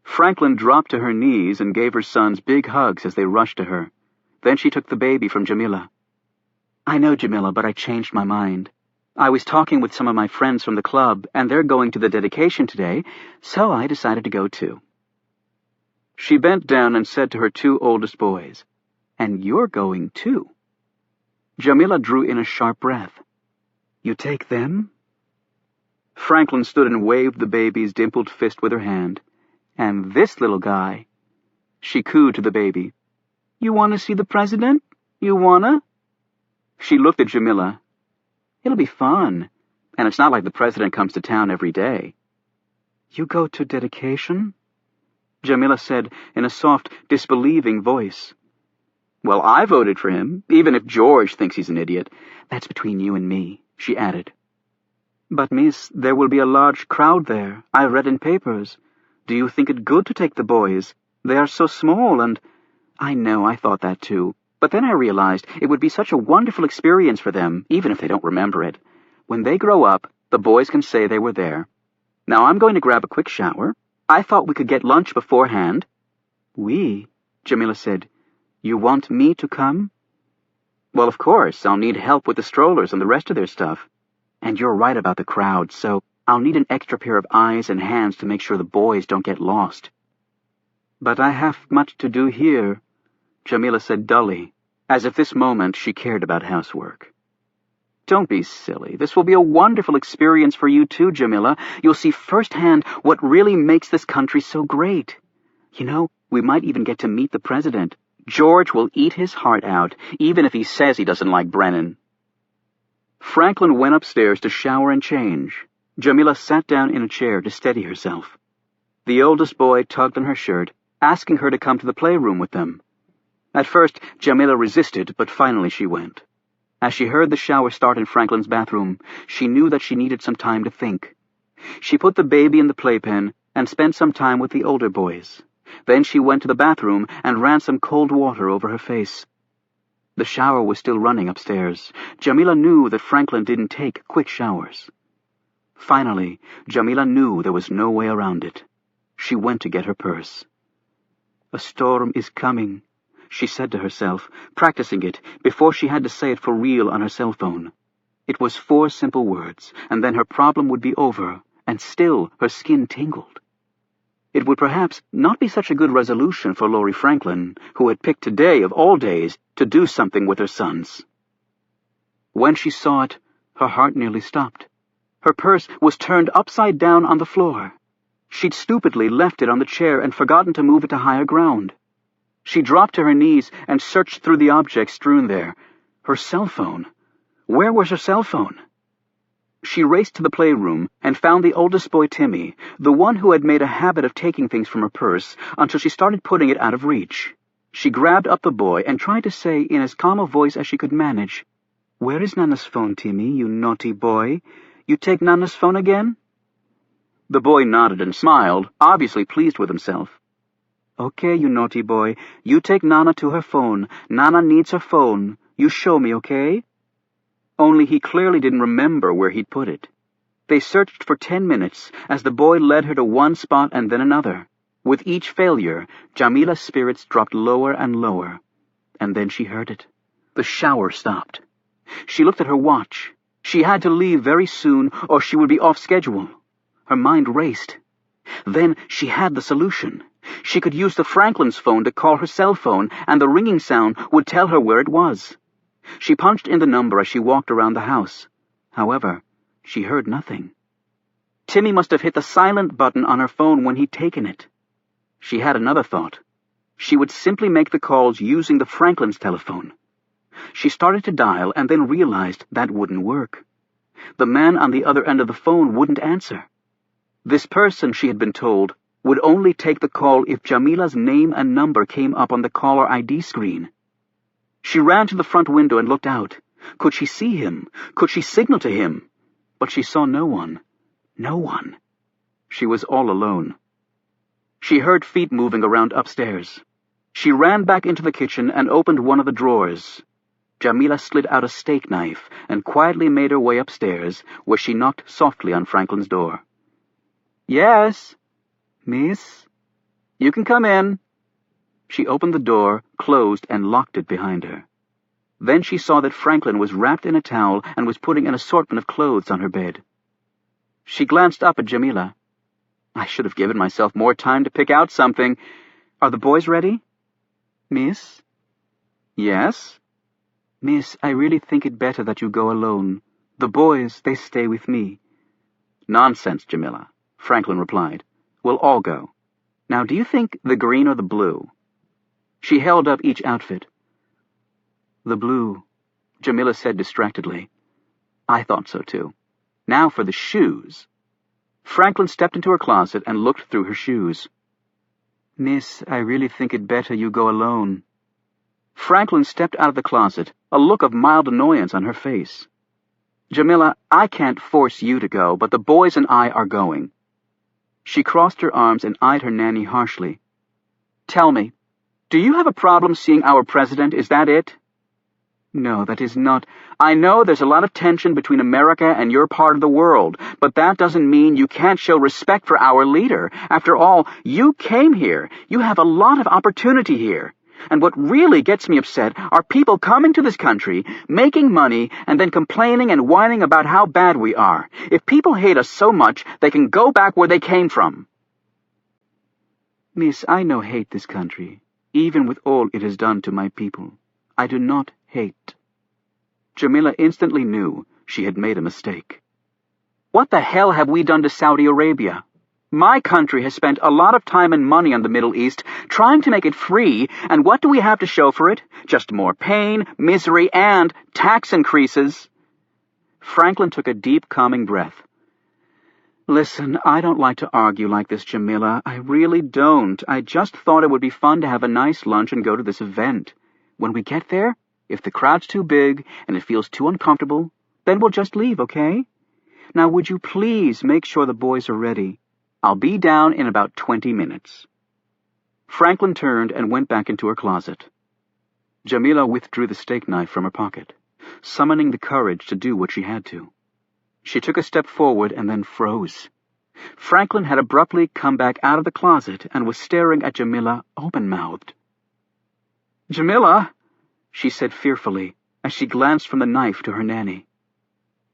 Franklin dropped to her knees and gave her sons big hugs as they rushed to her. Then she took the baby from Jamila. "I know, Jamila, but I changed my mind. I was talking with some of my friends from the club, and they're going to the dedication today, so I decided to go too." She bent down and said to her 2 oldest boys, "And you're going too." Jamila drew in a sharp breath. "You take them?" Franklin stood and waved the baby's dimpled fist with her hand. "And this little guy." She cooed to the baby, "You want to see the president? You wanna?" She looked at Jamila. "It'll be fun, and it's not like the president comes to town every day." "You go to dedication?" Jamila said in a soft, disbelieving voice. "Well, I voted for him, even if George thinks he's an idiot. That's between you and me," she added. "But, miss, there will be a large crowd there. I read in papers. Do you think it good to take the boys? They are so small and—" "I know, I thought that too. But then I realized it would be such a wonderful experience for them, even if they don't remember it. When they grow up, the boys can say they were there. Now I'm going to grab a quick shower. I thought we could get lunch beforehand." "We?" Jamila said. "You want me to come?" "Well, of course, I'll need help with the strollers and the rest of their stuff. And you're right about the crowd, so I'll need an extra pair of eyes and hands to make sure the boys don't get lost." "But I have much to do here," Jamila said dully, as if this moment she cared about housework. "Don't be silly. This will be a wonderful experience for you too, Jamila. You'll see firsthand what really makes this country so great. You know, we might even get to meet the president. George will eat his heart out, even if he says he doesn't like Brennan." Franklin went upstairs to shower and change. Jamila sat down in a chair to steady herself. The oldest boy tugged on her shirt, asking her to come to the playroom with them. At first, Jamila resisted, but finally she went. As she heard the shower start in Franklin's bathroom, she knew that she needed some time to think. She put the baby in the playpen and spent some time with the older boys. Then she went to the bathroom and ran some cold water over her face. The shower was still running upstairs. Jamila knew that Franklin didn't take quick showers. Finally, Jamila knew there was no way around it. She went to get her purse. "A storm is coming," she said to herself, practicing it before she had to say it for real on her cell phone. It was 4 simple words, and then her problem would be over, and still her skin tingled. It would perhaps not be such a good resolution for Laurie Franklin, who had picked today of all days to do something with her sons. When she saw it, her heart nearly stopped. Her purse was turned upside down on the floor. She'd stupidly left it on the chair and forgotten to move it to higher ground. She dropped to her knees and searched through the objects strewn there. Her cell phone. Where was her cell phone? She raced to the playroom and found the oldest boy, Timmy, the one who had made a habit of taking things from her purse until she started putting it out of reach. She grabbed up the boy and tried to say in as calm a voice as she could manage, "Where is Nana's phone, Timmy, you naughty boy? You take Nana's phone again?" The boy nodded and smiled, obviously pleased with himself. "Okay, you naughty boy. You take Nana to her phone. Nana needs her phone. You show me, okay?" Only he clearly didn't remember where he'd put it. They searched for 10 minutes as the boy led her to one spot and then another. With each failure, Jamila's spirits dropped lower and lower. And then she heard it. The shower stopped. She looked at her watch. She had to leave very soon or she would be off schedule. Her mind raced. Then she had the solution. She could use the Franklin's phone to call her cell phone, and the ringing sound would tell her where it was. She punched in the number as she walked around the house. However, she heard nothing. Timmy must have hit the silent button on her phone when he'd taken it. She had another thought. She would simply make the calls using the Franklin's telephone. She started to dial and then realized that wouldn't work. The man on the other end of the phone wouldn't answer. This person, she had been told, would only take the call if Jamila's name and number came up on the caller ID screen. She ran to the front window and looked out. Could she see him? Could she signal to him? But she saw no one. No one. She was all alone. She heard feet moving around upstairs. She ran back into the kitchen and opened one of the drawers. Jamila slid out a steak knife and quietly made her way upstairs, where she knocked softly on Franklin's door. "Yes, miss? You can come in." She opened the door, closed, and locked it behind her. Then she saw that Franklin was wrapped in a towel and was putting an assortment of clothes on her bed. She glanced up at Jamila. "I should have given myself more time to pick out something. Are the boys ready?" "Miss?" "Yes?" "Miss, I really think it better that you go alone. The boys, they stay with me." "Nonsense, Jamila," Franklin replied. "We'll all go. Now, do you think the green or the blue?" She held up each outfit. "The blue," Jamila said distractedly. "I thought so, too. Now for the shoes." Franklin stepped into her closet and looked through her shoes. "Miss, I really think it better you go alone." Franklin stepped out of the closet, a look of mild annoyance on her face. "Jamila, I can't force you to go, but the boys and I are going." She crossed her arms and eyed her nanny harshly. "Tell me, do you have a problem seeing our president? Is that it?" "No, that is not. I know there's a lot of tension between America and your part of the world, but that doesn't mean you can't show respect for our leader. After all, you came here. You have a lot of opportunity here. And what really gets me upset are people coming to this country, making money, and then complaining and whining about how bad we are. If people hate us so much, they can go back where they came from." "Miss, I no hate this country, even with all it has done to my people. I do not hate." Jamila instantly knew she had made a mistake. "What the hell have we done to Saudi Arabia? My country has spent a lot of time and money on the Middle East, trying to make it free, and what do we have to show for it? Just more pain, misery, and tax increases." Franklin took a deep, calming breath. "Listen, I don't like to argue like this, Jamila. I really don't. I just thought it would be fun to have a nice lunch and go to this event. When we get there, if the crowd's too big and it feels too uncomfortable, then we'll just leave, okay? Now, would you please make sure the boys are ready? I'll be down in about 20 minutes. Franklin turned and went back into her closet. Jamila withdrew the steak knife from her pocket, summoning the courage to do what she had to. She took a step forward and then froze. Franklin had abruptly come back out of the closet and was staring at Jamila open-mouthed. "Jamila," she said fearfully, as she glanced from the knife to her nanny.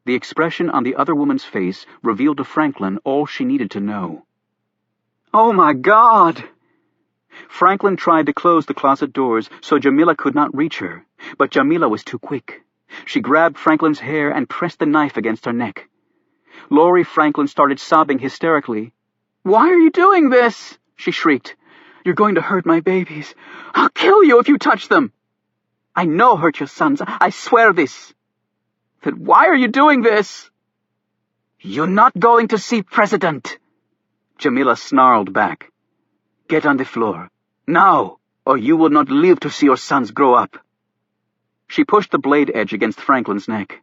The expression on the other woman's face revealed to Franklin all she needed to know. "Oh, my God!" Franklin tried to close the closet doors so Jamila could not reach her, but Jamila was too quick. She grabbed Franklin's hair and pressed the knife against her neck. Laurie Franklin started sobbing hysterically. "Why are you doing this?" she shrieked. "You're going to hurt my babies. I'll kill you if you touch them." "I know hurt your sons. I swear this." "Then why are you doing this?" "You're not going to see President," Jamila snarled back. "Get on the floor, now, or you will not live to see your sons grow up." She pushed the blade edge against Franklin's neck.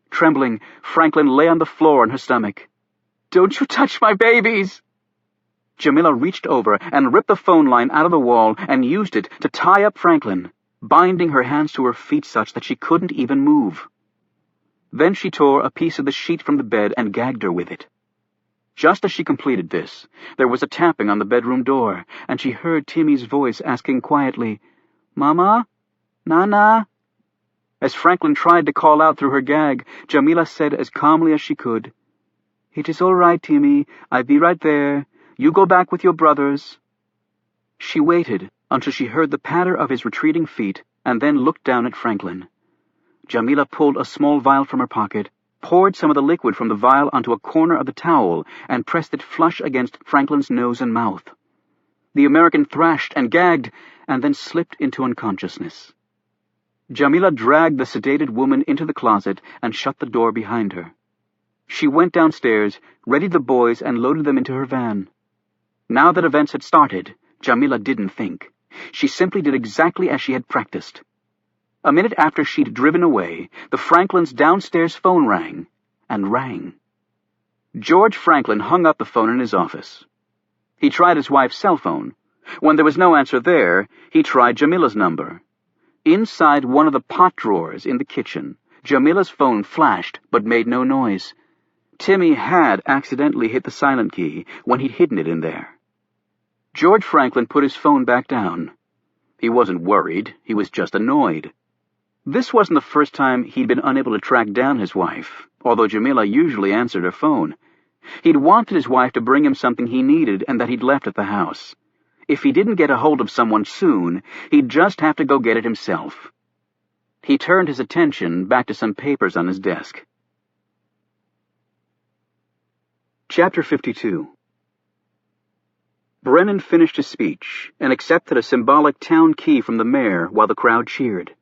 Trembling, Franklin lay on the floor on her stomach. "Don't you touch my babies!" Jamila reached over and ripped the phone line out of the wall and used it to tie up Franklin, binding her hands to her feet such that she couldn't even move. Then she tore a piece of the sheet from the bed and gagged her with it. Just as she completed this, there was a tapping on the bedroom door, and she heard Timmy's voice asking quietly, "Mama? Nana?" As Franklin tried to call out through her gag, Jamila said as calmly as she could, "It is all right, Timmy. I'll be right there. You go back with your brothers." She waited until she heard the patter of his retreating feet and then looked down at Franklin. Jamila pulled a small vial from her pocket, poured some of the liquid from the vial onto a corner of the towel, and pressed it flush against Franklin's nose and mouth. The American thrashed and gagged, and then slipped into unconsciousness. Jamila dragged the sedated woman into the closet and shut the door behind her. She went downstairs, readied the boys, and loaded them into her van. Now that events had started, Jamila didn't think. She simply did exactly as she had practiced. A minute after she'd driven away, the Franklins' downstairs phone rang, and rang. George Franklin hung up the phone in his office. He tried his wife's cell phone. When there was no answer there, he tried Jamila's number. Inside one of the pot drawers in the kitchen, Jamila's phone flashed but made no noise. Timmy had accidentally hit the silent key when he'd hidden it in there. George Franklin put his phone back down. He wasn't worried, he was just annoyed. This wasn't the first time he'd been unable to track down his wife, although Jamila usually answered her phone. He'd wanted his wife to bring him something he needed and that he'd left at the house. If he didn't get a hold of someone soon, he'd just have to go get it himself. He turned his attention back to some papers on his desk. Chapter 52. Brennan finished his speech and accepted a symbolic town key from the mayor while the crowd cheered.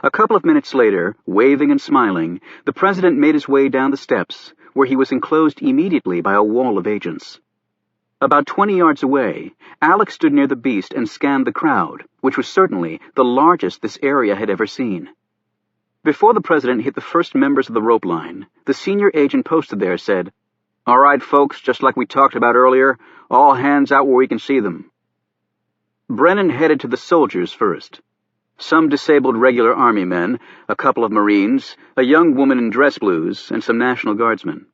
A couple of minutes later, waving and smiling, the president made his way down the steps, where he was enclosed immediately by a wall of agents. About 20 yards away, Alex stood near the beast and scanned the crowd, which was certainly the largest this area had ever seen. Before the president hit the first members of the rope line, the senior agent posted there said, "All right, folks, just like we talked about earlier, all hands out where we can see them." Brennan headed to the soldiers first. Some disabled regular army men, a couple of Marines, a young woman in dress blues, and some National Guardsmen.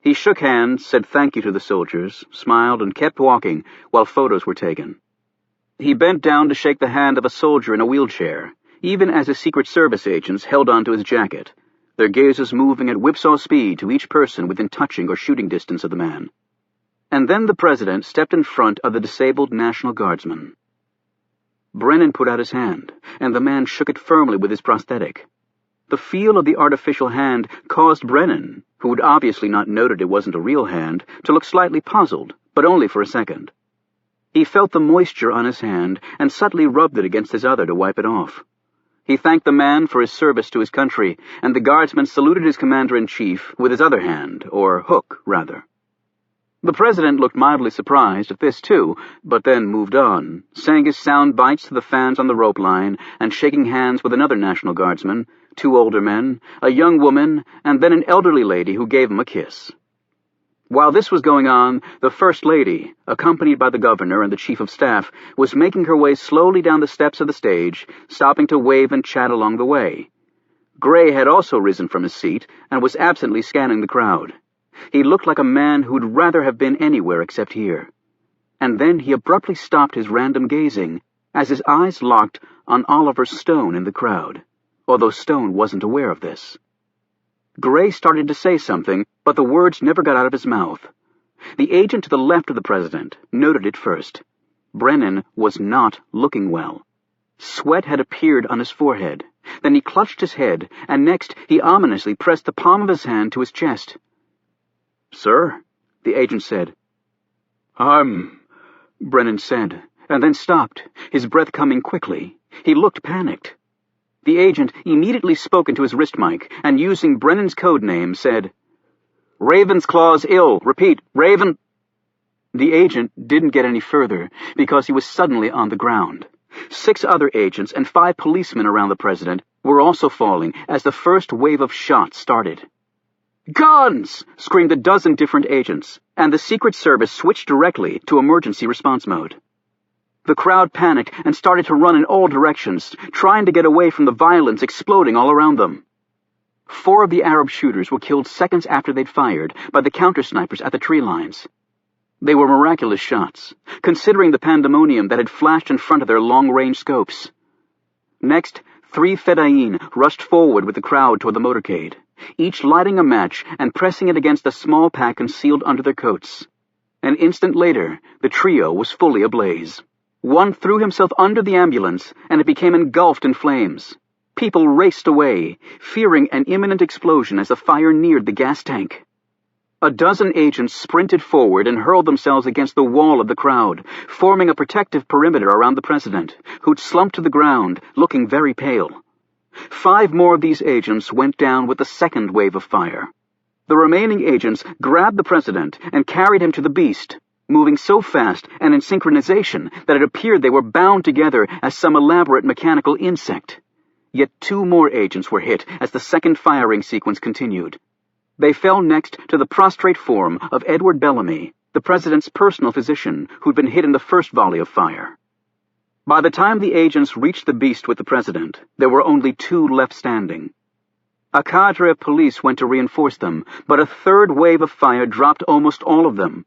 He shook hands, said thank you to the soldiers, smiled, and kept walking while photos were taken. He bent down to shake the hand of a soldier in a wheelchair, even as his Secret Service agents held onto his jacket, their gazes moving at whipsaw speed to each person within touching or shooting distance of the man. And then the president stepped in front of the disabled National Guardsman. Brennan put out his hand, and the man shook it firmly with his prosthetic. The feel of the artificial hand caused Brennan, who had obviously not noted it wasn't a real hand, to look slightly puzzled, but only for a second. He felt the moisture on his hand and subtly rubbed it against his other to wipe it off. He thanked the man for his service to his country, and the guardsman saluted his commander-in-chief with his other hand, or hook, rather. The president looked mildly surprised at this, too, but then moved on, saying his sound bites to the fans on the rope line and shaking hands with another National Guardsman, 2 older men, a young woman, and then an elderly lady who gave him a kiss. While this was going on, the First Lady, accompanied by the governor and the chief of staff, was making her way slowly down the steps of the stage, stopping to wave and chat along the way. Gray had also risen from his seat and was absently scanning the crowd. He looked like a man who'd rather have been anywhere except here. And then he abruptly stopped his random gazing as his eyes locked on Oliver Stone in the crowd, although Stone wasn't aware of this. Gray started to say something, but the words never got out of his mouth. The agent to the left of the president noted it first. Brennan was not looking well. Sweat had appeared on his forehead. Then he clutched his head, and next he ominously pressed the palm of his hand to his chest. "Sir?" the agent said. Brennan said, and then stopped, his breath coming quickly. He looked panicked. The agent immediately spoke into his wrist mic, and using Brennan's code name, said, "Ravensclaw's ill. Repeat, Raven—" The agent didn't get any further, because he was suddenly on the ground. 6 other agents and 5 policemen around the president were also falling as the first wave of shots started. "Guns!" screamed a dozen different agents, and the Secret Service switched directly to emergency response mode. The crowd panicked and started to run in all directions, trying to get away from the violence exploding all around them. 4 of the Arab shooters were killed seconds after they'd fired by the counter-snipers at the tree lines. They were miraculous shots, considering the pandemonium that had flashed in front of their long-range scopes. Next, 3 Fedayeen rushed forward with the crowd toward the motorcade, each lighting a match and pressing it against a small pack concealed under their coats. An instant later, the trio was fully ablaze. One threw himself under the ambulance, and it became engulfed in flames. People raced away, fearing an imminent explosion as the fire neared the gas tank. A dozen agents sprinted forward and hurled themselves against the wall of the crowd, forming a protective perimeter around the president, who'd slumped to the ground, looking very pale. 5 more of these agents went down with the second wave of fire. The remaining agents grabbed the president and carried him to the beast, moving so fast and in synchronization that it appeared they were bound together as some elaborate mechanical insect. Yet 2 more agents were hit as the second firing sequence continued. They fell next to the prostrate form of Edward Bellamy, the president's personal physician, who'd been hit in the first volley of fire. By the time the agents reached the beast with the president, there were only 2 left standing. A cadre of police went to reinforce them, but a third wave of fire dropped almost all of them.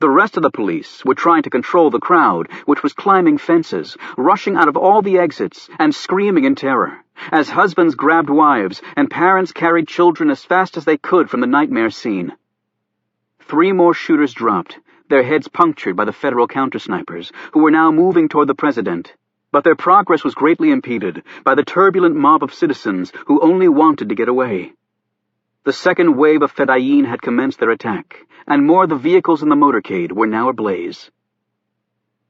The rest of the police were trying to control the crowd, which was climbing fences, rushing out of all the exits, and screaming in terror, as husbands grabbed wives and parents carried children as fast as they could from the nightmare scene. 3 more shooters dropped, their heads punctured by the federal countersnipers, who were now moving toward the president. But their progress was greatly impeded by the turbulent mob of citizens who only wanted to get away. The second wave of Fedayeen had commenced their attack, and more of the vehicles in the motorcade were now ablaze.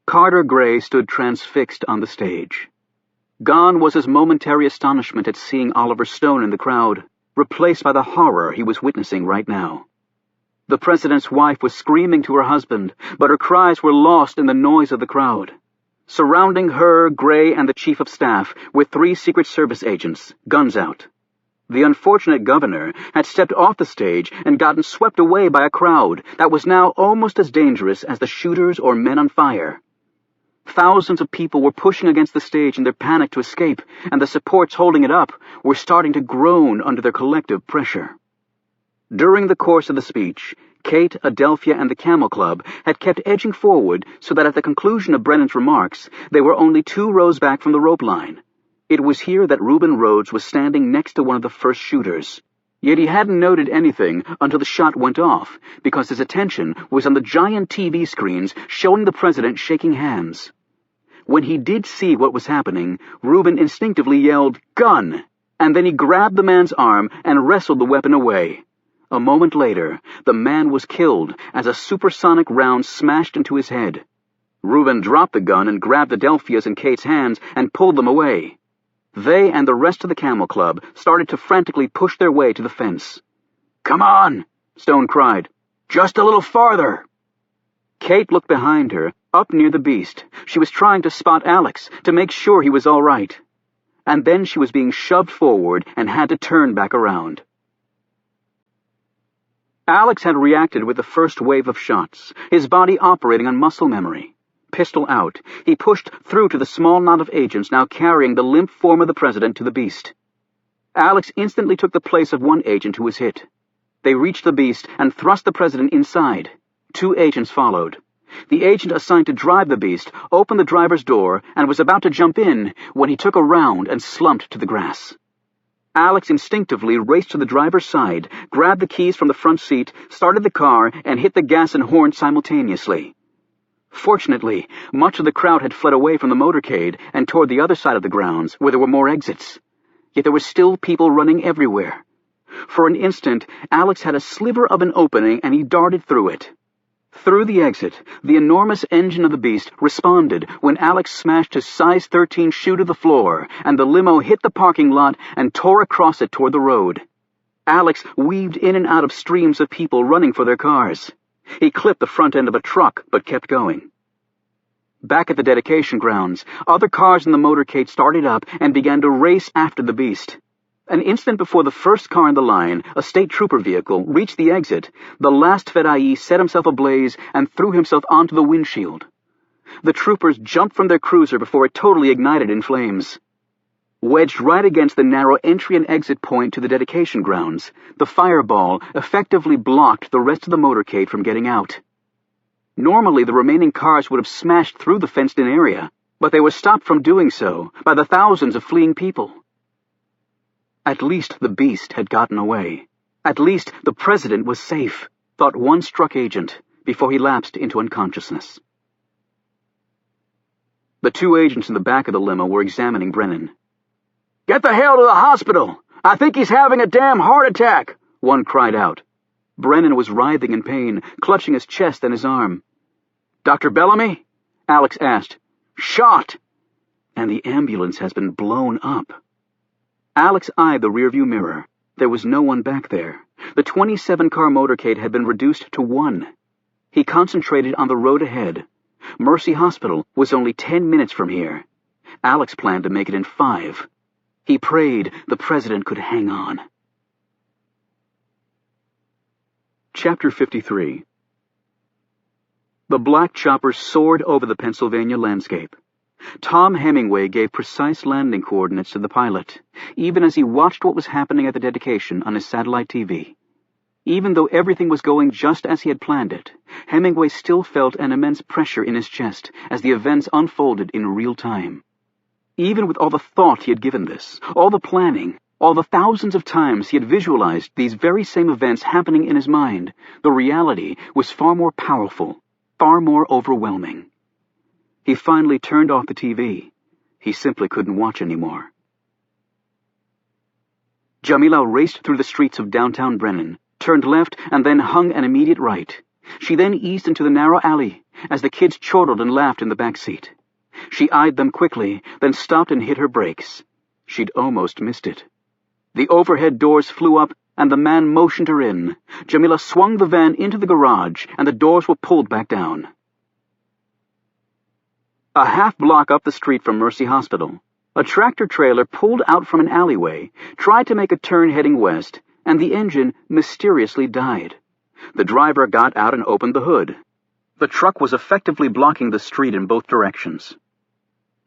Carter Gray stood transfixed on the stage. Gone was his momentary astonishment at seeing Oliver Stone in the crowd, replaced by the horror he was witnessing right now. The president's wife was screaming to her husband, but her cries were lost in the noise of the crowd. Surrounding her, Gray, and the chief of staff were 3 Secret Service agents, guns out. The unfortunate governor had stepped off the stage and gotten swept away by a crowd that was now almost as dangerous as the shooters or men on fire. Thousands of people were pushing against the stage in their panic to escape, and the supports holding it up were starting to groan under their collective pressure. During the course of the speech, Kate, Adelphia, and the Camel Club had kept edging forward so that at the conclusion of Brennan's remarks, they were only 2 rows back from the rope line. It was here that Reuben Rhodes was standing next to one of the first shooters. Yet he hadn't noted anything until the shot went off, because his attention was on the giant TV screens showing the president shaking hands. When he did see what was happening, Reuben instinctively yelled, "Gun!" and then he grabbed the man's arm and wrestled the weapon away. A moment later, the man was killed as a supersonic round smashed into his head. Reuben dropped the gun and grabbed Adelphia's and Kate's hands and pulled them away. They and the rest of the Camel Club started to frantically push their way to the fence. "Come on!" Stone cried. "Just a little farther!" Kate looked behind her, up near the beast. She was trying to spot Alex, to make sure he was all right. And then she was being shoved forward and had to turn back around. Alex had reacted with the first wave of shots, his body operating on muscle memory. Pistol out, he pushed through to the small knot of agents now carrying the limp form of the president to the beast. Alex instantly took the place of one agent who was hit. They reached the beast and thrust the president inside. 2 agents followed. The agent assigned to drive the beast opened the driver's door and was about to jump in when he took a round and slumped to the grass. Alex instinctively raced to the driver's side, grabbed the keys from the front seat, started the car, and hit the gas and horn simultaneously. Fortunately, much of the crowd had fled away from the motorcade and toward the other side of the grounds, where there were more exits. Yet there were still people running everywhere. For an instant, Alex had a sliver of an opening and he darted through it. Through the exit, the enormous engine of the beast responded when Alex smashed his size 13 shoe to the floor, and the limo hit the parking lot and tore across it toward the road. Alex weaved in and out of streams of people running for their cars. He clipped the front end of a truck, but kept going. Back at the dedication grounds, other cars in the motorcade started up and began to race after the beast. An instant before the first car in the line, a state trooper vehicle, reached the exit, the last Fedayee set himself ablaze and threw himself onto the windshield. The troopers jumped from their cruiser before it totally ignited in flames. Wedged right against the narrow entry and exit point to the dedication grounds, the fireball effectively blocked the rest of the motorcade from getting out. Normally, the remaining cars would have smashed through the fenced-in area, but they were stopped from doing so by the thousands of fleeing people. At least the beast had gotten away. At least the president was safe, thought one struck agent before he lapsed into unconsciousness. The 2 agents in the back of the limo were examining Brennan. "Get the hell to the hospital! I think he's having a damn heart attack!" one cried out. Brennan was writhing in pain, clutching his chest and his arm. "Dr. Bellamy?" Alex asked. "Shot!" "And the ambulance has been blown up." Alex eyed the rearview mirror. There was no one back there. The 27-car motorcade had been reduced to 1. He concentrated on the road ahead. Mercy Hospital was only 10 minutes from here. Alex planned to make it in 5. He prayed the president could hang on. Chapter 53. The black chopper soared over the Pennsylvania landscape. Tom Hemingway gave precise landing coordinates to the pilot, even as he watched what was happening at the dedication on his satellite TV. Even though everything was going just as he had planned it, Hemingway still felt an immense pressure in his chest as the events unfolded in real time. Even with all the thought he had given this, all the planning, all the thousands of times he had visualized these very same events happening in his mind, the reality was far more powerful, far more overwhelming. He finally turned off the TV. He simply couldn't watch anymore. Jamila raced through the streets of downtown Brennan, turned left, and then hung an immediate right. She then eased into the narrow alley as the kids chortled and laughed in the back seat. She eyed them quickly, then stopped and hit her brakes. She'd almost missed it. The overhead doors flew up, and the man motioned her in. Jamila swung the van into the garage, and the doors were pulled back down. A half-block up the street from Mercy Hospital, a tractor-trailer pulled out from an alleyway, tried to make a turn heading west, and the engine mysteriously died. The driver got out and opened the hood. The truck was effectively blocking the street in both directions.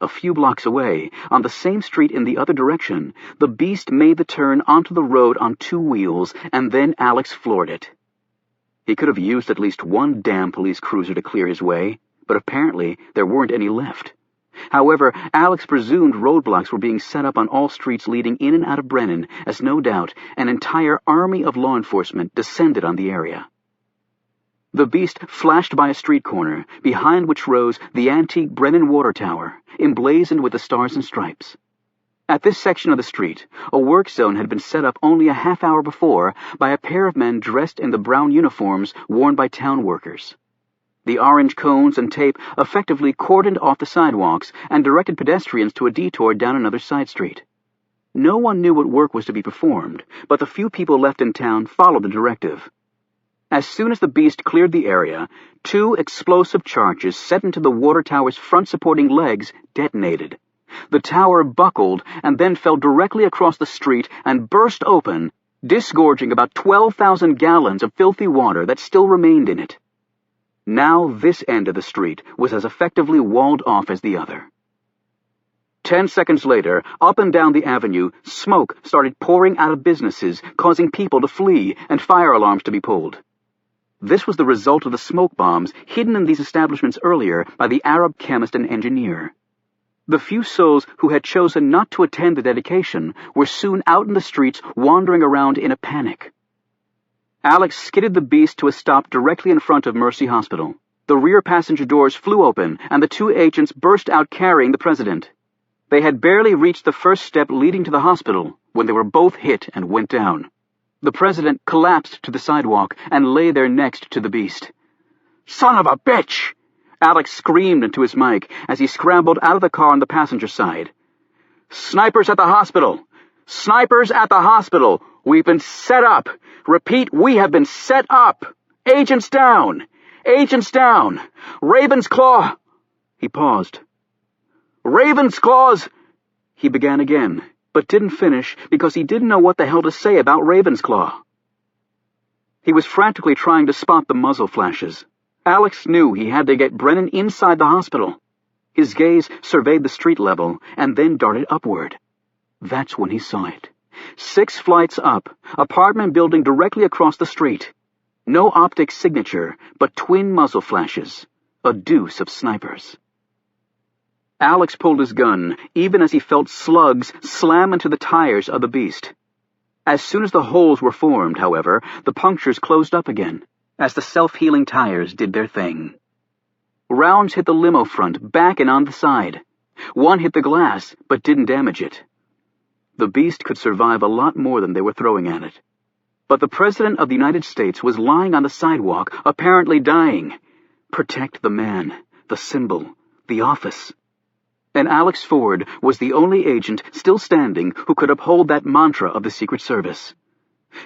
A few blocks away, on the same street in the other direction, the beast made the turn onto the road on 2 wheels, and then Alex floored it. He could have used at least one damn police cruiser to clear his way, but apparently there weren't any left. However, Alex presumed roadblocks were being set up on all streets leading in and out of Brennan, as no doubt an entire army of law enforcement descended on the area. The beast flashed by a street corner, behind which rose the antique Brennan Water Tower, emblazoned with the stars and stripes. At this section of the street, a work zone had been set up only a half hour before by a pair of men dressed in the brown uniforms worn by town workers. The orange cones and tape effectively cordoned off the sidewalks and directed pedestrians to a detour down another side street. No one knew what work was to be performed, but the few people left in town followed the directive. As soon as the beast cleared the area, 2 explosive charges set into the water tower's front supporting legs detonated. The tower buckled and then fell directly across the street and burst open, disgorging about 12,000 gallons of filthy water that still remained in it. Now this end of the street was as effectively walled off as the other. 10 seconds later, up and down the avenue, smoke started pouring out of businesses, causing people to flee and fire alarms to be pulled. This was the result of the smoke bombs hidden in these establishments earlier by the Arab chemist and engineer. The few souls who had chosen not to attend the dedication were soon out in the streets wandering around in a panic. Alex skidded the beast to a stop directly in front of Mercy Hospital. The rear passenger doors flew open, and the 2 agents burst out carrying the president. They had barely reached the first step leading to the hospital when they were both hit and went down. The president collapsed to the sidewalk and lay there next to the beast. "Son of a bitch!" Alex screamed into his mic as he scrambled out of the car on the passenger side. "Snipers at the hospital! Snipers at the hospital! We've been set up! Repeat, we have been set up! Agents down! Agents down! Raven's Claw!" He paused. "Raven's Claws!" He began again, but didn't finish because he didn't know what the hell to say about Ravensclaw. He was frantically trying to spot the muzzle flashes. Alex knew he had to get Brennan inside the hospital. His gaze surveyed the street level and then darted upward. That's when he saw it. 6 flights up, apartment building directly across the street. No optic signature, but twin muzzle flashes. A deuce of snipers. Alex pulled his gun, even as he felt slugs slam into the tires of the beast. As soon as the holes were formed, however, the punctures closed up again, as the self-healing tires did their thing. Rounds hit the limo front, back and on the side. One hit the glass, but didn't damage it. The beast could survive a lot more than they were throwing at it. But the President of the United States was lying on the sidewalk, apparently dying. Protect the man, the symbol, the office. And Alex Ford was the only agent still standing who could uphold that mantra of the Secret Service.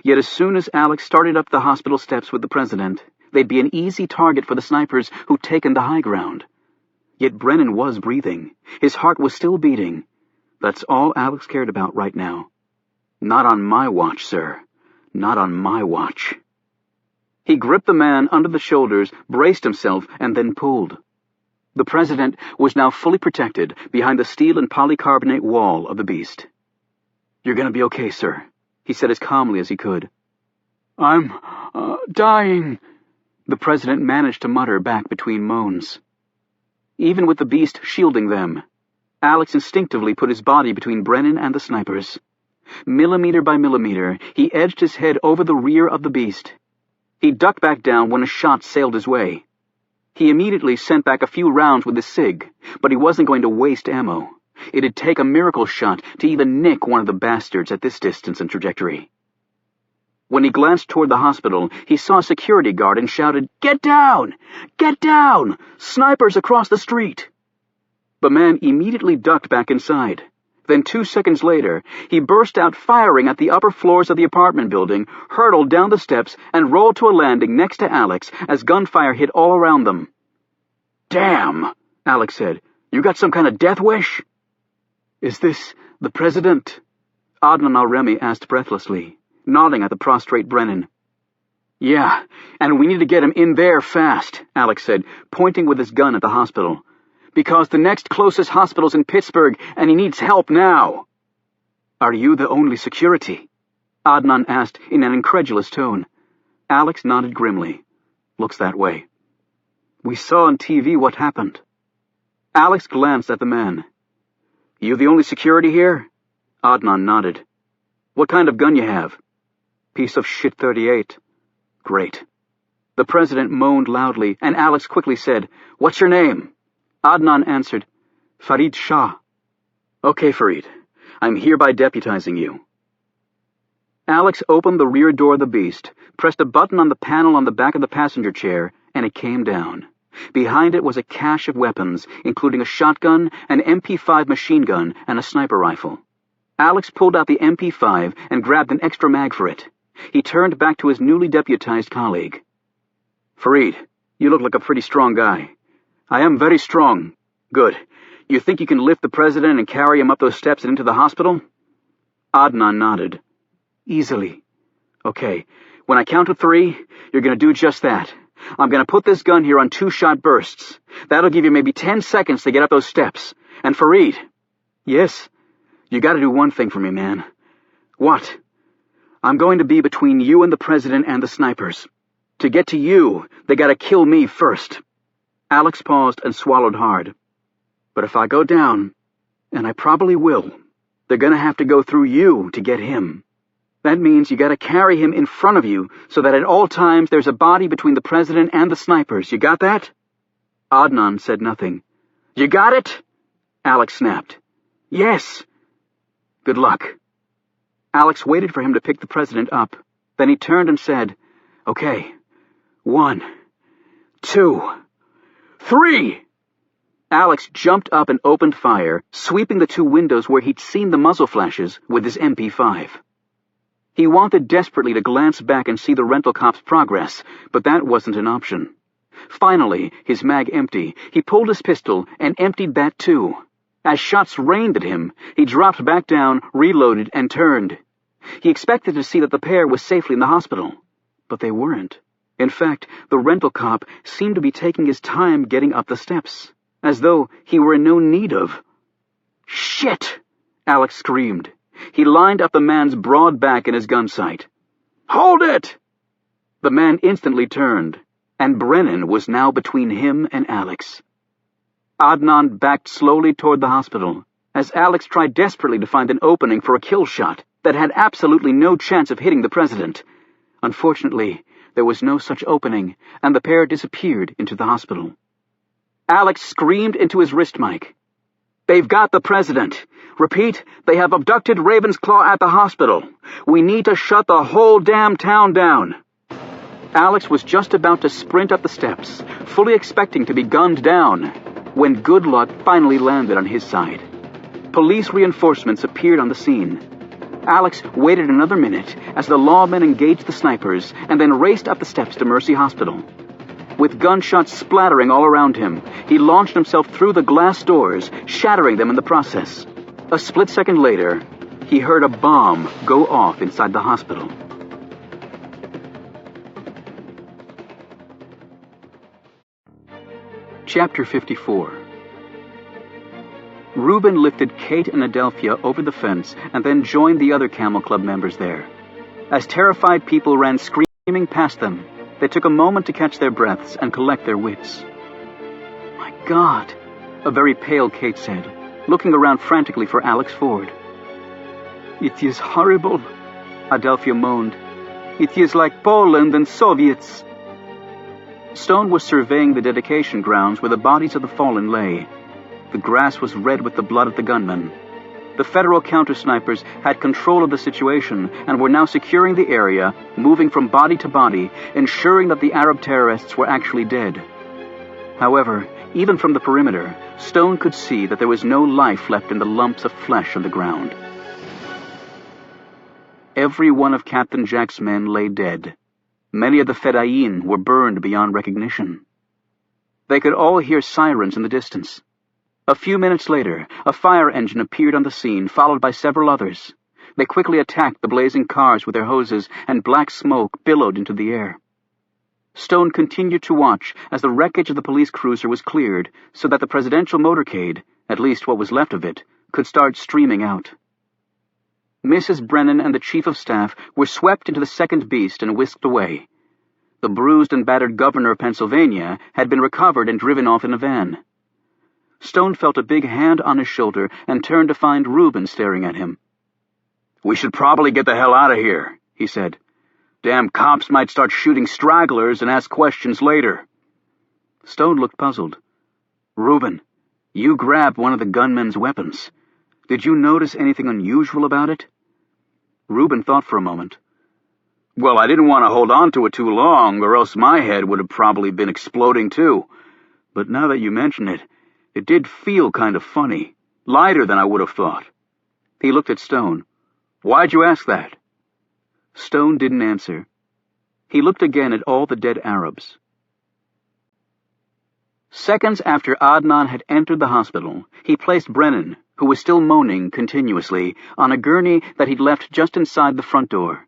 Yet as soon as Alex started up the hospital steps with the President, they'd be an easy target for the snipers who'd taken the high ground. Yet Brennan was breathing. His heart was still beating. That's all Alex cared about right now. Not on my watch, sir. Not on my watch. He gripped the man under the shoulders, braced himself, and then pulled. The President was now fully protected behind the steel and polycarbonate wall of the beast. "You're going to be okay, sir," he said as calmly as he could. "I'm dying," the President managed to mutter back between moans. Even with the beast shielding them, Alex instinctively put his body between Brennan and the snipers. Millimeter by millimeter, he edged his head over the rear of the beast. He ducked back down when a shot sailed his way. He immediately sent back a few rounds with his SIG, but he wasn't going to waste ammo. It'd take a miracle shot to even nick one of the bastards at this distance and trajectory. When he glanced toward the hospital, he saw a security guard and shouted, "Get down! Get down! Snipers across the street!" The man immediately ducked back inside. Then 2 seconds later, he burst out firing at the upper floors of the apartment building, hurtled down the steps, and rolled to a landing next to Alex as gunfire hit all around them. "Damn," Alex said. "You got some kind of death wish?" "Is this the President?" Adnan al-Remi asked breathlessly, nodding at the prostrate Brennan. "Yeah, and we need to get him in there fast," Alex said, pointing with his gun at the hospital. "Because the next closest hospital's in Pittsburgh, and he needs help now." "Are you the only security?" Adnan asked in an incredulous tone. Alex nodded grimly. "Looks that way." "We saw on TV what happened." Alex glanced at the man. "You the only security here?" Adnan nodded. "What kind of gun you have?" "Piece of shit 38. "Great." The President moaned loudly, and Alex quickly said, "What's your name?" Adnan answered, "Farid Shah." "Okay, Farid. I'm hereby deputizing you." Alex opened the rear door of the beast, pressed a button on the panel on the back of the passenger chair, and it came down. Behind it was a cache of weapons, including a shotgun, an MP5 machine gun, and a sniper rifle. Alex pulled out the MP5 and grabbed an extra mag for it. He turned back to his newly deputized colleague. "Farid, you look like a pretty strong guy." "I am very strong." "Good. You think you can lift the President and carry him up those steps and into the hospital?" Adnan nodded. "Easily." "Okay. When I count to 3, you're going to do just that. I'm going to put this gun here on 2-shot bursts. That'll give you maybe 10 seconds to get up those steps. And Farid." "Yes?" "You got to do one thing for me, man." "What?" "I'm going to be between you and the President and the snipers. To get to you, they got to kill me first." Alex paused and swallowed hard. "But if I go down, and I probably will, they're going to have to go through you to get him. That means you got to carry him in front of you so that at all times there's a body between the President and the snipers. You got that?" Adnan said nothing. "You got it?" Alex snapped. "Yes." "Good luck." Alex waited for him to pick the President up. Then he turned and said, "Okay. 1, 2, 3! Alex jumped up and opened fire, sweeping the 2 windows where he'd seen the muzzle flashes with his MP5. He wanted desperately to glance back and see the rental cop's progress, but that wasn't an option. Finally, his mag empty, he pulled his pistol and emptied that too. As shots rained at him, he dropped back down, reloaded, and turned. He expected to see that the pair was safely in the hospital, but they weren't. In fact, the rental cop seemed to be taking his time getting up the steps, as though he were in no need of. "Shit!" Alex screamed. He lined up the man's broad back in his gun sight. "Hold it!" The man instantly turned, and Brennan was now between him and Alex. Adnan backed slowly toward the hospital, as Alex tried desperately to find an opening for a kill shot that had absolutely no chance of hitting the President. Unfortunately, there was no such opening, and the pair disappeared into the hospital. Alex screamed into his wrist mic. "They've got the President! Repeat, they have abducted Ravensclaw at the hospital. We need to shut the whole damn town down. Alex was just about to sprint up the steps, fully expecting to be gunned down, when good luck finally landed on his side. Police reinforcements appeared on the scene. Alex waited another minute as the lawmen engaged the snipers and then raced up the steps to Mercy Hospital. With gunshots splattering all around him, he launched himself through the glass doors, shattering them in the process. A split second later, he heard a bomb go off inside the hospital. Chapter 54. Reuben lifted Kate and Adelphia over the fence and then joined the other Camel Club members there. As terrified people ran screaming past them, they took a moment to catch their breaths and collect their wits. "My God," a very pale Kate said, looking around frantically for Alex Ford. "It is horrible," Adelphia moaned. "It is like Poland and Soviets." Stone was surveying the dedication grounds where the bodies of the fallen lay. The grass was red with the blood of the gunmen. The federal counter-snipers had control of the situation and were now securing the area, moving from body to body, ensuring that the Arab terrorists were actually dead. However, even from the perimeter, Stone could see that there was no life left in the lumps of flesh on the ground. Every one of Captain Jack's men lay dead. Many of the Fedayeen were burned beyond recognition. They could all hear sirens in the distance. A few minutes later, a fire engine appeared on the scene, followed by several others. They quickly attacked the blazing cars with their hoses, and black smoke billowed into the air. Stone continued to watch as the wreckage of the police cruiser was cleared so that the presidential motorcade, at least what was left of it, could start streaming out. Mrs. Brennan and the chief of staff were swept into the second beast and whisked away. The bruised and battered governor of Pennsylvania had been recovered and driven off in a van. Stone felt a big hand on his shoulder and turned to find Reuben staring at him. "We should probably get the hell out of here," he said. "Damn cops might start shooting stragglers and ask questions later." Stone looked puzzled. "Reuben, you grabbed one of the gunmen's weapons. Did you notice anything unusual about it?" Reuben thought for a moment. "Well, I didn't want to hold on to it too long, or else my head would have probably been exploding too. But now that you mention it, it did feel kind of funny, lighter than I would have thought." He looked at Stone. "Why'd you ask that?" Stone didn't answer. He looked again at all the dead Arabs. Seconds after Adnan had entered the hospital, he placed Brennan, who was still moaning continuously, on a gurney that he'd left just inside the front door.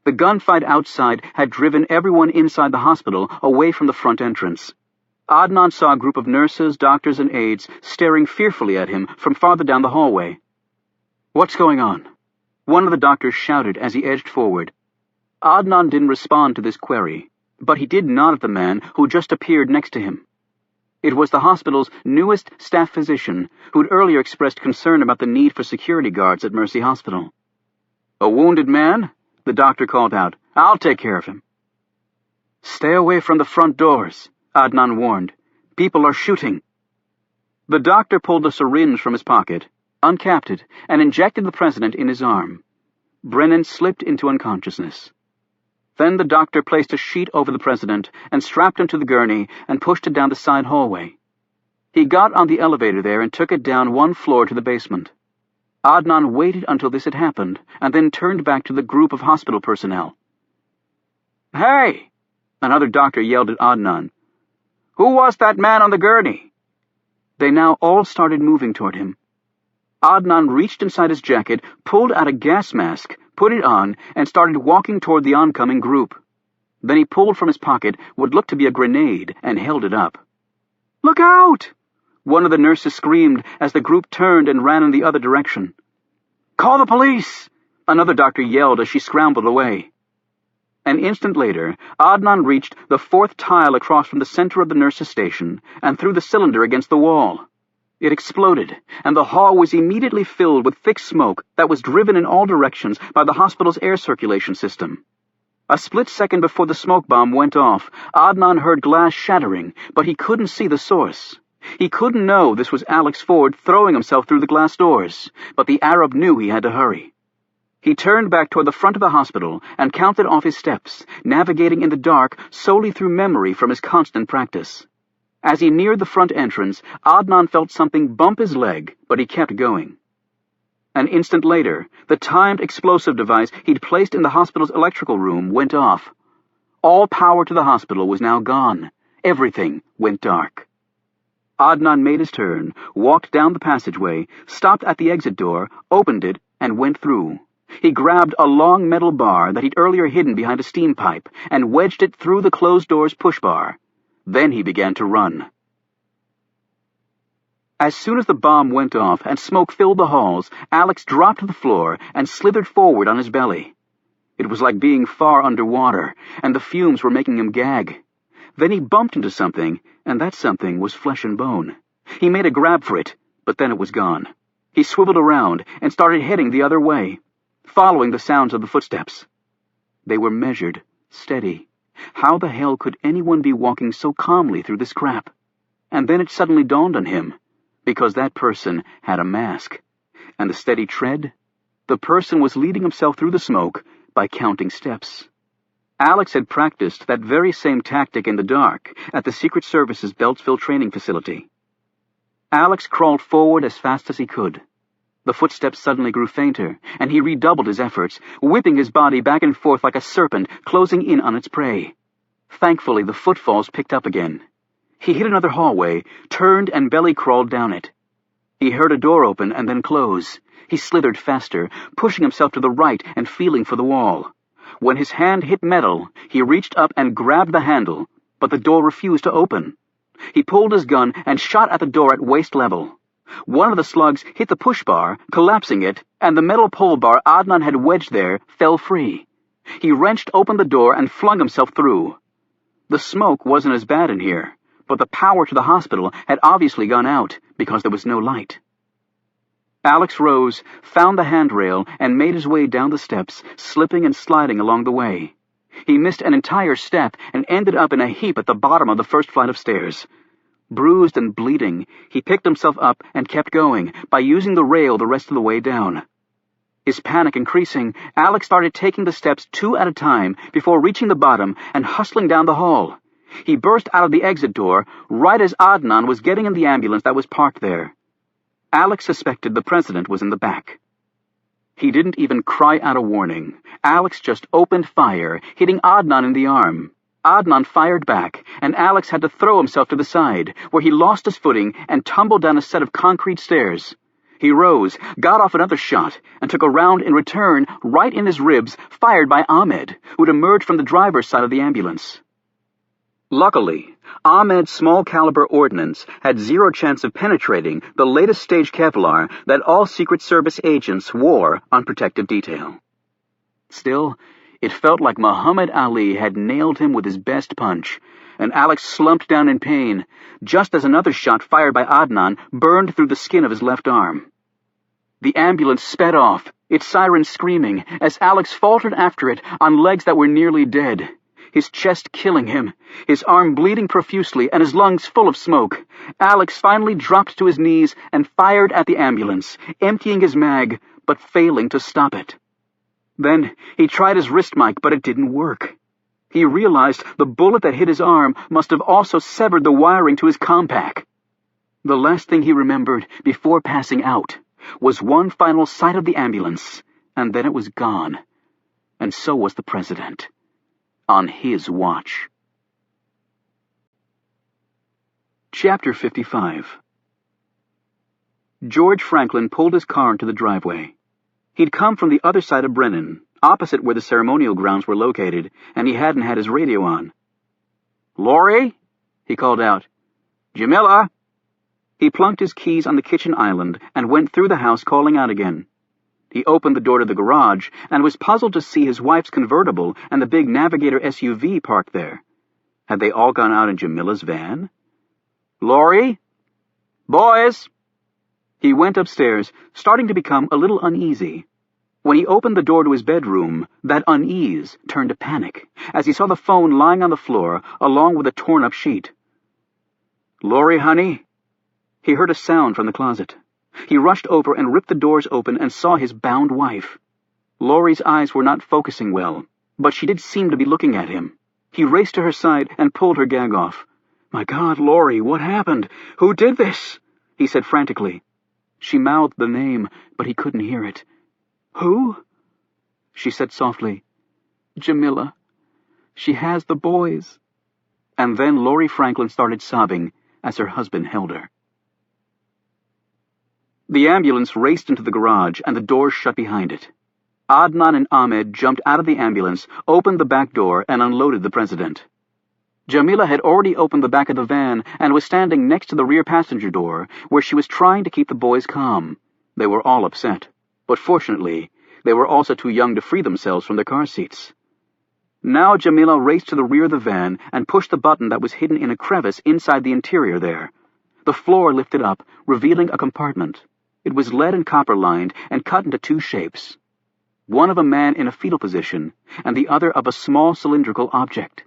The gunfight outside had driven everyone inside the hospital away from the front entrance. Adnan saw a group of nurses, doctors, and aides staring fearfully at him from farther down the hallway. "What's going on?" one of the doctors shouted as he edged forward. Adnan didn't respond to this query, but he did nod at the man who just appeared next to him. It was the hospital's newest staff physician, who'd earlier expressed concern about the need for security guards at Mercy Hospital. "A wounded man?" the doctor called out. "I'll take care of him." "Stay away from the front doors," Adnan warned. "People are shooting." The doctor pulled a syringe from his pocket, uncapped it, and injected the president in his arm. Brennan slipped into unconsciousness. Then the doctor placed a sheet over the president and strapped him to the gurney and pushed it down the side hallway. He got on the elevator there and took it down one floor to the basement. Adnan waited until this had happened and then turned back to the group of hospital personnel. "Hey!" another doctor yelled at Adnan. "Who was that man on the gurney?" They now all started moving toward him. Adnan reached inside his jacket, pulled out a gas mask, put it on, and started walking toward the oncoming group. Then he pulled from his pocket what looked to be a grenade and held it up. "Look out!" one of the nurses screamed as the group turned and ran in the other direction. "Call the police!" another doctor yelled as she scrambled away. An instant later, Adnan reached the fourth tile across from the center of the nurses' station and threw the cylinder against the wall. It exploded, and the hall was immediately filled with thick smoke that was driven in all directions by the hospital's air circulation system. A split second before the smoke bomb went off, Adnan heard glass shattering, but he couldn't see the source. He couldn't know this was Alex Ford throwing himself through the glass doors, but the Arab knew he had to hurry. He turned back toward the front of the hospital and counted off his steps, navigating in the dark solely through memory from his constant practice. As he neared the front entrance, Adnan felt something bump his leg, but he kept going. An instant later, the timed explosive device he'd placed in the hospital's electrical room went off. All power to the hospital was now gone. Everything went dark. Adnan made his turn, walked down the passageway, stopped at the exit door, opened it, and went through. He grabbed a long metal bar that he'd earlier hidden behind a steam pipe and wedged it through the closed door's push bar. Then he began to run. As soon as the bomb went off and smoke filled the halls, Alex dropped to the floor and slithered forward on his belly. It was like being far underwater, and the fumes were making him gag. Then he bumped into something, and that something was flesh and bone. He made a grab for it, but then it was gone. He swiveled around and started heading the other way, following the sounds of the footsteps. They were measured, steady. How the hell could anyone be walking so calmly through this crap? And then it suddenly dawned on him, because that person had a mask. And the steady tread? The person was leading himself through the smoke by counting steps. Alex had practiced that very same tactic in the dark at the Secret Service's Beltsville training facility. Alex crawled forward as fast as he could. The footsteps suddenly grew fainter, and he redoubled his efforts, whipping his body back and forth like a serpent closing in on its prey. Thankfully, the footfalls picked up again. He hit another hallway, turned and belly-crawled down it. He heard a door open and then close. He slithered faster, pushing himself to the right and feeling for the wall. When his hand hit metal, he reached up and grabbed the handle, but the door refused to open. He pulled his gun and shot at the door at waist level. One of the slugs hit the push bar, collapsing it, and the metal pole bar Adnan had wedged there fell free. He wrenched open the door and flung himself through. The smoke wasn't as bad in here, but the power to the hospital had obviously gone out because there was no light. Alex rose, found the handrail, and made his way down the steps, slipping and sliding along the way. He missed an entire step and ended up in a heap at the bottom of the first flight of stairs. Bruised and bleeding, he picked himself up and kept going by using the rail the rest of the way down. His panic increasing, Alex started taking the steps 2 at a time before reaching the bottom and hustling down the hall. He burst out of the exit door right as Adnan was getting in the ambulance that was parked there. Alex suspected the president was in the back. He didn't even cry out a warning. Alex just opened fire, hitting Adnan in the arm. Adnan fired back, and Alex had to throw himself to the side, where he lost his footing and tumbled down a set of concrete stairs. He rose, got off another shot, and took a round in return right in his ribs, fired by Ahmed, who'd emerged from the driver's side of the ambulance. Luckily, Ahmed's small-caliber ordnance had zero chance of penetrating the latest stage Kevlar that all Secret Service agents wore on protective detail. Still, it felt like Muhammad Ali had nailed him with his best punch, and Alex slumped down in pain, just as another shot fired by Adnan burned through the skin of his left arm. The ambulance sped off, its siren screaming, as Alex faltered after it on legs that were nearly dead. His chest killing him, his arm bleeding profusely, and his lungs full of smoke. Alex finally dropped to his knees and fired at the ambulance, emptying his mag, but failing to stop it. Then he tried his wrist mic, but it didn't work. He realized the bullet that hit his arm must have also severed the wiring to his compact. The last thing he remembered before passing out was one final sight of the ambulance, and then it was gone. And so was the president. On his watch. Chapter 55. George Franklin pulled his car into the driveway. He'd come from the other side of Brennan, opposite where the ceremonial grounds were located, and he hadn't had his radio on. "Laurie?" he called out. "Jamila?" He plunked his keys on the kitchen island and went through the house calling out again. He opened the door to the garage and was puzzled to see his wife's convertible and the big Navigator SUV parked there. Had they all gone out in Jamila's van? "Laurie? Boys!" He went upstairs, starting to become a little uneasy. When he opened the door to his bedroom, that unease turned to panic as he saw the phone lying on the floor along with a torn-up sheet. "Laurie, honey?" He heard a sound from the closet. He rushed over and ripped the doors open and saw his bound wife. Laurie's eyes were not focusing well, but she did seem to be looking at him. He raced to her side and pulled her gag off. "My God, Laurie, what happened? Who did this?" he said frantically. She mouthed the name, but he couldn't hear it. "Who?" she said softly. "Jamila. She has the boys." And then Laurie Franklin started sobbing as her husband held her. The ambulance raced into the garage, and the doors shut behind it. Adnan and Ahmed jumped out of the ambulance, opened the back door, and unloaded the president. Jamila had already opened the back of the van and was standing next to the rear passenger door, where she was trying to keep the boys calm. They were all upset, but fortunately, they were also too young to free themselves from their car seats. Now Jamila raced to the rear of the van and pushed the button that was hidden in a crevice inside the interior there. The floor lifted up, revealing a compartment. It was lead and copper-lined and cut into two shapes, one of a man in a fetal position, and the other of a small cylindrical object.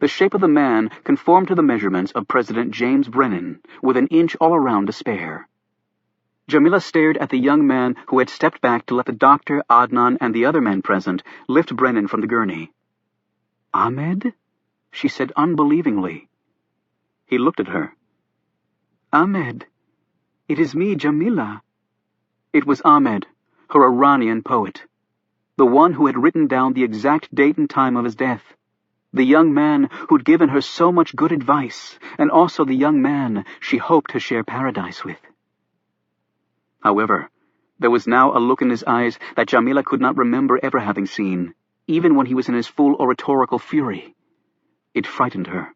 The shape of the man conformed to the measurements of President James Brennan, with an inch all around to spare. Jamila stared at the young man who had stepped back to let the doctor, Adnan, and the other men present lift Brennan from the gurney. "Ahmed?" she said unbelievingly. He looked at her. "Ahmed, it is me, Jamila." It was Ahmed, her Iranian poet, the one who had written down the exact date and time of his death, the young man who'd given her so much good advice, and also the young man she hoped to share paradise with. However, there was now a look in his eyes that Jamila could not remember ever having seen, even when he was in his full oratorical fury. It frightened her.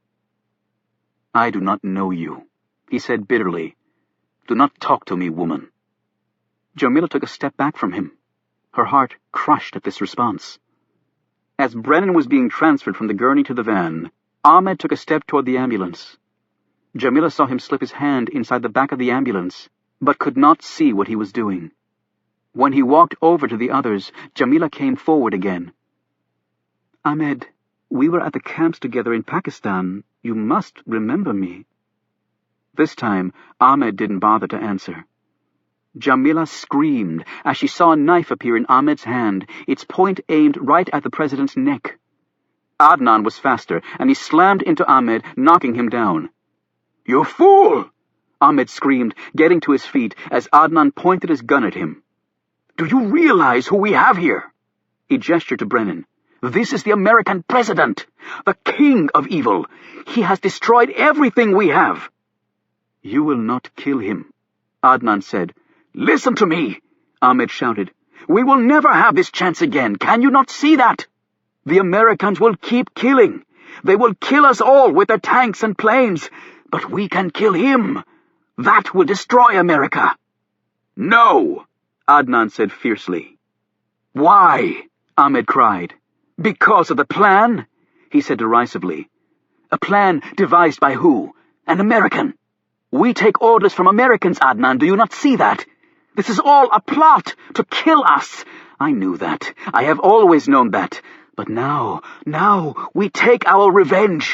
"I do not know you," he said bitterly. "Do not talk to me, woman." Jamila took a step back from him, her heart crushed at this response. As Brennan was being transferred from the gurney to the van, Ahmed took a step toward the ambulance. Jamila saw him slip his hand inside the back of the ambulance, but could not see what he was doing. When he walked over to the others, Jamila came forward again. "Ahmed, we were at the camps together in Pakistan. You must remember me." This time, Ahmed didn't bother to answer. Jamila screamed as she saw a knife appear in Ahmed's hand, its point aimed right at the president's neck. Adnan was faster, and he slammed into Ahmed, knocking him down. "You fool!" Ahmed screamed, getting to his feet as Adnan pointed his gun at him. "Do you realize who we have here?" He gestured to Brennan. "This is the American president, the king of evil. He has destroyed everything we have." "You will not kill him," Adnan said. "Listen to me," Ahmed shouted. "We will never have this chance again. Can you not see that? The Americans will keep killing. They will kill us all with their tanks and planes. But we can kill him. That will destroy America." "No," Adnan said fiercely. "Why?" Ahmed cried. "Because of the plan?" he said derisively. "A plan devised by who? An American. We take orders from Americans, Adnan. Do you not see that? This is all a plot to kill us. I knew that. I have always known that. But now we take our revenge."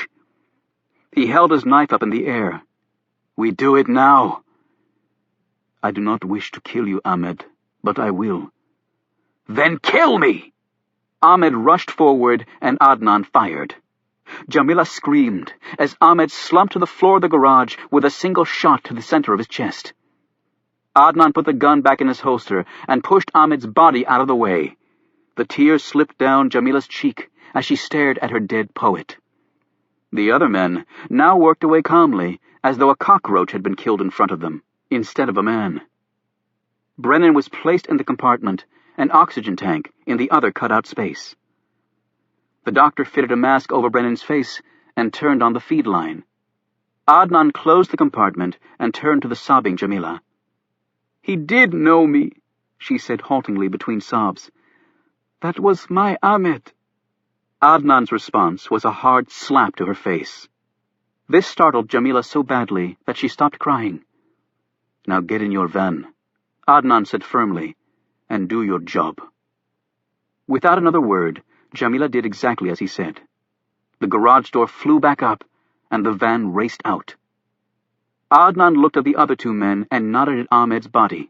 He held his knife up in the air. "We do it now." "I do not wish to kill you, Ahmed, but I will." "Then kill me!" Ahmed rushed forward and Adnan fired. Jamila screamed as Ahmed slumped to the floor of the garage with a single shot to the center of his chest. Adnan put the gun back in his holster and pushed Ahmed's body out of the way. The tears slipped down Jamila's cheek as she stared at her dead poet. The other men now worked away calmly, as though a cockroach had been killed in front of them, instead of a man. Brennan was placed in the compartment, an oxygen tank in the other cut-out space. The doctor fitted a mask over Brennan's face and turned on the feed line. Adnan closed the compartment and turned to the sobbing Jamila. "He did know me," she said haltingly between sobs. "That was my Ahmed." Adnan's response was a hard slap to her face. This startled Jamila so badly that she stopped crying. "Now get in your van," Adnan said firmly, "and do your job." Without another word, Jamila did exactly as he said. The garage door flew back up, and the van raced out. Adnan looked at the other two men and nodded at Ahmed's body.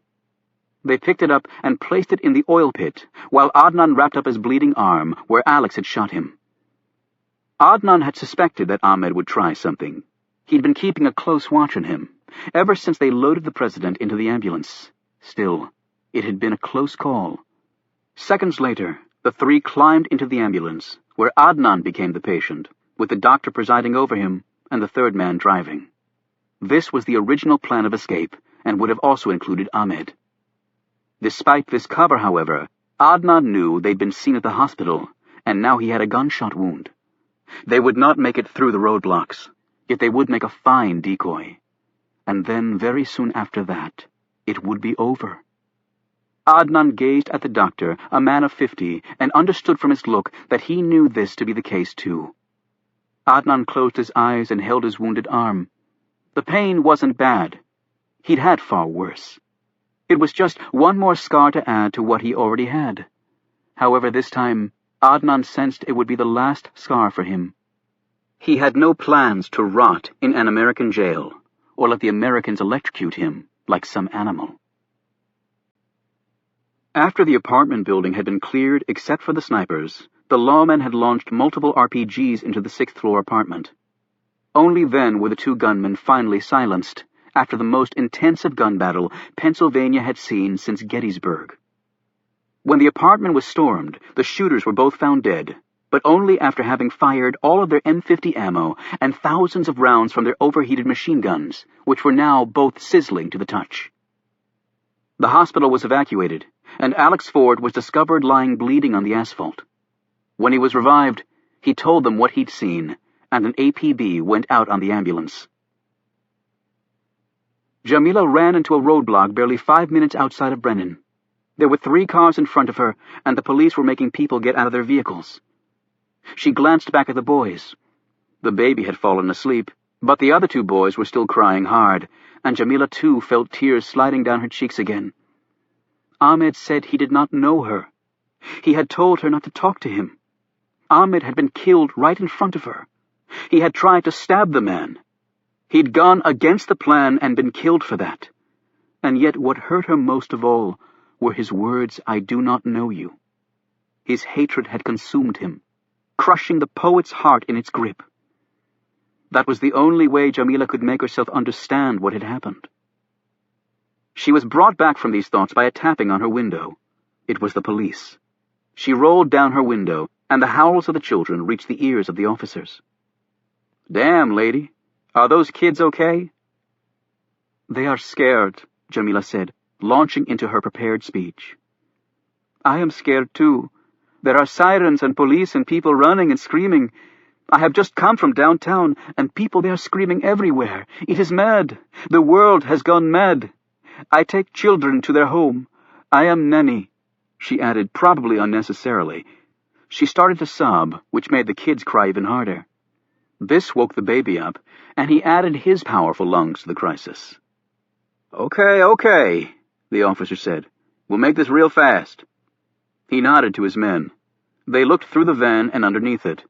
They picked it up and placed it in the oil pit, while Adnan wrapped up his bleeding arm where Alex had shot him. Adnan had suspected that Ahmed would try something. He'd been keeping a close watch on him, ever since they loaded the president into the ambulance. Still, it had been a close call. Seconds later, the three climbed into the ambulance, where Adnan became the patient, with the doctor presiding over him and the third man driving. This was the original plan of escape, and would have also included Ahmed. Despite this cover, however, Adnan knew they'd been seen at the hospital, and now he had a gunshot wound. They would not make it through the roadblocks, yet they would make a fine decoy. And then, very soon after that, it would be over. Adnan gazed at the doctor, a man of 50, and understood from his look that he knew this to be the case too. Adnan closed his eyes and held his wounded arm. The pain wasn't bad. He'd had far worse. It was just one more scar to add to what he already had. However, this time, Adnan sensed it would be the last scar for him. He had no plans to rot in an American jail, or let the Americans electrocute him like some animal. After the apartment building had been cleared except for the snipers, the lawmen had launched multiple RPGs into the 6th-floor apartment. Only then were the two gunmen finally silenced, after the most intensive gun battle Pennsylvania had seen since Gettysburg. When the apartment was stormed, the shooters were both found dead, but only after having fired all of their M50 ammo and thousands of rounds from their overheated machine guns, which were now both sizzling to the touch. The hospital was evacuated, and Alex Ford was discovered lying bleeding on the asphalt. When he was revived, he told them what he'd seen, and an APB went out on the ambulance. Jamila ran into a roadblock barely 5 minutes outside of Brennan. There were 3 cars in front of her, and the police were making people get out of their vehicles. She glanced back at the boys. The baby had fallen asleep, but the other 2 boys were still crying hard, and Jamila too felt tears sliding down her cheeks again. Ahmed said he did not know her. He had told her not to talk to him. Ahmed had been killed right in front of her. He had tried to stab the man. He'd gone against the plan and been killed for that. And yet what hurt her most of all were his words, "I do not know you." His hatred had consumed him, crushing the poet's heart in its grip. That was the only way Jamila could make herself understand what had happened. She was brought back from these thoughts by a tapping on her window. It was the police. She rolled down her window, and the howls of the children reached the ears of the officers. "Damn, lady. Are those kids okay?" "They are scared," Jamila said, launching into her prepared speech. "I am scared too. There are sirens and police and people running and screaming. I have just come from downtown, and people there screaming everywhere. It is mad. The world has gone mad. I take children to their home. I am nanny," she added, probably unnecessarily. She started to sob, which made the kids cry even harder. This woke the baby up, and he added his powerful lungs to the crisis. Okay, the officer said. "We'll make this real fast." He nodded to his men. They looked through the van and underneath it.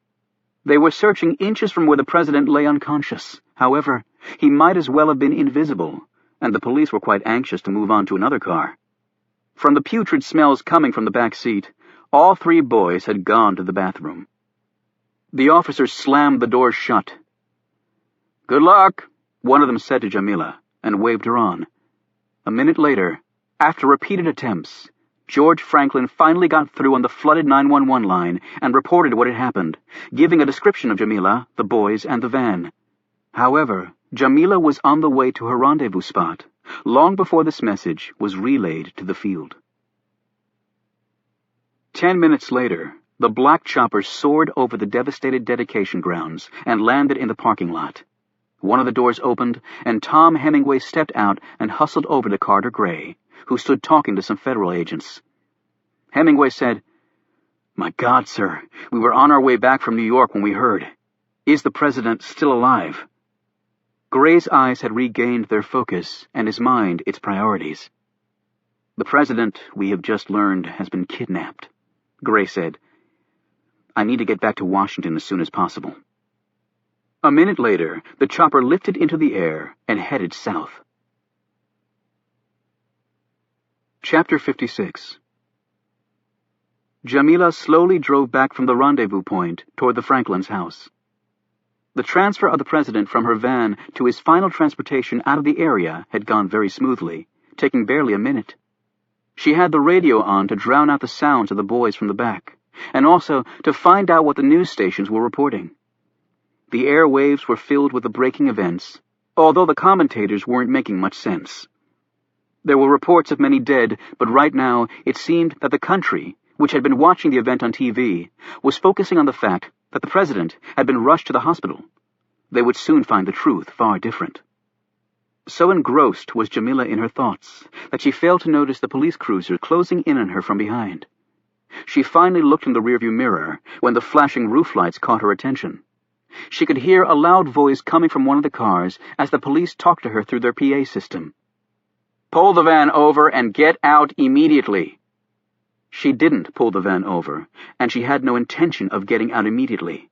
They were searching inches from where the president lay unconscious. However, he might as well have been invisible, and the police were quite anxious to move on to another car. From the putrid smells coming from the back seat, all 3 boys had gone to the bathroom. The officers slammed the doors shut. "Good luck," one of them said to Jamila, and waved her on. A minute later, after repeated attempts, George Franklin finally got through on the flooded 911 line and reported what had happened, giving a description of Jamila, the boys, and the van. However, Jamila was on the way to her rendezvous spot, long before this message was relayed to the field. 10 minutes later, the black chopper soared over the devastated dedication grounds and landed in the parking lot. One of the doors opened, and Tom Hemingway stepped out and hustled over to Carter Gray, who stood talking to some federal agents. Hemingway said, "My God, sir, we were on our way back from New York when we heard. Is the president still alive?" Gray's eyes had regained their focus, and his mind its priorities. "The president, we have just learned, has been kidnapped," Gray said. "I need to get back to Washington as soon as possible." A minute later, the chopper lifted into the air and headed south. Chapter 56. Jamila slowly drove back from the rendezvous point toward the Franklins' house. The transfer of the president from her van to his final transportation out of the area had gone very smoothly, taking barely a minute. She had the radio on to drown out the sounds of the boys from the back, and also to find out what the news stations were reporting. The airwaves were filled with the breaking events, although the commentators weren't making much sense. There were reports of many dead, but right now it seemed that the country, which had been watching the event on TV, was focusing on the fact that the president had been rushed to the hospital. They would soon find the truth far different. So engrossed was Jamila in her thoughts that she failed to notice the police cruiser closing in on her from behind. She finally looked in the rearview mirror when the flashing roof lights caught her attention. She could hear a loud voice coming from one of the cars as the police talked to her through their PA system. "Pull the van over and get out immediately." She didn't pull the van over, and she had no intention of getting out immediately.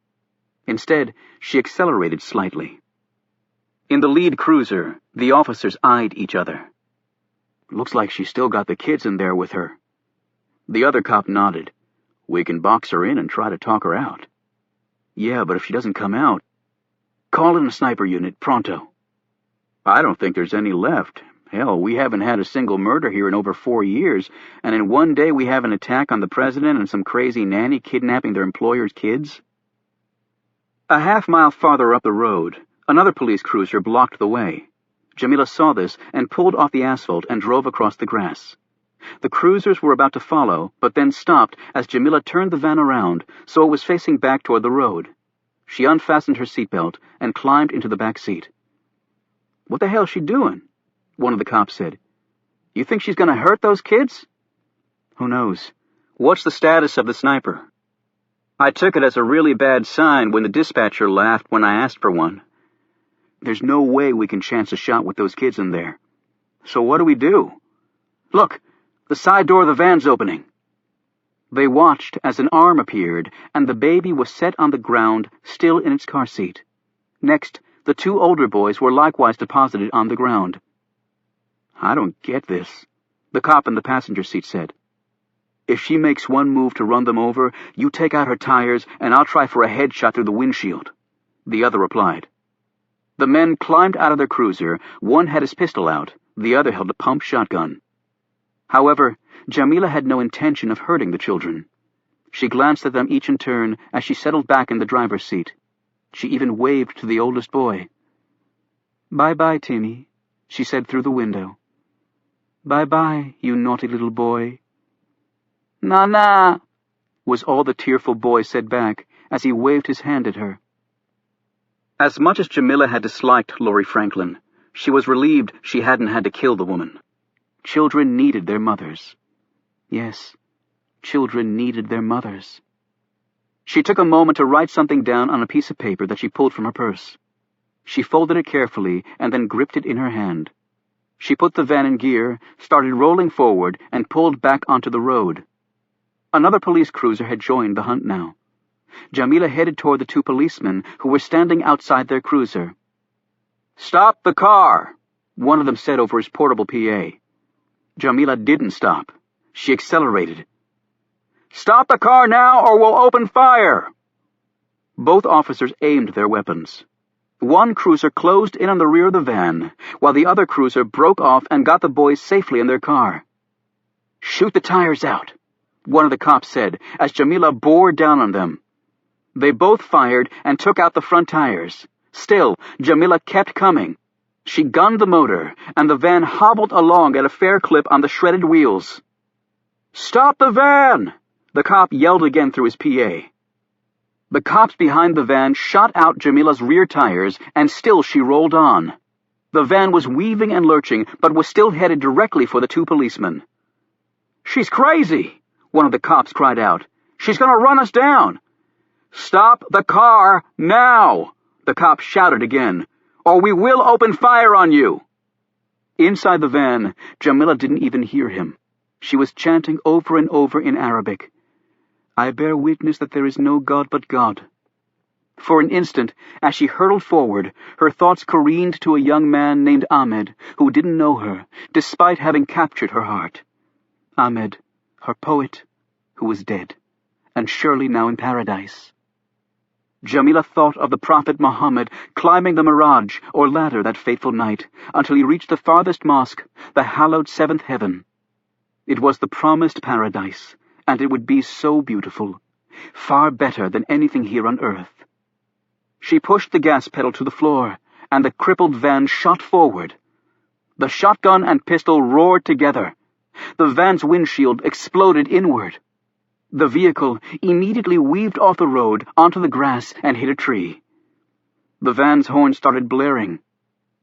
Instead, she accelerated slightly. In the lead cruiser, the officers eyed each other. "Looks like she's still got the kids in there with her." The other cop nodded. "We can box her in and try to talk her out." "Yeah, but if she doesn't come out..." "Call in a sniper unit, pronto." "I don't think there's any left. Hell, we haven't had a single murder here in over 4 years, and in one day we have an attack on the president and some crazy nanny kidnapping their employer's kids." A half-mile farther up the road, another police cruiser blocked the way. Jamila saw this and pulled off the asphalt and drove across the grass. The cruisers were about to follow, but then stopped as Jamila turned the van around so it was facing back toward the road. She unfastened her seatbelt and climbed into the back seat. "What the hell's she doing?" one of the cops said. "You think she's going to hurt those kids?" "Who knows? What's the status of the sniper?" "I took it as a really bad sign when the dispatcher laughed when I asked for one." "There's no way we can chance a shot with those kids in there." "So what do we do?" "Look, the side door of the van's opening." They watched as an arm appeared, and the baby was set on the ground, still in its car seat. Next, the 2 older boys were likewise deposited on the ground. "I don't get this," the cop in the passenger seat said. "If she makes one move to run them over, you take out her tires, and I'll try for a headshot through the windshield," the other replied. The men climbed out of their cruiser. One had his pistol out, the other held a pump shotgun. However, Jamila had no intention of hurting the children. She glanced at them each in turn as she settled back in the driver's seat. She even waved to the oldest boy. "Bye-bye, Timmy," she said through the window. "Bye-bye, you naughty little boy." "Na-na," was all the tearful boy said back as he waved his hand at her. As much as Jamila had disliked Laurie Franklin, she was relieved she hadn't had to kill the woman. Children needed their mothers. Yes, children needed their mothers. She took a moment to write something down on a piece of paper that she pulled from her purse. She folded it carefully and then gripped it in her hand. She put the van in gear, started rolling forward, and pulled back onto the road. Another police cruiser had joined the hunt now. Jamila headed toward the 2 policemen who were standing outside their cruiser. "Stop the car," one of them said over his portable PA. Jamila didn't stop. She accelerated. "Stop the car now or we'll open fire!" Both officers aimed their weapons. One cruiser closed in on the rear of the van, while the other cruiser broke off and got the boys safely in their car. "Shoot the tires out," one of the cops said, as Jamila bore down on them. They both fired and took out the front tires. Still, Jamila kept coming. She gunned the motor, and the van hobbled along at a fair clip on the shredded wheels. "Stop the van!" the cop yelled again through his PA. The cops behind the van shot out Jamila's rear tires, and still she rolled on. The van was weaving and lurching, but was still headed directly for the 2 policemen. "She's crazy!" one of the cops cried out. "She's going to run us down!" "Stop the car now!" the cop shouted again, "or we will open fire on you!" Inside the van, Jamila didn't even hear him. She was chanting over and over in Arabic, "I bear witness that there is no God but God." For an instant, as she hurtled forward, her thoughts careened to a young man named Ahmed, who didn't know her, despite having captured her heart. Ahmed, her poet, who was dead, and surely now in paradise. Jamila thought of the Prophet Muhammad climbing the Miraj, or ladder, that fateful night, until he reached the farthest mosque, the hallowed seventh heaven. It was the promised paradise, and it would be so beautiful, far better than anything here on earth. She pushed the gas pedal to the floor, and the crippled van shot forward. The shotgun and pistol roared together. The van's windshield exploded inward. The vehicle immediately weaved off the road onto the grass and hit a tree. The van's horn started blaring.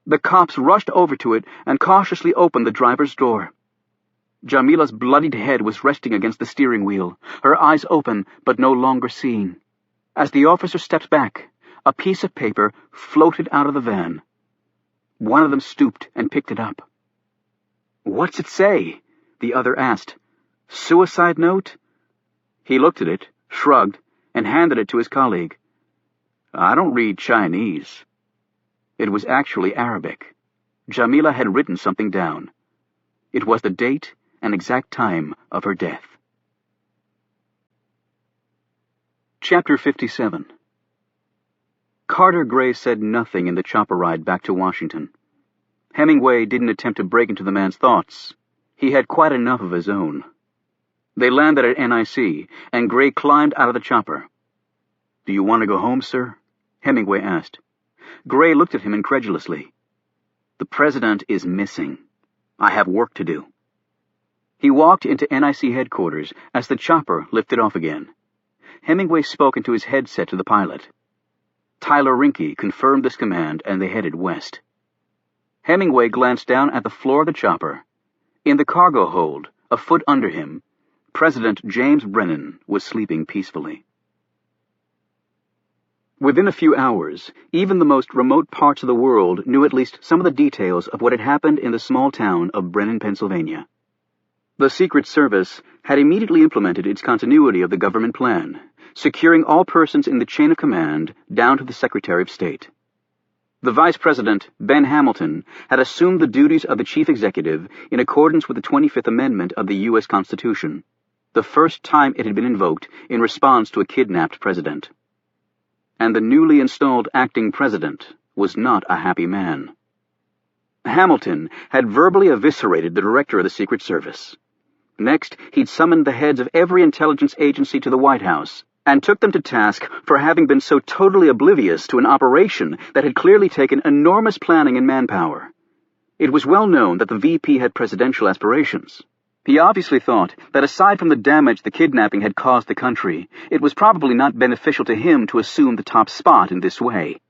The cops rushed over to it and cautiously opened the driver's door. Jamila's bloodied head was resting against the steering wheel, her eyes open but no longer seeing. As the officer stepped back, a piece of paper floated out of the van. One of them stooped and picked it up. "What's it say?" the other asked. "Suicide note?" He looked at it, shrugged, and handed it to his colleague. "I don't read Chinese." It was actually Arabic. Jamila had written something down. It was the date and exact time of her death. Chapter 57. Carter Gray said nothing in the chopper ride back to Washington. Hemingway didn't attempt to break into the man's thoughts. He had quite enough of his own. They landed at NIC, and Gray climbed out of the chopper. "Do you want to go home, sir?" Hemingway asked. Gray looked at him incredulously. "The president is missing. I have work to do." He walked into NIC headquarters as the chopper lifted off again. Hemingway spoke into his headset to the pilot. Tyler Rinke confirmed this command, and they headed west. Hemingway glanced down at the floor of the chopper. In the cargo hold, a foot under him, President James Brennan was sleeping peacefully. Within a few hours, even the most remote parts of the world knew at least some of the details of what had happened in the small town of Brennan, Pennsylvania. The Secret Service had immediately implemented its continuity of the government plan, securing all persons in the chain of command down to the Secretary of State. The Vice President, Ben Hamilton, had assumed the duties of the Chief Executive in accordance with the 25th Amendment of the U.S. Constitution, the first time it had been invoked in response to a kidnapped president. And the newly installed acting president was not a happy man. Hamilton had verbally eviscerated the director of the Secret Service. Next, he'd summoned the heads of every intelligence agency to the White House, and took them to task for having been so totally oblivious to an operation that had clearly taken enormous planning and manpower. It was well known that the VP had presidential aspirations. He obviously thought that aside from the damage the kidnapping had caused the country, it was probably not beneficial to him to assume the top spot in this way.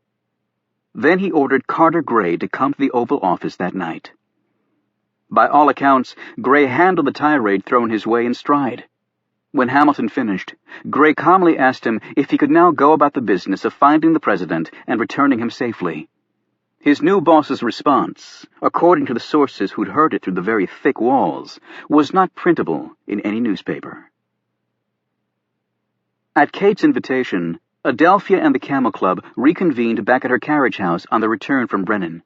Then he ordered Carter Gray to come to the Oval Office that night. By all accounts, Gray handled the tirade thrown his way in stride. When Hamilton finished, Gray calmly asked him if he could now go about the business of finding the president and returning him safely. His new boss's response, according to the sources who'd heard it through the very thick walls, was not printable in any newspaper. At Kate's invitation, Adelphia and the Camel Club reconvened back at her carriage house on the return from Brennan.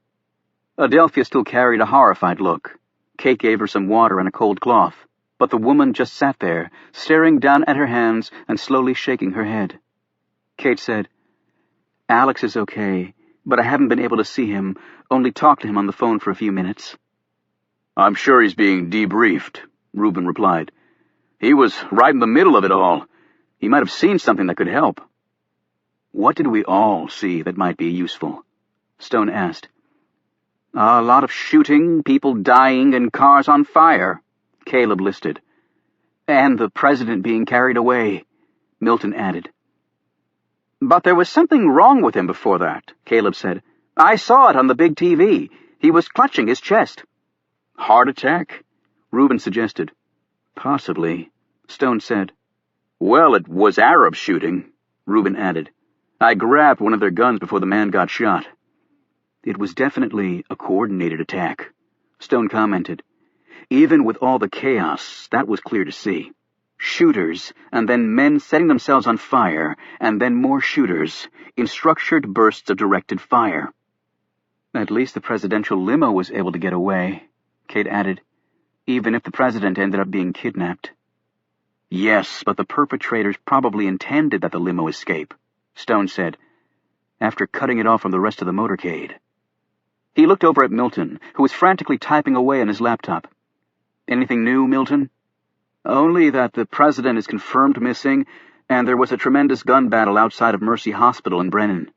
Adelphia still carried a horrified look. Kate gave her some water and a cold cloth, but the woman just sat there, staring down at her hands and slowly shaking her head. Kate said, "Alex is okay, but I haven't been able to see him, only talked to him on the phone for a few minutes." "I'm sure he's being debriefed," Reuben replied. "He was right in the middle of it all. He might have seen something that could help." "What did we all see that might be useful?" Stone asked. "A lot of shooting, people dying, and cars on fire," Caleb listed. "And the president being carried away," Milton added. "But there was something wrong with him before that," Caleb said. "I saw it on the big TV. He was clutching his chest." "Heart attack?" Reuben suggested. "Possibly," Stone said. "Well, it was Arab shooting," Reuben added. "I grabbed one of their guns before the man got shot." "It was definitely a coordinated attack," Stone commented. "Even with all the chaos, that was clear to see. Shooters, and then men setting themselves on fire, and then more shooters, in structured bursts of directed fire. At least the presidential limo was able to get away, Kate added, even if the president ended up being kidnapped. Yes, but the perpetrators probably intended that the limo escape, Stone said, after cutting it off from the rest of the motorcade. He looked over at Milton, who was frantically typing away on his laptop. Anything new, Milton? Only that the president is confirmed missing, and there was a tremendous gun battle outside of Mercy Hospital in Brennan.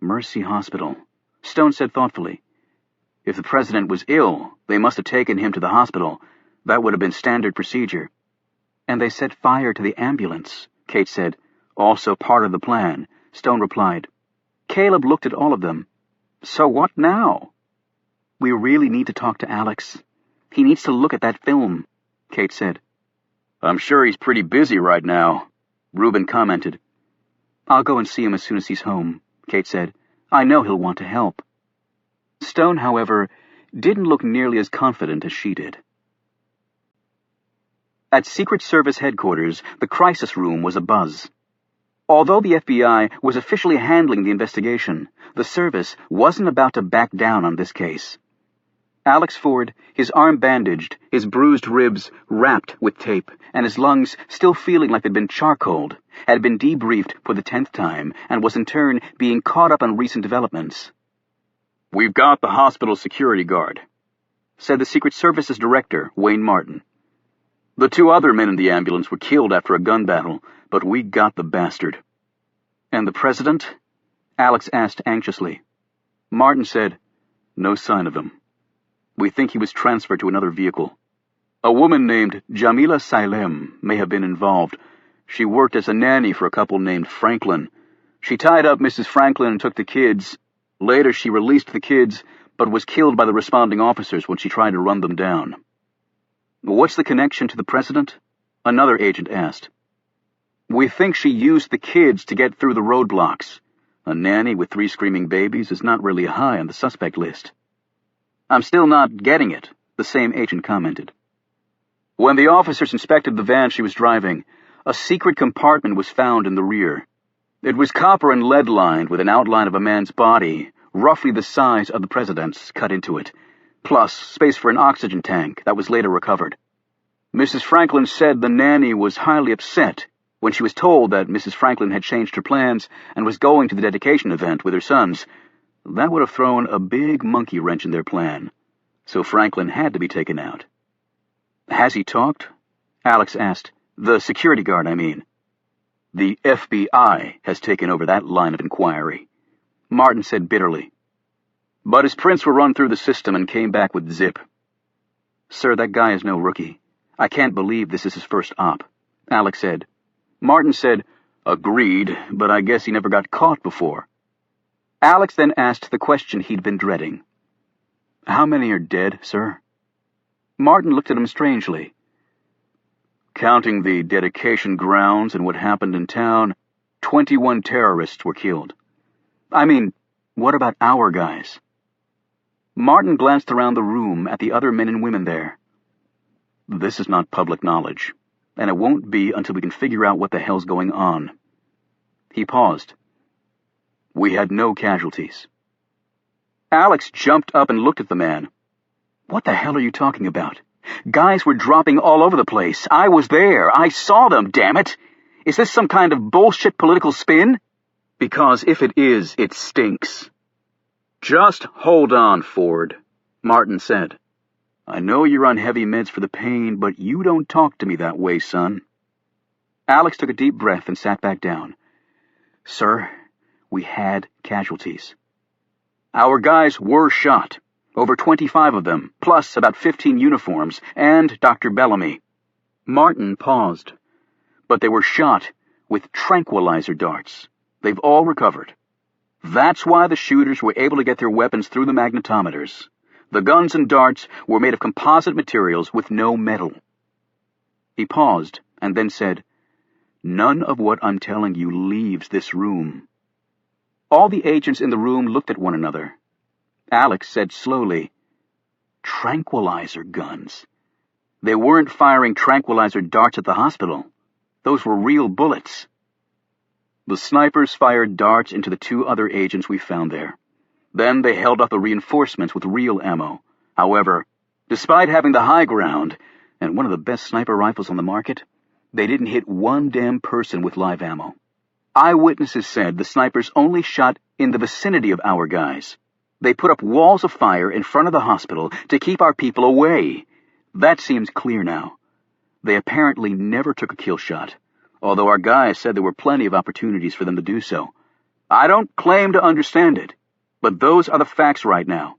Mercy Hospital, Stone said thoughtfully. If the president was ill, they must have taken him to the hospital. That would have been standard procedure. And they set fire to the ambulance, Kate said. Also part of the plan, Stone replied. Caleb looked at all of them. So what now? We really need to talk to Alex. He needs to look at that film, Kate said. I'm sure he's pretty busy right now, Reuben commented. I'll go and see him as soon as he's home, Kate said. I know he'll want to help. Stone, however, didn't look nearly as confident as she did. At Secret Service headquarters, the crisis room was abuzz. Although the FBI was officially handling the investigation, the service wasn't about to back down on this case. Alex Ford, his arm bandaged, his bruised ribs wrapped with tape, and his lungs still feeling like they'd been charcoaled, had been debriefed for the 10th time and was in turn being caught up on recent developments. We've got the hospital security guard, said the Secret Service's director, Wayne Martin. The 2 other men in the ambulance were killed after a gun battle, but we got the bastard. And the president? Alex asked anxiously. Martin said, no sign of him. We think he was transferred to another vehicle. A woman named Jamila Salem may have been involved. She worked as a nanny for a couple named Franklin. She tied up Mrs. Franklin and took the kids. Later she released the kids, but was killed by the responding officers when she tried to run them down. What's the connection to the president? Another agent asked. We think she used the kids to get through the roadblocks. A nanny with 3 screaming babies is not really high on the suspect list. I'm still not getting it, the same agent commented. When the officers inspected the van she was driving, a secret compartment was found in the rear. It was copper and lead lined with an outline of a man's body, roughly the size of the president's, cut into it, plus space for an oxygen tank that was later recovered. Mrs. Franklin said the nanny was highly upset when she was told that Mrs. Franklin had changed her plans and was going to the dedication event with her sons. That would have thrown a big monkey wrench in their plan, so Franklin had to be taken out. Has he talked? Alex asked. The security guard, I mean. The FBI has taken over that line of inquiry, Martin said bitterly. But his prints were run through the system and came back with zip. Sir, that guy is no rookie. I can't believe this is his first op, Alex said. Martin said, agreed, but I guess he never got caught before. Alex then asked the question he'd been dreading. How many are dead, sir? Martin looked at him strangely. Counting the dedication grounds and what happened in town, 21 terrorists were killed. I mean, what about our guys? Martin glanced around the room at the other men and women there. This is not public knowledge, and it won't be until we can figure out what the hell's going on. He paused. We had no casualties. Alex jumped up and looked at the man. What the hell are you talking about? Guys were dropping all over the place. I was there. I saw them, damn it. Is this some kind of bullshit political spin? Because if it is, it stinks. Just hold on, Ford, Martin said. I know you're on heavy meds for the pain, but you don't talk to me that way, son. Alex took a deep breath and sat back down. Sir, we had casualties. Our guys were shot. Over 25 of them, plus about 15 uniforms, and Dr. Bellamy. Martin paused. But they were shot with tranquilizer darts. They've all recovered. That's why the shooters were able to get their weapons through the magnetometers. The guns and darts were made of composite materials with no metal. He paused and then said, None of what I'm telling you leaves this room. All the agents in the room looked at one another. Alex said slowly, Tranquilizer guns. They weren't firing tranquilizer darts at the hospital. Those were real bullets. The snipers fired darts into the 2 other agents we found there. Then they held off the reinforcements with real ammo. However, despite having the high ground and one of the best sniper rifles on the market, they didn't hit one damn person with live ammo. Eyewitnesses said the snipers only shot in the vicinity of our guys. They put up walls of fire in front of the hospital to keep our people away. That seems clear now. They apparently never took a kill shot, although our guys said there were plenty of opportunities for them to do so. I don't claim to understand it, but those are the facts right now.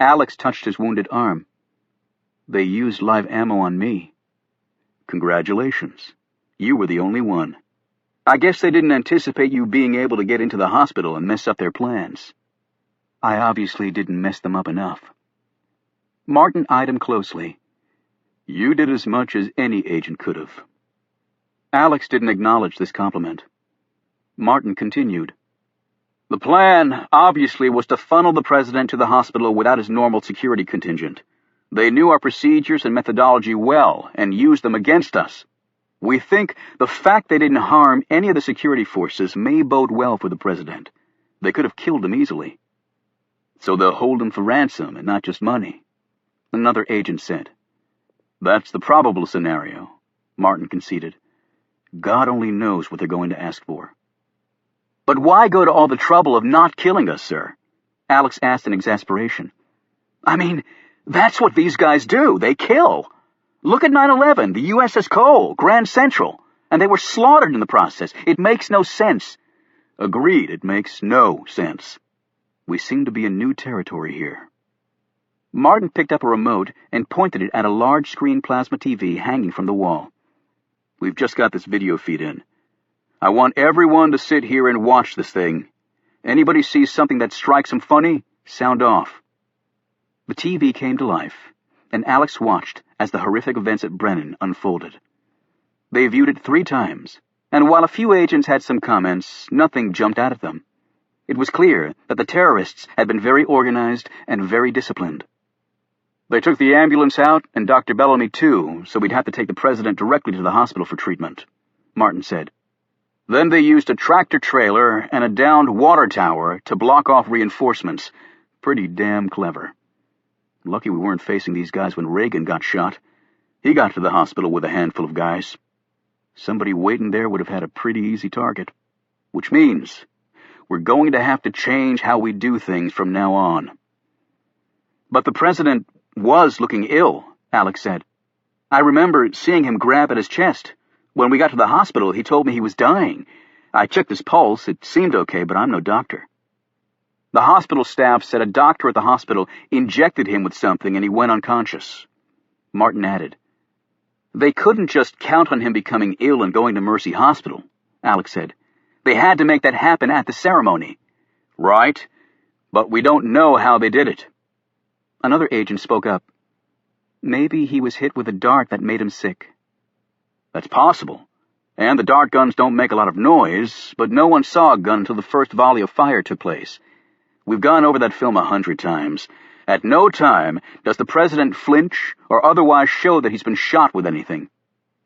Alex touched his wounded arm. They used live ammo on me. Congratulations. You were the only one. I guess they didn't anticipate you being able to get into the hospital and mess up their plans. I obviously didn't mess them up enough. Martin eyed him closely. You did as much as any agent could have. Alex didn't acknowledge this compliment. Martin continued. The plan, obviously, was to funnel the president to the hospital without his normal security contingent. They knew our procedures and methodology well and used them against us. We think the fact they didn't harm any of the security forces may bode well for the president. They could have killed him easily. So they'll hold him for ransom and not just money, another agent said. That's the probable scenario, Martin conceded. God only knows what they're going to ask for. But why go to all the trouble of not killing us, sir? Alex asked in exasperation. I mean, that's what these guys do. They kill. Look at 9/11, the USS Cole, Grand Central, and they were slaughtered in the process. It makes no sense. Agreed, it makes no sense. We seem to be in new territory here. Martin picked up a remote and pointed it at a large-screen plasma TV hanging from the wall. We've just got this video feed in. I want everyone to sit here and watch this thing. Anybody sees something that strikes them funny, sound off. The TV came to life, and Alex watched as the horrific events at Brennan unfolded. They viewed it 3 times, and while a few agents had some comments, nothing jumped out at them. It was clear that the terrorists had been very organized and very disciplined. They took the ambulance out, and Dr. Bellamy too, so we'd have to take the president directly to the hospital for treatment, Martin said. Then they used a tractor-trailer and a downed water tower to block off reinforcements. Pretty damn clever. Lucky we weren't facing these guys when Reagan got shot. He got to the hospital with a handful of guys. Somebody waiting there would have had a pretty easy target. Which means we're going to have to change how we do things from now on. But the president was looking ill, Alex said. I remember seeing him grab at his chest. When we got to the hospital, he told me he was dying. I checked his pulse. It seemed okay, but I'm no doctor. The hospital staff said a doctor at the hospital injected him with something and he went unconscious. Martin added. They couldn't just count on him becoming ill and going to Mercy Hospital, Alex said. They had to make that happen at the ceremony. Right, but we don't know how they did it. Another agent spoke up. Maybe he was hit with a dart that made him sick. That's possible. And the dart guns don't make a lot of noise, but no one saw a gun until the first volley of fire took place. We've gone over that film 100 times. At no time does the president flinch or otherwise show that he's been shot with anything.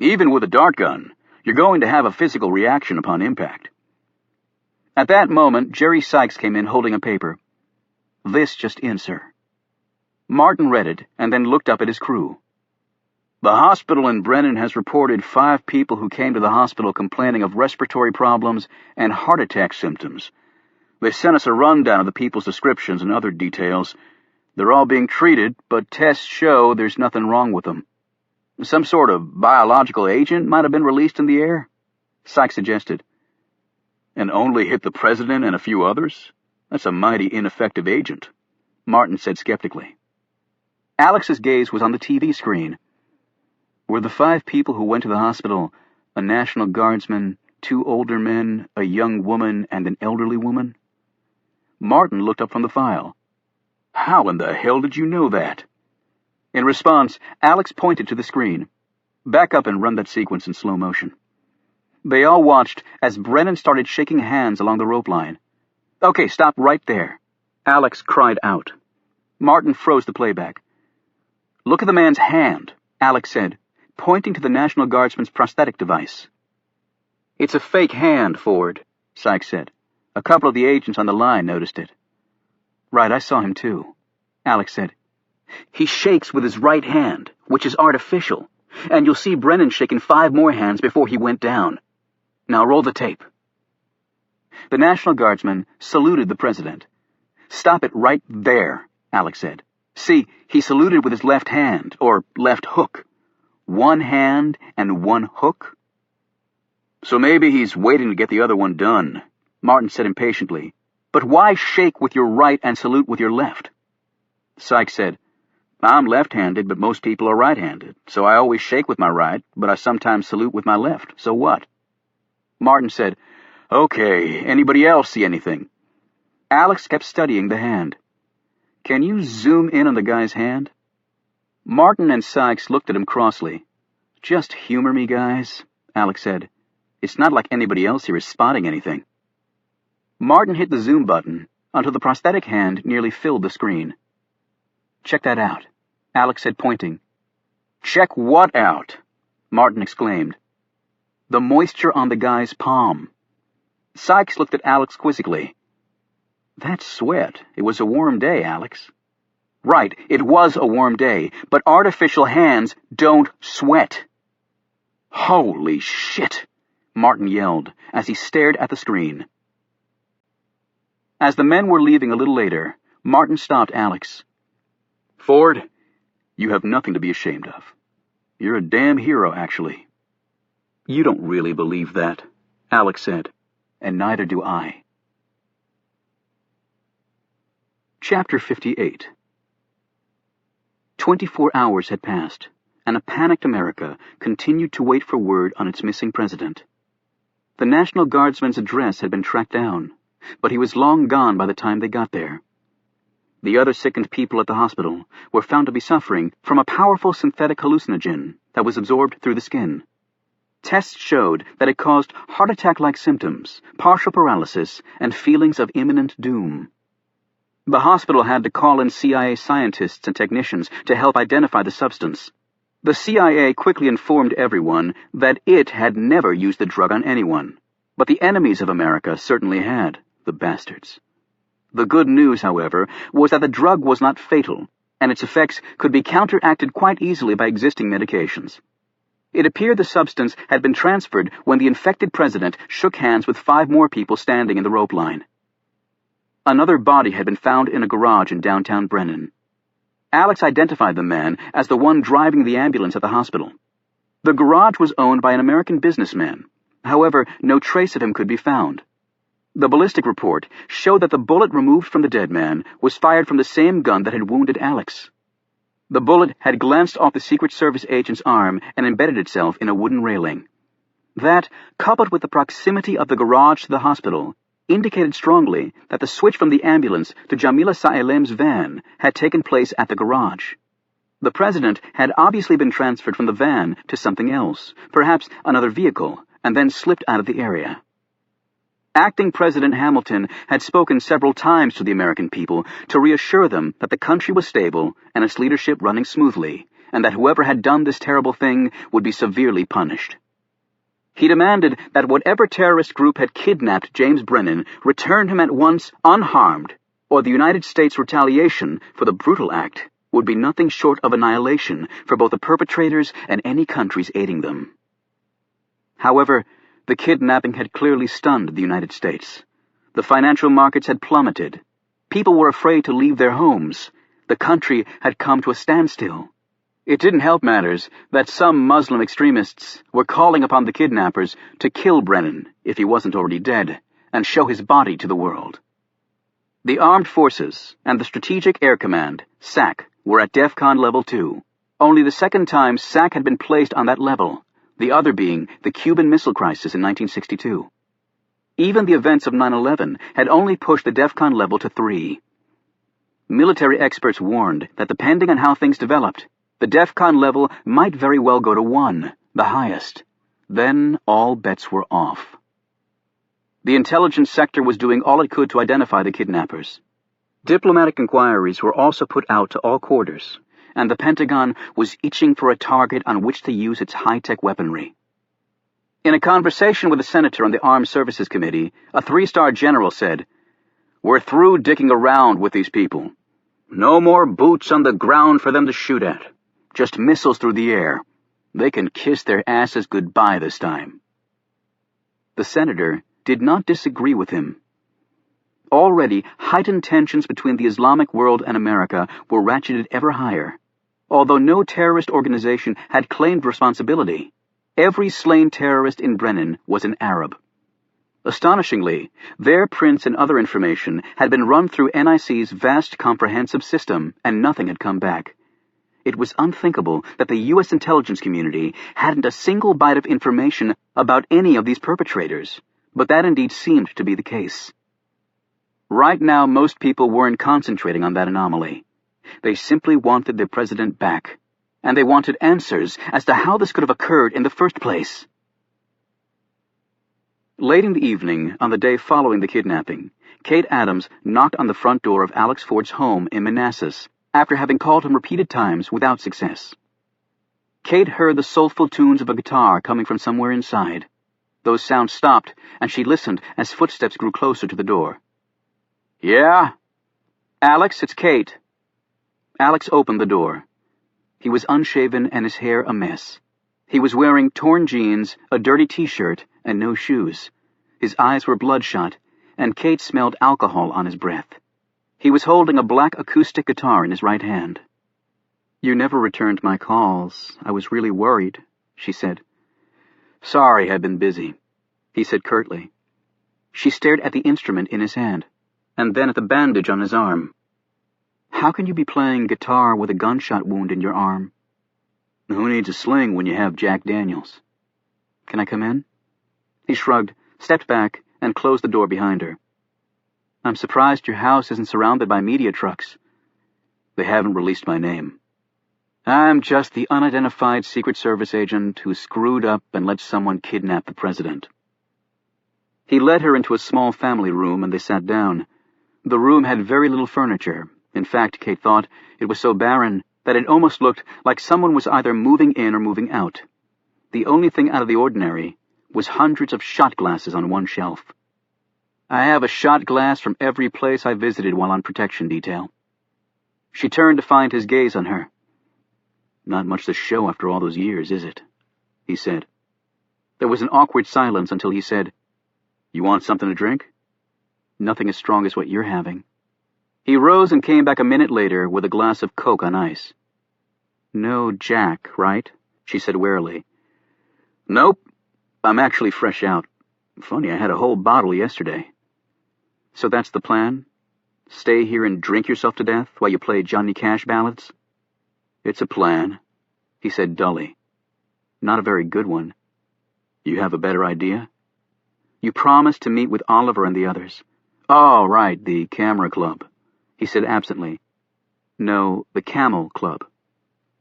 Even with a dart gun, you're going to have a physical reaction upon impact. At that moment, Jerry Sykes came in holding a paper. This just in, sir. Martin read it and then looked up at his crew. The hospital in Brennan has reported 5 people who came to the hospital complaining of respiratory problems and heart attack symptoms. They sent us a rundown of the people's descriptions and other details. They're all being treated, but tests show there's nothing wrong with them. Some sort of biological agent might have been released in the air, Sykes suggested. And only hit the president and a few others? That's a mighty ineffective agent, Martin said skeptically. Alex's gaze was on the TV screen. Were the 5 people who went to the hospital a National Guardsman, 2 older men, a young woman, and an elderly woman? Martin looked up from the file. How in the hell did you know that? In response, Alex pointed to the screen. Back up and run that sequence in slow motion. They all watched as Brennan started shaking hands along the rope line. Okay, stop right there, Alex cried out. Martin froze the playback. Look at the man's hand, Alex said, pointing to the National Guardsman's prosthetic device. "It's a fake hand, Ford," Sykes said. "A couple of the agents on the line noticed it." "Right, I saw him too," Alex said. "He shakes with his right hand, which is artificial, and you'll see Brennan shaking 5 more hands before he went down. Now roll the tape." The National Guardsman saluted the president. "Stop it right there," Alex said. "See, he saluted with his left hand, or left hook. 1 hand and 1 hook." "So maybe he's waiting to get the other one done," Martin said impatiently. "But why shake with your right and salute with your left?" Sykes said, "I'm left-handed, but most people are right-handed, so I always shake with my right, but I sometimes salute with my left. So what?" Martin said, "Okay, anybody else see anything?" Alex kept studying the hand. "Can you zoom in on the guy's hand?" Martin and Sykes looked at him crossly. "Just humor me, guys," Alex said. "It's not like anybody else here is spotting anything." Martin hit the zoom button until the prosthetic hand nearly filled the screen. "Check that out," Alex said, pointing. "Check what out?" Martin exclaimed. "The moisture on the guy's palm." Sykes looked at Alex quizzically. "That's sweat. It was a warm day, Alex." "Right, it was a warm day, but artificial hands don't sweat." "Holy shit!" Martin yelled as he stared at the screen. As the men were leaving a little later, Martin stopped Alex. "Ford, you have nothing to be ashamed of. You're a damn hero, actually." "You don't really believe that," Alex said, "and neither do I." Chapter 58. 24 hours had passed, and a panicked America continued to wait for word on its missing president. The National Guardsman's address had been tracked down, but he was long gone by the time they got there. The other sickened people at the hospital were found to be suffering from a powerful synthetic hallucinogen that was absorbed through the skin. Tests showed that it caused heart attack-like symptoms, partial paralysis, and feelings of imminent doom. The hospital had to call in CIA scientists and technicians to help identify the substance. The CIA quickly informed everyone that it had never used the drug on anyone, but the enemies of America certainly had, the bastards. The good news, however, was that the drug was not fatal, and its effects could be counteracted quite easily by existing medications. It appeared the substance had been transferred when the infected president shook hands with 5 more people standing in the rope line. Another body had been found in a garage in downtown Brennan. Alex identified the man as the one driving the ambulance at the hospital. The garage was owned by an American businessman. However, no trace of him could be found. The ballistic report showed that the bullet removed from the dead man was fired from the same gun that had wounded Alex. The bullet had glanced off the Secret Service agent's arm and embedded itself in a wooden railing. That, coupled with the proximity of the garage to the hospital, indicated strongly that the switch from the ambulance to Jamila Saelem's van had taken place at the garage. The president had obviously been transferred from the van to something else, perhaps another vehicle, and then slipped out of the area. Acting President Hamilton had spoken several times to the American people to reassure them that the country was stable and its leadership running smoothly, and that whoever had done this terrible thing would be severely punished. He demanded that whatever terrorist group had kidnapped James Brennan return him at once unharmed, or the United States retaliation for the brutal act would be nothing short of annihilation for both the perpetrators and any countries aiding them. However, the kidnapping had clearly stunned the United States. The financial markets had plummeted. People were afraid to leave their homes. The country had come to a standstill. It didn't help matters that some Muslim extremists were calling upon the kidnappers to kill Brennan, if he wasn't already dead, and show his body to the world. The Armed Forces and the Strategic Air Command, SAC, were at DEFCON Level 2, only the second time SAC had been placed on that level, the other being the Cuban Missile Crisis in 1962. Even the events of 9/11 had only pushed the DEFCON level to 3. Military experts warned that depending on how things developed, the DEFCON level might very well go to 1, the highest. Then all bets were off. The intelligence sector was doing all it could to identify the kidnappers. Diplomatic inquiries were also put out to all quarters, and the Pentagon was itching for a target on which to use its high-tech weaponry. In a conversation with a senator on the Armed Services Committee, a 3-star general said, "We're through dicking around with these people. No more boots on the ground for them to shoot at. Just missiles through the air. They can kiss their asses goodbye this time." The senator did not disagree with him. Already, heightened tensions between the Islamic world and America were ratcheted ever higher. Although no terrorist organization had claimed responsibility, every slain terrorist in Brennan was an Arab. Astonishingly, their prints and other information had been run through NIC's vast comprehensive system, and nothing had come back. It was unthinkable that the U.S. intelligence community hadn't a single bite of information about any of these perpetrators, but that indeed seemed to be the case. Right now, most people weren't concentrating on that anomaly. They simply wanted their president back, and they wanted answers as to how this could have occurred in the first place. Late in the evening, on the day following the kidnapping, Kate Adams knocked on the front door of Alex Ford's home in Manassas, after having called him repeated times without success. Kate heard the soulful tunes of a guitar coming from somewhere inside. Those sounds stopped, and she listened as footsteps grew closer to the door. "Yeah? Alex, it's Kate." Alex opened the door. He was unshaven and his hair a mess. He was wearing torn jeans, a dirty t-shirt, and no shoes. His eyes were bloodshot, and Kate smelled alcohol on his breath. He was holding a black acoustic guitar in his right hand. "You never returned my calls. I was really worried," she said. "Sorry, I've been busy," he said curtly. She stared at the instrument in his hand, and then at the bandage on his arm. "How can you be playing guitar with a gunshot wound in your arm?" "Who needs a sling when you have Jack Daniels?" "Can I come in?" He shrugged, stepped back, and closed the door behind her. "I'm surprised your house isn't surrounded by media trucks." "They haven't released my name. I'm just the unidentified Secret Service agent who screwed up and let someone kidnap the president." He led her into a small family room, and they sat down. The room had very little furniture. In fact, Kate thought it was so barren that it almost looked like someone was either moving in or moving out. The only thing out of the ordinary was hundreds of shot glasses on one shelf. "I have a shot glass from every place I visited while on protection detail." She turned to find his gaze on her. "Not much to show after all those years, is it?" he said. There was an awkward silence until he said, "You want something to drink?" "Nothing as strong as what you're having." He rose and came back a minute later with a glass of Coke on ice. "No Jack, right?" she said warily. "Nope. I'm actually fresh out. Funny, I had a whole bottle yesterday." "So that's the plan? Stay here and drink yourself to death while you play Johnny Cash ballads?" "It's a plan," he said dully. "Not a very good one." "You have a better idea?" "You promised to meet with Oliver and the others." "Oh, right, the Camera Club," he said absently. "No, the Camel Club."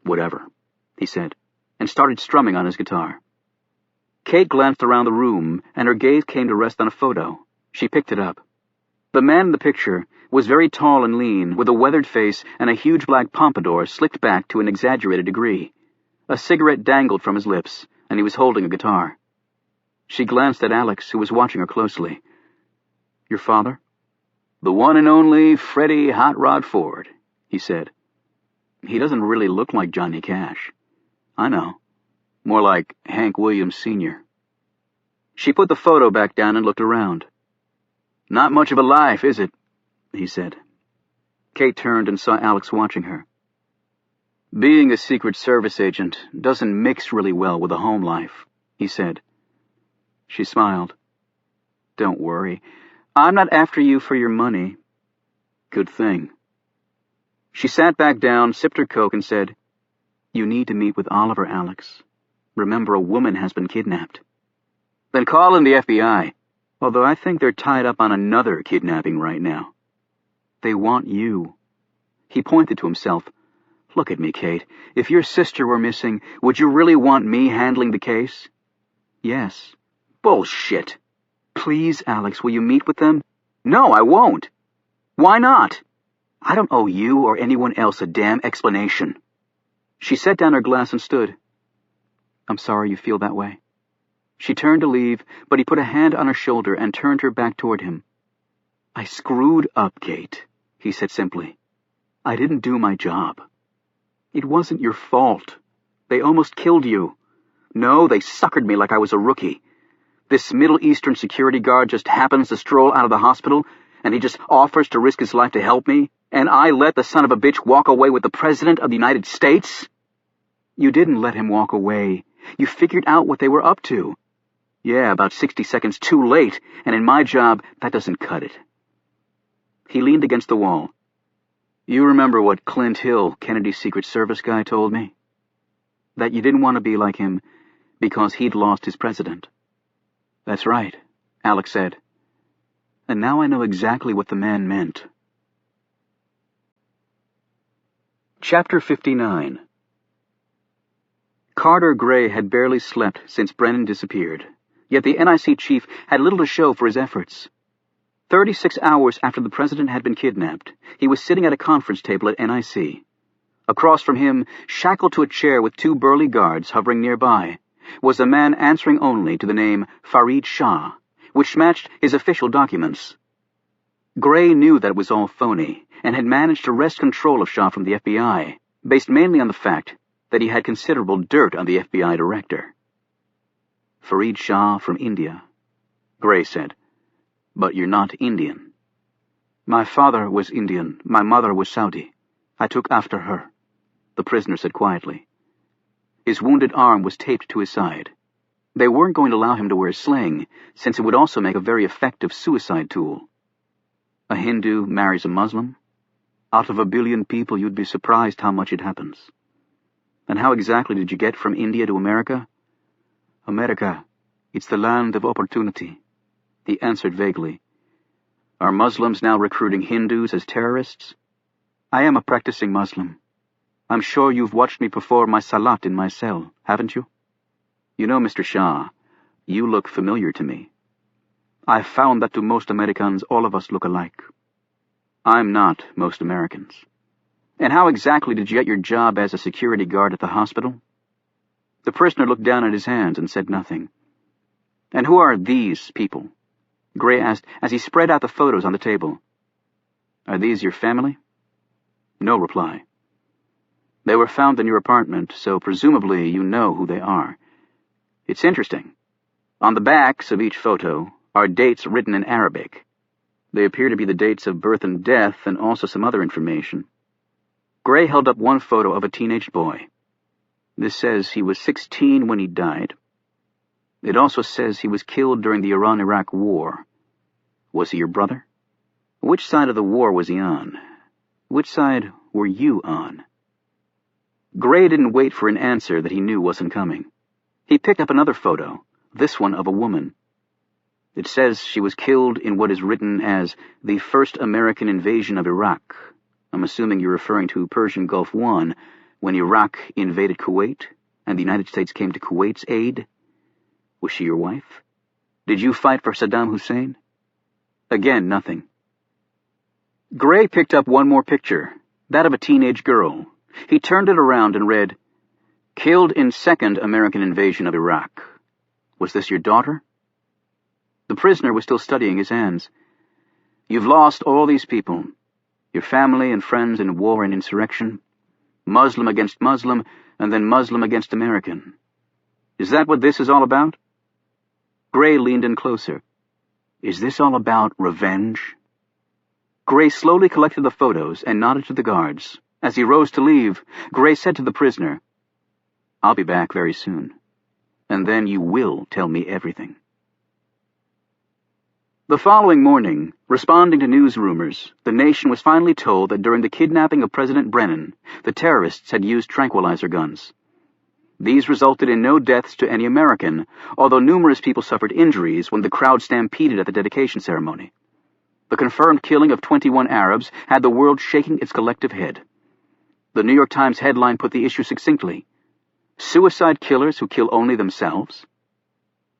"Whatever," he said, and started strumming on his guitar. Kate glanced around the room, and her gaze came to rest on a photo. She picked it up. The man in the picture was very tall and lean, with a weathered face and a huge black pompadour slicked back to an exaggerated degree. A cigarette dangled from his lips, and he was holding a guitar. She glanced at Alex, who was watching her closely. "Your father?" "The one and only Freddie Hot Rod Ford," he said. "He doesn't really look like Johnny Cash." "I know. More like Hank Williams Sr." She put the photo back down and looked around. "Not much of a life, is it?" he said. Kate turned and saw Alex watching her. "Being a Secret Service agent doesn't mix really well with a home life," he said. She smiled. "Don't worry. I'm not after you for your money." "Good thing." She sat back down, sipped her Coke, and said, "You need to meet with Oliver, Alex. Remember, a woman has been kidnapped." "Then call in the FBI, although I think they're tied up on another kidnapping right now." "They want you." He pointed to himself. "Look at me, Kate. If your sister were missing, would you really want me handling the case?" "Yes." "Bullshit." "Please, Alex, will you meet with them?" "No, I won't." "Why not?" "I don't owe you or anyone else a damn explanation." She set down her glass and stood. "I'm sorry you feel that way." She turned to leave, but he put a hand on her shoulder and turned her back toward him. "I screwed up, Kate," he said simply. "I didn't do my job. It wasn't your fault. They almost killed you. No, they suckered me like I was a rookie. This Middle Eastern security guard just happens to stroll out of the hospital, and he just offers to risk his life to help me, and I let the son of a bitch walk away with the President of the United States?" "You didn't let him walk away. You figured out what they were up to." "Yeah, about 60 seconds too late, and in my job, that doesn't cut it." He leaned against the wall. "You remember what Clint Hill, Kennedy's Secret Service guy, told me? That you didn't want to be like him because he'd lost his president." "That's right," Alex said. "And now I know exactly what the man meant." Chapter 59. Carter Gray had barely slept since Brennan disappeared, yet the NIC chief had little to show for his efforts. 36 hours after the president had been kidnapped, he was sitting at a conference table at NIC. Across from him, shackled to a chair with 2 burly guards hovering nearby, was a man answering only to the name Farid Shah, which matched his official documents. Gray knew that it was all phony, and had managed to wrest control of Shah from the FBI, based mainly on the fact that he had considerable dirt on the FBI director. "Farid Shah from India," Gray said. "But you're not Indian." "My father was Indian, my mother was Saudi. I took after her," the prisoner said quietly. His wounded arm was taped to his side. They weren't going to allow him to wear a sling, since it would also make a very effective suicide tool. "A Hindu marries a Muslim? Out of 1 billion people, you'd be surprised how much it happens." "And how exactly did you get from India to America?" "America, it's the land of opportunity," he answered vaguely. "Are Muslims now recruiting Hindus as terrorists?" "I am a practicing Muslim. I'm sure you've watched me perform my salat in my cell, haven't you?" "You know, Mr. Shah, you look familiar to me." "I've found that to most Americans, all of us look alike." "I'm not most Americans." "And how exactly did you get your job as a security guard at the hospital?" The prisoner looked down at his hands and said nothing. "And who are these people?" Gray asked as he spread out the photos on the table. "Are these your family?" No reply. "They were found in your apartment, so presumably you know who they are. It's interesting. On the backs of each photo are dates written in Arabic. They appear to be the dates of birth and death, and also some other information." Gray held up one photo of a teenage boy. "This says he was 16 when he died. It also says he was killed during the Iran-Iraq War. Was he your brother? Which side of the war was he on? Which side were you on?" Gray didn't wait for an answer that he knew wasn't coming. He picked up another photo, this one of a woman. It says she was killed in what is written as the first American invasion of Iraq. I'm assuming you're referring to Persian Gulf I, when Iraq invaded Kuwait, and the United States came to Kuwait's aid. Was she your wife? Did you fight for Saddam Hussein? Again, nothing. Gray picked up one more picture, that of a teenage girl. He turned it around and read, "Killed in second American invasion of Iraq. Was this your daughter?" The prisoner was still studying his hands. "You've lost all these people, your family and friends in war and insurrection, Muslim against Muslim, and then Muslim against American. Is that what this is all about?" Gray leaned in closer. "Is this all about revenge?" Gray slowly collected the photos and nodded to the guards. As he rose to leave, Gray said to the prisoner, "I'll be back very soon, and then you will tell me everything." The following morning, responding to news rumors, the nation was finally told that during the kidnapping of President Brennan, the terrorists had used tranquilizer guns. These resulted in no deaths to any American, although numerous people suffered injuries when the crowd stampeded at the dedication ceremony. The confirmed killing of 21 Arabs had the world shaking its collective head. The New York Times headline put the issue succinctly: "Suicide killers who kill only themselves?"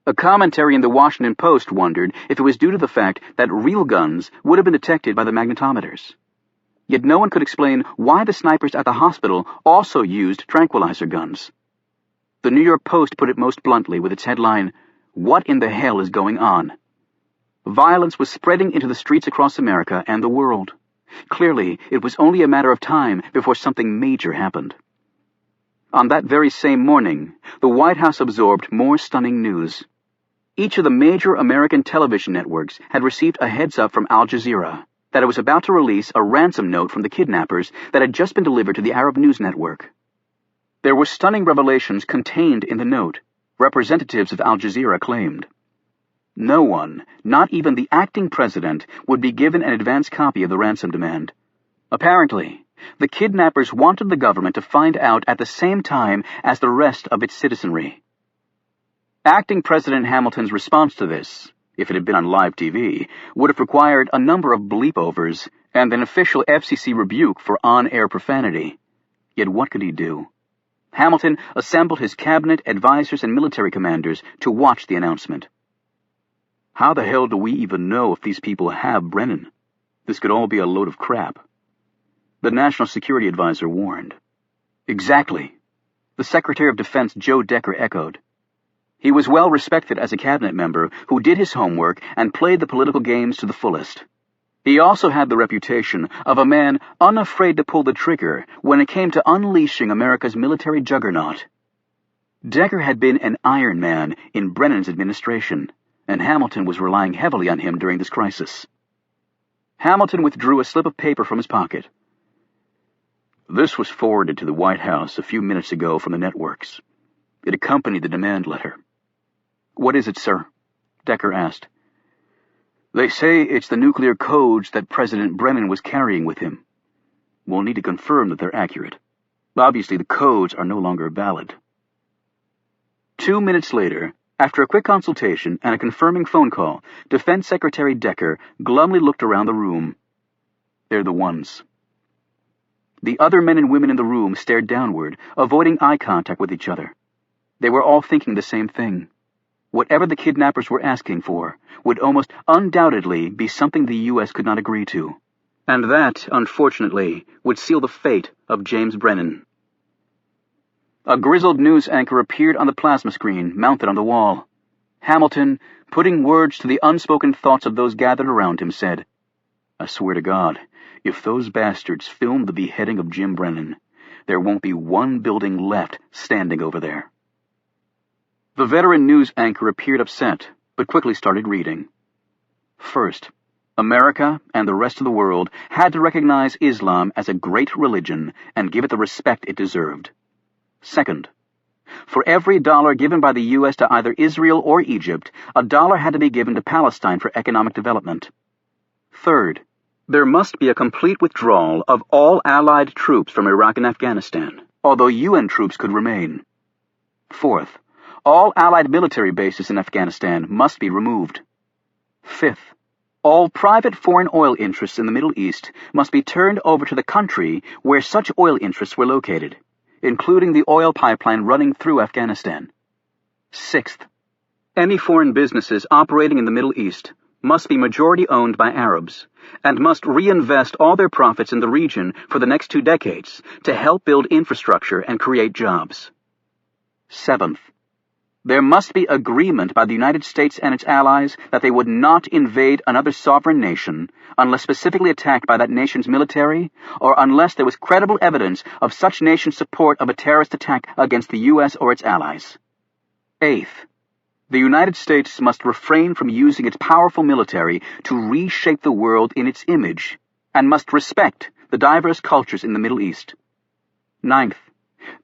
A commentary in the Washington Post wondered if it was due to the fact that real guns would have been detected by the magnetometers. Yet no one could explain why the snipers at the hospital also used tranquilizer guns. The New York Post put it most bluntly with its headline, "What in the hell is going on?" Violence was spreading into the streets across America and the world. Clearly, it was only a matter of time before something major happened. On that very same morning, the White House absorbed more stunning news. Each of the major American television networks had received a heads-up from Al Jazeera that it was about to release a ransom note from the kidnappers that had just been delivered to the Arab News Network. There were stunning revelations contained in the note, representatives of Al Jazeera claimed. No one, not even the acting president, would be given an advance copy of the ransom demand. Apparently, the kidnappers wanted the government to find out at the same time as the rest of its citizenry. Acting President Hamilton's response to this, if it had been on live TV, would have required a number of bleepovers and an official FCC rebuke for on-air profanity. Yet what could he do? Hamilton assembled his cabinet, advisors, and military commanders to watch the announcement. How the hell do we even know if these people have Brennan? This could all be a load of crap. The National Security Advisor warned. Exactly. The Secretary of Defense Joe Decker echoed. He was well respected as a cabinet member who did his homework and played the political games to the fullest. He also had the reputation of a man unafraid to pull the trigger when it came to unleashing America's military juggernaut. Decker had been an Iron Man in Brennan's administration, and Hamilton was relying heavily on him during this crisis. Hamilton withdrew a slip of paper from his pocket. This was forwarded to the White House a few minutes ago from the networks. It accompanied the demand letter. What is it, sir? Decker asked. They say it's the nuclear codes that President Brennan was carrying with him. We'll need to confirm that they're accurate. Obviously, the codes are no longer valid. 2 minutes later, after a quick consultation and a confirming phone call, Defense Secretary Decker glumly looked around the room. They're the ones. The other men and women in the room stared downward, avoiding eye contact with each other. They were all thinking the same thing. Whatever the kidnappers were asking for would almost undoubtedly be something the U.S. could not agree to. And that, unfortunately, would seal the fate of James Brennan. A grizzled news anchor appeared on the plasma screen mounted on the wall. Hamilton, putting words to the unspoken thoughts of those gathered around him, said, I swear to God, if those bastards film the beheading of Jim Brennan, there won't be one building left standing over there. The veteran news anchor appeared upset, but quickly started reading. First, America and the rest of the world had to recognize Islam as a great religion and give it the respect it deserved. Second, for every dollar given by the U.S. to either Israel or Egypt, $1 had to be given to Palestine for economic development. Third, there must be a complete withdrawal of all Allied troops from Iraq and Afghanistan, although UN troops could remain. Fourth, all Allied military bases in Afghanistan must be removed. Fifth, all private foreign oil interests in the Middle East must be turned over to the country where such oil interests were located, including the oil pipeline running through Afghanistan. Sixth, any foreign businesses operating in the Middle East must be majority owned by Arabs, and must reinvest all their profits in the region for the next 2 decades to help build infrastructure and create jobs. Seventh, there must be agreement by the United States and its allies that they would not invade another sovereign nation unless specifically attacked by that nation's military, or unless there was credible evidence of such nation's support of a terrorist attack against the U.S. or its allies. Eighth, the United States must refrain from using its powerful military to reshape the world in its image, and must respect the diverse cultures in the Middle East. Ninth,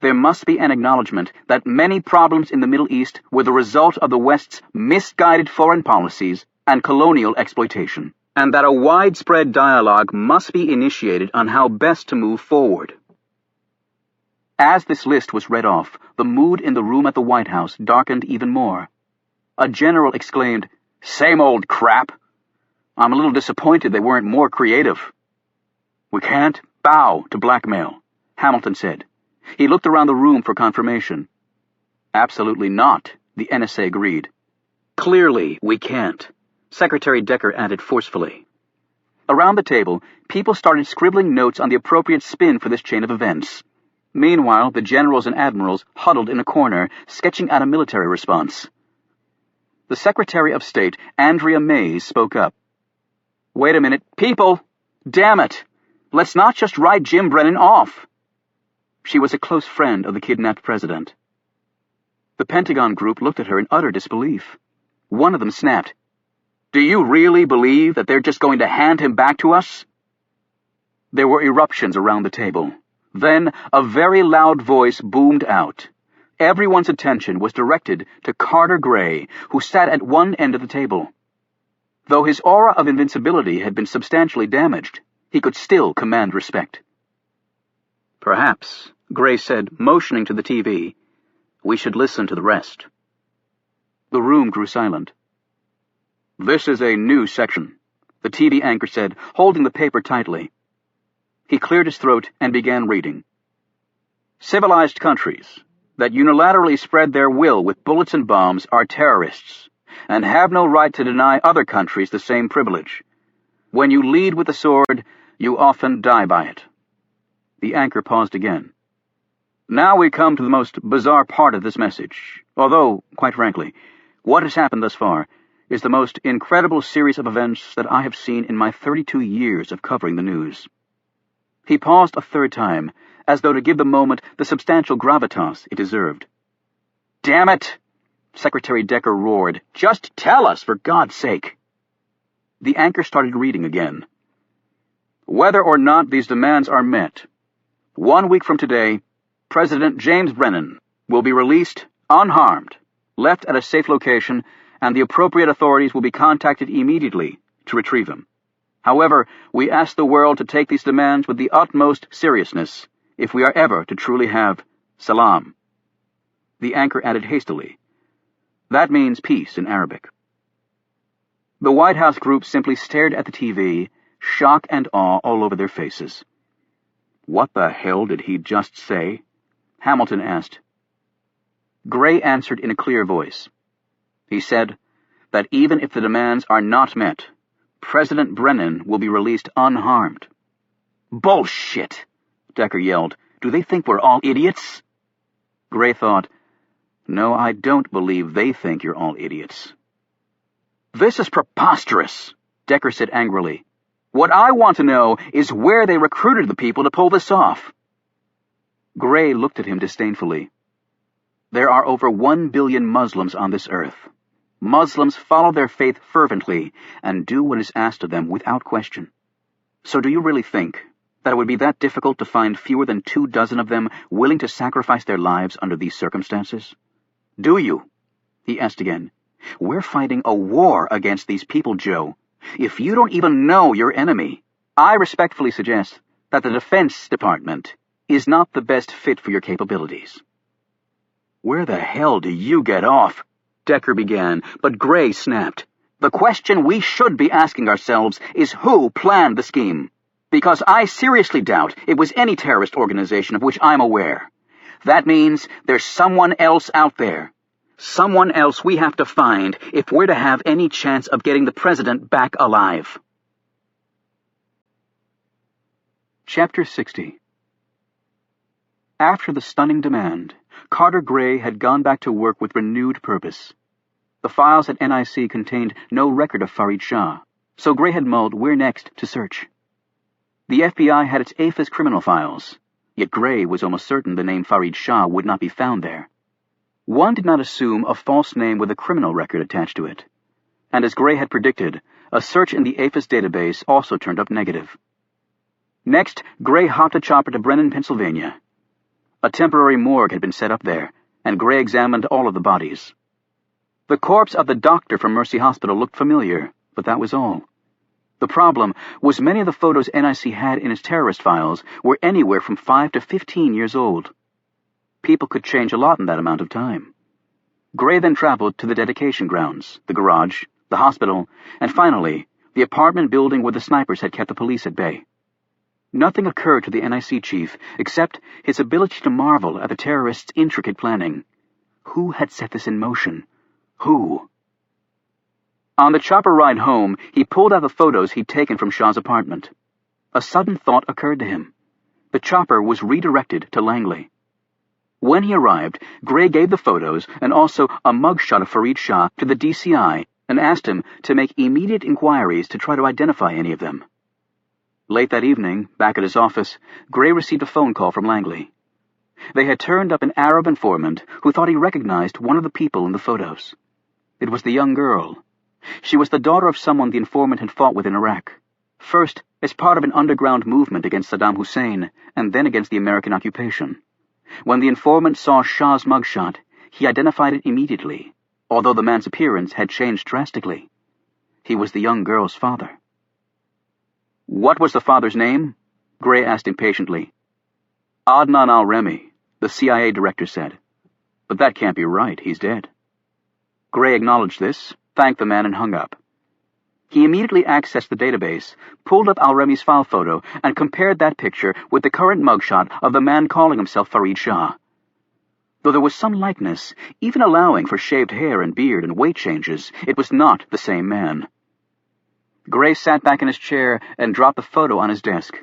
there must be an acknowledgement that many problems in the Middle East were the result of the West's misguided foreign policies and colonial exploitation, and that a widespread dialogue must be initiated on how best to move forward. As this list was read off, the mood in the room at the White House darkened even more. A general exclaimed, "Same old crap! I'm a little disappointed they weren't more creative." "We can't bow to blackmail," Hamilton said. He looked around the room for confirmation. "Absolutely not," the NSA agreed. "Clearly we can't," Secretary Decker added forcefully. A Around the table, people started scribbling notes on the appropriate spin for this chain of events. Meanwhile, the generals and admirals huddled in a corner, sketching out a military response. The Secretary of State, Andrea Mays, spoke up. "Wait a minute. People! Damn it! Let's not just write Jim Brennan off." She was a close friend of the kidnapped president. The Pentagon group looked at her in utter disbelief. One of them snapped, "Do you really believe that they're just going to hand him back to us?" There were eruptions around the table. Then a very loud voice boomed out. Everyone's attention was directed to Carter Gray, who sat at one end of the table. Though his aura of invincibility had been substantially damaged, he could still command respect. "Perhaps," Gray said, motioning to the TV, "we should listen to the rest." The room grew silent. "This is a new section," the TV anchor said, holding the paper tightly. He cleared his throat and began reading. "Civilized countries that unilaterally spread their will with bullets and bombs are terrorists, and have no right to deny other countries the same privilege. When you lead with the sword, you often die by it." The anchor paused again. "Now we come to the most bizarre part of this message, although, quite frankly, what has happened thus far is the most incredible series of events that I have seen in my 32 years of covering the news." He paused a third time, as though to give the moment the substantial gravitas it deserved. "Damn it!" Secretary Decker roared. "Just tell us, for God's sake!" The anchor started reading again. "Whether or not these demands are met, 1 week from today, President James Brennan will be released unharmed, left at a safe location, and the appropriate authorities will be contacted immediately to retrieve him. However, we ask the world to take these demands with the utmost seriousness if we are ever to truly have salam." The anchor added hastily, "That means peace in Arabic." The White House group simply stared at the TV, shock and awe all over their faces. "What the hell did he just say?" Hamilton asked. Gray answered in a clear voice. He said that even if the demands are not met, President Brennan will be released unharmed. "Bullshit!" Decker yelled. "Do they think we're all idiots?" Gray thought, "No, I don't believe they think you're all idiots." "This is preposterous," Decker said angrily. "What I want to know is where they recruited the people to pull this off." Gray looked at him disdainfully. "There are over 1 billion Muslims on this earth. Muslims follow their faith fervently and do what is asked of them without question. So do you really think that it would be that difficult to find fewer than 24 of them willing to sacrifice their lives under these circumstances? Do you?" he asked again. "We're fighting a war against these people, Joe. If you don't even know your enemy, I respectfully suggest that the Defense Department is not the best fit for your capabilities." "Where the hell do you get off?" Decker began, but Gray snapped. "The question we should be asking ourselves is who planned the scheme, because I seriously doubt it was any terrorist organization of which I'm aware. That means there's someone else out there. Someone else we have to find if we're to have any chance of getting the president back alive." Chapter 60. After the stunning demand, Carter Gray had gone back to work with renewed purpose. The files at NIC contained no record of Farid Shah, so Gray had mulled where next to search. The FBI had its APHIS criminal files, yet Gray was almost certain the name Farid Shah would not be found there. One did not assume a false name with a criminal record attached to it, and as Gray had predicted, a search in the APHIS database also turned up negative. Next, Gray hopped a chopper to Brennan, Pennsylvania. A temporary morgue had been set up there, and Gray examined all of the bodies. The corpse of the doctor from Mercy Hospital looked familiar, but that was all. The problem was many of the photos NIC had in its terrorist files were anywhere from 5 to 15 years old. People could change a lot in that amount of time. Gray then traveled to the dedication grounds, the garage, the hospital, and finally, the apartment building where the snipers had kept the police at bay. Nothing occurred to the NIC chief except his ability to marvel at the terrorists' intricate planning. Who had set this in motion? Who? On the chopper ride home, he pulled out the photos he'd taken from Shaw's apartment. A sudden thought occurred to him. The chopper was redirected to Langley. When he arrived, Gray gave the photos and also a mugshot of Farid Shah to the DCI and asked him to make immediate inquiries to try to identify any of them. Late that evening, back at his office, Gray received a phone call from Langley. They had turned up an Arab informant who thought he recognized one of the people in the photos. It was the young girl. She was the daughter of someone the informant had fought with in Iraq. First, as part of an underground movement against Saddam Hussein, and then against the American occupation. When the informant saw Shah's mugshot, he identified it immediately, although the man's appearance had changed drastically. He was the young girl's father. "What was the father's name?" Gray asked impatiently. "Adnan al-Remi," the CIA director said. "But that can't be right. He's dead." Gray acknowledged this, thanked the man, and hung up. He immediately accessed the database, pulled up al-Remi's file photo, and compared that picture with the current mugshot of the man calling himself Farid Shah. Though there was some likeness, even allowing for shaved hair and beard and weight changes, it was not the same man. Gray sat back in his chair and dropped the photo on his desk.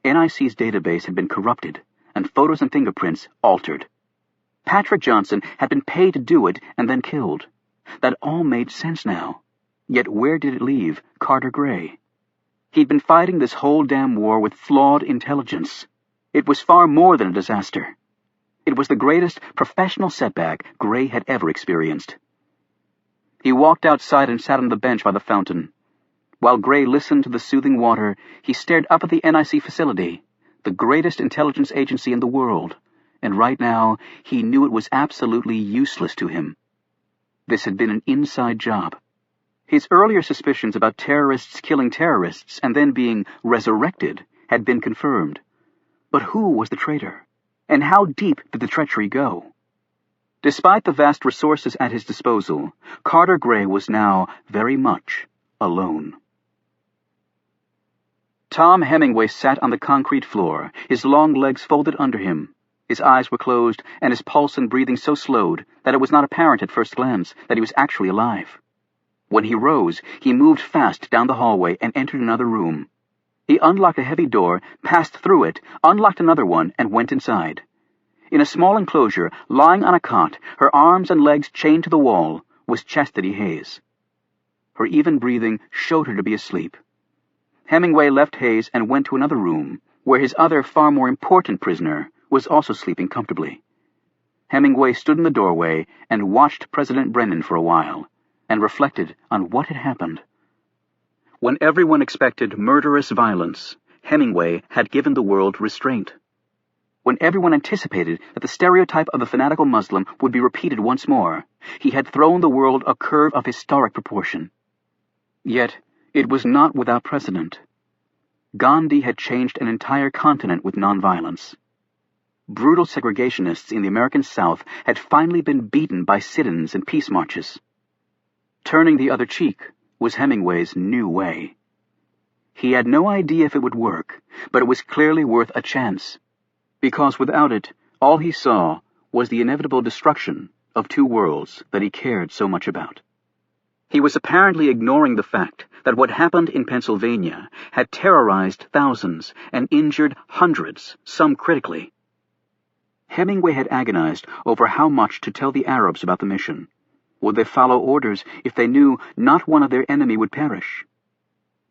NIC's database had been corrupted, and photos and fingerprints altered. Patrick Johnson had been paid to do it and then killed. That all made sense now. Yet where did it leave Carter Gray? He'd been fighting this whole damn war with flawed intelligence. It was far more than a disaster. It was the greatest professional setback Gray had ever experienced. He walked outside and sat on the bench by the fountain. While Gray listened to the soothing water, he stared up at the NIC facility, the greatest intelligence agency in the world, and right now he knew it was absolutely useless to him. This had been an inside job. His earlier suspicions about terrorists killing terrorists and then being resurrected had been confirmed. But who was the traitor? And how deep did the treachery go? Despite the vast resources at his disposal, Carter Gray was now very much alone. Tom Hemingway sat on the concrete floor, his long legs folded under him. His eyes were closed, and his pulse and breathing so slowed that it was not apparent at first glance that he was actually alive. When he rose, he moved fast down the hallway and entered another room. He unlocked a heavy door, passed through it, unlocked another one, and went inside. In a small enclosure, lying on a cot, her arms and legs chained to the wall, was Chastity Hayes. Her even breathing showed her to be asleep. Hemingway left Hayes and went to another room, where his other, far more important prisoner was also sleeping comfortably. Hemingway stood in the doorway and watched President Brennan for a while, and reflected on what had happened. When everyone expected murderous violence, Hemingway had given the world restraint. When everyone anticipated that the stereotype of the fanatical Muslim would be repeated once more, he had thrown the world a curve of historic proportion. Yet, it was not without precedent. Gandhi had changed an entire continent with nonviolence. Brutal segregationists in the American South had finally been beaten by sit-ins and peace marches. Turning the other cheek was Hemingway's new way. He had no idea if it would work, but it was clearly worth a chance, because without it, all he saw was the inevitable destruction of two worlds that he cared so much about. He was apparently ignoring the fact that what happened in Pennsylvania had terrorized thousands and injured hundreds, some critically. Hemingway had agonized over how much to tell the Arabs about the mission. Would they follow orders if they knew not one of their enemy would perish?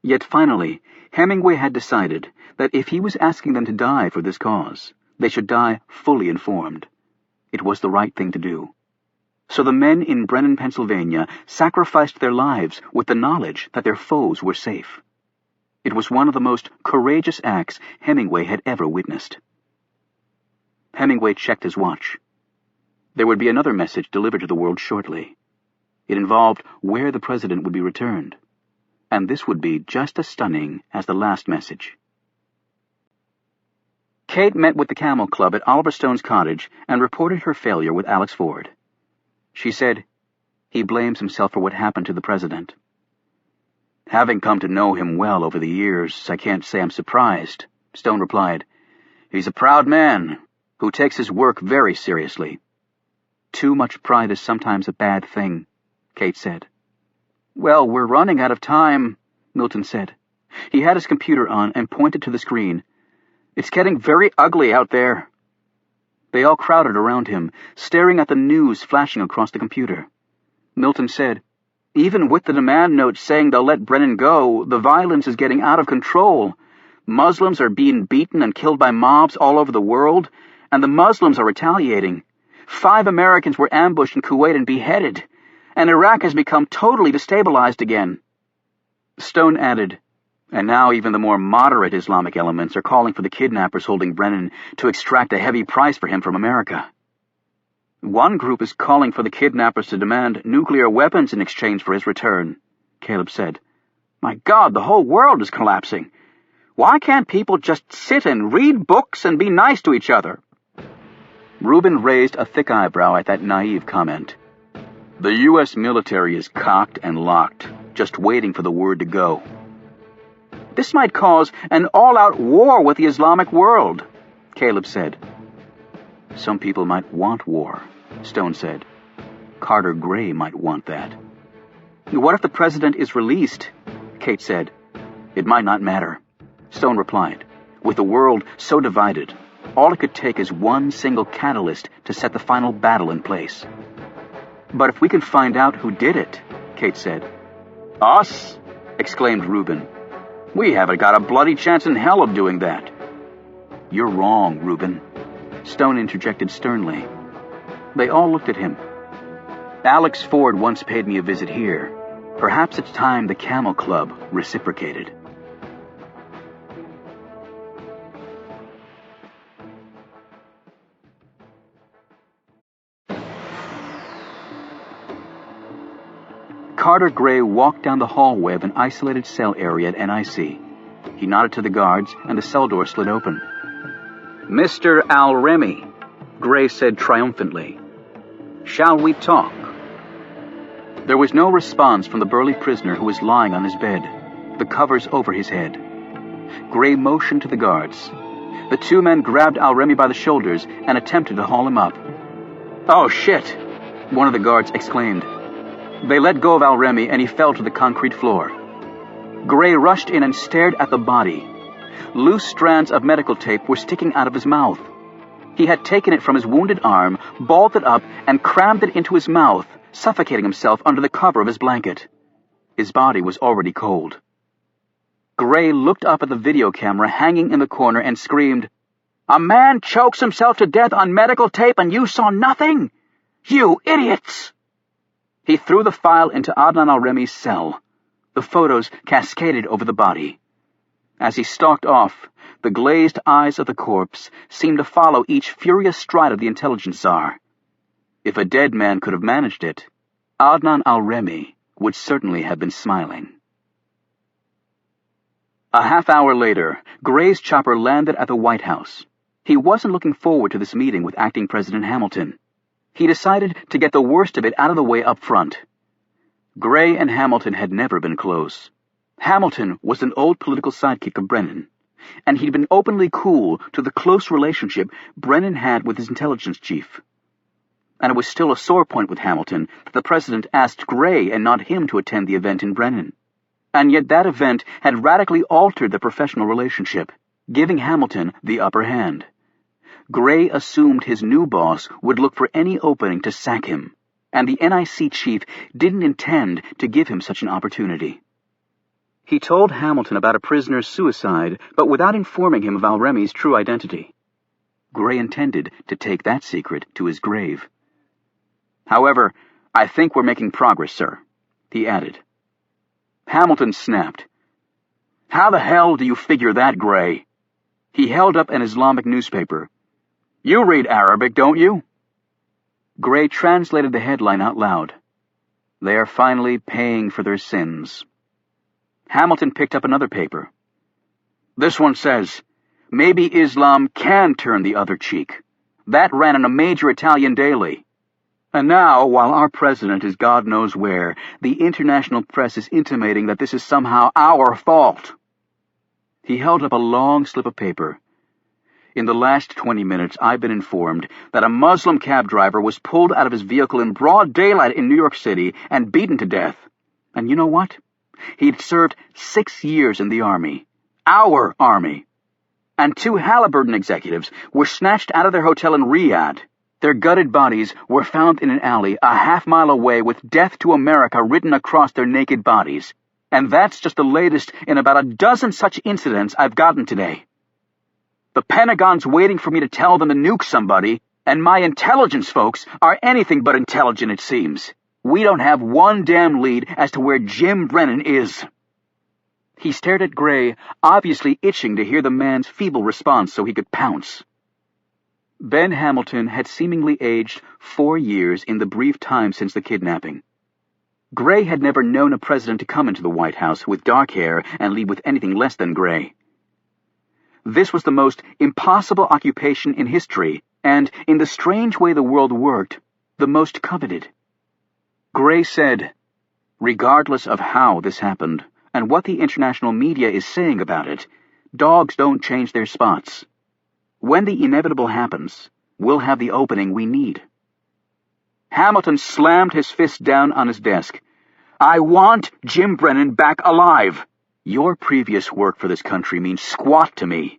Yet finally, Hemingway had decided that if he was asking them to die for this cause, they should die fully informed. It was the right thing to do. So the men in Brennan, Pennsylvania, sacrificed their lives with the knowledge that their foes were safe. It was one of the most courageous acts Hemingway had ever witnessed. Hemingway checked his watch. There would be another message delivered to the world shortly. It involved where the president would be returned, and this would be just as stunning as the last message. Kate met with the Camel Club at Oliver Stone's cottage and reported her failure with Alex Ford. She said, "He blames himself for what happened to the president. Having come to know him well over the years, I can't say I'm surprised," Stone replied. "He's a proud man who takes his work very seriously." "Too much pride is sometimes a bad thing," Kate said. "Well, we're running out of time," Milton said. He had his computer on and pointed to the screen. "It's getting very ugly out there." They all crowded around him, staring at the news flashing across the computer. Milton said, "Even with the demand note saying they'll let Brennan go, the violence is getting out of control. Muslims are being beaten and killed by mobs all over the world, and the Muslims are retaliating. 5 Americans were ambushed in Kuwait and beheaded, and Iraq has become totally destabilized again." Stone added, "And now even the more moderate Islamic elements are calling for the kidnappers holding Brennan to extract a heavy price for him from America." "One group is calling for the kidnappers to demand nuclear weapons in exchange for his return," Caleb said. "My God, the whole world is collapsing. Why can't people just sit and read books and be nice to each other?" Reuben raised a thick eyebrow at that naive comment. "The U.S. military is cocked and locked, just waiting for the word to go." "This might cause an all-out war with the Islamic world," Caleb said. "Some people might want war," Stone said. "Carter Gray might want that." "What if the president is released?" Kate said. "It might not matter," Stone replied. "With the world so divided, all it could take is one single catalyst to set the final battle in place." "But if we can find out who did it," Kate said. "Us?" exclaimed Reuben. "We haven't got a bloody chance in hell of doing that." "You're wrong, Reuben," Stone interjected sternly. They all looked at him. "Alex Ford once paid me a visit here. Perhaps it's time the Camel Club reciprocated." Carter Gray walked down the hallway of an isolated cell area at NIC. He nodded to the guards, and the cell door slid open. "Mr. Al-Remy," Gray said triumphantly. "Shall we talk?" There was no response from the burly prisoner who was lying on his bed, the covers over his head. Gray motioned to the guards. The 2 men grabbed Al-Remy by the shoulders and attempted to haul him up. "Oh, shit!" one of the guards exclaimed. They let go of Al-Remy and he fell to the concrete floor. Gray rushed in and stared at the body. Loose strands of medical tape were sticking out of his mouth. He had taken it from his wounded arm, balled it up, and crammed it into his mouth, suffocating himself under the cover of his blanket. His body was already cold. Gray looked up at the video camera hanging in the corner and screamed, "A man chokes himself to death on medical tape and you saw nothing? You idiots!" He threw the file into Adnan Al-Remy's cell. The photos cascaded over the body. As he stalked off, the glazed eyes of the corpse seemed to follow each furious stride of the intelligence czar. If a dead man could have managed it, Adnan Al-Remy would certainly have been smiling. A half-hour later, Gray's chopper landed at the White House. He wasn't looking forward to this meeting with Acting President Hamilton. He decided to get the worst of it out of the way up front. Gray and Hamilton had never been close. Hamilton was an old political sidekick of Brennan, and he'd been openly cool to the close relationship Brennan had with his intelligence chief. And it was still a sore point with Hamilton that the president asked Gray and not him to attend the event in Brennan. And yet that event had radically altered the professional relationship, giving Hamilton the upper hand. Gray assumed his new boss would look for any opening to sack him, and the NIC chief didn't intend to give him such an opportunity. He told Hamilton about a prisoner's suicide, but without informing him of Al-Remy's true identity. Gray intended to take that secret to his grave. "However, I think we're making progress, sir," he added. Hamilton snapped. "How the hell do you figure that, Gray?" He held up an Islamic newspaper. "You read Arabic, don't you?" Gray translated the headline out loud. "They are finally paying for their sins." Hamilton picked up another paper. "This one says, maybe Islam can turn the other cheek. That ran in a major Italian daily. And now, while our president is God knows where, the international press is intimating that this is somehow our fault." He held up a long slip of paper. "In the last 20 minutes, I've been informed that a Muslim cab driver was pulled out of his vehicle in broad daylight in New York City and beaten to death. And you know what? He'd served 6 years in the Army. Our Army. And 2 Halliburton executives were snatched out of their hotel in Riyadh. Their gutted bodies were found in an alley a half-mile away with "Death to America" written across their naked bodies. And that's just the latest in about a dozen such incidents I've gotten today. The Pentagon's waiting for me to tell them to nuke somebody, and my intelligence folks are anything but intelligent, it seems. We don't have one damn lead as to where Jim Brennan is. He stared at Gray, obviously itching to hear the man's feeble response so he could pounce. Ben Hamilton had seemingly aged 4 years in the brief time since the kidnapping. Gray had never known a president to come into the White House with dark hair and leave with anything less than gray. This was the most impossible occupation in history, and, in the strange way the world worked, the most coveted. Gray said, "Regardless of how this happened, and what the international media is saying about it, dogs don't change their spots. When the inevitable happens, we'll have the opening we need." Hamilton slammed his fist down on his desk. "I want Jim Brennan back alive. Your previous work for this country means squat to me.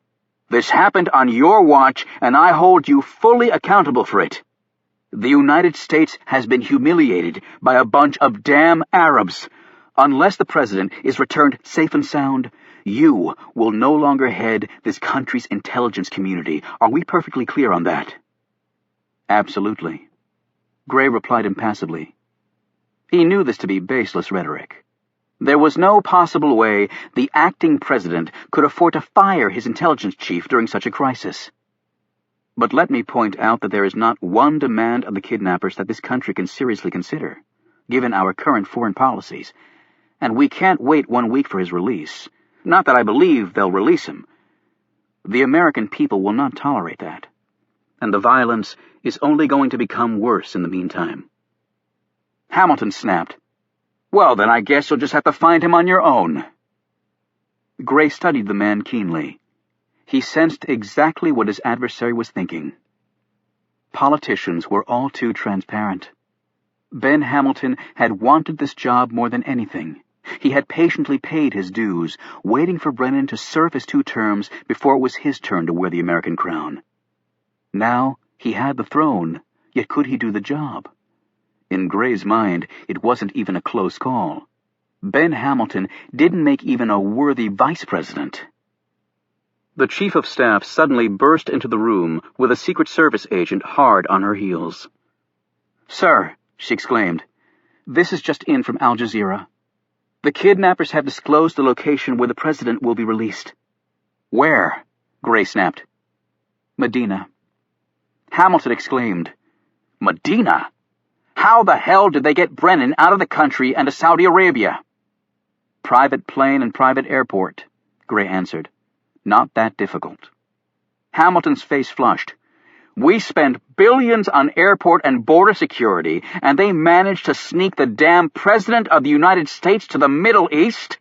This happened on your watch, and I hold you fully accountable for it. The United States has been humiliated by a bunch of damn Arabs. Unless the president is returned safe and sound, you will no longer head this country's intelligence community. Are we perfectly clear on that?" "Absolutely," Gray replied impassively. He knew this to be baseless rhetoric. There was no possible way the acting president could afford to fire his intelligence chief during such a crisis. But let me point out that there is not one demand of the kidnappers that this country can seriously consider, given our current foreign policies, and we can't wait 1 week for his release. Not that I believe they'll release him. The American people will not tolerate that, and the violence is only going to become worse in the meantime. Hamilton snapped, "Well, then I guess you'll just have to find him on your own." Gray studied the man keenly. He sensed exactly what his adversary was thinking. Politicians were all too transparent. Ben Hamilton had wanted this job more than anything. He had patiently paid his dues, waiting for Brennan to serve his 2 terms before it was his turn to wear the American crown. Now he had the throne, yet could he do the job? In Gray's mind, it wasn't even a close call. Ben Hamilton didn't make even a worthy vice president. The chief of staff suddenly burst into the room with a Secret Service agent hard on her heels. "Sir," she exclaimed, "this is just in from Al Jazeera. The kidnappers have disclosed the location where the president will be released." "Where?" Gray snapped. "Medina." Hamilton exclaimed, "Medina? How the hell did they get Brennan out of the country and to Saudi Arabia?" "Private plane and private airport," Gray answered. "Not that difficult." Hamilton's face flushed. "We spend billions on airport and border security, and they managed to sneak the damn President of the United States to the Middle East?"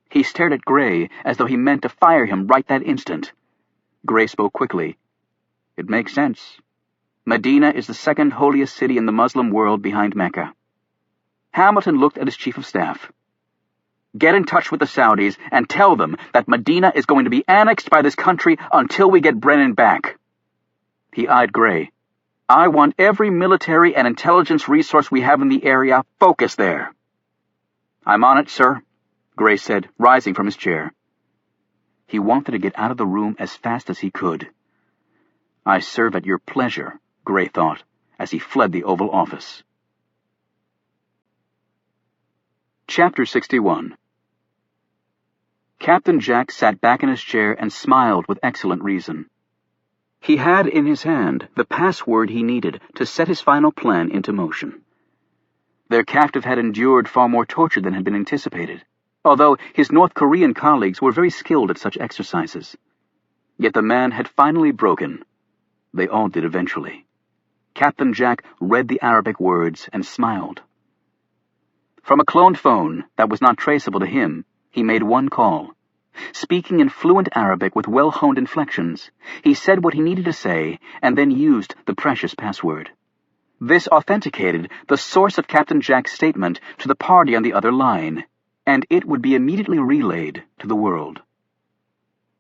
He stared at Gray as though he meant to fire him right that instant. Gray spoke quickly. "It makes sense. Medina is the 2nd holiest city in the Muslim world behind Mecca." Hamilton looked at his chief of staff. "Get in touch with the Saudis and tell them that Medina is going to be annexed by this country until we get Brennan back." He eyed Gray. "I want every military and intelligence resource we have in the area focused there." "I'm on it, sir," Gray said, rising from his chair. He wanted to get out of the room as fast as he could. "I serve at your pleasure," Gray thought, as he fled the Oval Office. Chapter 61. Captain Jack sat back in his chair and smiled with excellent reason. He had in his hand the password he needed to set his final plan into motion. Their captive had endured far more torture than had been anticipated, although his North Korean colleagues were very skilled at such exercises. Yet the man had finally broken. They all did eventually. Captain Jack read the Arabic words and smiled. From a cloned phone that was not traceable to him, he made one call. Speaking in fluent Arabic with well-honed inflections, he said what he needed to say and then used the precious password. This authenticated the source of Captain Jack's statement to the party on the other line, and it would be immediately relayed to the world.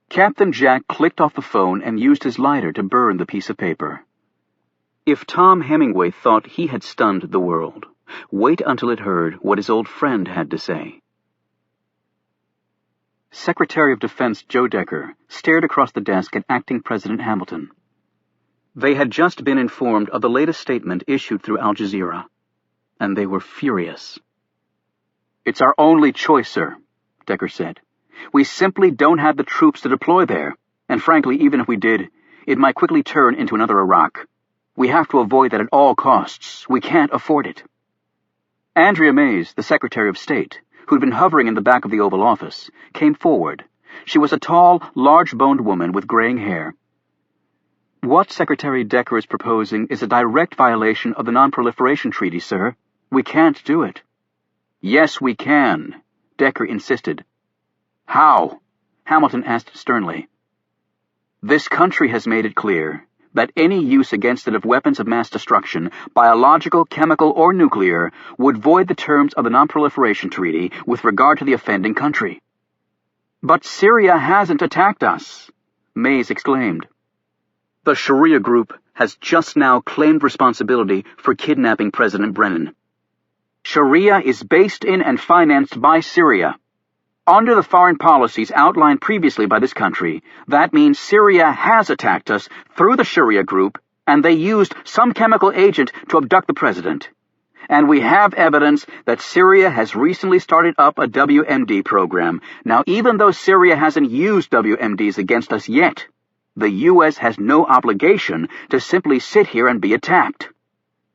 Captain Jack clicked off the phone and used his lighter to burn the piece of paper. If Tom Hemingway thought he had stunned the world, wait until it heard what his old friend had to say. Secretary of Defense Joe Decker stared across the desk at Acting President Hamilton. They had just been informed of the latest statement issued through Al Jazeera, and they were furious. "It's our only choice, sir," Decker said. "We simply don't have the troops to deploy there, and frankly, even if we did, it might quickly turn into another Iraq. We have to avoid that at all costs. We can't afford it." Andrea Mays, the Secretary of State, who'd been hovering in the back of the Oval Office, came forward. She was a tall, large-boned woman with graying hair. "What Secretary Decker is proposing is a direct violation of the Non-Proliferation Treaty, sir. We can't do it." "Yes, we can," Decker insisted. "How?" Hamilton asked sternly. "This country has made it clear that any use against it of weapons of mass destruction, biological, chemical, or nuclear, would void the terms of the Non-Proliferation Treaty with regard to the offending country." "But Syria hasn't attacked us," Mays exclaimed. "The Sharia group has just now claimed responsibility for kidnapping President Brennan. Sharia is based in and financed by Syria. Under the foreign policies outlined previously by this country, that means Syria has attacked us through the Sharia group, and they used some chemical agent to abduct the president. And we have evidence that Syria has recently started up a WMD program. Now, even though Syria hasn't used WMDs against us yet, the U.S. has no obligation to simply sit here and be attacked.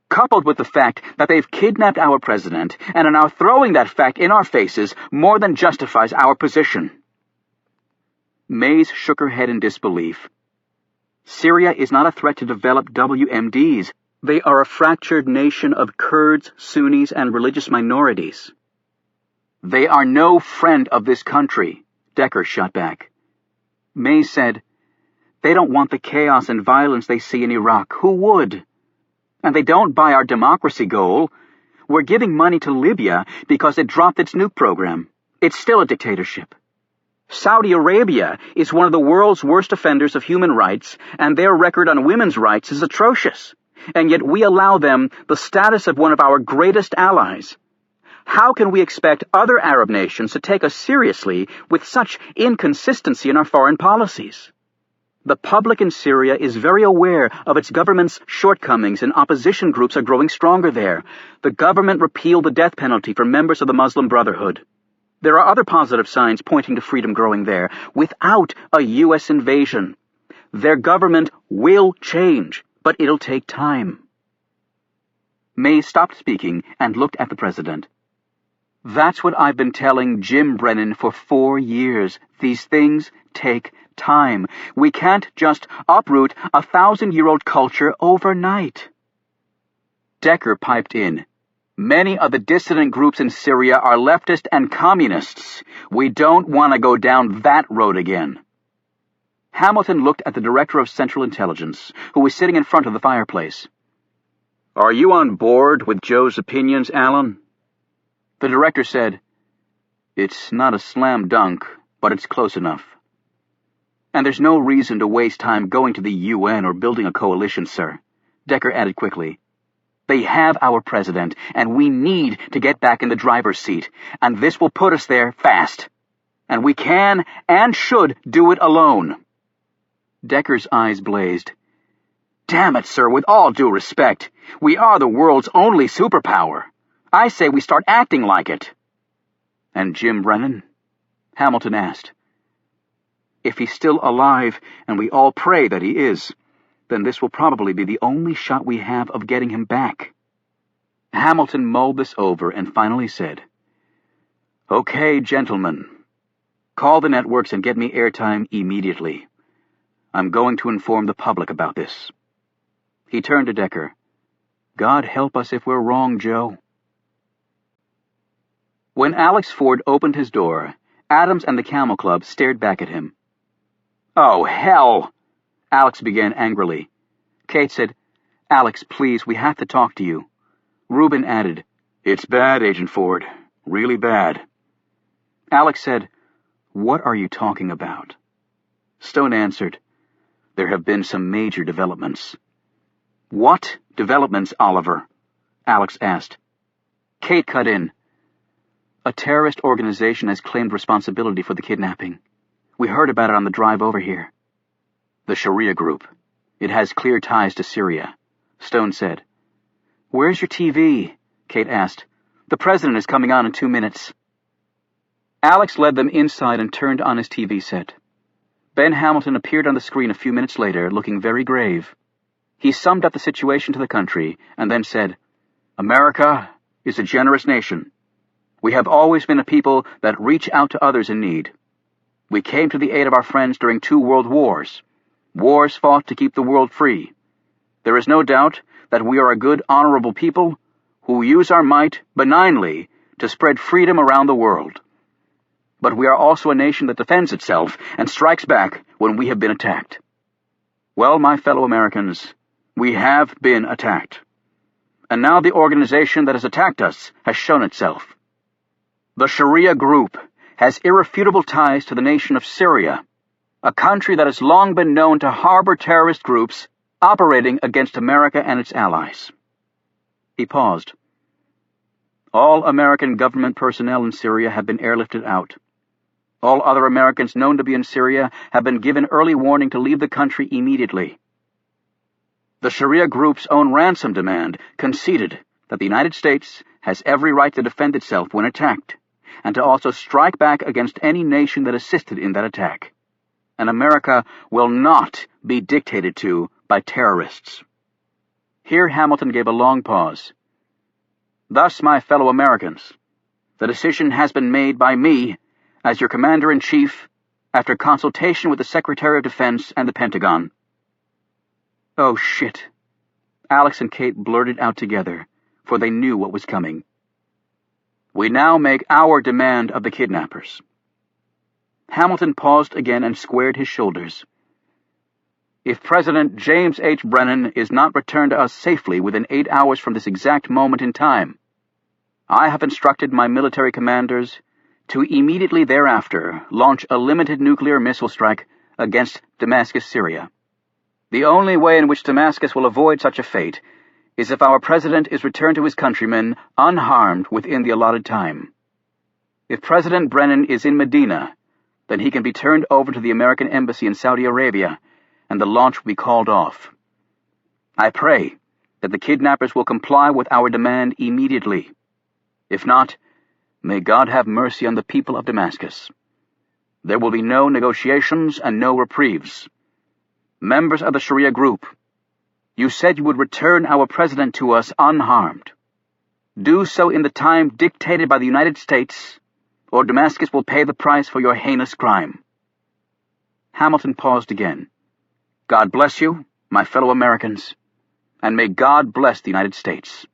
Coupled with the fact that they've kidnapped our president and are now throwing that fact in our faces, more than justifies our position." Mays shook her head in disbelief. "Syria is not a threat to develop WMDs. They are a fractured nation of Kurds, Sunnis, and religious minorities." "They are no friend of this country," Decker shot back. Mays said, "They don't want the chaos and violence they see in Iraq. Who would? And they don't buy our democracy goal. We're giving money to Libya because it dropped its nuke program. It's still a dictatorship. Saudi Arabia is one of the world's worst offenders of human rights, and their record on women's rights is atrocious. And yet we allow them the status of one of our greatest allies. How can we expect other Arab nations to take us seriously with such inconsistency in our foreign policies? The public in Syria is very aware of its government's shortcomings, and opposition groups are growing stronger there. The government repealed the death penalty for members of the Muslim Brotherhood. There are other positive signs pointing to freedom growing there, without a U.S. invasion. Their government will change, but it'll take time." May stopped speaking and looked at the president. "That's what I've been telling Jim Brennan for 4 years. These things take time. We can't just uproot a 1,000-year-old culture overnight." Decker piped in. "Many of the dissident groups in Syria are leftist and communists. We don't want to go down that road again." Hamilton looked at the Director of Central Intelligence, who was sitting in front of the fireplace. "Are you on board with Joe's opinions, Alan?" The director said, "It's not a slam dunk, but it's close enough. And there's no reason to waste time going to the UN or building a coalition, sir," Decker added quickly. "They have our president, and we need to get back in the driver's seat, and this will put us there fast. And we can and should do it alone." Decker's eyes blazed. "Damn it, sir, with all due respect, we are the world's only superpower. I say we start acting like it." "And Jim Brennan?" Hamilton asked. "If he's still alive, and we all pray that he is, then this will probably be the only shot we have of getting him back." Hamilton mulled this over and finally said, "Okay, gentlemen. Call the networks and get me airtime immediately. I'm going to inform the public about this." He turned to Decker. "God help us if we're wrong, Joe." When Alex Ford opened his door, Adams and the Camel Club stared back at him. "Oh, hell!" Alex began angrily. Kate said, Alex, please, we have to talk to you. Reuben added, It's bad, Agent Ford. Really bad. Alex said, What are you talking about? Stone answered, There have been some major developments. What developments, Oliver? Alex asked. Kate cut in. A terrorist organization has claimed responsibility for the kidnapping. We heard about it on the drive over here. The Sharia group. It has clear ties to Syria, Stone said. Where's your TV? Kate asked. The president is coming on in 2 minutes. Alex led them inside and turned on his TV set. Ben Hamilton appeared on the screen a few minutes later, looking very grave. He summed up the situation to the country and then said, America is a generous nation. We have always been a people that reach out to others in need. We came to the aid of our friends during 2 world wars. Wars fought to keep the world free. There is no doubt that we are a good, honorable people who use our might benignly to spread freedom around the world. But we are also a nation that defends itself and strikes back when we have been attacked. Well, my fellow Americans, we have been attacked. And now the organization that has attacked us has shown itself. The Sharia group has irrefutable ties to the nation of Syria, a country that has long been known to harbor terrorist groups operating against America and its allies. He paused. All American government personnel in Syria have been airlifted out. All other Americans known to be in Syria have been given early warning to leave the country immediately. The Sharia group's own ransom demand conceded that the United States has every right to defend itself when attacked, and to also strike back against any nation that assisted in that attack. And America will not be dictated to by terrorists. Here Hamilton gave a long pause. Thus, my fellow Americans, the decision has been made by me, as your Commander-in-Chief, after consultation with the Secretary of Defense and the Pentagon. Oh, shit. Alex and Kate blurted out together, for they knew what was coming. We now make our demand of the kidnappers. Hamilton paused again and squared his shoulders. If President James H. Brennan is not returned to us safely within 8 hours from this exact moment in time, I have instructed my military commanders to immediately thereafter launch a limited nuclear missile strike against Damascus, Syria. The only way in which Damascus will avoid such a fate is if our president is returned to his countrymen unharmed within the allotted time. If President Brennan is in Medina, then he can be turned over to the American embassy in Saudi Arabia, and the launch will be called off. I pray that the kidnappers will comply with our demand immediately. If not, may God have mercy on the people of Damascus. There will be no negotiations and no reprieves. Members of the Sharia group, you said you would return our president to us unharmed. Do so in the time dictated by the United States, or Damascus will pay the price for your heinous crime. Hamilton paused again. God bless you, my fellow Americans, and may God bless the United States.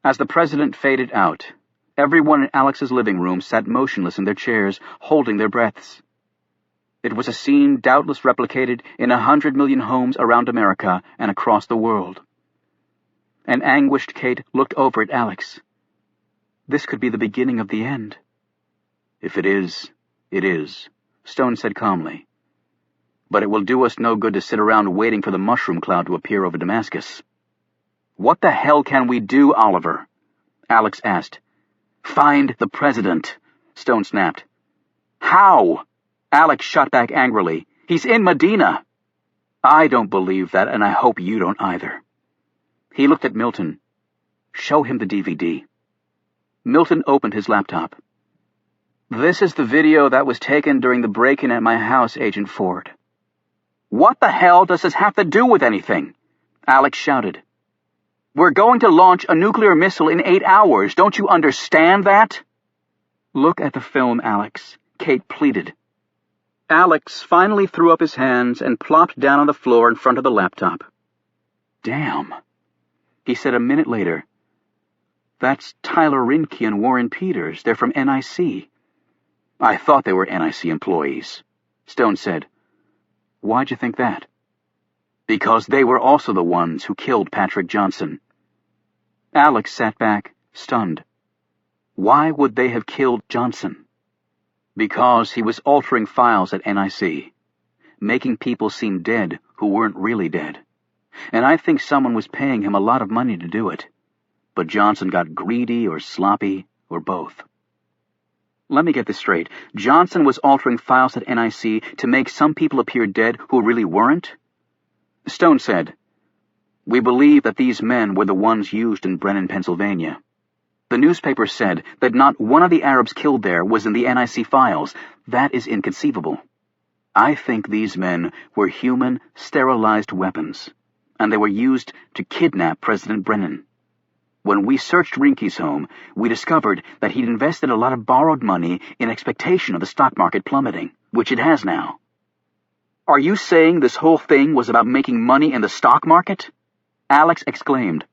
As the president faded out, everyone in Alex's living room sat motionless in their chairs, holding their breaths. It was a scene doubtless replicated in 100 million homes around America and across the world. An anguished Kate looked over at Alex. This could be the beginning of the end. If it is, it is, Stone said calmly. But it will do us no good to sit around waiting for the mushroom cloud to appear over Damascus. What the hell can we do, Oliver? Alex asked. Find the president, Stone snapped. How? Alex shot back angrily. He's in Medina. I don't believe that, and I hope you don't either. He looked at Milton. Show him the DVD. Milton opened his laptop. This is the video that was taken during the break-in at my house, Agent Ford. What the hell does this have to do with anything? Alex shouted. We're going to launch a nuclear missile in 8 hours. Don't you understand that? Look at the film, Alex, Kate pleaded. Alex finally threw up his hands and plopped down on the floor in front of the laptop. Damn, he said a minute later. That's Tyler Rinke and Warren Peters. They're from NIC. I thought they were NIC employees, Stone said. Why'd you think that? Because they were also the ones who killed Patrick Johnson. Alex sat back, stunned. Why would they have killed Johnson? Because he was altering files at NIC, making people seem dead who weren't really dead. And I think someone was paying him a lot of money to do it. But Johnson got greedy or sloppy, or both. Let me get this straight. Johnson was altering files at NIC to make some people appear dead who really weren't? Stone said, "We believe that these men were the ones used in Brennan, Pennsylvania. The newspaper said that not one of the Arabs killed there was in the NIC files. That is inconceivable. I think these men were human, sterilized weapons, and they were used to kidnap President Brennan. When we searched Rinke's home, we discovered that he'd invested a lot of borrowed money in expectation of the stock market plummeting, which it has now." "Are you saying this whole thing was about making money in the stock market?" Alex exclaimed.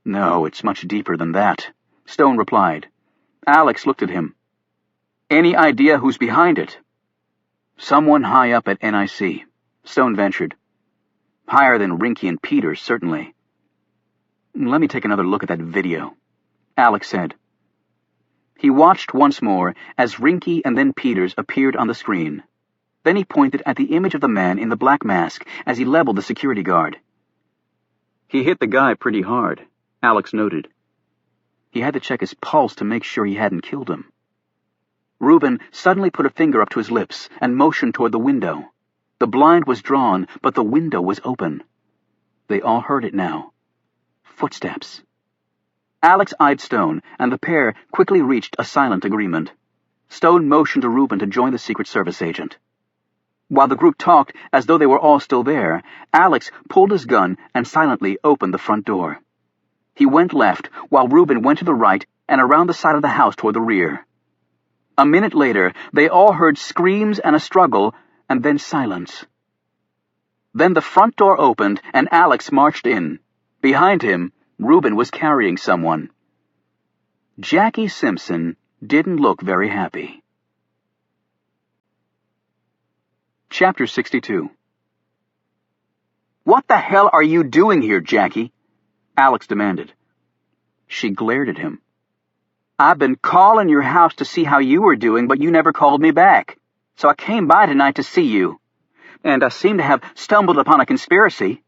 "No, it's much deeper than that," Stone replied. Alex looked at him. "Any idea who's behind it?" "Someone high up at NIC," Stone ventured. "Higher than Rinke and Peters, certainly." "Let me take another look at that video," Alex said. He watched once more as Rinke and then Peters appeared on the screen. Then he pointed at the image of the man in the black mask as he leveled the security guard. "He hit the guy pretty hard," Alex noted. He had to check his pulse to make sure he hadn't killed him. Reuben suddenly put a finger up to his lips and motioned toward the window. The blind was drawn, but the window was open. They all heard it now. Footsteps. Alex eyed Stone, and the pair quickly reached a silent agreement. Stone motioned to Reuben to join the Secret Service agent. While the group talked as though they were all still there, Alex pulled his gun and silently opened the front door. He went left, while Reuben went to the right and around the side of the house toward the rear. A minute later, they all heard screams and a struggle, and then silence. Then the front door opened, and Alex marched in. Behind him, Reuben was carrying someone. Jackie Simpson didn't look very happy. Chapter 62. "What the hell are you doing here, Jackie?" Alex demanded. She glared at him. "I've been calling your house to see how you were doing, but you never called me back. So I came by tonight to see you. And I seem to have stumbled upon a conspiracy.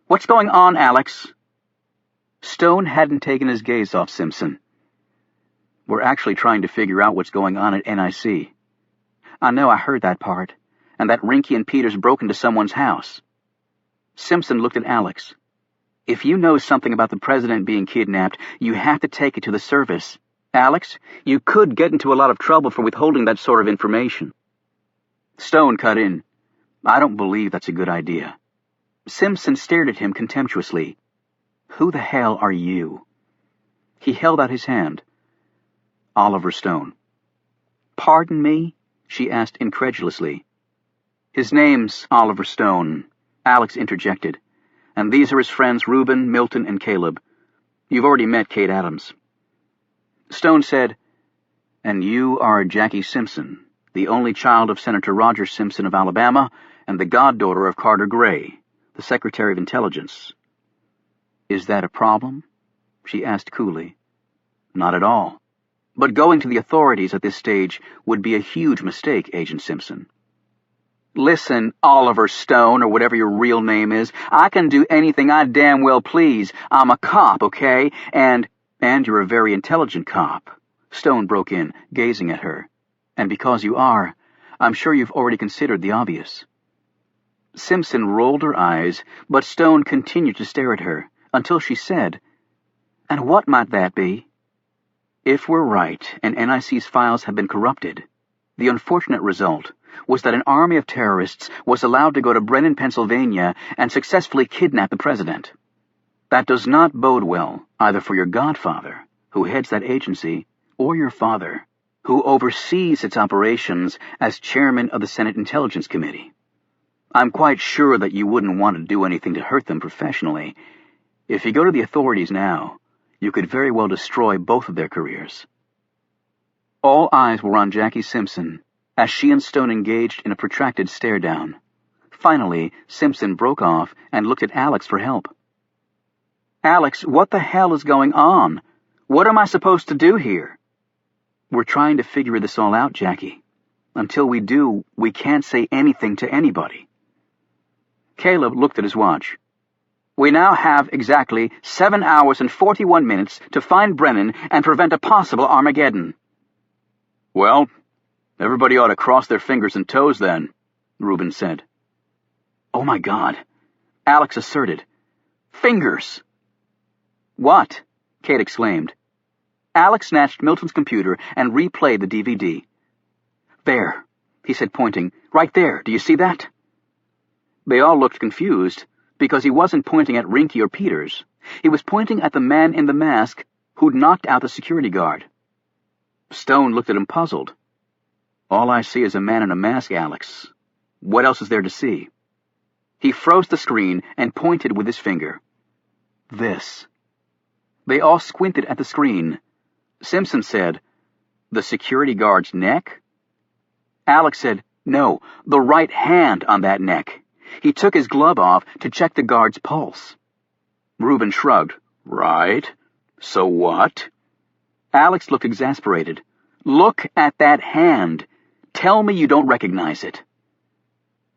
What's going on, Alex?" Stone hadn't taken his gaze off Simpson. "We're actually trying to figure out what's going on at NIC. I know I heard that part, and that Rinke and Peters broke into someone's house." Simpson looked at Alex. "If you know something about the president being kidnapped, you have to take it to the service. Alex, you could get into a lot of trouble for withholding that sort of information." Stone cut in. "I don't believe that's a good idea." Simpson stared at him contemptuously. "Who the hell are you?" He held out his hand. "Oliver Stone." "Pardon me?" she asked incredulously. "His name's Oliver Stone," Alex interjected. "And these are his friends Reuben, Milton, and Caleb. You've already met Kate Adams." Stone said, "And you are Jackie Simpson, the only child of Senator Roger Simpson of Alabama and the goddaughter of Carter Gray, the Secretary of Intelligence." "Is that a problem?" she asked coolly. "Not at all. But going to the authorities at this stage would be a huge mistake, Agent Simpson." "Listen, Oliver Stone, or whatever your real name is, I can do anything I damn well please. I'm a cop, okay? And you're a very intelligent cop," Stone broke in, gazing at her. "And because you are, I'm sure you've already considered the obvious." Simpson rolled her eyes, but Stone continued to stare at her, until she said, "And what might that be?" "If we're right, and NIC's files have been corrupted, the unfortunate result was that an army of terrorists was allowed to go to Brennan, Pennsylvania, and successfully kidnap the president. That does not bode well, either for your godfather, who heads that agency, or your father, who oversees its operations as chairman of the Senate Intelligence Committee. I'm quite sure that you wouldn't want to do anything to hurt them professionally. If you go to the authorities now, you could very well destroy both of their careers." All eyes were on Jackie Simpson, as she and Stone engaged in a protracted stare-down. Finally, Simpson broke off and looked at Alex for help. "Alex, what the hell is going on? What am I supposed to do here?" "We're trying to figure this all out, Jackie. Until we do, we can't say anything to anybody." Caleb looked at his watch. "We now have exactly 7 hours and 41 minutes to find Brennan and prevent a possible Armageddon." "Well, everybody ought to cross their fingers and toes then," Reuben said. "Oh my God," Alex asserted. "Fingers!" "What?" Kate exclaimed. Alex snatched Milton's computer and replayed the DVD. "There," he said, pointing. "Right there. Do you see that?" They all looked confused, because he wasn't pointing at Rinky or Peters. He was pointing at the man in the mask who'd knocked out the security guard. Stone looked at him puzzled. "All I see is a man in a mask, Alex. What else is there to see?" He froze the screen and pointed with his finger. "This." They all squinted at the screen. Simpson said, "The security guard's neck?" Alex said, "No, the right hand on that neck. He took his glove off to check the guard's pulse." Reuben shrugged. "Right. So what?" Alex looked exasperated. "Look at that hand. Tell me you don't recognize it."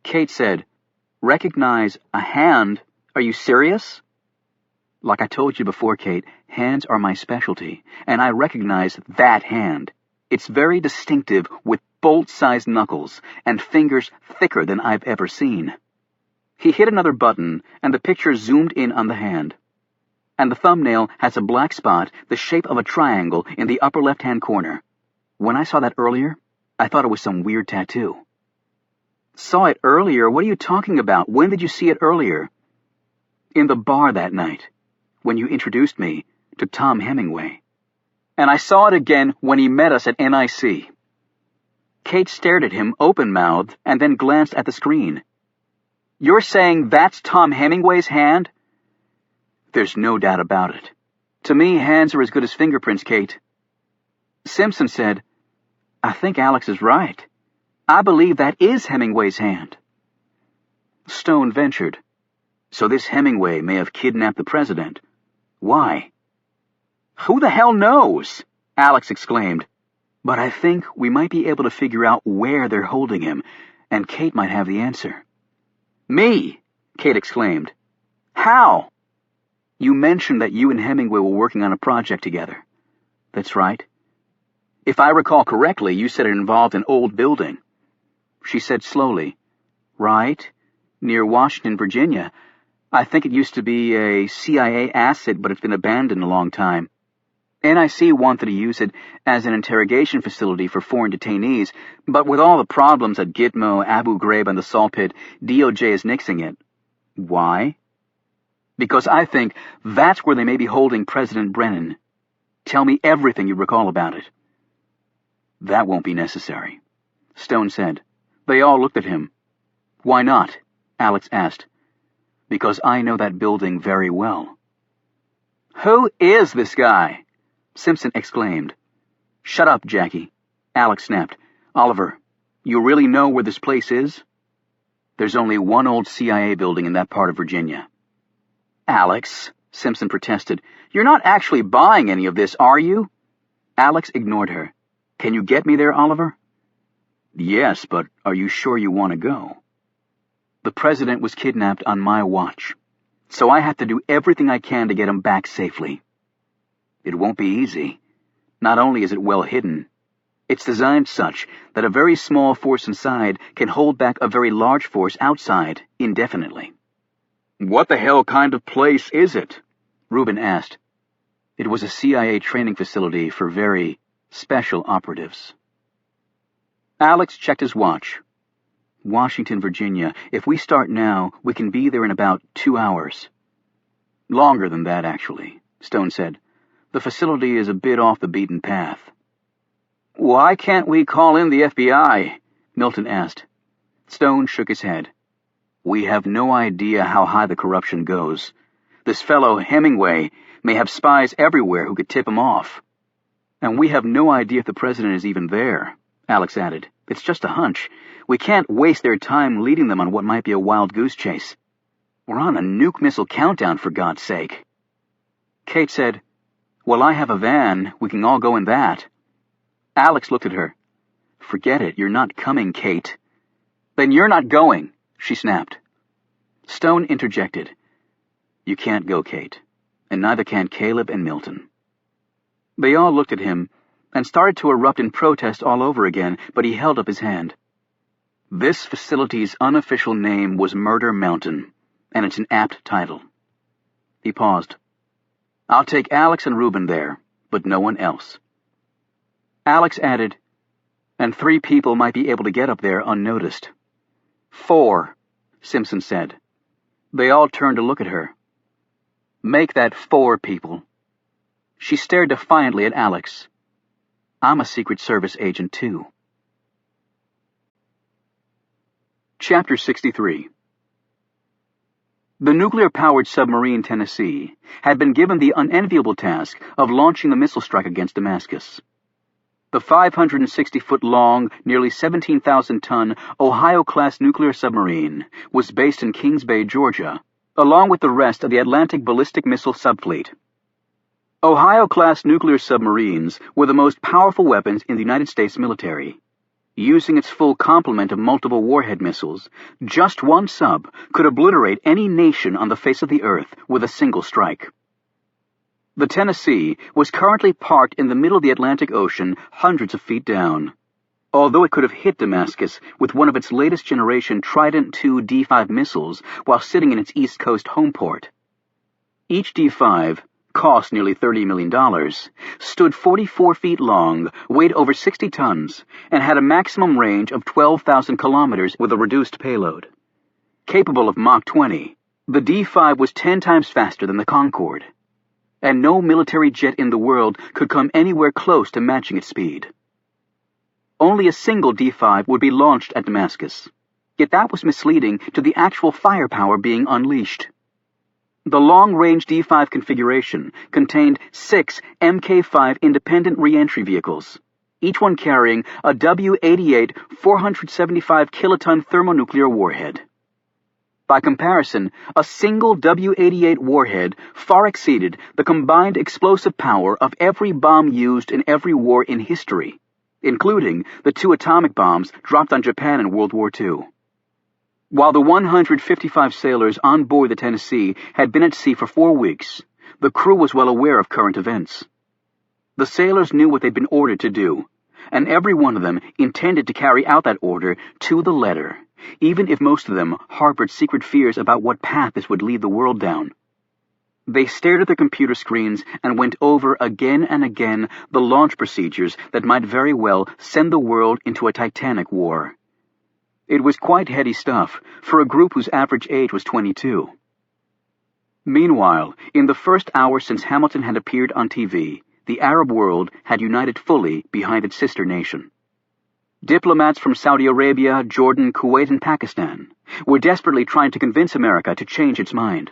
Kate said, "Recognize a hand? Are you serious?" "Like I told you before, Kate, hands are my specialty, and I recognize that hand. It's very distinctive, with bolt-sized knuckles and fingers thicker than I've ever seen." He hit another button, and the picture zoomed in on the hand. And the thumbnail has a black spot the shape of a triangle in the upper left-hand corner. When I saw that earlier, I thought it was some weird tattoo. "Saw it earlier? What are you talking about? When did you see it earlier?" "In the bar that night, when you introduced me to Tom Hemingway. And I saw it again when he met us at NIC." Kate stared at him open-mouthed and then glanced at the screen. "You're saying that's Tom Hemingway's hand?" "There's no doubt about it. To me, hands are as good as fingerprints, Kate." Simpson said, "I think Alex is right. I believe that is Hemingway's hand." Stone ventured, "So this Hemingway may have kidnapped the president. Why?" "Who the hell knows?" Alex exclaimed. "But I think we might be able to figure out where they're holding him, and Kate might have the answer." "Me?" Kate exclaimed. "How?" "You mentioned that you and Hemingway were working on a project together." "That's right." "If I recall correctly, you said it involved an old building." She said slowly, "Right, near Washington, Virginia. I think it used to be a CIA asset, but it's been abandoned a long time. NIC wanted to use it as an interrogation facility for foreign detainees, but with all the problems at Gitmo, Abu Ghraib, and the Salt Pit, DOJ is nixing it." "Why?" "Because I think that's where they may be holding President Brennan. Tell me everything you recall about it." "That won't be necessary," Stone said. They all looked at him. "Why not?" Alex asked. "Because I know that building very well." "Who is this guy?" Simpson exclaimed. "Shut up, Jackie," Alex snapped. "Oliver, you really know where this place is?" "There's only one old CIA building in that part of Virginia." "Alex," Simpson protested, "you're not actually buying any of this, are you?" Alex ignored her. "Can you get me there, Oliver?" "Yes, but are you sure you want to go?" "The president was kidnapped on my watch, so I have to do everything I can to get him back safely. It won't be easy. Not only is it well hidden, it's designed such that a very small force inside can hold back a very large force outside indefinitely." "What the hell kind of place is it?" Reuben asked. "It was a CIA training facility for very special operatives." Alex checked his watch. "Washington, Virginia. If we start now, we can be there in about 2 hours. "Longer than that, actually," Stone said. "The facility is a bit off the beaten path." "Why can't we call in the FBI?" Milton asked. Stone shook his head. "We have no idea how high the corruption goes. This fellow Hemingway may have spies everywhere who could tip him off. And we have no idea if the president is even there," Alex added. "It's just a hunch. We can't waste their time leading them on what might be a wild goose chase. We're on a nuke missile countdown, for God's sake. Kate said, "Well, I have a van. We can all go in that." Alex looked at her. "Forget it. You're not coming, Kate." "Then you're not going," she snapped. Stone interjected. "You can't go, Kate, and neither can Caleb and Milton." They all looked at him and started to erupt in protest all over again, but he held up his hand. This facility's unofficial name was Murder Mountain, and it's an apt title. He paused. "I'll take Alex and Reuben there, but no one else." Alex added, "And 3 people might be able to get up there unnoticed." 4, Simpson said. They all turned to look at her. "Make that 4 people." She stared defiantly at Alex. "I'm a Secret Service agent, too." Chapter 63. The nuclear-powered submarine Tennessee had been given the unenviable task of launching the missile strike against Damascus. The 560-foot-long, nearly 17,000-ton Ohio-class nuclear submarine was based in Kings Bay, Georgia, along with the rest of the Atlantic ballistic missile subfleet. Ohio-class nuclear submarines were the most powerful weapons in the United States military. Using its full complement of multiple warhead missiles, just one sub could obliterate any nation on the face of the earth with a single strike. The Tennessee was currently parked in the middle of the Atlantic Ocean, hundreds of feet down. Although it could have hit Damascus with one of its latest generation Trident II D5 missiles while sitting in its East Coast home port. Each D5, cost nearly $30 million, stood 44 feet long, weighed over 60 tons, and had a maximum range of 12,000 kilometers with a reduced payload. Capable of Mach 20, the D5 was 10 times faster than the Concorde, and no military jet in the world could come anywhere close to matching its speed. Only a single D5 would be launched at Damascus, yet that was misleading to the actual firepower being unleashed. The long-range D5 configuration contained 6 Mk5 independent re-entry vehicles, each one carrying a W-88 475-kiloton thermonuclear warhead. By comparison, a single W-88 warhead far exceeded the combined explosive power of every bomb used in every war in history, including the 2 atomic bombs dropped on Japan in World War II. While the 155 sailors on board the Tennessee had been at sea for 4 weeks, the crew was well aware of current events. The sailors knew what they'd been ordered to do, and every one of them intended to carry out that order to the letter, even if most of them harbored secret fears about what path this would lead the world down. They stared at their computer screens and went over again and again the launch procedures that might very well send the world into a titanic war. It was quite heady stuff for a group whose average age was 22. Meanwhile, in the first hour since Hamilton had appeared on TV, the Arab world had united fully behind its sister nation. Diplomats from Saudi Arabia, Jordan, Kuwait, and Pakistan were desperately trying to convince America to change its mind.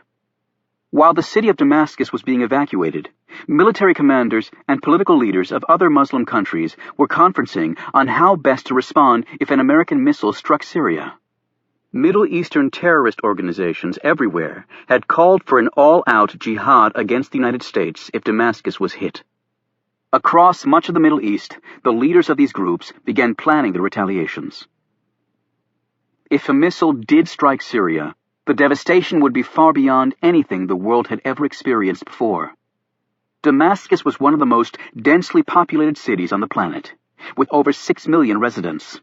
While the city of Damascus was being evacuated, military commanders and political leaders of other Muslim countries were conferencing on how best to respond if an American missile struck Syria. Middle Eastern terrorist organizations everywhere had called for an all-out jihad against the United States if Damascus was hit. Across much of the Middle East, the leaders of these groups began planning the retaliations. If a missile did strike Syria, the devastation would be far beyond anything the world had ever experienced before. Damascus was one of the most densely populated cities on the planet, with over 6 million residents.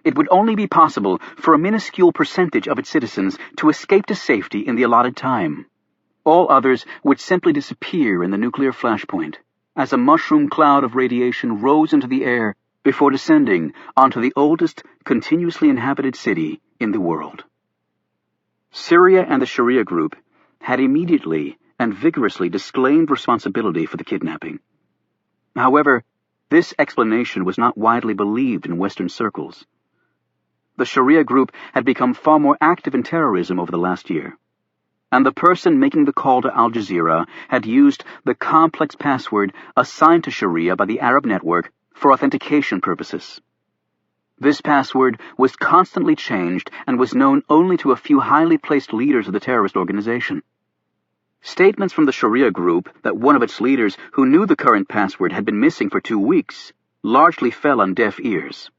It would only be possible for a minuscule percentage of its citizens to escape to safety in the allotted time. All others would simply disappear in the nuclear flashpoint, as a mushroom cloud of radiation rose into the air before descending onto the oldest continuously inhabited city in the world. Syria and the Sharia group had immediately and vigorously disclaimed responsibility for the kidnapping. However, this explanation was not widely believed in Western circles. The Sharia group had become far more active in terrorism over the last year, and the person making the call to Al Jazeera had used the complex password assigned to Sharia by the Arab network for authentication purposes. This password was constantly changed and was known only to a few highly placed leaders of the terrorist organization. Statements from the Sharia group that one of its leaders who knew the current password had been missing for 2 weeks largely fell on deaf ears.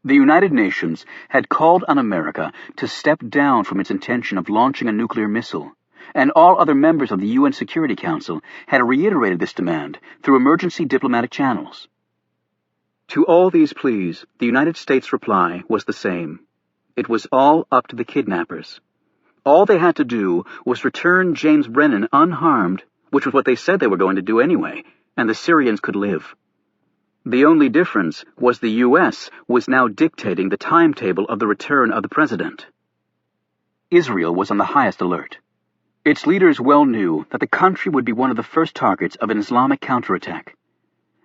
The United Nations had called on America to step down from its intention of launching a nuclear missile, and all other members of the UN Security Council had reiterated this demand through emergency diplomatic channels. To all these pleas, the United States' reply was the same. It was all up to the kidnappers. All they had to do was return James Brennan unharmed, which was what they said they were going to do anyway, and the Syrians could live. The only difference was the U.S. was now dictating the timetable of the return of the president. Israel was on the highest alert. Its leaders well knew that the country would be one of the first targets of an Islamic counterattack.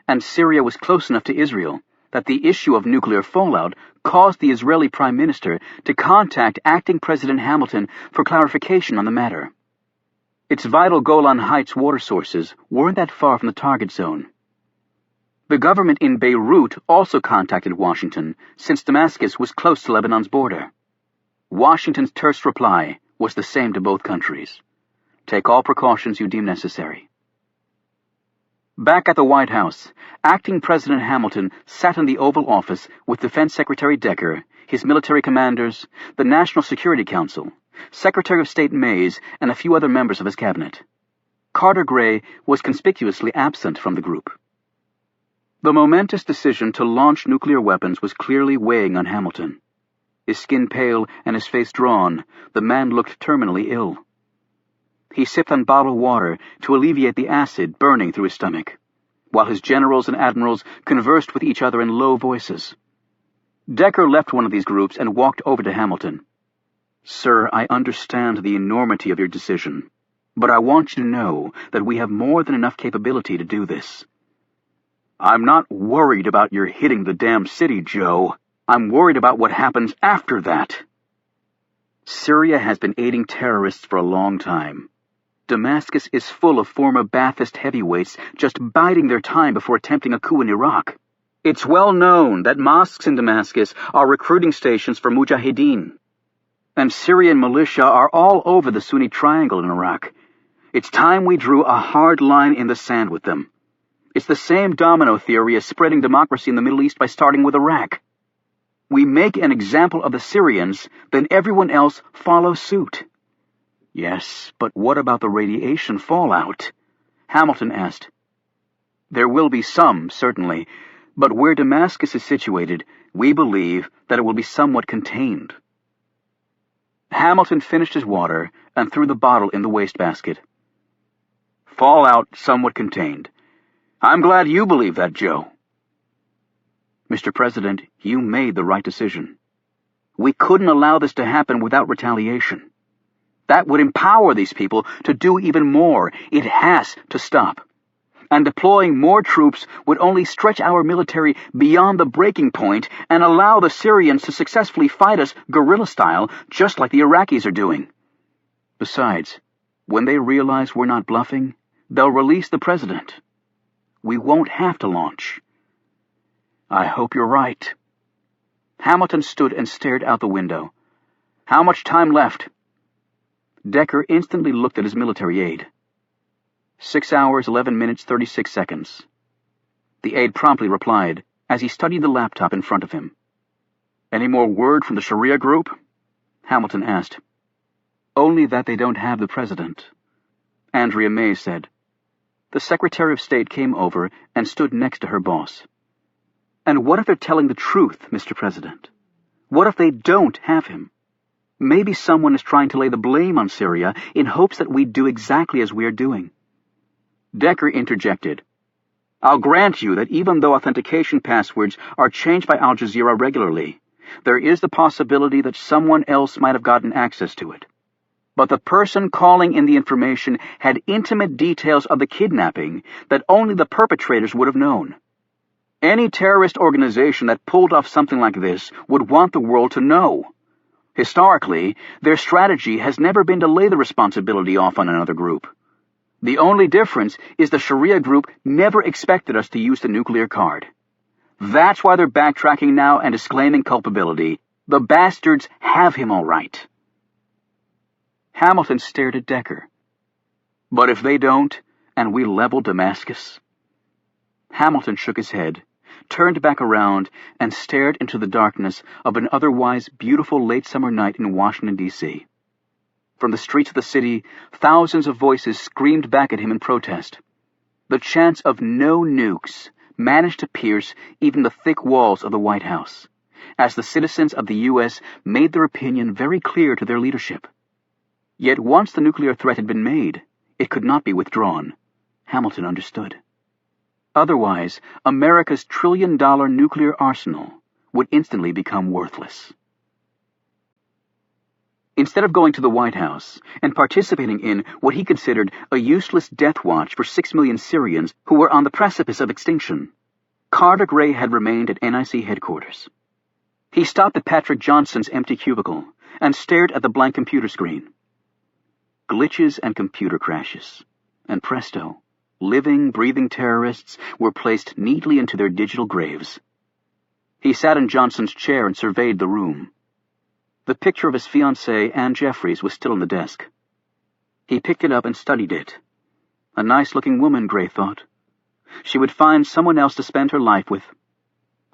And Syria was close enough to Israel that the issue of nuclear fallout caused the Israeli Prime Minister to contact acting President Hamilton for clarification on the matter. Its vital Golan Heights water sources weren't that far from the target zone. The government in Beirut also contacted Washington, since Damascus was close to Lebanon's border. Washington's terse reply was the same to both countries. Take all precautions you deem necessary. Back at the White House, acting President Hamilton sat in the Oval Office with Defense Secretary Decker, his military commanders, the National Security Council, Secretary of State Mays, and a few other members of his cabinet. Carter Gray was conspicuously absent from the group. The momentous decision to launch nuclear weapons was clearly weighing on Hamilton. His skin pale and his face drawn, the man looked terminally ill. He sipped on bottled water to alleviate the acid burning through his stomach, while his generals and admirals conversed with each other in low voices. Decker left one of these groups and walked over to Hamilton. "Sir, I understand the enormity of your decision, but I want you to know that we have more than enough capability to do this." "I'm not worried about your hitting the damn city, Joe. I'm worried about what happens after that." Syria has been aiding terrorists for a long time. Damascus is full of former Ba'athist heavyweights just biding their time before attempting a coup in Iraq. It's well known that mosques in Damascus are recruiting stations for mujahideen. And Syrian militia are all over the Sunni Triangle in Iraq. It's time we drew a hard line in the sand with them. It's the same domino theory as spreading democracy in the Middle East by starting with Iraq. We make an example of the Syrians, then everyone else follows suit. "Yes, but what about the radiation fallout?" Hamilton asked. "There will be some, certainly, but where Damascus is situated, we believe that it will be somewhat contained." Hamilton finished his water and threw the bottle in the wastebasket. "Fallout somewhat contained. I'm glad you believe that, Joe." "Mr. President, you made the right decision. We couldn't allow this to happen without retaliation. That would empower these people to do even more. It has to stop. And deploying more troops would only stretch our military beyond the breaking point and allow the Syrians to successfully fight us guerrilla style, just like the Iraqis are doing. Besides, when they realize we're not bluffing, they'll release the president. We won't have to launch." "I hope you're right." Hamilton stood and stared out the window. "How much time left?" Decker instantly looked at his military aide. 6 hours, 11 minutes, 36 seconds. The aide promptly replied, as he studied the laptop in front of him. "Any more word from the Sharia group?" Hamilton asked. "Only that they don't have the president." Andrea May said. The Secretary of State came over and stood next to her boss. "And what if they're telling the truth, Mr. President? What if they don't have him? Maybe someone is trying to lay the blame on Syria in hopes that we do exactly as we are doing." Decker interjected. "I'll grant you that even though authentication passwords are changed by Al Jazeera regularly, there is the possibility that someone else might have gotten access to it. But the person calling in the information had intimate details of the kidnapping that only the perpetrators would have known. Any terrorist organization that pulled off something like this would want the world to know. Historically, their strategy has never been to lay the responsibility off on another group. The only difference is the Sharia group never expected us to use the nuclear card. That's why they're backtracking now and disclaiming culpability. The bastards have him all right. Hamilton stared at Decker. But if they don't, and we level Damascus? Hamilton shook his head, turned back around, and stared into the darkness of an otherwise beautiful late summer night in Washington, D.C. From the streets of the city, thousands of voices screamed back at him in protest. The chants of no nukes managed to pierce even the thick walls of the White House, as the citizens of the U.S. made their opinion very clear to their leadership. Yet once the nuclear threat had been made, it could not be withdrawn. Hamilton understood. Otherwise, America's trillion-dollar nuclear arsenal would instantly become worthless. Instead of going to the White House and participating in what he considered a useless death watch for 6 million Syrians who were on the precipice of extinction, Carter Gray had remained at NIC headquarters. He stopped at Patrick Johnson's empty cubicle and stared at the blank computer screen. Glitches and computer crashes, and presto, living, breathing terrorists were placed neatly into their digital graves. He sat in Johnson's chair and surveyed the room. The picture of his fiancée, Anne Jeffries, was still on the desk. He picked it up and studied it. A nice-looking woman, Gray thought. She would find someone else to spend her life with.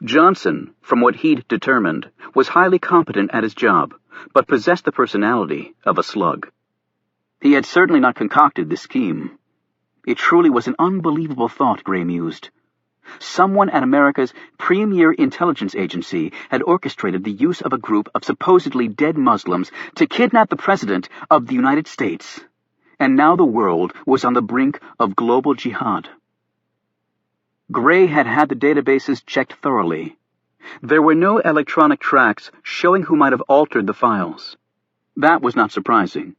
Johnson, from what he'd determined, was highly competent at his job, but possessed the personality of a slug. He had certainly not concocted this scheme. It truly was an unbelievable thought, Gray mused. Someone at America's premier intelligence agency had orchestrated the use of a group of supposedly dead Muslims to kidnap the President of the United States, and now the world was on the brink of global jihad. Gray had had the databases checked thoroughly. There were no electronic tracks showing who might have altered the files. That was not surprising,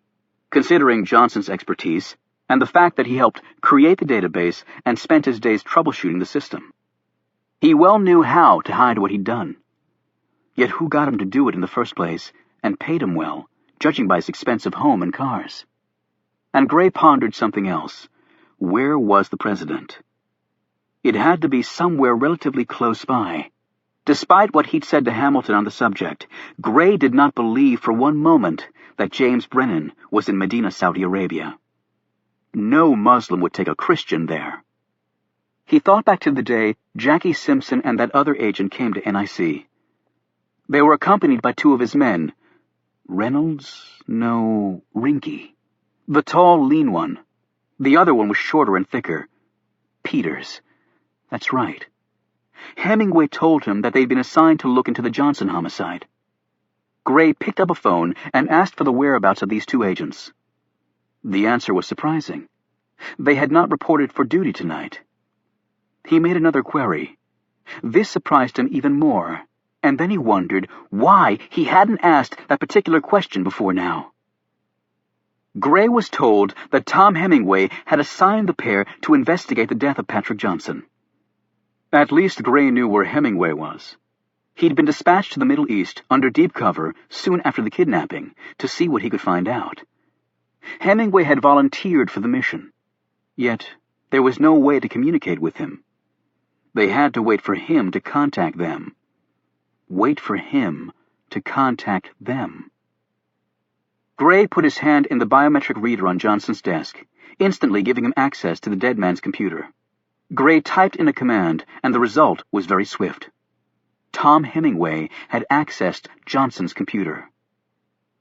considering Johnson's expertise and the fact that he helped create the database and spent his days troubleshooting the system. He well knew how to hide what he'd done. Yet who got him to do it in the first place, and paid him well, judging by his expensive home and cars? And Gray pondered something else. Where was the President? It had to be somewhere relatively close by. Despite what he'd said to Hamilton on the subject, Gray did not believe for one moment that James Brennan was in Medina, Saudi Arabia. No Muslim would take a Christian there. He thought back to the day Jackie Simpson and that other agent came to NIC. They were accompanied by 2 of his men. Reynolds? No, Rinky. The tall, lean one. The other one was shorter and thicker. Peters. That's right. Hemingway told him that they'd been assigned to look into the Johnson homicide. Gray picked up a phone and asked for the whereabouts of these 2 agents. The answer was surprising. They had not reported for duty tonight. He made another query. This surprised him even more, and then he wondered why he hadn't asked that particular question before now. Gray was told that Tom Hemingway had assigned the pair to investigate the death of Patrick Johnson. At least Gray knew where Hemingway was. He'd been dispatched to the Middle East under deep cover soon after the kidnapping to see what he could find out. Hemingway had volunteered for the mission, yet there was no way to communicate with him. They had to wait for him to contact them. Wait for him to contact them. Gray put his hand in the biometric reader on Johnson's desk, instantly giving him access to the dead man's computer. Gray typed in a command, and the result was very swift. Tom Hemingway had accessed Johnson's computer.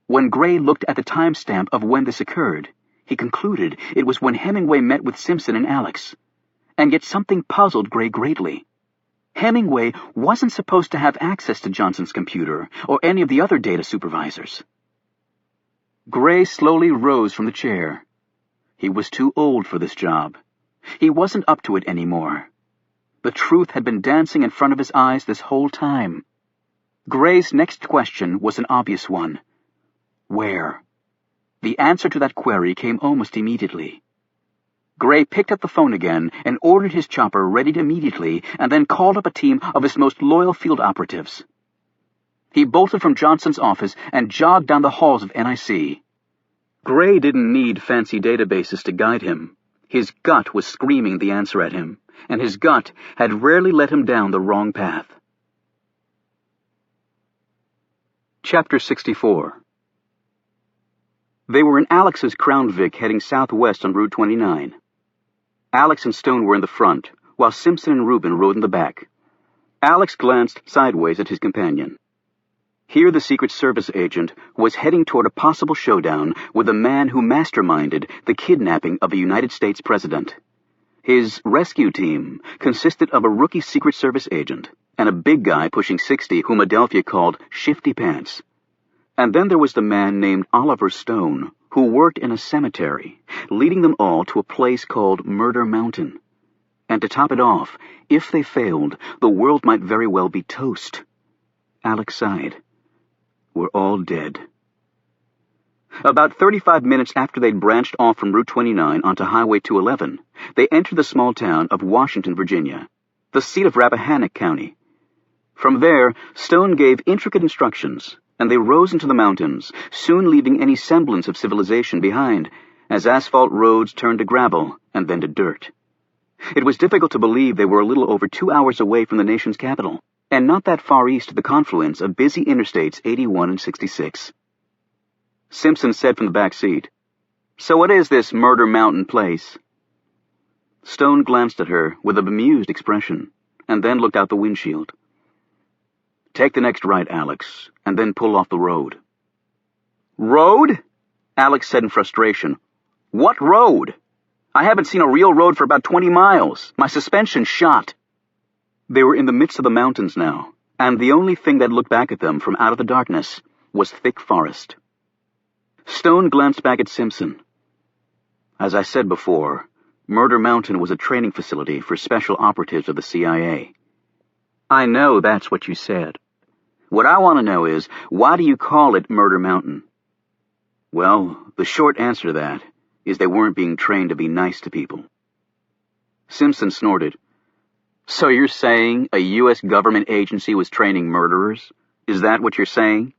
When Gray looked at the timestamp of when this occurred, he concluded it was when Hemingway met with Simpson and Alex. And yet something puzzled Gray greatly. Hemingway wasn't supposed to have access to Johnson's computer or any of the other data supervisors. Gray slowly rose from the chair. He was too old for this job. He wasn't up to it anymore. The truth had been dancing in front of his eyes this whole time. Gray's next question was an obvious one. Where? The answer to that query came almost immediately. Gray picked up the phone again and ordered his chopper readied immediately, and then called up a team of his most loyal field operatives. He bolted from Johnson's office and jogged down the halls of NIC. Gray didn't need fancy databases to guide him. His gut was screaming the answer at him, and his gut had rarely led him down the wrong path. Chapter 64. They were in Alex's Crown Vic heading southwest on Route 29. Alex and Stone were in the front, while Simpson and Reuben rode in the back. Alex glanced sideways at his companion. Here the Secret Service agent was heading toward a possible showdown with the man who masterminded the kidnapping of a United States president. His rescue team consisted of a rookie Secret Service agent and a big guy pushing 60 whom Adelphia called Shifty Pants. And then there was the man named Oliver Stone, who worked in a cemetery, leading them all to a place called Murder Mountain. And to top it off, if they failed, the world might very well be toast. Alex sighed. We're all dead. About 35 minutes after they'd branched off from Route 29 onto Highway 211, they entered the small town of Washington, Virginia, the seat of Rappahannock County. From there, Stone gave intricate instructions, and they rose into the mountains, soon leaving any semblance of civilization behind, as asphalt roads turned to gravel and then to dirt. It was difficult to believe they were a little over 2 hours away from the nation's capital, and not that far east of the confluence of busy interstates 81 and 66. Simpson said from the back seat, "So what is this Murder Mountain place?" Stone glanced at her with a bemused expression, and then looked out the windshield. "Take the next right, Alex, and then pull off the road." "Road?" Alex said in frustration. "What road? I haven't seen a real road for about 20 miles. My suspension's shot." They were in the midst of the mountains now, and the only thing that looked back at them from out of the darkness was thick forest. Stone glanced back at Simpson. "As I said before, Murder Mountain was a training facility for special operatives of the CIA. I know that's what you said. What I want to know is, why do you call it Murder Mountain?" "Well, the short answer to that is they weren't being trained to be nice to people." Simpson snorted. "So you're saying a U.S. government agency was training murderers? Is that what you're saying?"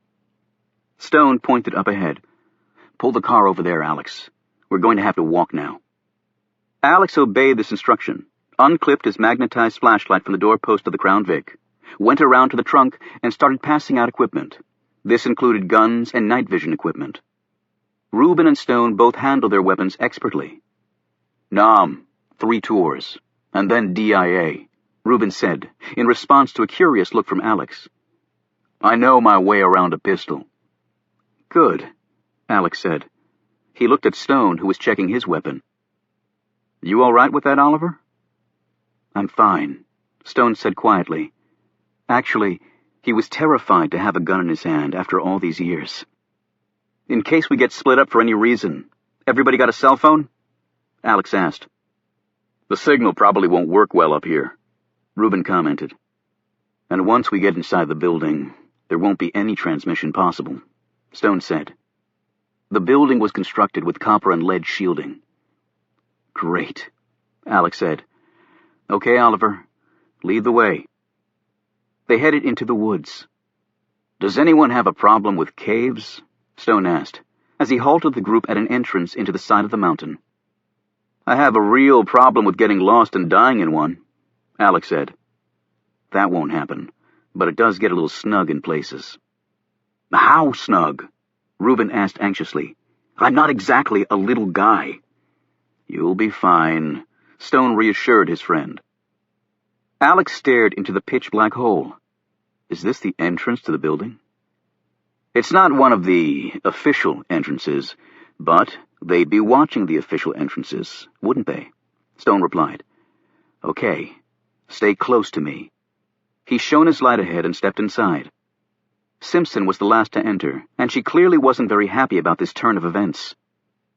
Stone pointed up ahead. "Pull the car over there, Alex. We're going to have to walk now." Alex obeyed this instruction, unclipped his magnetized flashlight from the doorpost of the Crown Vic, went around to the trunk, and started passing out equipment. This included guns and night vision equipment. Reuben and Stone both handled their weapons expertly. "Nam, 3 tours, and then DIA," Reuben said, in response to a curious look from Alex. "I know my way around a pistol." "Good," Alex said. He looked at Stone, who was checking his weapon. "You all right with that, Oliver?" "I'm fine," Stone said quietly. Actually, he was terrified to have a gun in his hand after all these years. "In case we get split up for any reason, everybody got a cell phone?" Alex asked. "The signal probably won't work well up here," Reuben commented. "And once we get inside the building, there won't be any transmission possible," Stone said. The building was constructed with copper and lead shielding. "Great," Alex said. "Okay, Oliver, lead the way." They headed into the woods. "Does anyone have a problem with caves?" Stone asked, as he halted the group at an entrance into the side of the mountain. "I have a real problem with getting lost and dying in one," Alex said. "That won't happen, but it does get a little snug in places." "How snug?" Reuben asked anxiously. "I'm not exactly a little guy." "You'll be fine," Stone reassured his friend. Alex stared into the pitch-black hole. Is this the entrance to the building? "It's not one of the official entrances, but they'd be watching the official entrances, wouldn't they?" Stone replied. "Okay, stay close to me." He shone his light ahead and stepped inside. Simpson was the last to enter, and she clearly wasn't very happy about this turn of events.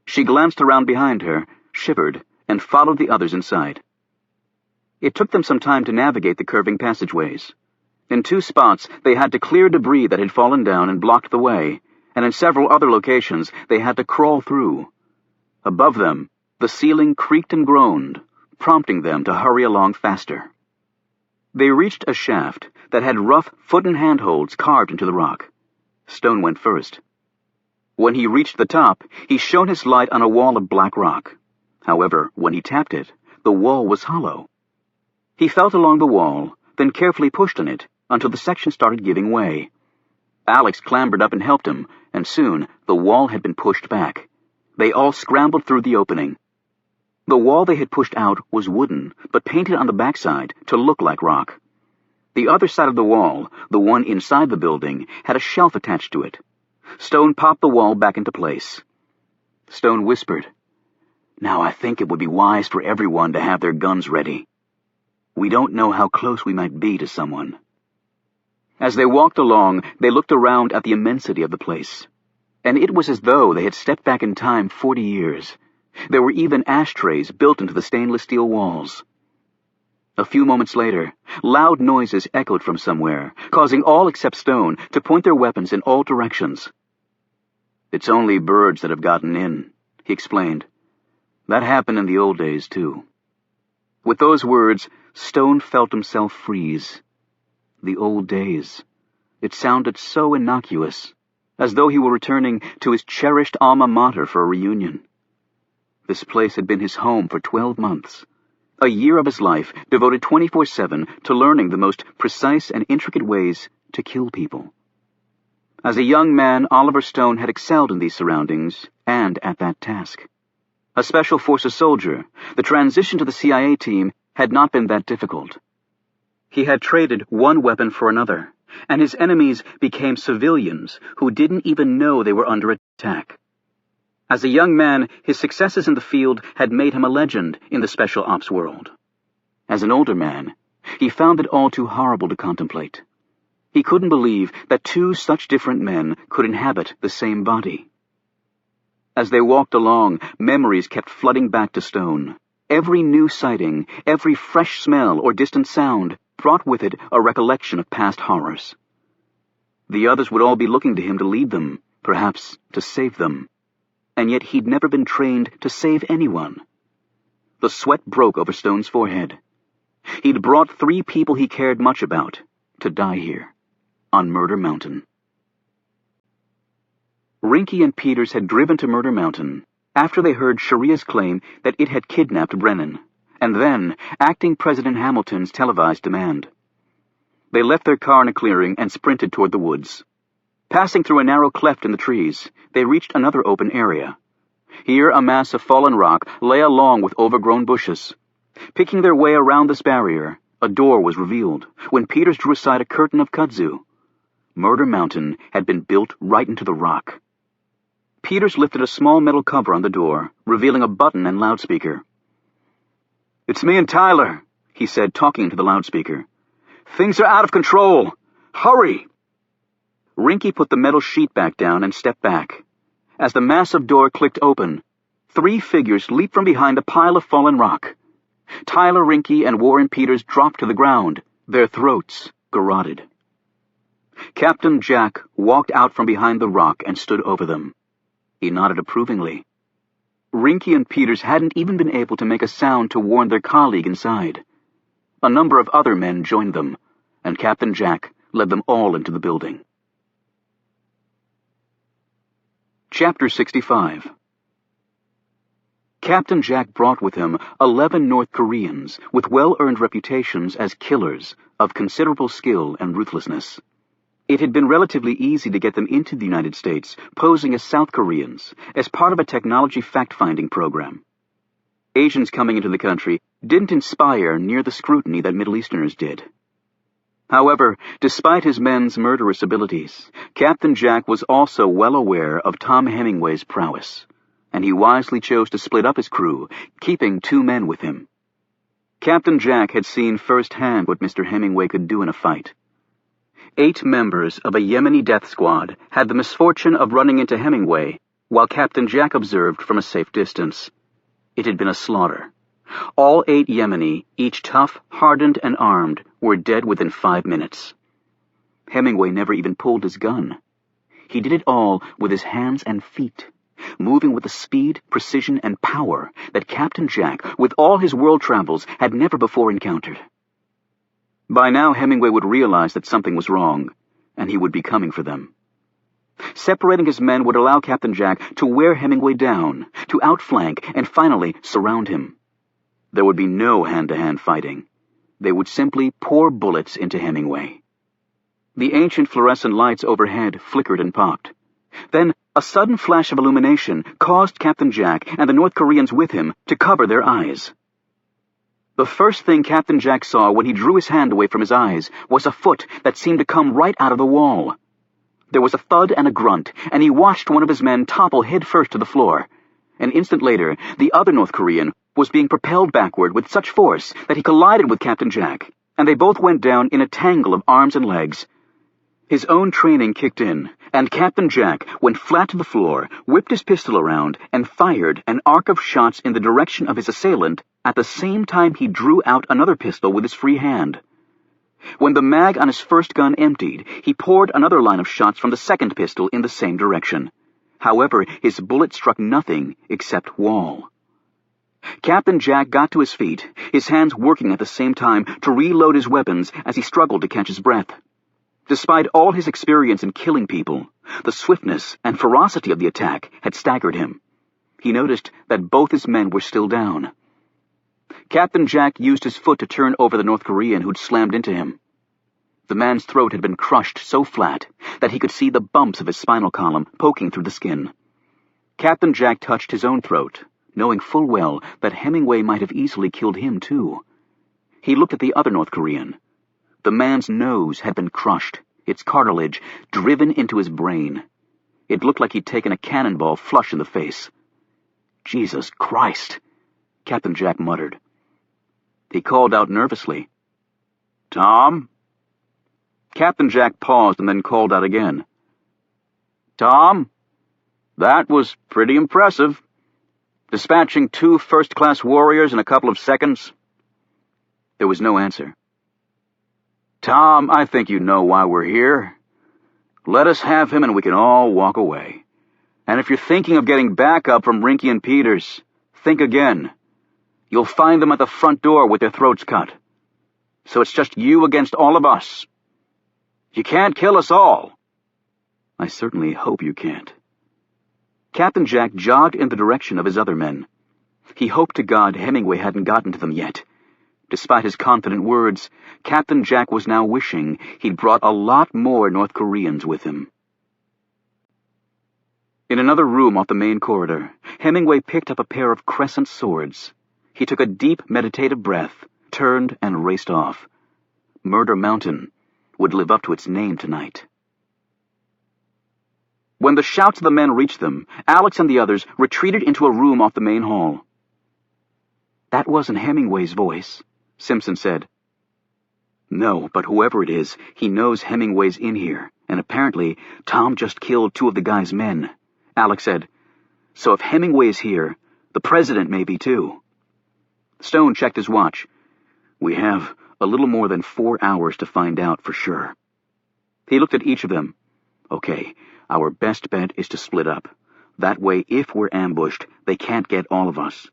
She glanced around behind her, shivered, and followed the others inside. It took them some time to navigate the curving passageways. In 2 spots, they had to clear debris that had fallen down and blocked the way, and in several other locations, they had to crawl through. Above them, the ceiling creaked and groaned, prompting them to hurry along faster. They reached a shaft that had rough foot and handholds carved into the rock. Stone went first. When he reached the top, he shone his light on a wall of black rock. However, when he tapped it, the wall was hollow. He felt along the wall, then carefully pushed on it until the section started giving way. Alex clambered up and helped him, and soon the wall had been pushed back. They all scrambled through the opening. The wall they had pushed out was wooden, but painted on the backside to look like rock. The other side of the wall, the one inside the building, had a shelf attached to it. Stone popped the wall back into place. Stone whispered, "Now I think it would be wise for everyone to have their guns ready. We don't know how close we might be to someone." As they walked along, they looked around at the immensity of the place, and it was as though they had stepped back in time 40 years. There were even ashtrays built into the stainless steel walls. A few moments later, loud noises echoed from somewhere, causing all except Stone to point their weapons in all directions. "It's only birds that have gotten in," he explained. "That happened in the old days, too." With those words, Stone felt himself freeze. The old days. It sounded so innocuous, as though he were returning to his cherished alma mater for a reunion. This place had been his home for 12 months. A year of his life devoted 24/7 to learning the most precise and intricate ways to kill people. As a young man, Oliver Stone had excelled in these surroundings and at that task. A Special Forces soldier, the transition to the CIA team had not been that difficult. He had traded one weapon for another, and his enemies became civilians who didn't even know they were under attack. As a young man, his successes in the field had made him a legend in the special ops world. As an older man, he found it all too horrible to contemplate. He couldn't believe that two such different men could inhabit the same body. As they walked along, memories kept flooding back to Stone. Every new sighting, every fresh smell or distant sound brought with it a recollection of past horrors. The others would all be looking to him to lead them, perhaps to save them. And yet he'd never been trained to save anyone. The sweat broke over Stone's forehead. He'd brought 3 people he cared much about to die here, on Murder Mountain. Rinky and Peters had driven to Murder Mountain after they heard Sharia's claim that it had kidnapped Brennan, and then acting President Hamilton's televised demand. They left their car in a clearing and sprinted toward the woods. Passing through a narrow cleft in the trees, they reached another open area. Here a mass of fallen rock lay along with overgrown bushes. Picking their way around this barrier, a door was revealed when Peters drew aside a curtain of kudzu. Murder Mountain had been built right into the rock. Peters lifted a small metal cover on the door, revealing a button and loudspeaker. "It's me and Tyler," he said, talking to the loudspeaker. "Things are out of control. Hurry!" Rinky put the metal sheet back down and stepped back. As the massive door clicked open, 3 figures leaped from behind a pile of fallen rock. Tyler, Rinky, and Warren Peters dropped to the ground, their throats garroted. Captain Jack walked out from behind the rock and stood over them. He nodded approvingly. Rinky and Peters hadn't even been able to make a sound to warn their colleague inside. A number of other men joined them, and Captain Jack led them all into the building. Chapter 65. Captain Jack brought with him 11 North Koreans with well-earned reputations as killers of considerable skill and ruthlessness. It had been relatively easy to get them into the United States, posing as South Koreans, as part of a technology fact-finding program. Asians coming into the country didn't inspire near the scrutiny that Middle Easterners did. However, despite his men's murderous abilities, Captain Jack was also well aware of Tom Hemingway's prowess, and he wisely chose to split up his crew, keeping 2 men with him. Captain Jack had seen firsthand what Mr. Hemingway could do in a fight. 8 members of a Yemeni death squad had the misfortune of running into Hemingway, while Captain Jack observed from a safe distance. It had been a slaughter. All 8 Yemeni, each tough, hardened, and armed, were dead within 5 minutes. Hemingway never even pulled his gun. He did it all with his hands and feet, moving with a speed, precision, and power that Captain Jack, with all his world travels, had never before encountered. By now Hemingway would realize that something was wrong, and he would be coming for them. Separating his men would allow Captain Jack to wear Hemingway down, to outflank, and finally surround him. There would be no hand-to-hand fighting. They would simply pour bullets into Hemingway. The ancient fluorescent lights overhead flickered and popped. Then a sudden flash of illumination caused Captain Jack and the North Koreans with him to cover their eyes. The first thing Captain Jack saw when he drew his hand away from his eyes was a foot that seemed to come right out of the wall. There was a thud and a grunt, and he watched one of his men topple headfirst to the floor. An instant later, the other North Korean was being propelled backward with such force that he collided with Captain Jack, and they both went down in a tangle of arms and legs. His own training kicked in, and Captain Jack went flat to the floor, whipped his pistol around, and fired an arc of shots in the direction of his assailant at the same time he drew out another pistol with his free hand. When the mag on his first gun emptied, he poured another line of shots from the second pistol in the same direction. However, his bullet struck nothing except wall. Captain Jack got to his feet, his hands working at the same time to reload his weapons as he struggled to catch his breath. Despite all his experience in killing people, the swiftness and ferocity of the attack had staggered him. He noticed that both his men were still down. Captain Jack used his foot to turn over the North Korean who'd slammed into him. The man's throat had been crushed so flat that he could see the bumps of his spinal column poking through the skin. Captain Jack touched his own throat, knowing full well that Hemingway might have easily killed him too. He looked at the other North Korean. The man's nose had been crushed, its cartilage driven into his brain. It looked like he'd taken a cannonball flush in the face. "Jesus Christ!" Captain Jack muttered. He called out nervously, "Tom?" Captain Jack paused and then called out again. "Tom? That was pretty impressive. Dispatching 2 first-class warriors in a couple of seconds." There was no answer. "Tom, I think you know why we're here. Let us have him and we can all walk away. And if you're thinking of getting backup from Rinky and Peters, think again. You'll find them at the front door with their throats cut. So it's just you against all of us. You can't kill us all." "I certainly hope you can't." Captain Jack jogged in the direction of his other men. He hoped to God Hemingway hadn't gotten to them yet. Despite his confident words, Captain Jack was now wishing he'd brought a lot more North Koreans with him. In another room off the main corridor, Hemingway picked up a pair of crescent swords. He took a deep, meditative breath, turned, and raced off. Murder Mountain would live up to its name tonight. When the shouts of the men reached them, Alex and the others retreated into a room off the main hall. "That wasn't Hemingway's voice," Simpson said. "No, but whoever it is, he knows Hemingway's in here, and apparently Tom just killed 2 of the guy's men," Alex said. "So if Hemingway is here, the president may be too." Stone checked his watch. "We have a little more than 4 hours to find out for sure." He looked at each of them. "Okay, our best bet is to split up. That way, if we're ambushed, they can't get all of us."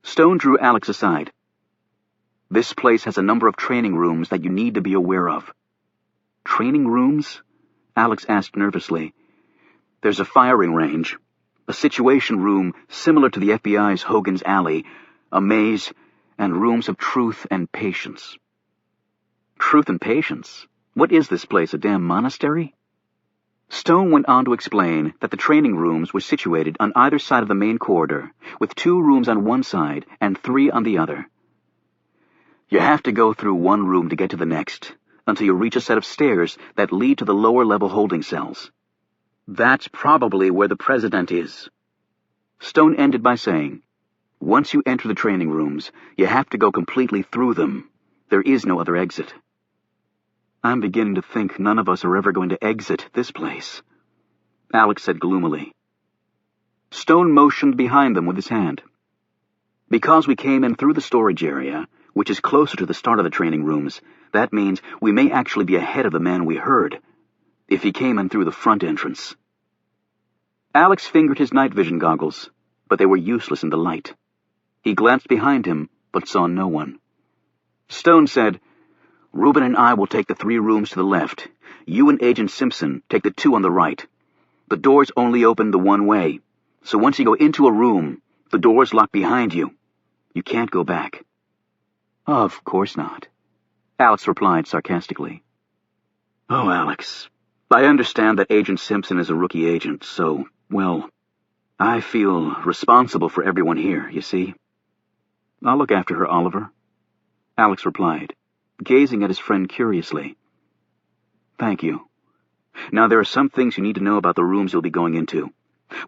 Stone drew Alex aside. "This place has a number of training rooms that you need to be aware of." "Training rooms?" Alex asked nervously. "There's a firing range, a situation room similar to the FBI's Hogan's Alley, a maze, and rooms of truth and patience." "Truth and patience? What is this place, a damn monastery?" Stone went on to explain that the training rooms were situated on either side of the main corridor, with 2 rooms on one side and 3 on the other. You have to go through one room to get to the next, until you reach a set of stairs that lead to the lower-level holding cells. That's probably where the president is. Stone ended by saying, "Once you enter the training rooms, you have to go completely through them. There is no other exit." "I'm beginning to think none of us are ever going to exit this place," Alex said gloomily. Stone motioned behind them with his hand. "Because we came in through the storage area, which is closer to the start of the training rooms, that means we may actually be ahead of the man we heard, if he came in through the front entrance." Alex fingered his night vision goggles, but they were useless in the light. He glanced behind him, but saw no one. Stone said, "Reuben and I will take the 3 rooms to the left. You and Agent Simpson take the 2 on the right. The doors only open the one way, so once you go into a room, the doors lock behind you. You can't go back." Of course not, Alex replied sarcastically. Oh, Alex, I understand that Agent Simpson is a rookie agent, so, well, I feel responsible for everyone here, you see. I'll look after her, Oliver, Alex replied, gazing at his friend curiously. Thank you. Now, there are some things you need to know about the rooms you'll be going into.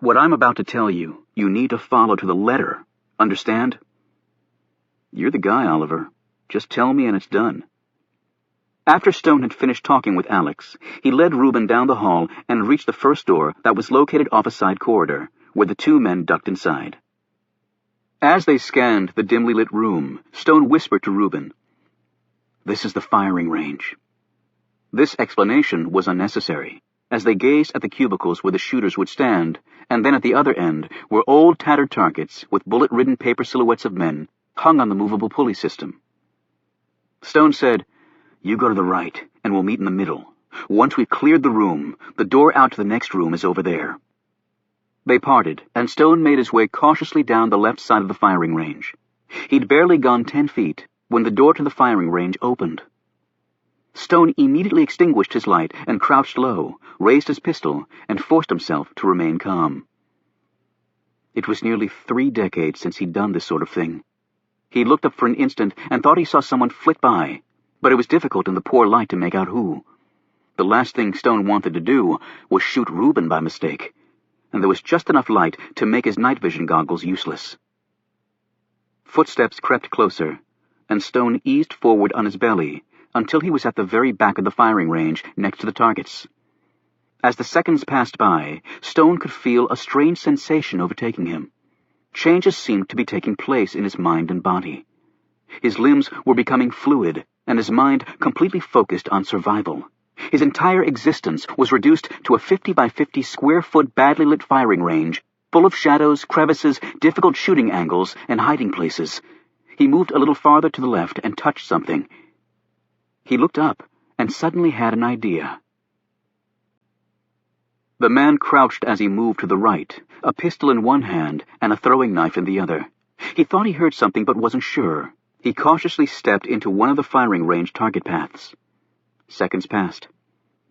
What I'm about to tell you, you need to follow to the letter. Understand? You're the guy, Oliver. Just tell me and it's done. After Stone had finished talking with Alex, he led Reuben down the hall and reached the first door that was located off a side corridor, where the two men ducked inside. As they scanned the dimly lit room, Stone whispered to Reuben, "This is the firing range." This explanation was unnecessary, as they gazed at the cubicles where the shooters would stand, and then at the other end were old tattered targets with bullet-ridden paper silhouettes of men hung on the movable pulley system. Stone said, "You go to the right, and we'll meet in the middle. Once we've cleared the room, the door out to the next room is over there." They parted, and Stone made his way cautiously down the left side of the firing range. He'd barely gone 10 feet when the door to the firing range opened. Stone immediately extinguished his light and crouched low, raised his pistol, and forced himself to remain calm. It was nearly 3 decades since he'd done this sort of thing. He looked up for an instant and thought he saw someone flit by, but it was difficult in the poor light to make out who. The last thing Stone wanted to do was shoot Reuben by mistake, and there was just enough light to make his night vision goggles useless. Footsteps crept closer, and Stone eased forward on his belly until he was at the very back of the firing range next to the targets. As the seconds passed by, Stone could feel a strange sensation overtaking him. Changes seemed to be taking place in his mind and body. His limbs were becoming fluid, and his mind completely focused on survival. His entire existence was reduced to a 50 by 50 square-foot badly lit firing range, full of shadows, crevices, difficult shooting angles, and hiding places. He moved a little farther to the left and touched something. He looked up and suddenly had an idea. The man crouched as he moved to the right, a pistol in one hand and a throwing knife in the other. He thought he heard something but wasn't sure. He cautiously stepped into one of the firing range target paths. Seconds passed,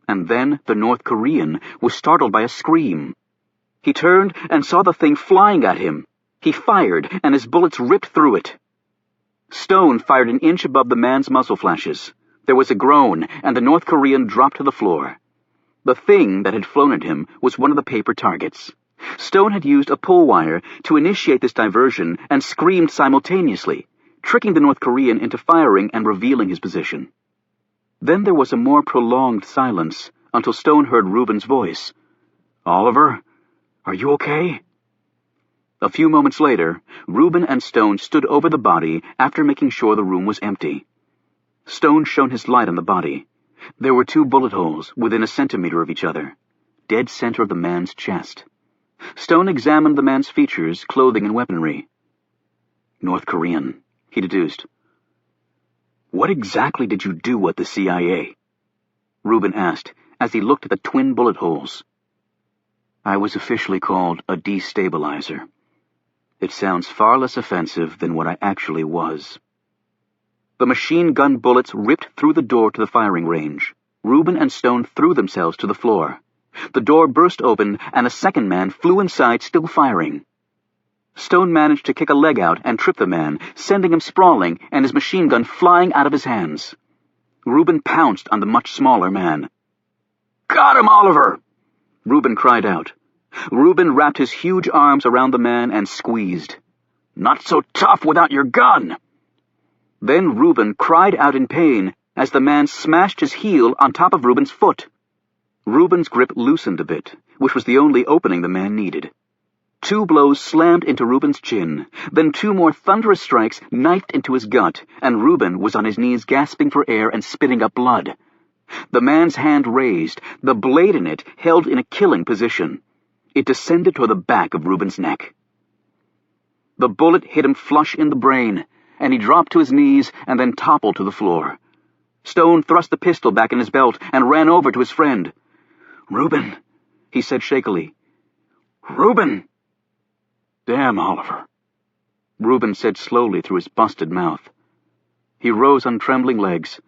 and then the North Korean was startled by a scream. He turned and saw the thing flying at him. He fired, and his bullets ripped through it. Stone fired an inch above the man's muzzle flashes. There was a groan, and the North Korean dropped to the floor. The thing that had flown at him was one of the paper targets. Stone had used a pull wire to initiate this diversion and screamed simultaneously, tricking the North Korean into firing and revealing his position. Then there was a more prolonged silence until Stone heard Reuben's voice. "Oliver, are you okay?" A few moments later, Reuben and Stone stood over the body after making sure the room was empty. Stone shone his light on the body. There were 2 bullet holes within a centimeter of each other, dead center of the man's chest. Stone examined the man's features, clothing, and weaponry. "North Korean," he deduced. "What exactly did you do at the CIA?" Reuben asked as he looked at the twin bullet holes. "I was officially called a destabilizer. It sounds far less offensive than what I actually was." The machine gun bullets ripped through the door to the firing range. Reuben and Stone threw themselves to the floor. The door burst open, and a second man flew inside, still firing. Stone managed to kick a leg out and trip the man, sending him sprawling and his machine gun flying out of his hands. Reuben pounced on the much smaller man. "Got him, Oliver!" Reuben cried out. Reuben wrapped his huge arms around the man and squeezed. "Not so tough without your gun!" Then Reuben cried out in pain as the man smashed his heel on top of Reuben's foot. Reuben's grip loosened a bit, which was the only opening the man needed. 2 blows slammed into Reuben's chin, then 2 more thunderous strikes knifed into his gut, and Reuben was on his knees gasping for air and spitting up blood. The man's hand raised, the blade in it held in a killing position. It descended toward the back of Reuben's neck. The bullet hit him flush in the brain, and he dropped to his knees and then toppled to the floor. Stone thrust the pistol back in his belt and ran over to his friend. "Reuben," he said shakily. "Reuben!" "Damn, Oliver," Reuben said slowly through his busted mouth. He rose on trembling legs.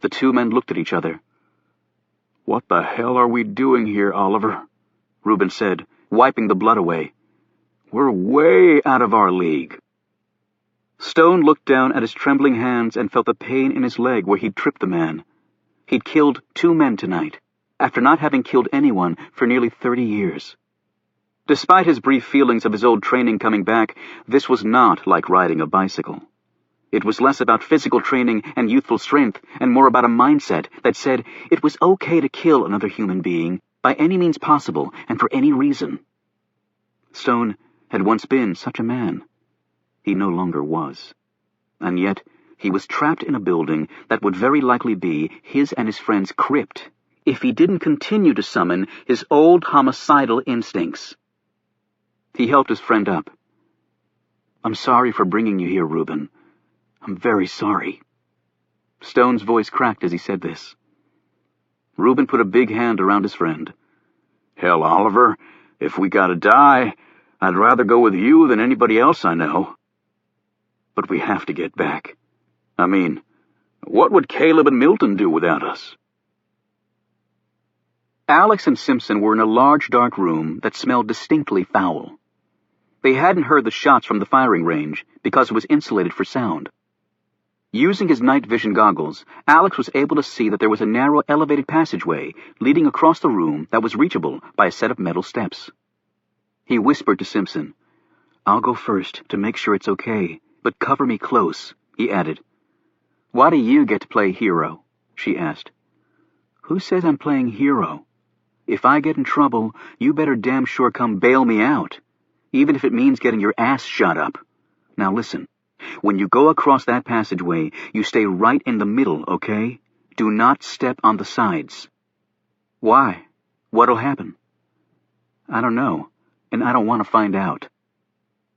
The two men looked at each other. "What the hell are we doing here, Oliver?" Reuben said, wiping the blood away. "We're way out of our league." Stone looked down at his trembling hands and felt the pain in his leg where he'd tripped the man. He'd killed 2 men tonight, after not having killed anyone for nearly 30 years. Despite his brief feelings of his old training coming back, this was not like riding a bicycle. It was less about physical training and youthful strength and more about a mindset that said it was okay to kill another human being by any means possible and for any reason. Stone had once been such a man. He no longer was. And yet he was trapped in a building that would very likely be his and his friend's crypt if he didn't continue to summon his old homicidal instincts. He helped his friend up. "I'm sorry for bringing you here, Reuben. I'm very sorry." Stone's voice cracked as he said this. Reuben put a big hand around his friend. "Hell, Oliver, if we gotta die, I'd rather go with you than anybody else I know. But we have to get back. I mean, what would Caleb and Milton do without us?" Alex and Simpson were in a large dark room that smelled distinctly foul. They hadn't heard the shots from the firing range because it was insulated for sound. Using his night vision goggles, Alex was able to see that there was a narrow elevated passageway leading across the room that was reachable by a set of metal steps. He whispered to Simpson, "I'll go first to make sure it's okay, but cover me close," he added. "Why do you get to play hero?" she asked. "Who says I'm playing hero? If I get in trouble, you better damn sure come bail me out, even if it means getting your ass shot up. Now listen, when you go across that passageway, you stay right in the middle, okay? Do not step on the sides." "Why? What'll happen?" "I don't know, and I don't want to find out.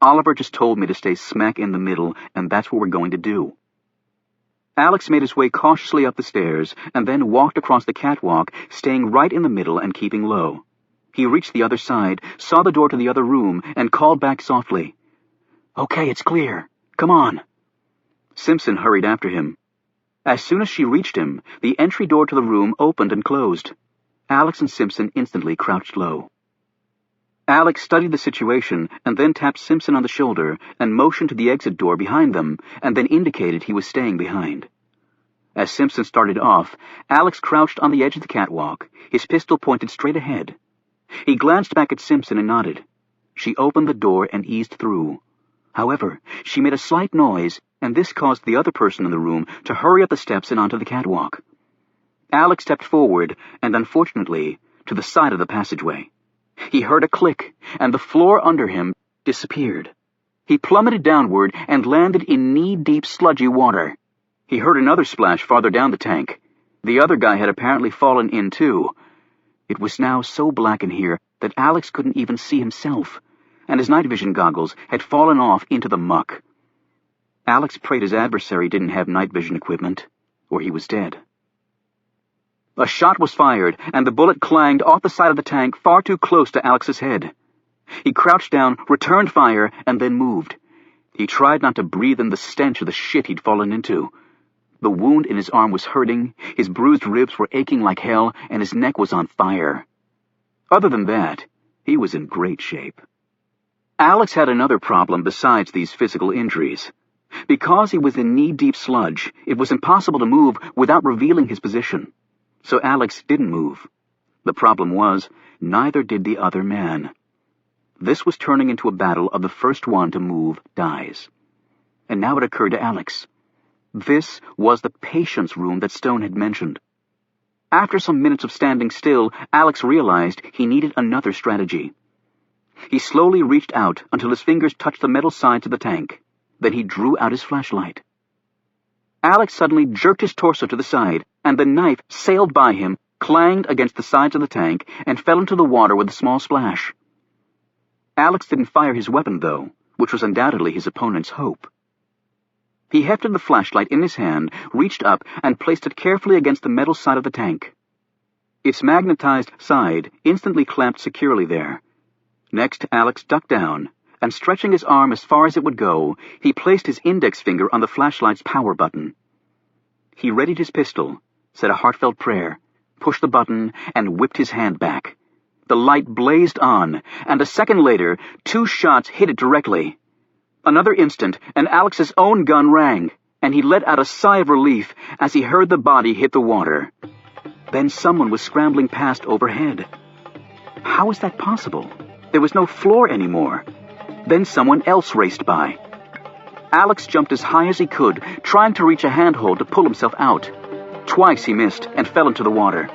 Oliver just told me to stay smack in the middle, and that's what we're going to do." Alex made his way cautiously up the stairs and then walked across the catwalk, staying right in the middle and keeping low. He reached the other side, saw the door to the other room, and called back softly, "Okay, it's clear. Come on." Simpson hurried after him. As soon as she reached him, the entry door to the room opened and closed. Alex and Simpson instantly crouched low. Alex studied the situation and then tapped Simpson on the shoulder and motioned to the exit door behind them and then indicated he was staying behind. As Simpson started off, Alex crouched on the edge of the catwalk, his pistol pointed straight ahead. He glanced back at Simpson and nodded. She opened the door and eased through. However, she made a slight noise, and this caused the other person in the room to hurry up the steps and onto the catwalk. Alex stepped forward and, unfortunately, to the side of the passageway. He heard a click, and the floor under him disappeared. He plummeted downward and landed in knee-deep sludgy water. He heard another splash farther down the tank. The other guy had apparently fallen in too. It was now so black in here that Alex couldn't even see himself, and his night vision goggles had fallen off into the muck. Alex prayed his adversary didn't have night vision equipment, or he was dead. A shot was fired, and the bullet clanged off the side of the tank far too close to Alex's head. He crouched down, returned fire, and then moved. He tried not to breathe in the stench of the shit he'd fallen into. The wound in his arm was hurting, his bruised ribs were aching like hell, and his neck was on fire. Other than that, he was in great shape. Alex had another problem besides these physical injuries. Because he was in knee-deep sludge, it was impossible to move without revealing his position. So Alex didn't move. The problem was, neither did the other man. This was turning into a battle of the first one to move dies. And now it occurred to Alex. This was the patience room that Stone had mentioned. After some minutes of standing still, Alex realized he needed another strategy. He slowly reached out until his fingers touched the metal sides of the tank. Then he drew out his flashlight. Alex suddenly jerked his torso to the side, and the knife sailed by him, clanged against the sides of the tank, and fell into the water with a small splash. Alex didn't fire his weapon, though, which was undoubtedly his opponent's hope. He hefted the flashlight in his hand, reached up, and placed it carefully against the metal side of the tank. Its magnetized side instantly clamped securely there. Next, Alex ducked down, and stretching his arm as far as it would go, he placed his index finger on the flashlight's power button. He readied his pistol, said a heartfelt prayer, pushed the button, and whipped his hand back. The light blazed on, and a second later, 2 shots hit it directly. Another instant, and Alex's own gun rang, and he let out a sigh of relief as he heard the body hit the water. Then someone was scrambling past overhead. How was that possible? There was no floor anymore. Then someone else raced by. Alex jumped as high as he could, trying to reach a handhold to pull himself out. Twice he missed and fell into the water.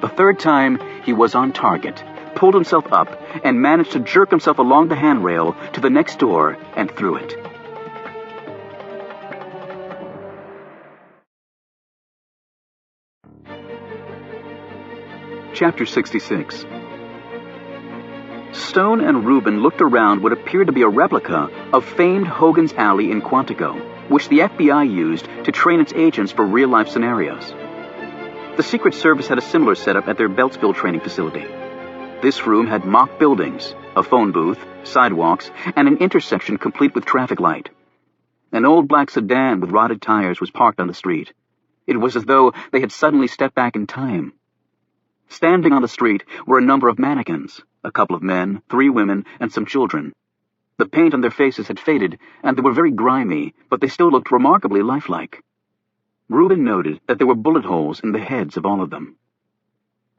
The third time, he was on target, pulled himself up, and managed to jerk himself along the handrail to the next door and through it. Chapter 66. Stone and Rubin looked around what appeared to be a replica of famed Hogan's Alley in Quantico, which the FBI used to train its agents for real-life scenarios. The Secret Service had a similar setup at their Beltsville training facility. This room had mock buildings, a phone booth, sidewalks, and an intersection complete with traffic light. An old black sedan with rotted tires was parked on the street. It was as though they had suddenly stepped back in time. Standing on the street were a number of mannequins, a couple of men, 3 women, and some children. The paint on their faces had faded, and they were very grimy, but they still looked remarkably lifelike. Rubin noted that there were bullet holes in the heads of all of them.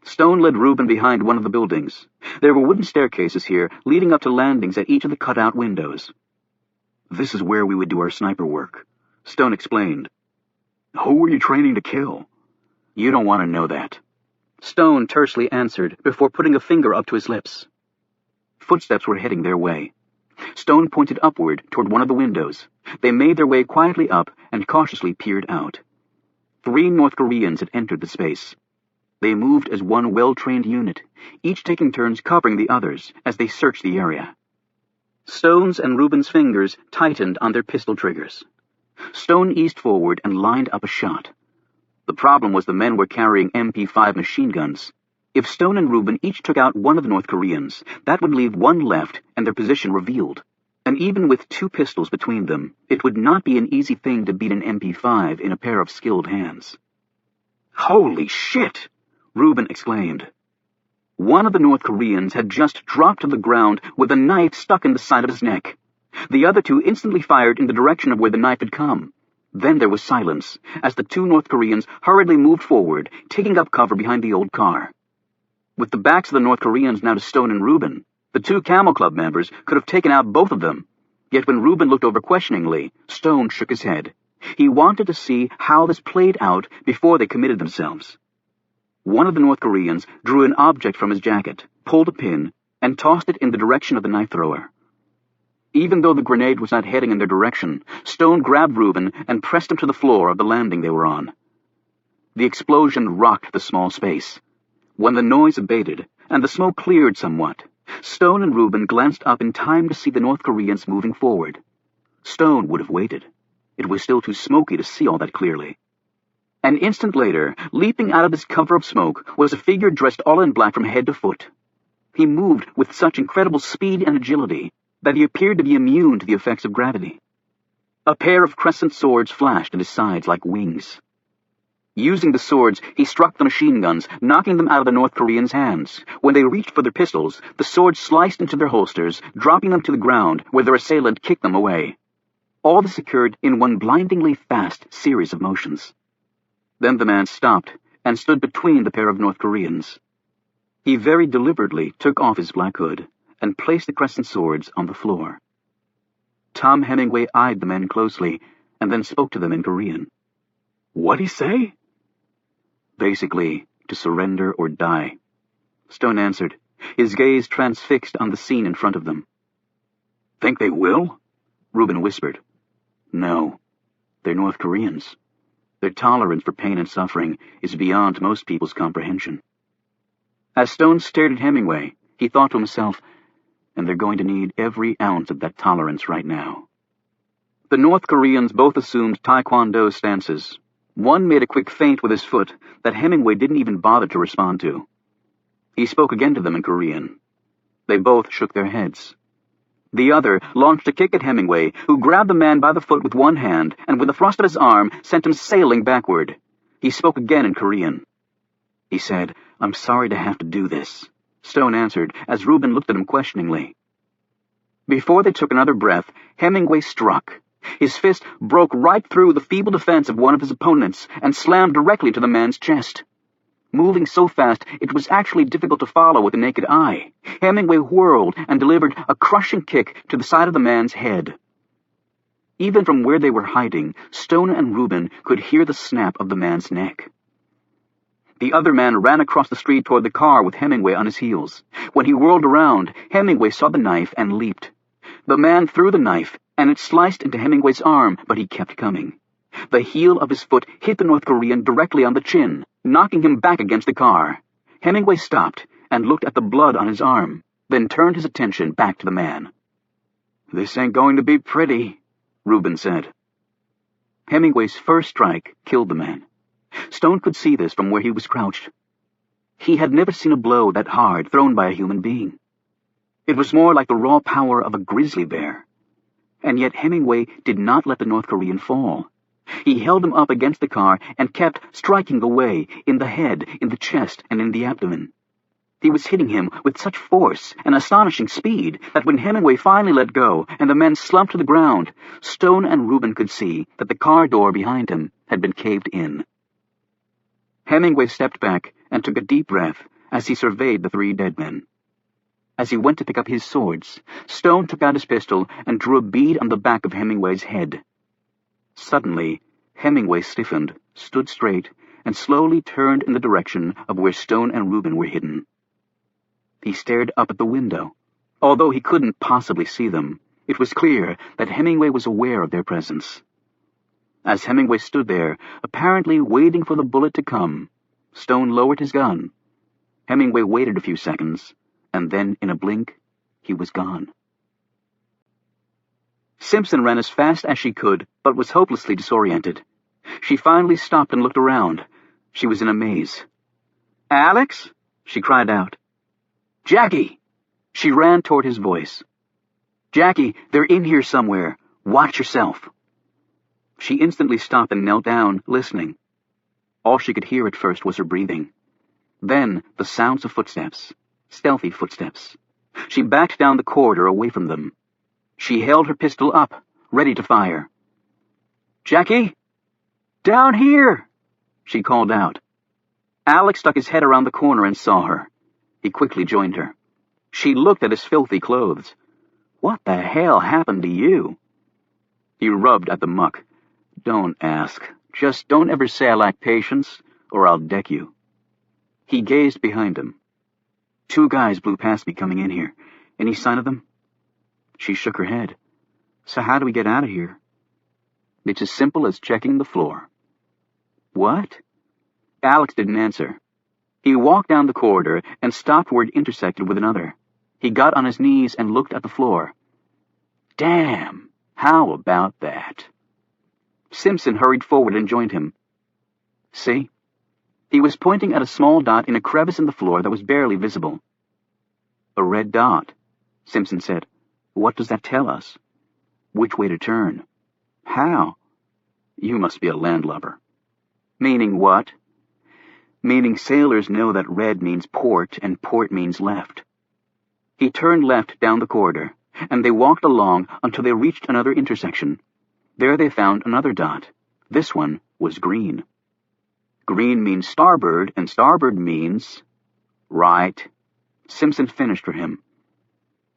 Stone led Rubin behind one of the buildings. There were wooden staircases here, leading up to landings at each of the cutout windows. "This is where we would do our sniper work," Stone explained. "Who were you training to kill?" "You don't want to know that," Stone tersely answered before putting a finger up to his lips. Footsteps were heading their way. Stone pointed upward toward one of the windows. They made their way quietly up and cautiously peered out. 3 North Koreans had entered the space. They moved as one well-trained unit, each taking turns covering the others as they searched the area. Stone's and Rubin's fingers tightened on their pistol triggers. Stone eased forward and lined up a shot. The problem was the men were carrying MP5 machine guns. If Stone and Rubin each took out one of the North Koreans, that would leave one left and their position revealed. And even with 2 pistols between them, it would not be an easy thing to beat an MP5 in a pair of skilled hands. "Holy shit!" Rubin exclaimed. One of the North Koreans had just dropped to the ground with a knife stuck in the side of his neck. The other 2 instantly fired in the direction of where the knife had come. Then there was silence, as the 2 North Koreans hurriedly moved forward, taking up cover behind the old car. With the backs of the North Koreans now to Stone and Rubin, the 2 Camel Club members could have taken out both of them. Yet when Rubin looked over questioningly, Stone shook his head. He wanted to see how this played out before they committed themselves. One of the North Koreans drew an object from his jacket, pulled a pin, and tossed it in the direction of the knife thrower. Even though the grenade was not heading in their direction, Stone grabbed Rubin and pressed him to the floor of the landing they were on. The explosion rocked the small space. When the noise abated, and the smoke cleared somewhat, Stone and Rubin glanced up in time to see the North Koreans moving forward. Stone would have waited. It was still too smoky to see all that clearly. An instant later, leaping out of this cover of smoke, was a figure dressed all in black from head to foot. He moved with such incredible speed and agility that he appeared to be immune to the effects of gravity. A pair of crescent swords flashed at his sides like wings. Using the swords, he struck the machine guns, knocking them out of the North Koreans' hands. When they reached for their pistols, the swords sliced into their holsters, dropping them to the ground, where their assailant kicked them away. All this occurred in one blindingly fast series of motions. Then the man stopped and stood between the pair of North Koreans. He very deliberately took off his black hood and placed the crescent swords on the floor. Tom Hemingway eyed the men closely and then spoke to them in Korean. "What'd he say?" "Basically, to surrender or die," Stone answered, his gaze transfixed on the scene in front of them. "Think they will?" Rubin whispered. "No. They're North Koreans. Their tolerance for pain and suffering is beyond most people's comprehension." As Stone stared at Hemingway, he thought to himself, and they're going to need every ounce of that tolerance right now. The North Koreans both assumed Taekwondo stances. One made a quick feint with his foot that Hemingway didn't even bother to respond to. He spoke again to them in Korean. They both shook their heads. The other launched a kick at Hemingway, who grabbed the man by the foot with one hand and with a thrust of his arm sent him sailing backward. He spoke again in Korean. He said, "I'm sorry to have to do this," Stone answered as Reuben looked at him questioningly. Before they took another breath, Hemingway struck. His fist broke right through the feeble defense of one of his opponents and slammed directly into the man's chest. Moving so fast, it was actually difficult to follow with the naked eye. Hemingway whirled and delivered a crushing kick to the side of the man's head. Even from where they were hiding, Stone and Reuben could hear the snap of the man's neck. The other man ran across the street toward the car with Hemingway on his heels. When he whirled around, Hemingway saw the knife and leaped. The man threw the knife, and it sliced into Hemingway's arm, but he kept coming. The heel of his foot hit the North Korean directly on the chin, knocking him back against the car. Hemingway stopped and looked at the blood on his arm, then turned his attention back to the man. "This ain't going to be pretty," Reuben said. Hemingway's first strike killed the man. Stone could see this from where he was crouched. He had never seen a blow that hard thrown by a human being. It was more like the raw power of a grizzly bear. And yet Hemingway did not let the North Korean fall. He held him up against the car and kept striking away, in the head, in the chest, and in the abdomen. He was hitting him with such force and astonishing speed that when Hemingway finally let go and the men slumped to the ground, Stone and Reuben could see that the car door behind him had been caved in. Hemingway stepped back and took a deep breath as he surveyed the three dead men. As he went to pick up his swords, Stone took out his pistol and drew a bead on the back of Hemingway's head. Suddenly, Hemingway stiffened, stood straight, and slowly turned in the direction of where Stone and Reuben were hidden. He stared up at the window. Although he couldn't possibly see them, it was clear that Hemingway was aware of their presence. As Hemingway stood there, apparently waiting for the bullet to come, Stone lowered his gun. Hemingway waited a few seconds, and then, in a blink, he was gone. Simpson ran as fast as she could, but was hopelessly disoriented. She finally stopped and looked around. She was in a maze. "Alex?" she cried out. "Jackie!" She ran toward his voice. "Jackie, they're in here somewhere. Watch yourself." She instantly stopped and knelt down, listening. All she could hear at first was her breathing. Then the sounds of footsteps, stealthy footsteps. She backed down the corridor away from them. She held her pistol up, ready to fire. "Jackie? Down here!" she called out. Alex stuck his head around the corner and saw her. He quickly joined her. She looked at his filthy clothes. "What the hell happened to you?" He rubbed at the muck. "Don't ask. Just don't ever say I lack patience, or I'll deck you." He gazed behind him. "2 guys blew past me coming in here. Any sign of them?" She shook her head. "So how do we get out of here?" "It's as simple as checking the floor." "What?" Alex didn't answer. He walked down the corridor and stopped where it intersected with another. He got on his knees and looked at the floor. "Damn! How about that?" Simpson hurried forward and joined him. "See?" He was pointing at a small dot in a crevice in the floor that was barely visible. "A red dot," Simpson said. "What does that tell us?" "Which way to turn." "How?" "You must be a landlubber." "Meaning what?" "Meaning sailors know that red means port and port means left." He turned left down the corridor, and they walked along until they reached another intersection. There they found another dot. This one was green. Green means starboard, and starboard means... Right. Simpson finished for him.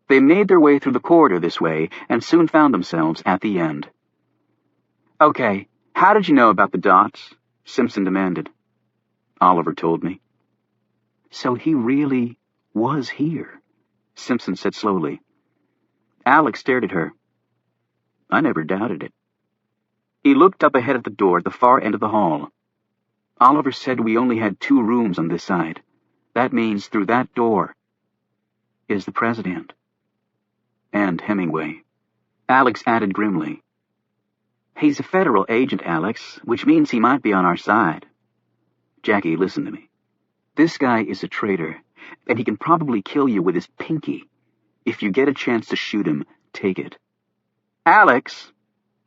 They made their way through the corridor this way, and soon found themselves at the end. "Okay, how did you know about the dots?" Simpson demanded. "Oliver told me." "So he really was here," Simpson said slowly. Alex stared at her. "I never doubted it." He looked up ahead at the door at the far end of the hall. "Oliver said we only had 2 rooms on this side. That means through that door is the president. And Hemingway." Alex added grimly, "He's a federal agent, Alex, which means he might be on our side." "Jackie, listen to me. This guy is a traitor, and he can probably kill you with his pinky. If you get a chance to shoot him, take it." "Alex!"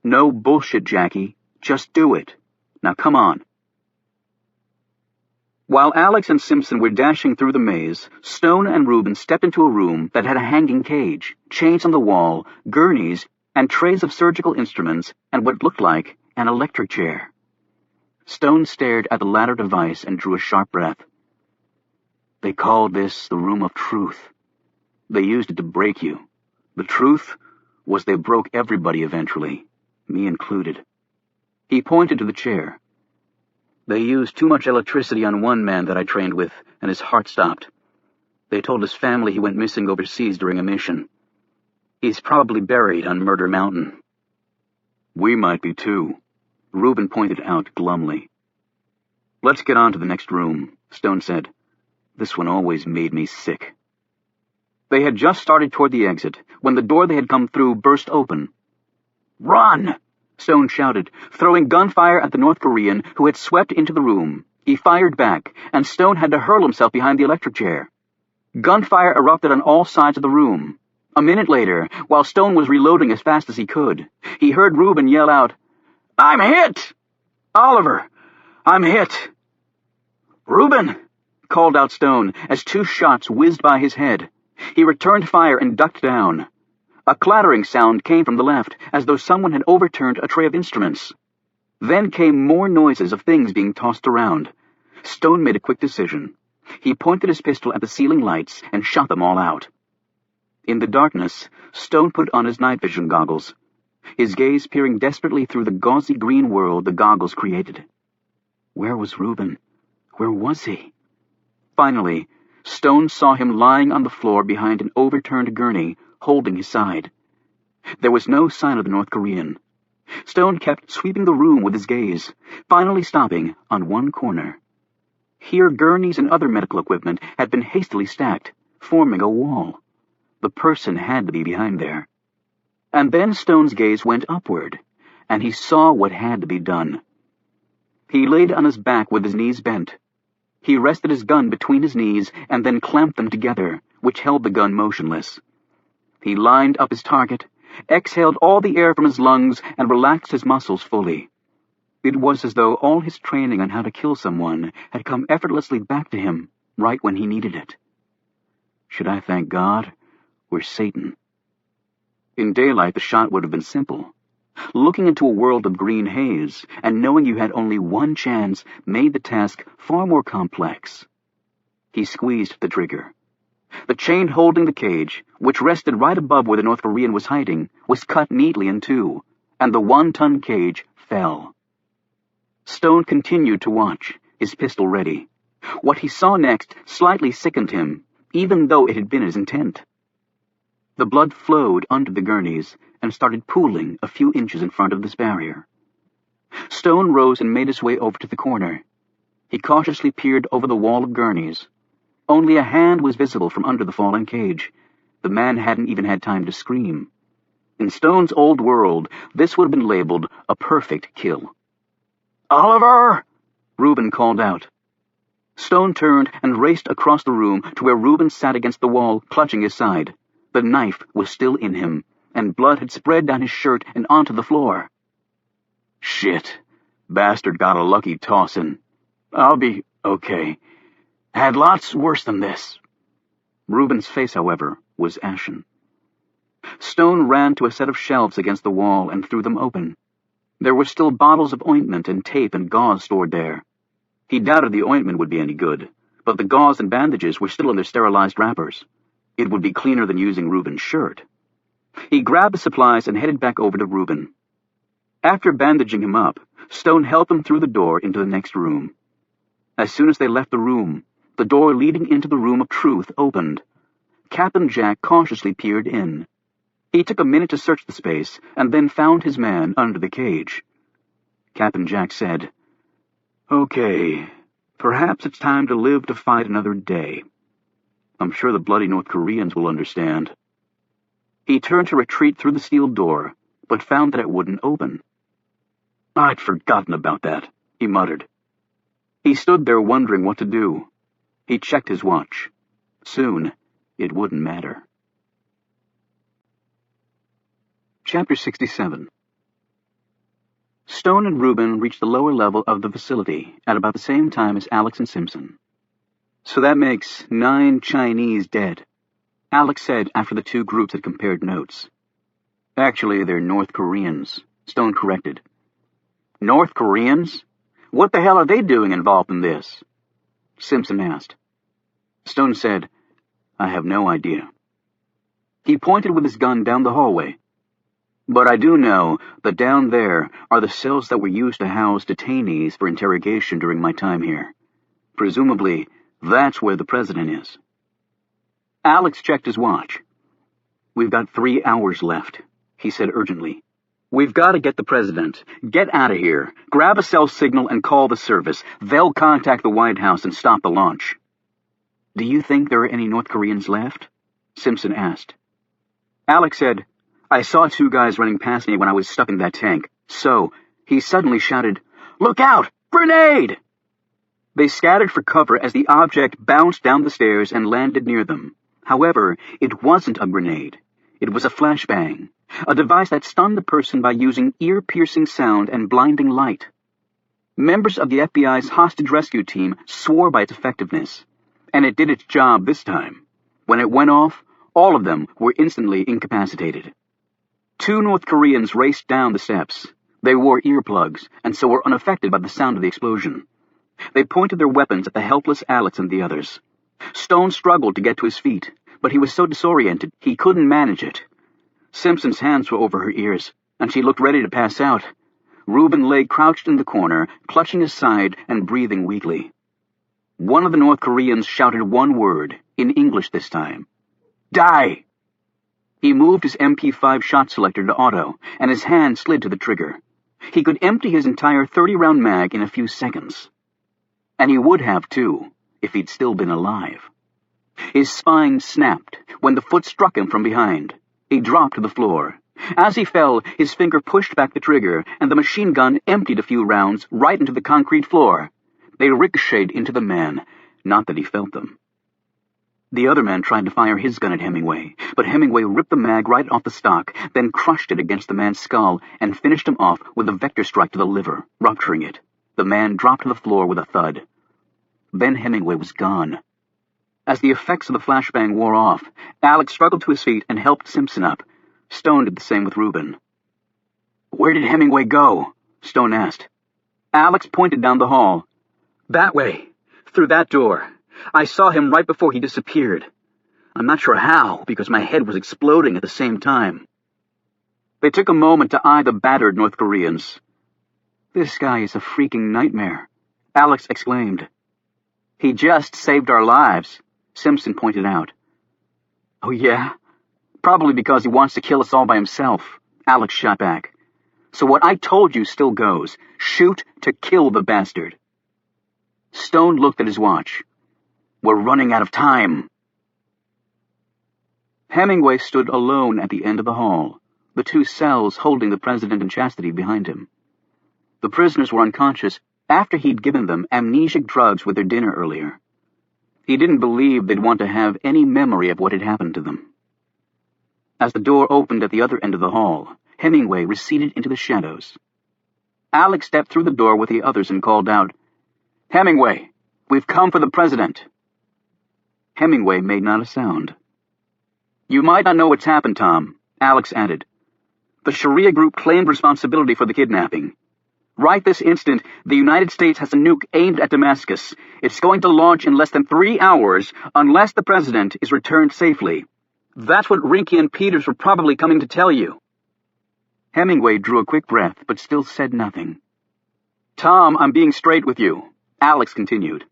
"No bullshit, Jackie. Just do it. Now come on." While Alex and Simpson were dashing through the maze, Stone and Reuben stepped into a room that had a hanging cage, chains on the wall, gurneys, and trays of surgical instruments, and what looked like an electric chair. Stone stared at the latter device and drew a sharp breath. They called this the Room of Truth. They used it to break you. The truth was they broke everybody eventually, me included. He pointed to the chair. They used too much electricity on one man that I trained with, and his heart stopped. They told his family he went missing overseas during a mission. He's probably buried on Murder Mountain. We might be too, Reuben pointed out glumly. Let's get on to the next room, Stone said. This one always made me sick. They had just started toward the exit when the door they had come through burst open. Run! Stone shouted, throwing gunfire at the North Korean who had swept into the room. He fired back, and Stone had to hurl himself behind the electric chair. Gunfire erupted on all sides of the room. A minute later, while Stone was reloading as fast as he could, he heard Reuben yell out, I'm hit! Oliver, I'm hit! Reuben! Called out Stone as two shots whizzed by his head. He returned fire and ducked down. A clattering sound came from the left, as though someone had overturned a tray of instruments. Then came more noises of things being tossed around. Stone made a quick decision. He pointed his pistol at the ceiling lights and shot them all out. In the darkness, Stone put on his night vision goggles, his gaze peering desperately through the gauzy green world the goggles created. Where was Reuben? Where was he? Finally, Stone saw him lying on the floor behind an overturned gurney, holding his side. There was no sign of the North Korean. Stone kept sweeping the room with his gaze, finally stopping on one corner. Here gurneys and other medical equipment had been hastily stacked, forming a wall. The person had to be behind there. And then Stone's gaze went upward, and he saw what had to be done. He laid on his back with his knees bent. He rested his gun between his knees and then clamped them together, which held the gun motionless. He lined up his target, exhaled all the air from his lungs, and relaxed his muscles fully. It was as though all his training on how to kill someone had come effortlessly back to him right when he needed it. Should I thank God or Satan? In daylight, the shot would have been simple. Looking into a world of green haze and knowing you had only one chance made the task far more complex. He squeezed the trigger. The chain holding the cage, which rested right above where the North Korean was hiding, was cut neatly in two, and the 1-ton cage fell. Stone continued to watch, his pistol ready. What he saw next slightly sickened him, even though it had been his intent. The blood flowed under the gurneys and started pooling a few inches in front of this barrier. Stone rose and made his way over to the corner. He cautiously peered over the wall of gurneys. Only a hand was visible from under the fallen cage. The man hadn't even had time to scream. In Stone's old world, this would have been labeled a perfect kill. Oliver! Reuben called out. Stone turned and raced across the room to where Reuben sat against the wall, clutching his side. The knife was still in him, and blood had spread down his shirt and onto the floor. Shit. Bastard got a lucky tossin'. I'll be okay. Had lots worse than this. Reuben's face, however, was ashen. Stone ran to a set of shelves against the wall and threw them open. There were still bottles of ointment and tape and gauze stored there. He doubted the ointment would be any good, but the gauze and bandages were still in their sterilized wrappers. It would be cleaner than using Reuben's shirt. He grabbed the supplies and headed back over to Reuben. After bandaging him up, Stone helped him through the door into the next room. As soon as they left the room, the door leading into the Room of Truth opened. Captain Jack cautiously peered in. He took a minute to search the space and then found his man under the cage. Captain Jack said, Okay, perhaps it's time to live to fight another day. I'm sure the bloody North Koreans will understand. He turned to retreat through the steel door, but found that it wouldn't open. I'd forgotten about that, he muttered. He stood there wondering what to do. He checked his watch. Soon, it wouldn't matter. Chapter 67. Stone and Rubin reached the lower level of the facility at about the same time as Alex and Simpson. So that makes 9 Chinese dead, Alex said after the two groups had compared notes. Actually, they're North Koreans, Stone corrected. North Koreans? What the hell are they doing involved in this? Simpson asked. Stone said, I have no idea. He pointed with his gun down the hallway. But I do know that down there are the cells that were used to house detainees for interrogation during my time here. Presumably, that's where the president is. Alex checked his watch. We've got 3 hours left, he said urgently. We've got to get the president. Get out of here. Grab a cell signal and call the service. They'll contact the White House and stop the launch. Do you think there are any North Koreans left? Simpson asked. Alex said, I saw 2 guys running past me when I was stuck in that tank. So, he suddenly shouted, Look out! Grenade! They scattered for cover as the object bounced down the stairs and landed near them. However, it wasn't a grenade. It was a flashbang, a device that stunned a person by using ear-piercing sound and blinding light. Members of the FBI's hostage rescue team swore by its effectiveness, and it did its job this time. When it went off, all of them were instantly incapacitated. 2 North Koreans raced down the steps. They wore earplugs, and so were unaffected by the sound of the explosion. They pointed their weapons at the helpless Alex and the others. Stone struggled to get to his feet, but he was so disoriented he couldn't manage it. Simpson's hands were over her ears, and she looked ready to pass out. Reuben lay crouched in the corner, clutching his side and breathing weakly. One of the North Koreans shouted one word, in English this time. Die! He moved his MP5 shot selector to auto, and his hand slid to the trigger. He could empty his entire 30-round mag in a few seconds. And he would have, too, if he'd still been alive. His spine snapped when the foot struck him from behind. He dropped to the floor. As he fell, his finger pushed back the trigger, and the machine gun emptied a few rounds right into the concrete floor. They ricocheted into the man, not that he felt them. The other man tried to fire his gun at Hemingway, but Hemingway ripped the mag right off the stock, then crushed it against the man's skull and finished him off with a vector strike to the liver, rupturing it. The man dropped to the floor with a thud. Then Hemingway was gone. As the effects of the flashbang wore off, Alex struggled to his feet and helped Simpson up. Stone did the same with Reuben. Where did Hemingway go? Stone asked. Alex pointed down the hall. That way, through that door. I saw him right before he disappeared. I'm not sure how, because my head was exploding at the same time. They took a moment to eye the battered North Koreans. This guy is a freaking nightmare, Alex exclaimed. He just saved our lives, Simpson pointed out. Oh, yeah? Probably because he wants to kill us all by himself, Alex shot back. So what I told you still goes. Shoot to kill the bastard. Stone looked at his watch. We're running out of time. Hemingway stood alone at the end of the hall, the 2 cells holding the president and Chastity behind him. The prisoners were unconscious after he'd given them amnesic drugs with their dinner earlier. He didn't believe they'd want to have any memory of what had happened to them. As the door opened at the other end of the hall, Hemingway receded into the shadows. Alex stepped through the door with the others and called out, Hemingway, we've come for the president. Hemingway made not a sound. You might not know what's happened, Tom, Alex added. The Sharia group claimed responsibility for the kidnapping. Right this instant, the United States has a nuke aimed at Damascus. It's going to launch in less than 3 hours unless the president is returned safely. That's what Rinke and Peters were probably coming to tell you. Hemingway drew a quick breath, but still said nothing. Tom, I'm being straight with you, Alex continued.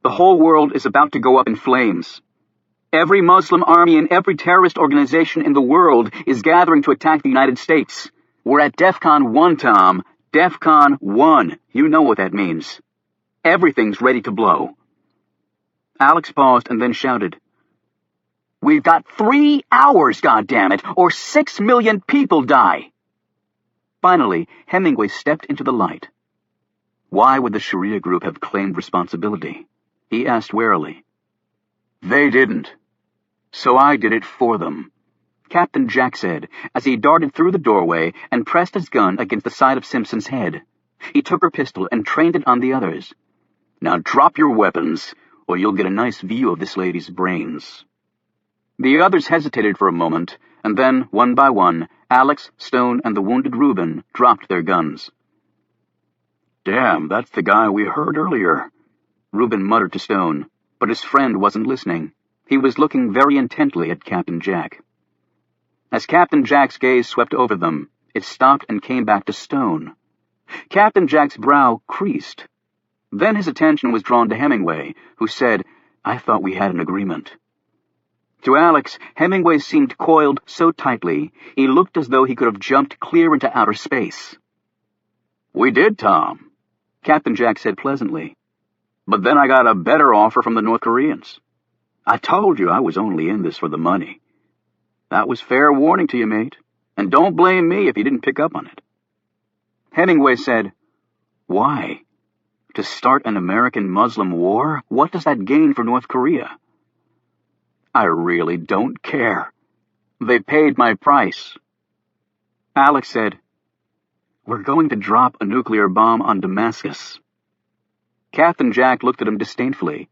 The whole world is about to go up in flames. Every Muslim army and every terrorist organization in the world is gathering to attack the United States. We're at DEFCON 1, Tom. DEFCON 1. You know what that means. Everything's ready to blow. Alex paused and then shouted, We've got 3 hours, goddammit, or 6 million people die. Finally, Hemingway stepped into the light. Why would the Sharia group have claimed responsibility? He asked warily. They didn't. So I did it for them. Captain Jack said, as he darted through the doorway and pressed his gun against the side of Simpson's head. He took her pistol and trained it on the others. "Now drop your weapons, or you'll get a nice view of this lady's brains." The others hesitated for a moment, and then, one by one, Alex, Stone, and the wounded Reuben dropped their guns. "Damn, that's the guy we heard earlier," Reuben muttered to Stone, but his friend wasn't listening. He was looking very intently at Captain Jack. As Captain Jack's gaze swept over them, it stopped and came back to Stone. Captain Jack's brow creased. Then his attention was drawn to Hemingway, who said, "I thought we had an agreement." To Alex, Hemingway seemed coiled so tightly, he looked as though he could have jumped clear into outer space. "We did, Tom," Captain Jack said pleasantly. "But then I got a better offer from the North Koreans. I told you I was only in this for the money. That was fair warning to you, mate, and don't blame me if you didn't pick up on it." Hemingway said, "Why? To start an American-Muslim war? What does that gain for North Korea?" "I really don't care. They paid my price." Alex said, "We're going to drop a nuclear bomb on Damascus." Captain Jack looked at him disdainfully.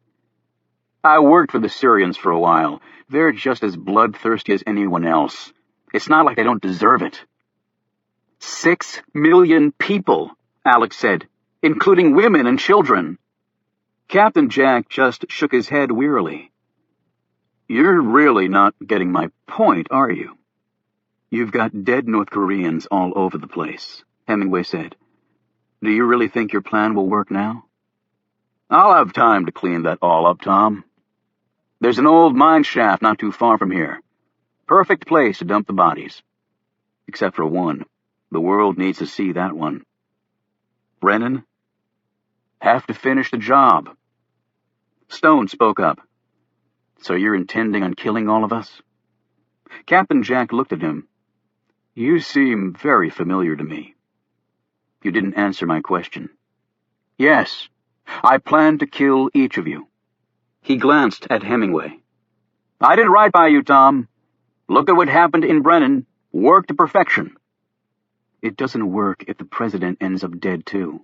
"I worked for the Syrians for a while. They're just as bloodthirsty as anyone else. It's not like they don't deserve it." 6 million people, Alex said, including women and children. Captain Jack just shook his head wearily. "You're really not getting my point, are you?" "You've got dead North Koreans all over the place," Hemingway said. "Do you really think your plan will work now?" "I'll have time to clean that all up, Tom. There's an old mine shaft not too far from here. Perfect place to dump the bodies. Except for one. The world needs to see that one. Brennan? Have to finish the job." Stone spoke up. "So you're intending on killing all of us?" Captain Jack looked at him. "You seem very familiar to me." "You didn't answer my question." "Yes, I plan to kill each of you." He glanced at Hemingway. "I did right by you, Tom. Look at what happened in Brennan. Work to perfection." "It doesn't work if the president ends up dead, too,"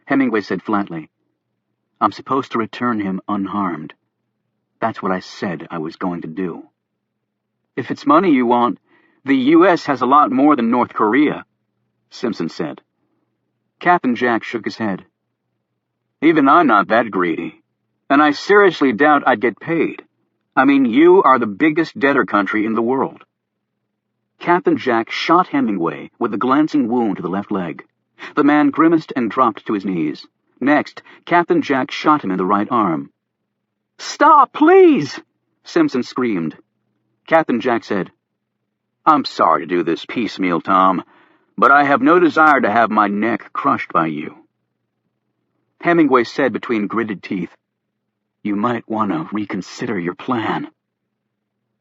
Hemingway said flatly. "I'm supposed to return him unharmed. That's what I said I was going to do." "If it's money you want, the U.S. has a lot more than North Korea," Simpson said. Captain Jack shook his head. "Even I'm not that greedy. And I seriously doubt I'd get paid. I mean, you are the biggest debtor country in the world." Captain Jack shot Hemingway with a glancing wound to the left leg. The man grimaced and dropped to his knees. Next, Captain Jack shot him in the right arm. "Stop, please!" Simpson screamed. Captain Jack said, "I'm sorry to do this piecemeal, Tom, but I have no desire to have my neck crushed by you." Hemingway said between gritted teeth, "You might want to reconsider your plan."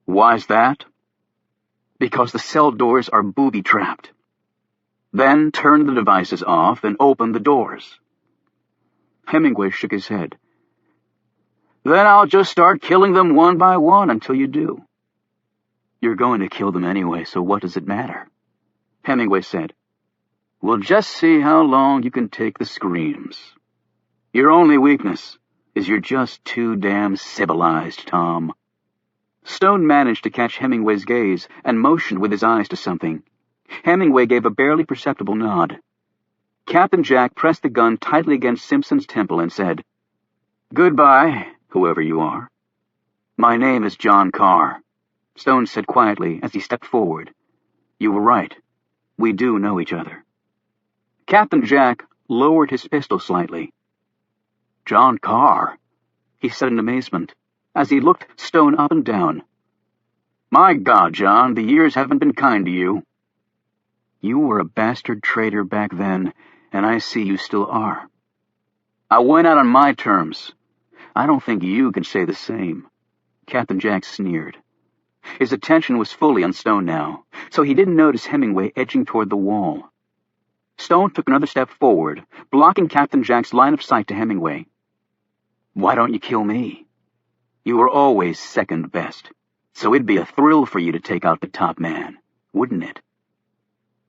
"Why's that?" "Because the cell doors are booby-trapped." "Then turn the devices off and open the doors." Hemingway shook his head. "Then I'll just start killing them one by one until you do." "You're going to kill them anyway, so what does it matter?" Hemingway said. "We'll just see how long you can take the screams. Your only weakness is you're just too damn civilized, Tom." Stone managed to catch Hemingway's gaze and motioned with his eyes to something. Hemingway gave a barely perceptible nod. Captain Jack pressed the gun tightly against Simpson's temple and said, "Goodbye, whoever you are." "My name is John Carr," Stone said quietly as he stepped forward. "You were right. We do know each other." Captain Jack lowered his pistol slightly. "John Carr," he said in amazement, as he looked Stone up and down. "My God, John, the years haven't been kind to you." "You were a bastard traitor back then, and I see you still are." "I went out on my terms. I don't think you can say the same." Captain Jack sneered. His attention was fully on Stone now, so he didn't notice Hemingway edging toward the wall. Stone took another step forward, blocking Captain Jack's line of sight to Hemingway. "Why don't you kill me? You were always second best." So it'd be a thrill for you to take out the top man, wouldn't it?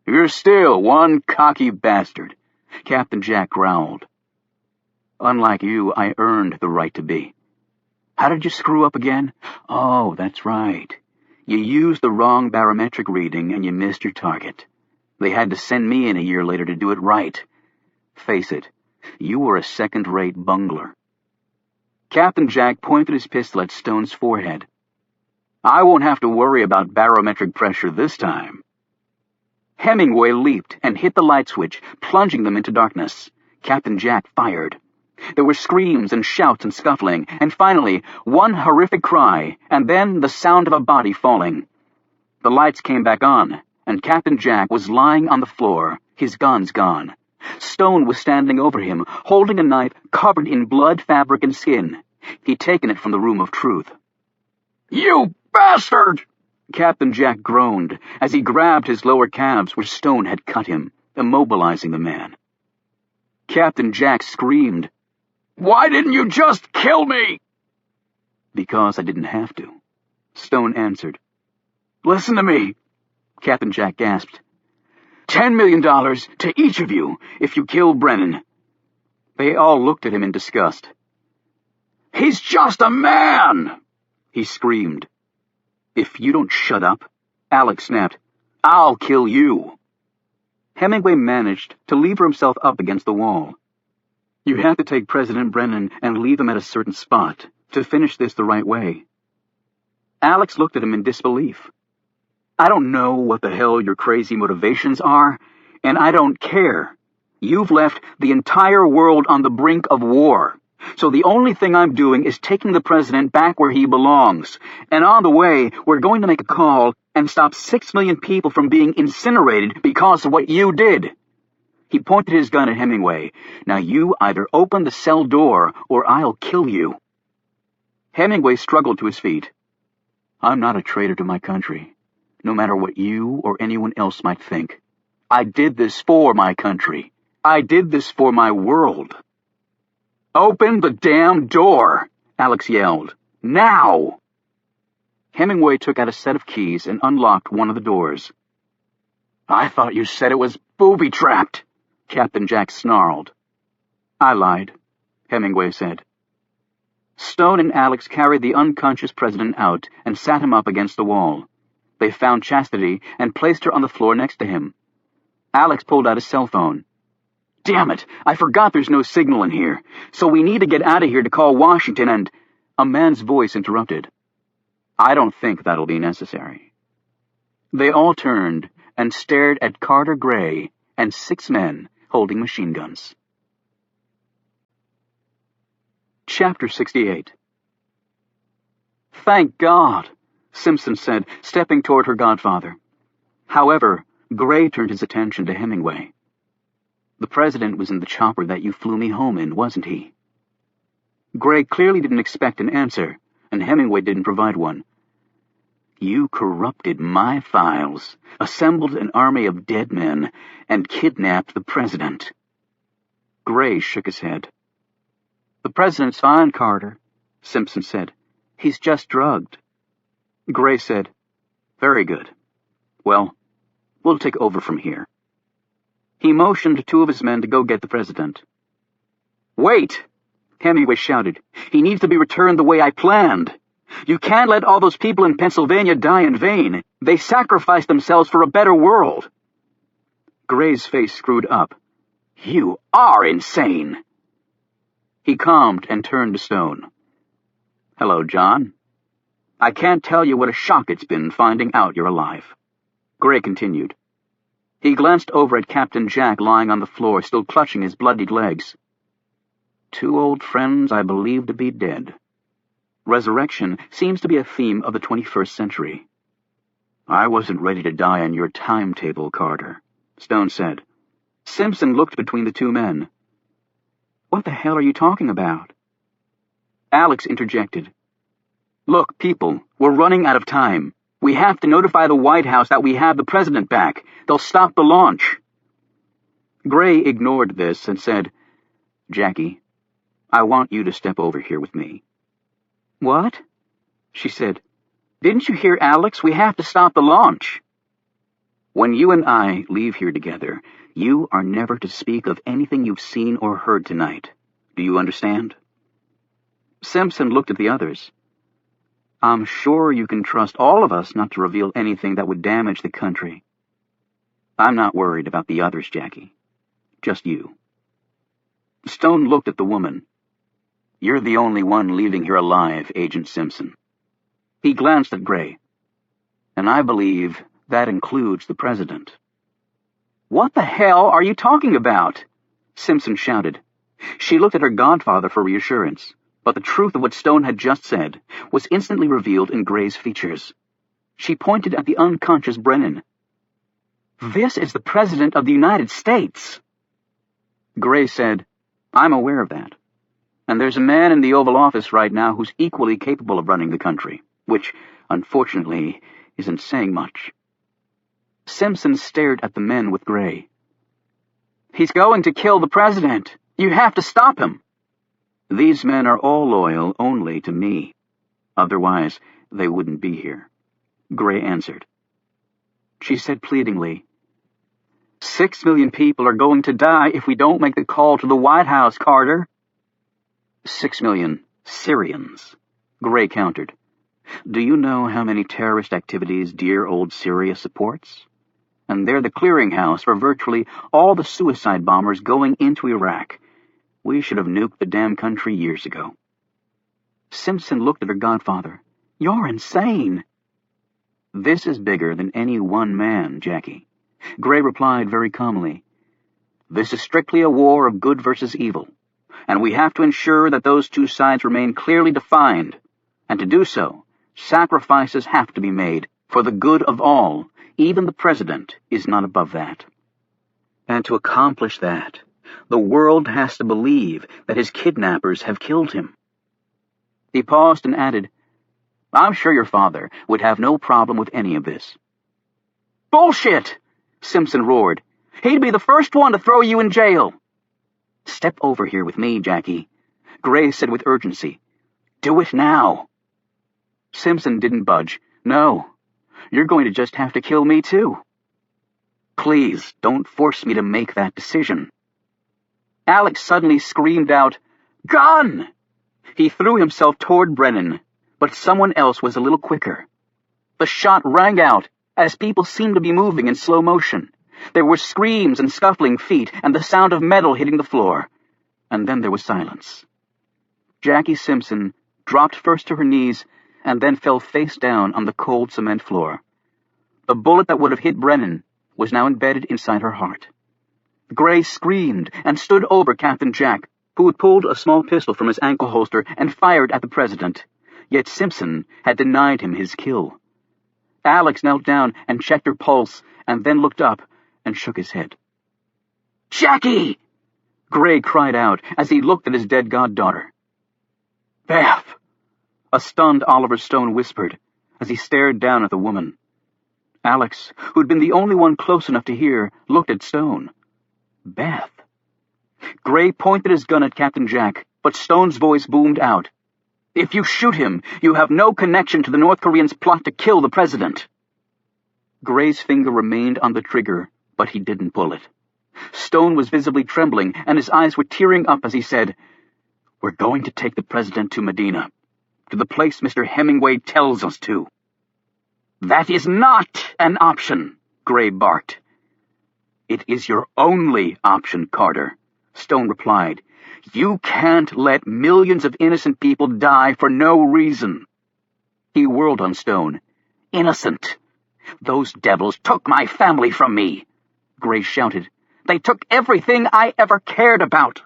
You're still one cocky bastard, Captain Jack growled. Unlike you, I earned the right to be. How did you screw up again? Oh, that's right. You used the wrong barometric reading and you missed your target. They had to send me in a year later to do it right. Face it, you were a second-rate bungler. Captain Jack pointed his pistol at Stone's forehead. I won't have to worry about barometric pressure this time. Hemingway leaped and hit the light switch, plunging them into darkness. Captain Jack fired. There were screams and shouts and scuffling, and finally, one horrific cry, and then the sound of a body falling. The lights came back on, and Captain Jack was lying on the floor, his guns gone. Stone was standing over him, holding a knife covered in blood, fabric, and skin. He'd taken it from the room of truth. You bastard! Captain Jack groaned as he grabbed his lower calves where Stone had cut him, immobilizing the man. Captain Jack screamed, Why didn't you just kill me? Because I didn't have to, Stone answered. Listen to me, Captain Jack gasped. $10 million to each of you if you kill Brennan. They all looked at him in disgust. He's just a man, he screamed. If you don't shut up, Alex snapped, I'll kill you. Hemingway managed to lever himself up against the wall. You have to take President Brennan and leave him at a certain spot to finish this the right way. Alex looked at him in disbelief. I don't know what the hell your crazy motivations are, and I don't care. You've left the entire world on the brink of war. So the only thing I'm doing is taking the president back where he belongs. And on the way, we're going to make a call and stop 6 million people from being incinerated because of what you did. He pointed his gun at Hemingway. Now you either open the cell door or I'll kill you. Hemingway struggled to his feet. I'm not a traitor to my country, no matter what you or anyone else might think. I did this for my country. I did this for my world. Open the damn door, Alex yelled. Now! Hemingway took out a set of keys and unlocked one of the doors. I thought you said it was booby-trapped, Captain Jack snarled. I lied, Hemingway said. Stone and Alex carried the unconscious president out and sat him up against the wall. They found Chastity and placed her on the floor next to him. Alex pulled out his cell phone. Damn it, I forgot there's no signal in here, so we need to get out of here to call Washington and... A man's voice interrupted. I don't think that'll be necessary. They all turned and stared at Carter Gray and 6 men holding machine guns. Chapter 68. Thank God, Simpson said, stepping toward her godfather. However, Gray turned his attention to Hemingway. The president was in the chopper that you flew me home in, wasn't he? Gray clearly didn't expect an answer, and Hemingway didn't provide one. You corrupted my files, assembled an army of dead men, and kidnapped the president. Gray shook his head. The president's fine, Carter, Simpson said. He's just drugged. Gray said, Very good. Well, we'll take over from here. He motioned 2 of his men to go get the president. Wait! Hemingway shouted. He needs to be returned the way I planned. You can't let all those people in Pennsylvania die in vain. They sacrificed themselves for a better world. Gray's face screwed up. You are insane! He calmed and turned to Stone. Hello, John. I can't tell you what a shock it's been finding out you're alive. Gray continued. He glanced over at Captain Jack lying on the floor, still clutching his bloodied legs. 2 old friends I believe to be dead. Resurrection seems to be a theme of the 21st century. I wasn't ready to die on your timetable, Carter, Stone said. Simpson looked between the 2 men. What the hell are you talking about? Alex interjected. Look, people, we're running out of time. We have to notify the White House that we have the president back. They'll stop the launch. Gray ignored this and said, Jackie, I want you to step over here with me. What? She said. Didn't you hear, Alex? We have to stop the launch. When you and I leave here together, you are never to speak of anything you've seen or heard tonight. Do you understand? Simpson looked at the others. I'm sure you can trust all of us not to reveal anything that would damage the country. I'm not worried about the others, Jackie. Just you. Stone looked at the woman. You're the only one leaving here alive, Agent Simpson. He glanced at Gray. And I believe that includes the president. What the hell are you talking about? Simpson shouted. She looked at her godfather for reassurance, but the truth of what Stone had just said was instantly revealed in Gray's features. She pointed at the unconscious Brennan. This is the President of the United States. Gray said, I'm aware of that. And there's a man in the Oval Office right now who's equally capable of running the country, which, unfortunately, isn't saying much. Simpson stared at the men with Gray. He's going to kill the president. You have to stop him. These men are all loyal only to me. Otherwise, they wouldn't be here. Gray answered. She said pleadingly, 6 million people are going to die if we don't make the call to the White House, Carter. 6 million Syrians, Gray countered. Do you know how many terrorist activities dear old Syria supports? And they're the clearinghouse for virtually all the suicide bombers going into Iraq. We should have nuked the damn country years ago. Simpson looked at her godfather. You're insane. This is bigger than any one man, Jackie. Gray replied very calmly. This is strictly a war of good versus evil, and we have to ensure that those two sides remain clearly defined. And to do so, sacrifices have to be made for the good of all. Even the president is not above that. And to accomplish that, the world has to believe that his kidnappers have killed him. He paused and added, I'm sure your father would have no problem with any of this. Bullshit! Simpson roared. He'd be the first one to throw you in jail. Step over here with me, Jackie, Gray said with urgency. Do it now. Simpson didn't budge. No, you're going to just have to kill me too. Please, don't force me to make that decision. Alex suddenly screamed out, Gun! He threw himself toward Brennan, but someone else was a little quicker. The shot rang out as people seemed to be moving in slow motion. There were screams and scuffling feet and the sound of metal hitting the floor. And then there was silence. Jackie Simpson dropped first to her knees and then fell face down on the cold cement floor. The bullet that would have hit Brennan was now embedded inside her heart. Gray screamed and stood over Captain Jack, who had pulled a small pistol from his ankle holster and fired at the president. Yet Simpson had denied him his kill. Alex knelt down and checked her pulse and then looked up and shook his head. Jackie! Gray cried out as he looked at his dead goddaughter. Beth! A stunned Oliver Stone whispered as he stared down at the woman. Alex, who'd been the only one close enough to hear, looked at Stone. Beth. Gray pointed his gun at Captain Jack, but Stone's voice boomed out. If you shoot him, you have no connection to the North Koreans' plot to kill the president. Gray's finger remained on the trigger, but he didn't pull it. Stone was visibly trembling, and his eyes were tearing up as he said, We're going to take the president to Medina, to the place Mr. Hemingway tells us to. That is not an option, Gray barked. It is your only option, Carter, Stone replied. You can't let millions of innocent people die for no reason. He whirled on Stone. Innocent. Those devils took my family from me, Gray shouted. They took everything I ever cared about.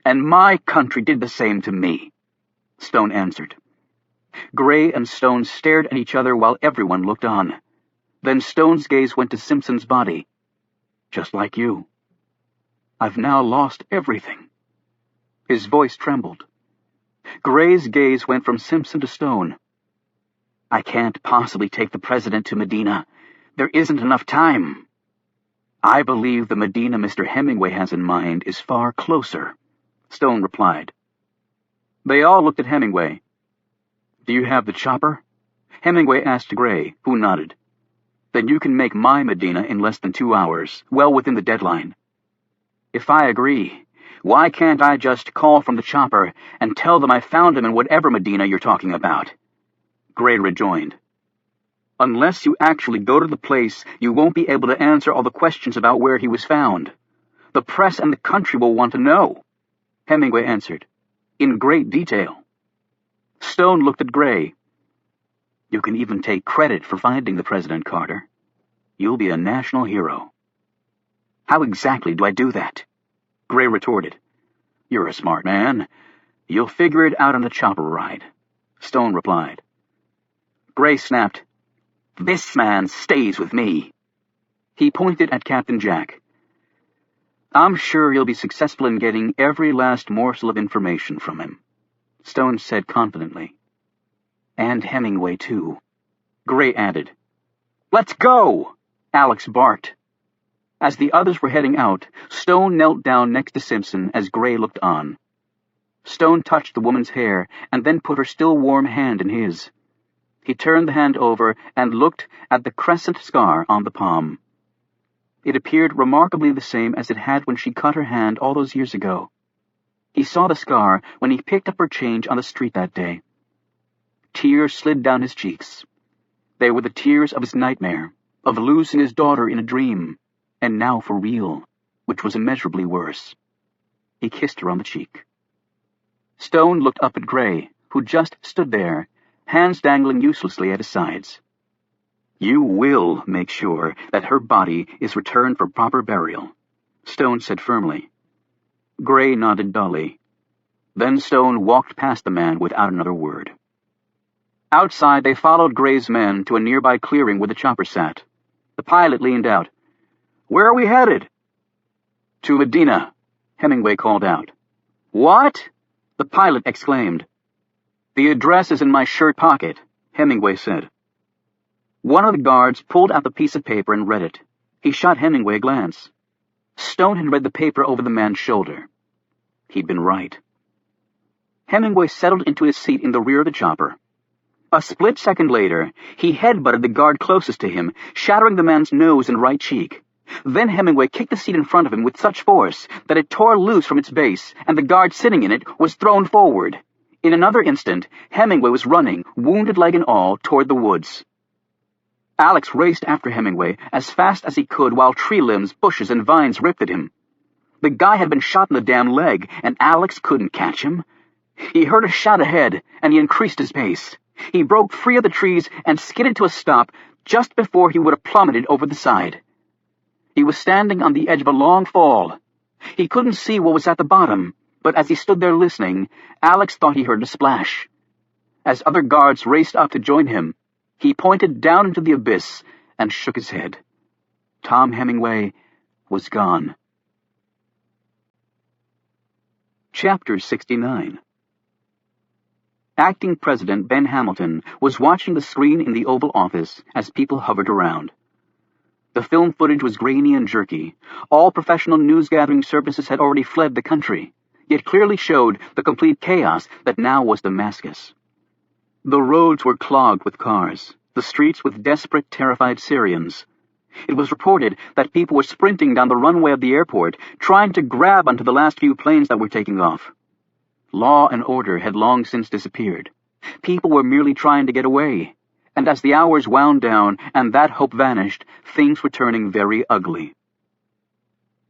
And my country did the same to me, Stone answered. Gray and Stone stared at each other while everyone looked on. Then Stone's gaze went to Simpson's body. Just like you. I've now lost everything. His voice trembled. Gray's gaze went from Simpson to Stone. I can't possibly take the president to Medina. There isn't enough time. I believe the Medina Mr. Hemingway has in mind is far closer, Stone replied. They all looked at Hemingway. Do you have the chopper? Hemingway asked Gray, who nodded. "Then you can make my Medina in less than 2 hours, well within the deadline." "If I agree, why can't I just call from the chopper and tell them I found him in whatever Medina you're talking about?" Gray rejoined. "Unless you actually go to the place, you won't be able to answer all the questions about where he was found. The press and the country will want to know." Hemingway answered, "In great detail." Stone looked at Gray. "You can even take credit for finding the President, Carter. You'll be a national hero." "How exactly do I do that?" Gray retorted. "You're a smart man. You'll figure it out on the chopper ride." Stone replied. Gray snapped, "This man stays with me." He pointed at Captain Jack. "I'm sure you'll be successful in getting every last morsel of information from him," Stone said confidently. "And Hemingway, too," Gray added. "Let's go!" Alex barked. As the others were heading out, Stone knelt down next to Simpson as Gray looked on. Stone touched the woman's hair and then put her still warm hand in his. He turned the hand over and looked at the crescent scar on the palm. It appeared remarkably the same as it had when she cut her hand all those years ago. He saw the scar when he picked up her change on the street that day. Tears slid down his cheeks. They were the tears of his nightmare, of losing his daughter in a dream, and now for real, which was immeasurably worse. He kissed her on the cheek. Stone looked up at Gray, who just stood there, hands dangling uselessly at his sides. "You will make sure that her body is returned for proper burial," Stone said firmly. Gray nodded dully. Then Stone walked past the man without another word. Outside, they followed Gray's men to a nearby clearing where the chopper sat. The pilot leaned out. "Where are we headed?" "To Medina," Hemingway called out. "What?" the pilot exclaimed. "The address is in my shirt pocket," Hemingway said. One of the guards pulled out the piece of paper and read it. He shot Hemingway a glance. Stone had read the paper over the man's shoulder. He'd been right. Hemingway settled into his seat in the rear of the chopper. A split second later, he headbutted the guard closest to him, shattering the man's nose and right cheek. Then Hemingway kicked the seat in front of him with such force that it tore loose from its base, and the guard sitting in it was thrown forward. In another instant, Hemingway was running, wounded leg and all, toward the woods. Alex raced after Hemingway as fast as he could while tree limbs, bushes, and vines ripped at him. The guy had been shot in the damn leg, and Alex couldn't catch him. He heard a shout ahead, and he increased his pace. He broke free of the trees and skidded to a stop just before he would have plummeted over the side. He was standing on the edge of a long fall. He couldn't see what was at the bottom, but as he stood there listening, Alex thought he heard a splash. As other guards raced up to join him, he pointed down into the abyss and shook his head. Tom Hemingway was gone. Chapter 69. Acting President Ben Hamilton was watching the screen in the Oval Office as people hovered around. The film footage was grainy and jerky. All professional news-gathering services had already fled the country, yet clearly showed the complete chaos that now was Damascus. The roads were clogged with cars, the streets with desperate, terrified Syrians. It was reported that people were sprinting down the runway of the airport, trying to grab onto the last few planes that were taking off. Law and order had long since disappeared. People were merely trying to get away, and as the hours wound down and that hope vanished, things were turning very ugly.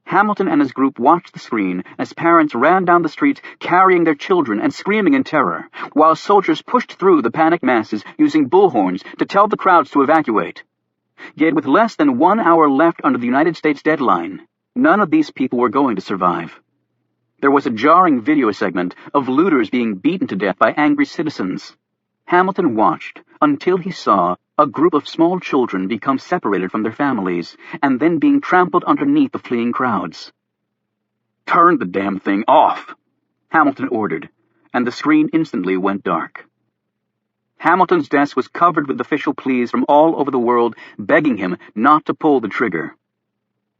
Hamilton and his group watched the screen as parents ran down the streets carrying their children and screaming in terror, while soldiers pushed through the panicked masses using bullhorns to tell the crowds to evacuate. Yet with less than 1 hour left under the United States deadline, none of these people were going to survive. There was a jarring video segment of looters being beaten to death by angry citizens. Hamilton watched until he saw a group of small children become separated from their families and then being trampled underneath the fleeing crowds. "Turn the damn thing off," Hamilton ordered, and the screen instantly went dark. Hamilton's desk was covered with official pleas from all over the world begging him not to pull the trigger.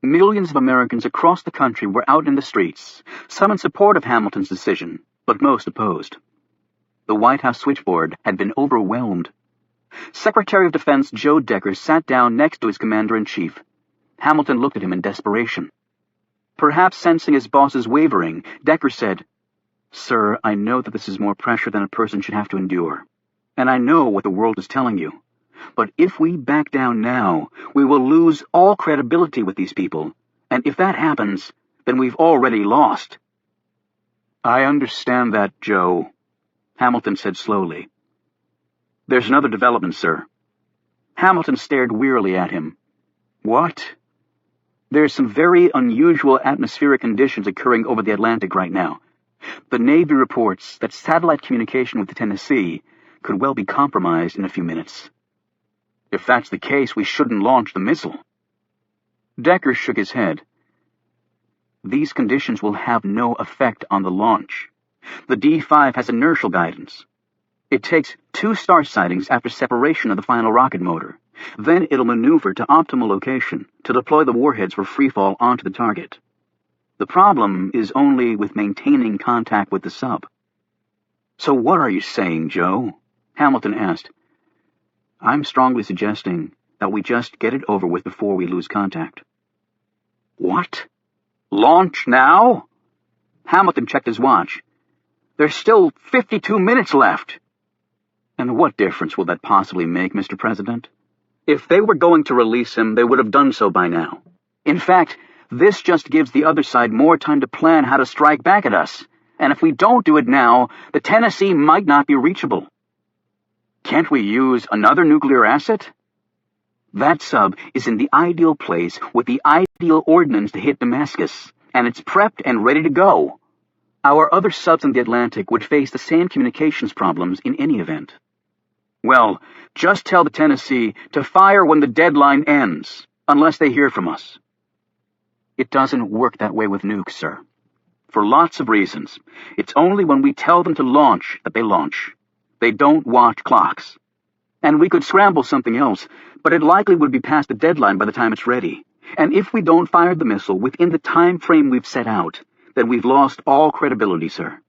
Millions of Americans across the country were out in the streets, some in support of Hamilton's decision, but most opposed. The White House switchboard had been overwhelmed. Secretary of Defense Joe Decker sat down next to his commander-in-chief. Hamilton looked at him in desperation. Perhaps sensing his boss's wavering, Decker said, "Sir, I know that this is more pressure than a person should have to endure. And I know what the world is telling you. But if we back down now, we will lose all credibility with these people. And if that happens, then we've already lost." "I understand that, Joe," Hamilton said slowly. "There's another development, sir." Hamilton stared wearily at him. "What?" "There's some very unusual atmospheric conditions occurring over the Atlantic right now. The Navy reports that satellite communication with the Tennessee could well be compromised in a few minutes." "If that's the case, we shouldn't launch the missile." Decker shook his head. "These conditions will have no effect on the launch. The D-5 has inertial guidance. It takes 2 star sightings after separation of the final rocket motor. Then it'll maneuver to optimal location to deploy the warheads for freefall onto the target. The problem is only with maintaining contact with the sub." "So what are you saying, Joe?" Hamilton asked. "I'm strongly suggesting that we just get it over with before we lose contact." "What? Launch now?" Hamilton checked his watch. "There's still 52 minutes left." "And what difference will that possibly make, Mr. President? If they were going to release him, they would have done so by now. In fact, this just gives the other side more time to plan how to strike back at us. And if we don't do it now, the Tennessee might not be reachable." "Can't we use another nuclear asset?" "That sub is in the ideal place with the ideal ordnance to hit Damascus, and it's prepped and ready to go. Our other subs in the Atlantic would face the same communications problems in any event." "Well, just tell the Tennessee to fire when the deadline ends, unless they hear from us." "It doesn't work that way with nukes, sir. For lots of reasons. It's only when we tell them to launch that they launch. They don't watch clocks. And we could scramble something else, but it likely would be past the deadline by the time it's ready. And if we don't fire the missile within the time frame we've set out, then we've lost all credibility, sir."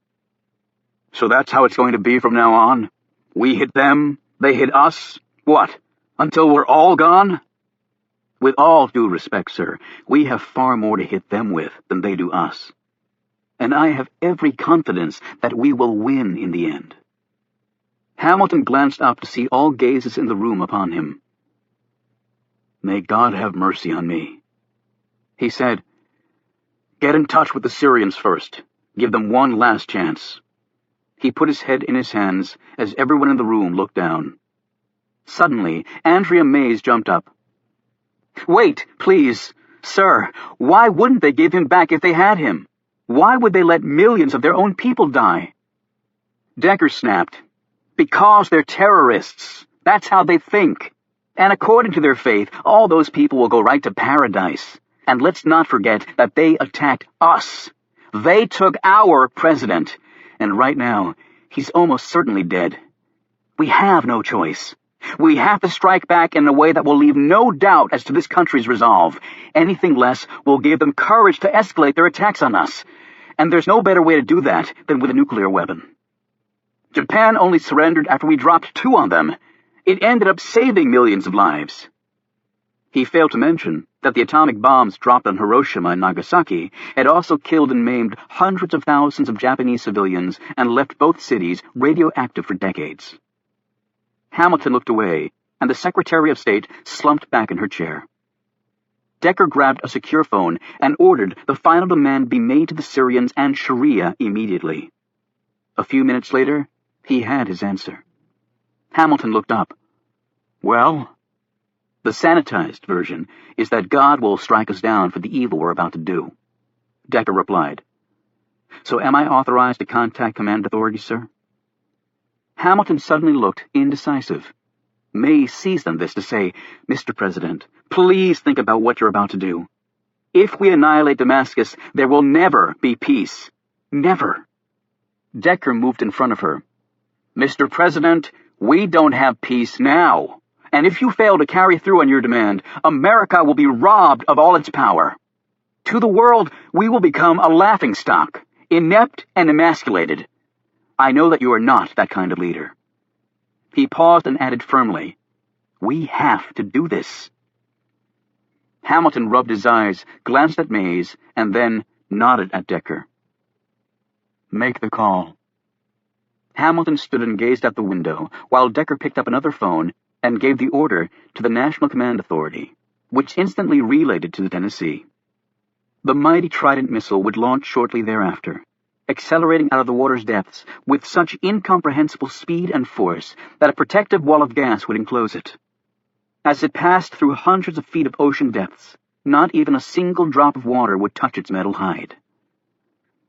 "So that's how it's going to be from now on? We hit them, they hit us, what, until we're all gone?" "With all due respect, sir, we have far more to hit them with than they do us. And I have every confidence that we will win in the end." Hamilton glanced up to see all gazes in the room upon him. "May God have mercy on me." He said, "Get in touch with the Syrians first. Give them one last chance." He put his head in his hands as everyone in the room looked down. Suddenly, Andrea Mays jumped up. "Wait, please. Sir, why wouldn't they give him back if they had him? Why would they let millions of their own people die?" Decker snapped. "Because they're terrorists. That's how they think. And according to their faith, all those people will go right to paradise. And let's not forget that they attacked us. They took our president. And right now, he's almost certainly dead. We have no choice. We have to strike back in a way that will leave no doubt as to this country's resolve. Anything less will give them courage to escalate their attacks on us. And there's no better way to do that than with a nuclear weapon. Japan only surrendered after we dropped 2 on them. It ended up saving millions of lives." He failed to mention that the atomic bombs dropped on Hiroshima and Nagasaki had also killed and maimed hundreds of thousands of Japanese civilians and left both cities radioactive for decades. Hamilton looked away, and the Secretary of State slumped back in her chair. Decker grabbed a secure phone and ordered the final demand be made to the Syrians and Sharia immediately. A few minutes later, he had his answer. Hamilton looked up. "Well?" "The sanitized version is that God will strike us down for the evil we're about to do," Decker replied. "So am I authorized to contact command authorities, sir?" Hamilton suddenly looked indecisive. May seized on this to say, "Mr. President, please think about what you're about to do. If we annihilate Damascus, there will never be peace. Never." Decker moved in front of her. "Mr. President, we don't have peace now. And if you fail to carry through on your demand, America will be robbed of all its power. To the world, we will become a laughingstock, inept and emasculated. I know that you are not that kind of leader." He paused and added firmly, "We have to do this." Hamilton rubbed his eyes, glanced at Mays, and then nodded at Decker. "Make the call." Hamilton stood and gazed out the window, while Decker picked up another phone and gave the order to the National Command Authority, which instantly relayed it to the Tennessee. The mighty Trident missile would launch shortly thereafter, accelerating out of the water's depths with such incomprehensible speed and force that a protective wall of gas would enclose it. As it passed through hundreds of feet of ocean depths, not even a single drop of water would touch its metal hide.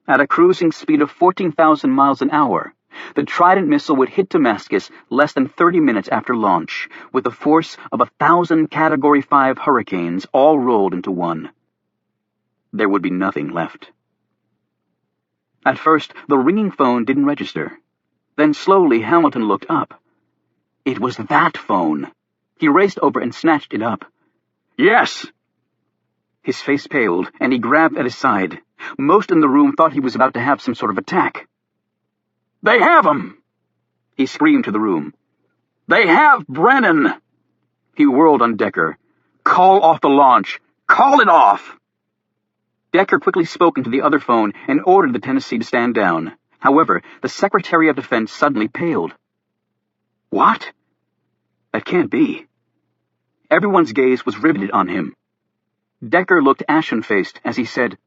At a cruising speed of 14,000 miles an hour, the Trident missile would hit Damascus less than 30 minutes after launch, with the force of 1,000 Category 5 hurricanes all rolled into one. There would be nothing left. At first, the ringing phone didn't register. Then slowly Hamilton looked up. It was that phone. He raced over and snatched it up. "Yes!" His face paled, and he grabbed at his side. Most in the room thought he was about to have some sort of attack. "They have him!" He screamed to the room. "They have Brennan!" He whirled on Decker. "Call off the launch! Call it off!" Decker quickly spoke into the other phone and ordered the Tennessee to stand down. However, the Secretary of Defense suddenly paled. "What? That can't be." Everyone's gaze was riveted on him. Decker looked ashen-faced as he said,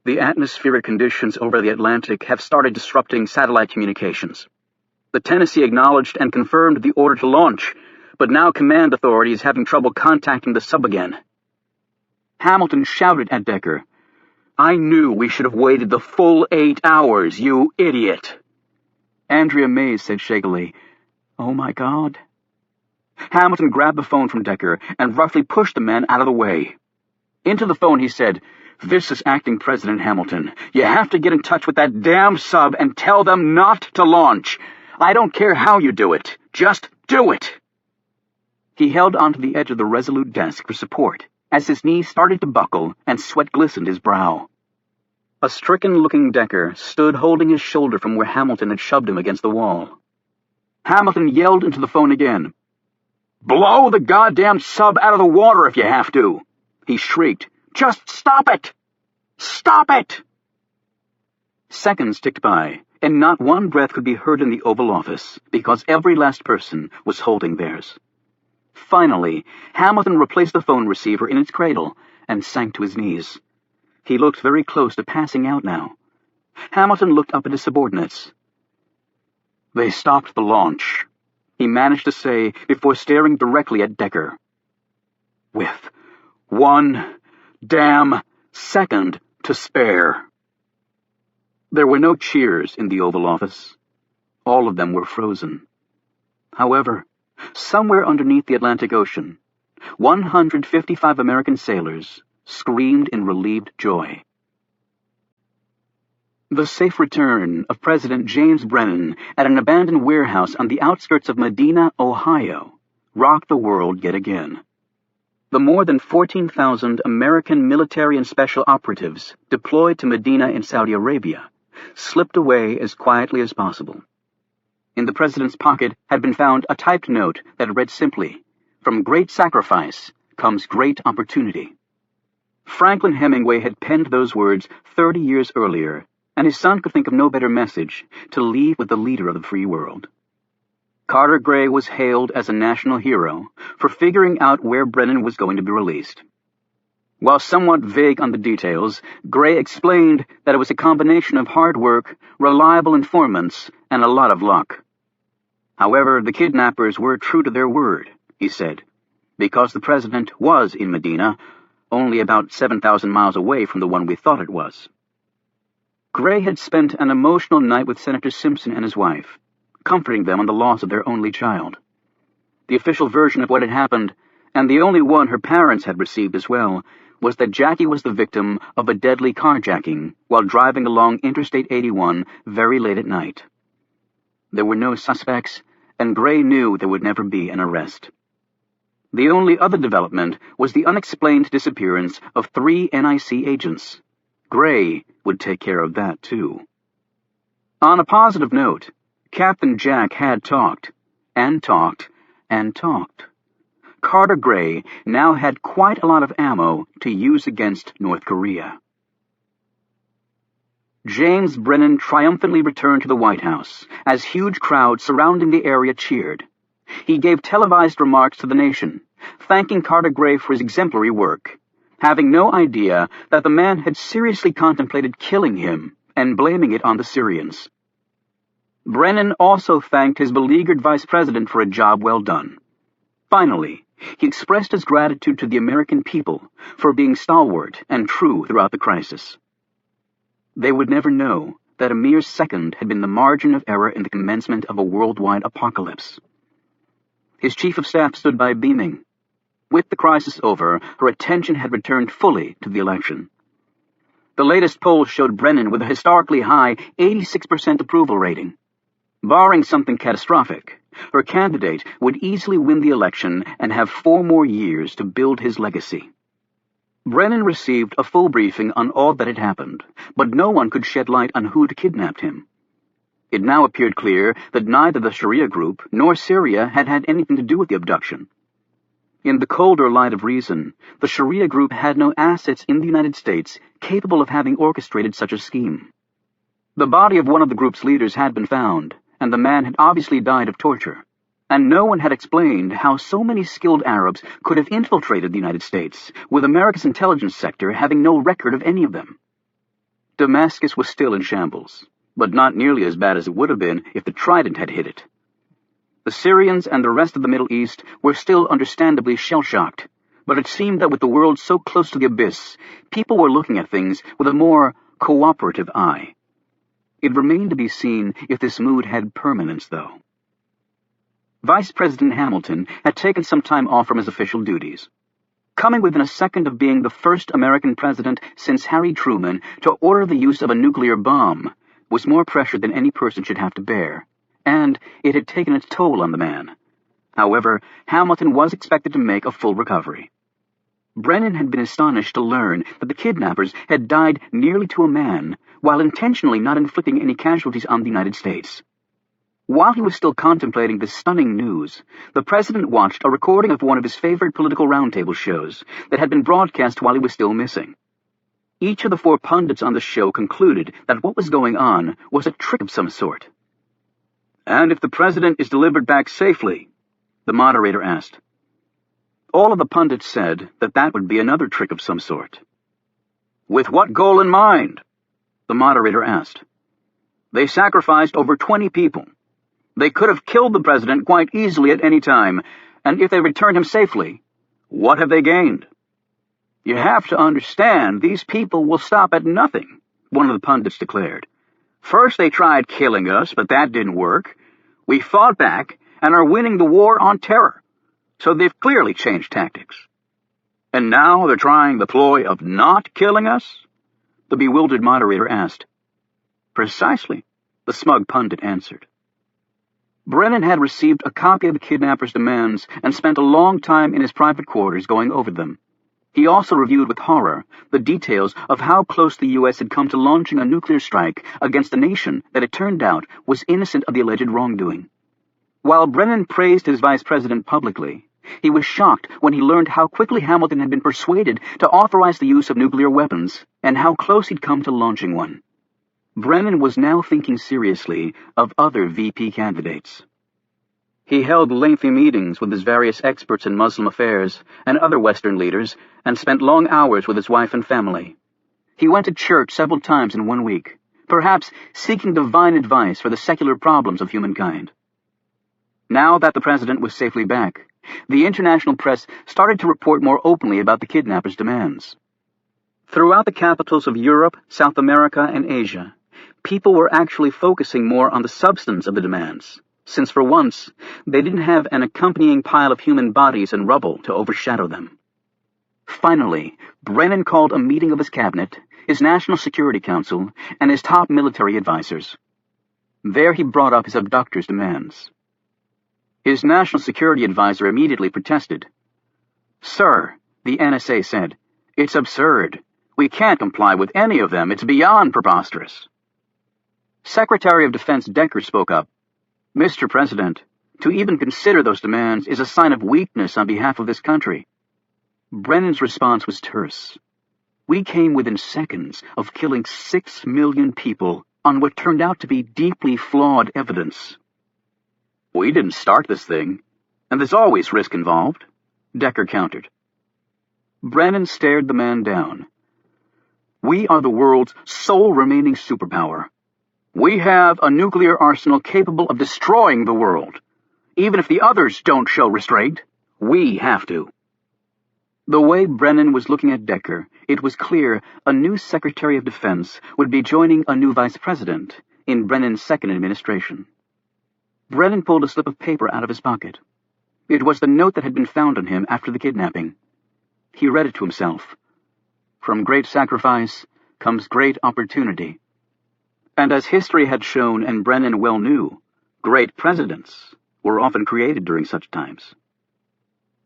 "The atmospheric conditions over the Atlantic have started disrupting satellite communications. The Tennessee acknowledged and confirmed the order to launch, but now command authority is having trouble contacting the sub again." Hamilton shouted at Decker, "I knew we should have waited the full 8 hours, you idiot!" Andrea Mays said shakily, "Oh my God." Hamilton grabbed the phone from Decker and roughly pushed the man out of the way. Into the phone he said, "This is Acting President Hamilton. You have to get in touch with that damn sub and tell them not to launch. I don't care how you do it. Just do it." He held onto the edge of the Resolute desk for support as his knees started to buckle and sweat glistened his brow. A stricken-looking Decker stood holding his shoulder from where Hamilton had shoved him against the wall. Hamilton yelled into the phone again. "Blow the goddamn sub out of the water if you have to!" he shrieked. "Just stop it! Stop it!" Seconds ticked by, and not one breath could be heard in the Oval Office, because every last person was holding theirs. Finally, Hamilton replaced the phone receiver in its cradle and sank to his knees. He looked very close to passing out now. Hamilton looked up at his subordinates. "They stopped the launch," he managed to say before staring directly at Decker. "With 1 damn second to spare." There were no cheers in the Oval Office. All of them were frozen. However, somewhere underneath the Atlantic Ocean, 155 American sailors screamed in relieved joy. The safe return of President James Brennan at an abandoned warehouse on the outskirts of Medina, Ohio, rocked the world yet again. The more than 14,000 American military and special operatives deployed to Medina in Saudi Arabia slipped away as quietly as possible. In the president's pocket had been found a typed note that read simply, "From great sacrifice comes great opportunity." Franklin Hemingway had penned those words 30 years earlier, and his son could think of no better message to leave with the leader of the free world. Carter Gray was hailed as a national hero for figuring out where Brennan was going to be released. While somewhat vague on the details, Gray explained that it was a combination of hard work, reliable informants, and a lot of luck. However, the kidnappers were true to their word, he said, because the president was in Medina, only about 7,000 miles away from the one we thought it was. Gray had spent an emotional night with Senator Simpson and his wife, comforting them on the loss of their only child. The official version of what had happened, and the only one her parents had received as well, was that Jackie was the victim of a deadly carjacking while driving along Interstate 81 very late at night. There were no suspects, and Gray knew there would never be an arrest. The only other development was the unexplained disappearance of 3 NIC agents. Gray would take care of that, too. On a positive note, Captain Jack had talked, and talked and talked. Carter Gray now had quite a lot of ammo to use against North Korea. James Brennan triumphantly returned to the White House as huge crowds surrounding the area cheered. He gave televised remarks to the nation, thanking Carter Gray for his exemplary work, having no idea that the man had seriously contemplated killing him and blaming it on the Syrians. Brennan also thanked his beleaguered vice president for a job well done. Finally, he expressed his gratitude to the American people for being stalwart and true throughout the crisis. They would never know that a mere second had been the margin of error in the commencement of a worldwide apocalypse. His chief of staff stood by beaming. With the crisis over, her attention had returned fully to the election. The latest polls showed Brennan with a historically high 86% approval rating. Barring something catastrophic, her candidate would easily win the election and have 4 more years to build his legacy. Brennan received a full briefing on all that had happened, but no one could shed light on who had kidnapped him. It now appeared clear that neither the Sharia group nor Syria had had anything to do with the abduction. In the colder light of reason, the Sharia group had no assets in the United States capable of having orchestrated such a scheme. The body of one of the group's leaders had been found, and the man had obviously died of torture, and no one had explained how so many skilled Arabs could have infiltrated the United States, with America's intelligence sector having no record of any of them. Damascus was still in shambles, but not nearly as bad as it would have been if the Trident had hit it. The Syrians and the rest of the Middle East were still understandably shell-shocked, but it seemed that with the world so close to the abyss, people were looking at things with a more cooperative eye. It remained to be seen if this mood had permanence, though. Vice President Hamilton had taken some time off from his official duties. Coming within a second of being the first American president since Harry Truman to order the use of a nuclear bomb was more pressure than any person should have to bear, and it had taken its toll on the man. However, Hamilton was expected to make a full recovery. Brennan had been astonished to learn that the kidnappers had died nearly to a man, while intentionally not inflicting any casualties on the United States. While he was still contemplating this stunning news, the president watched a recording of one of his favorite political roundtable shows that had been broadcast while he was still missing. Each of the 4 pundits on the show concluded that what was going on was a trick of some sort. "And if the president is delivered back safely?" the moderator asked. All of the pundits said that that would be another trick of some sort. "With what goal in mind?" the moderator asked. "They sacrificed over 20 people. They could have killed the president quite easily at any time, and if they returned him safely, what have they gained?" "You have to understand, these people will stop at nothing," one of the pundits declared. "First they tried killing us, but that didn't work. We fought back and are winning the war on terror, so they've clearly changed tactics. And now they're trying the ploy of not killing us?" the bewildered moderator asked. "Precisely," the smug pundit answered. Brennan had received a copy of the kidnappers' demands and spent a long time in his private quarters going over them. He also reviewed with horror the details of how close the U.S. had come to launching a nuclear strike against a nation that it turned out was innocent of the alleged wrongdoing. While Brennan praised his vice president publicly, he was shocked when he learned how quickly Hamilton had been persuaded to authorize the use of nuclear weapons and how close he'd come to launching one. Brennan was now thinking seriously of other VP candidates. He held lengthy meetings with his various experts in Muslim affairs and other Western leaders and spent long hours with his wife and family. He went to church several times in 1 week, perhaps seeking divine advice for the secular problems of humankind. Now that the president was safely back, the international press started to report more openly about the kidnappers' demands. Throughout the capitals of Europe, South America, and Asia, people were actually focusing more on the substance of the demands, since for once they didn't have an accompanying pile of human bodies and rubble to overshadow them. Finally, Brennan called a meeting of his cabinet, his National Security Council, and his top military advisors. There he brought up his abductors' demands. His National Security Advisor immediately protested. "Sir," the NSA said, "it's absurd. We can't comply with any of them. It's beyond preposterous." Secretary of Defense Decker spoke up. "Mr. President, To even consider those demands is a sign of weakness on behalf of this country." Brennan's response was terse. "We came within seconds of killing 6 million people on what turned out to be deeply flawed evidence." "We didn't start this thing, and there's always risk involved," Decker countered. Brennan stared the man down. "We are the world's sole remaining superpower. We have a nuclear arsenal capable of destroying the world. Even if the others don't show restraint, we have to." The way Brennan was looking at Decker, it was clear a new Secretary of Defense would be joining a new Vice President in Brennan's second administration. Brennan pulled a slip of paper out of his pocket. It was the note that had been found on him after the kidnapping. He read it to himself. "From great sacrifice comes great opportunity." And as history had shown and Brennan well knew, great presidents were often created during such times.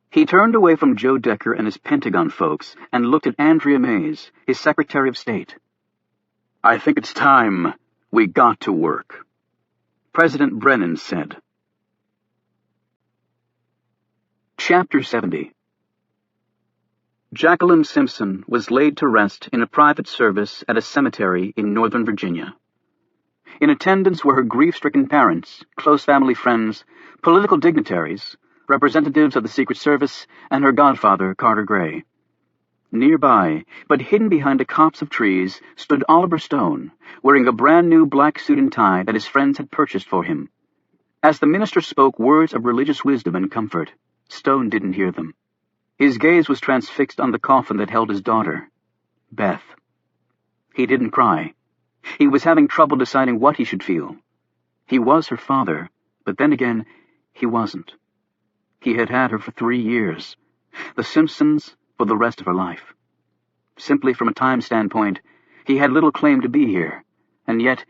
He turned away from Joe Decker and his Pentagon folks and looked at Andrea Mays, his Secretary of State. "I think it's time we got to work," President Brennan said. Chapter 70. Jacqueline Simpson was laid to rest in a private service at a cemetery in Northern Virginia. In attendance were her grief-stricken parents, close family friends, political dignitaries, representatives of the Secret Service, and her godfather, Carter Gray. Nearby, but hidden behind a copse of trees, stood Oliver Stone, wearing a brand-new black suit and tie that his friends had purchased for him. As the minister spoke words of religious wisdom and comfort, Stone didn't hear them. His gaze was transfixed on the coffin that held his daughter, Beth. He didn't cry. He was having trouble deciding what he should feel. He was her father, but then again, he wasn't. He had had her for 3 years. The Simpsons for the rest of her life. Simply from a time standpoint, he had little claim to be here, and yet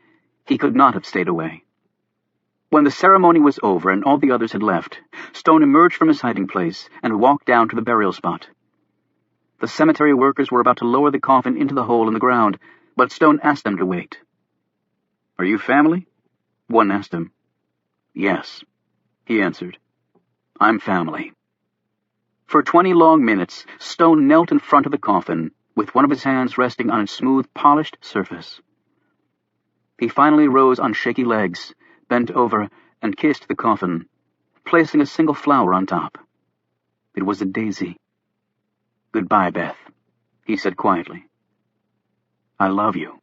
he could not have stayed away. When the ceremony was over and all the others had left, Stone emerged from his hiding place and walked down to the burial spot. The cemetery workers were about to lower the coffin into the hole in the ground, but Stone asked them to wait. "Are you family?" one asked him. "Yes," he answered. "I'm family." For 20 long minutes, Stone knelt in front of the coffin, with one of his hands resting on its smooth, polished surface. He finally rose on shaky legs, bent over, and kissed the coffin, placing a single flower on top. It was a daisy. "Goodbye, Beth," he said quietly. "I love you."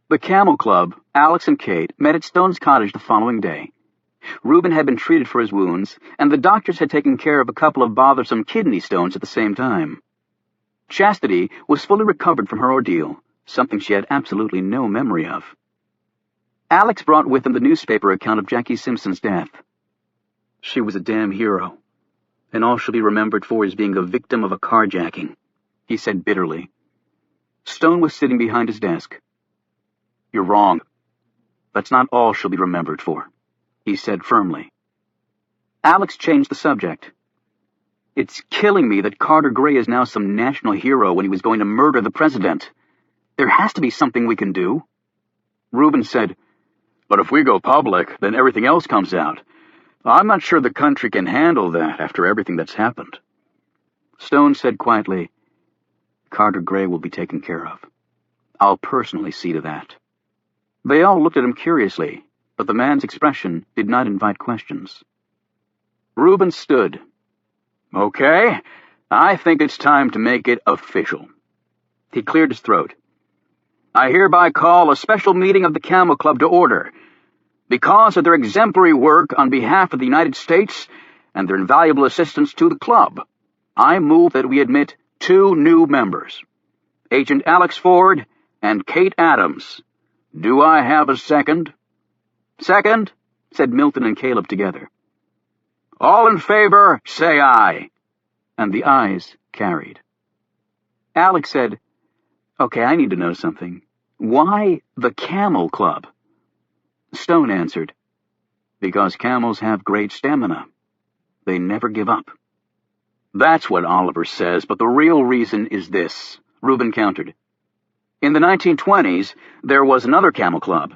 The Camel Club, Alex and Kate, met at Stone's cottage the following day. Reuben had been treated for his wounds, and the doctors had taken care of a couple of bothersome kidney stones at the same time. Chastity was fully recovered from her ordeal, something she had absolutely no memory of. Alex brought with him the newspaper account of Jackie Simpson's death. "She was a damn hero, and all she'll be remembered for is being a victim of a carjacking," he said bitterly. Stone was sitting behind his desk. "You're wrong. That's not all she'll be remembered for," he said firmly. Alex changed the subject. "It's killing me that Carter Gray is now some national hero when he was going to murder the president. There has to be something we can do." Reuben said, "But if we go public, then everything else comes out. I'm not sure the country can handle that after everything that's happened." Stone said quietly, "Carter Gray will be taken care of. I'll personally see to that." They all looked at him curiously, but the man's expression did not invite questions. Reuben stood. "Okay, I think it's time to make it official." He cleared his throat. "I hereby call a special meeting of the Camel Club to order. Because of their exemplary work on behalf of the United States and their invaluable assistance to the club, I move that we admit 2 new members, Agent Alex Ford and Kate Adams. Do I have a second?" "Second," said Milton and Caleb together. "All in favor, say aye." And the ayes carried. Alex said, "Okay, I need to know something. Why the Camel Club?" Stone answered, "Because camels have great stamina. They never give up." "That's what Oliver says, but the real reason is this," Reuben countered. "In the 1920s, there was another Camel Club.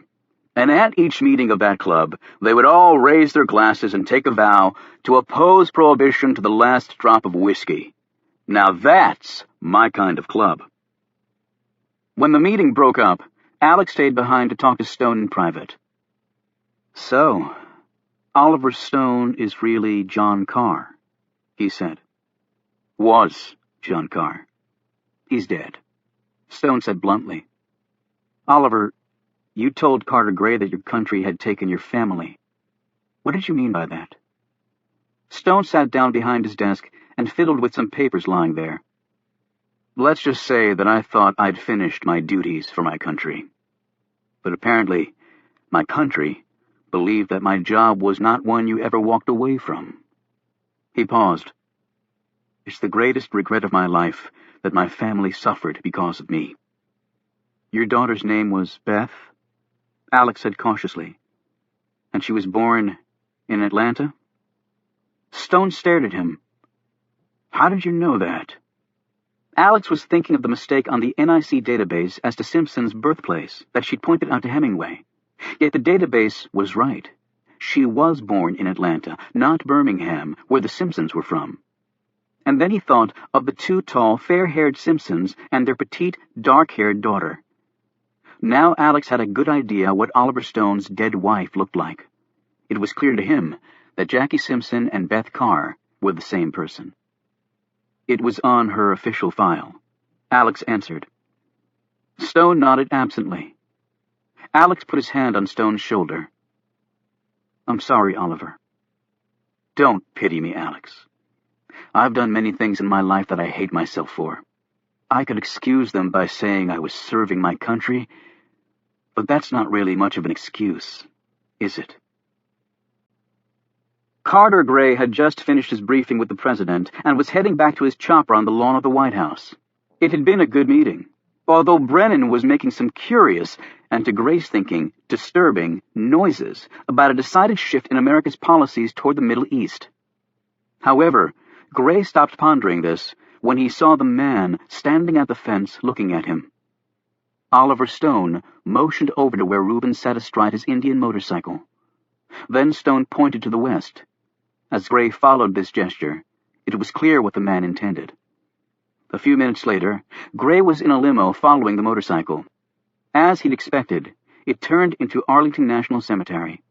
And at each meeting of that club, they would all raise their glasses and take a vow to oppose prohibition to the last drop of whiskey. Now that's my kind of club. When the meeting broke up, Alex stayed behind to talk to Stone in private. "So, Oliver Stone is really John Carr," he said. "Was John Carr. He's dead," Stone said bluntly. "Oliver, you told Carter Gray that your country had taken your family. What did you mean by that?" Stone sat down behind his desk and fiddled with some papers lying there. "Let's just say that I thought I'd finished my duties for my country. But apparently, my country believed that my job was not one you ever walked away from." He paused. "It's the greatest regret of my life that my family suffered because of me." "Your daughter's name was Beth?" Alex said cautiously. "And she was born in Atlanta?" Stone stared at him. "How did you know that?" Alex was thinking of the mistake on the NIC database as to Simpson's birthplace that she'd pointed out to Hemingway. Yet the database was right. She was born in Atlanta, not Birmingham, where the Simpsons were from. And then he thought of the two tall, fair-haired Simpsons and their petite, dark-haired daughter. Now Alex had a good idea what Oliver Stone's dead wife looked like. It was clear to him that Jackie Simpson and Beth Carr were the same person. "It was on her official file," Alex answered. Stone nodded absently. Alex put his hand on Stone's shoulder. "I'm sorry, Oliver." "Don't pity me, Alex. I've done many things in my life that I hate myself for. I could excuse them by saying I was serving my country, but that's not really much of an excuse, is it?" Carter Gray had just finished his briefing with the president and was heading back to his chopper on the lawn of the White House. It had been a good meeting, although Brennan was making some curious, and to Gray's thinking, disturbing, noises about a decided shift in America's policies toward the Middle East. However, Gray stopped pondering this when he saw the man standing at the fence looking at him. Oliver Stone motioned over to where Reuben sat astride his Indian motorcycle. Then Stone pointed to the west. As Gray followed this gesture, it was clear what the man intended. A few minutes later, Gray was in a limo following the motorcycle. As he'd expected, it turned into Arlington National Cemetery.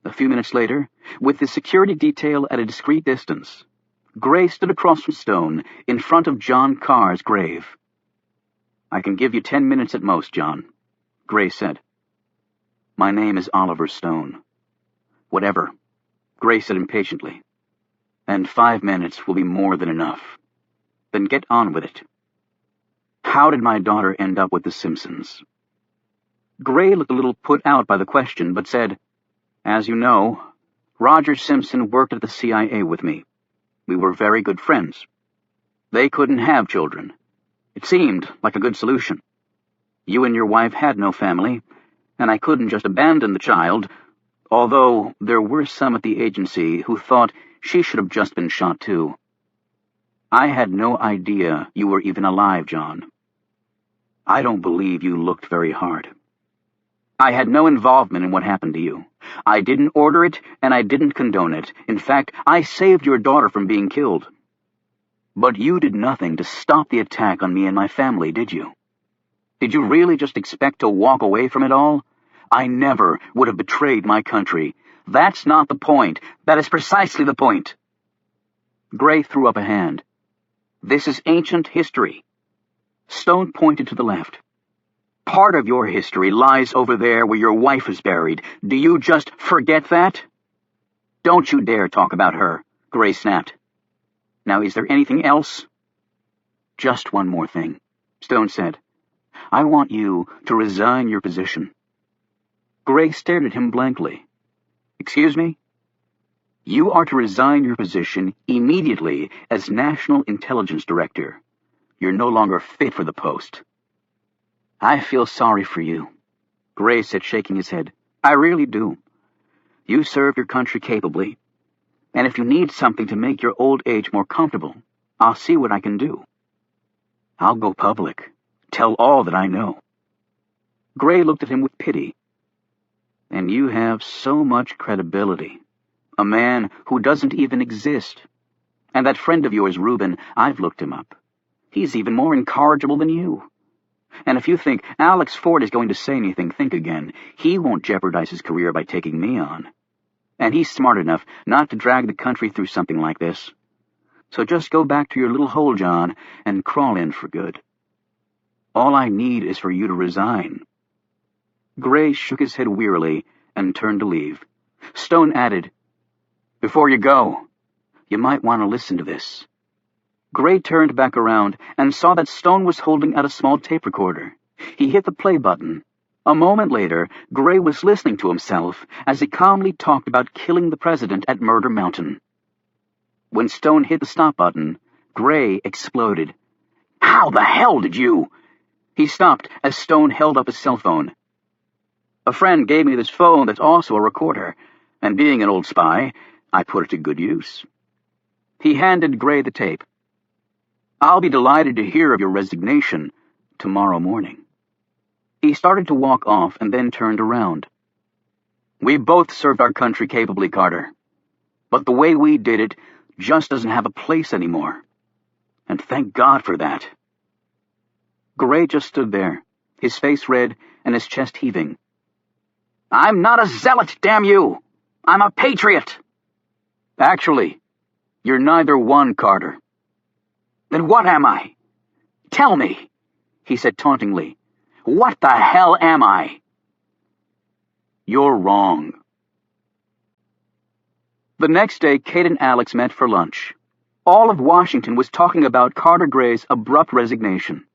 A few minutes later, with the security detail at a discreet distance, Gray stood across from Stone in front of John Carr's grave. "I can give you 10 minutes at most, John," Gray said. "My name is Oliver Stone." "Whatever," Gray said impatiently. "And 5 minutes will be more than enough. Then get on with it. How did my daughter end up with the Simpsons?" Gray looked a little put out by the question, but said, "As you know, Roger Simpson worked at the CIA with me. We were very good friends. They couldn't have children. It seemed like a good solution. You and your wife had no family, and I couldn't just abandon the child, although there were some at the agency who thought she should have just been shot too. I had no idea you were even alive, John. I don't believe you looked very hard. I had no involvement in what happened to you. I didn't order it, and I didn't condone it. In fact, I saved your daughter from being killed. But you did nothing to stop the attack on me and my family, did you? Did you really just expect to walk away from it all? I never would have betrayed my country. That's not the point. That is precisely the point." Gray threw up a hand. "This is ancient history." Stone pointed to the left. "Part of your history lies over there where your wife is buried. Do you just forget that?" "Don't you dare talk about her," Gray snapped. "Now, is there anything else?" "Just one more thing," Stone said. "I want you to resign your position." Gray stared at him blankly. "Excuse me?" "You are to resign your position immediately as National Intelligence Director. You're no longer fit for the post." "I feel sorry for you," Gray said, shaking his head. "I really do. You served your country capably, and if you need something to make your old age more comfortable, I'll see what I can do. I'll go public, tell all that I know." Gray looked at him with pity. And you have so much credibility. A man who doesn't even exist. And that friend of yours, Reuben, I've looked him up. He's even more incorrigible than you. And if you think Alex Ford is going to say anything, think again. He won't jeopardize his career by taking me on. And he's smart enough not to drag the country through something like this. So just go back to your little hole, John, and crawl in for good. All I need is for you to resign. Gray shook his head wearily and turned to leave. Stone added, "Before you go, you might want to listen to this." Gray turned back around and saw that Stone was holding out a small tape recorder. He hit the play button. A moment later, Gray was listening to himself as he calmly talked about killing the president at Murder Mountain. When Stone hit the stop button, Gray exploded. "How the hell did you—" He stopped as Stone held up his cell phone. "A friend gave me this phone that's also a recorder, and being an old spy, I put it to good use." He handed Gray the tape. "I'll be delighted to hear of your resignation tomorrow morning." He started to walk off and then turned around. "We both served our country capably, Carter. But the way we did it just doesn't have a place anymore. And thank God for that." Gray just stood there, his face red and his chest heaving. "I'm not a zealot, damn you! I'm a patriot!" "Actually, you're neither one, Carter." "Then what am I? Tell me," he said tauntingly. "What the hell am I?" "You're wrong." The next day, Kate and Alex met for lunch. All of Washington was talking about Carter Gray's abrupt resignation.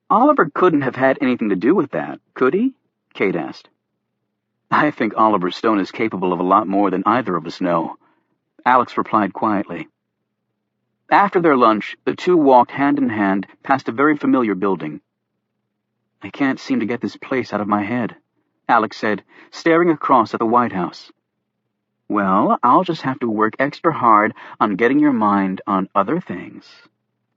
"Oliver couldn't have had anything to do with that, could he?" Kate asked. "I think Oliver Stone is capable of a lot more than either of us know," Alex replied quietly. After their lunch, the two walked hand in hand past a very familiar building. "I can't seem to get this place out of my head," Alex said, staring across at the White House. "Well, I'll just have to work extra hard on getting your mind on other things.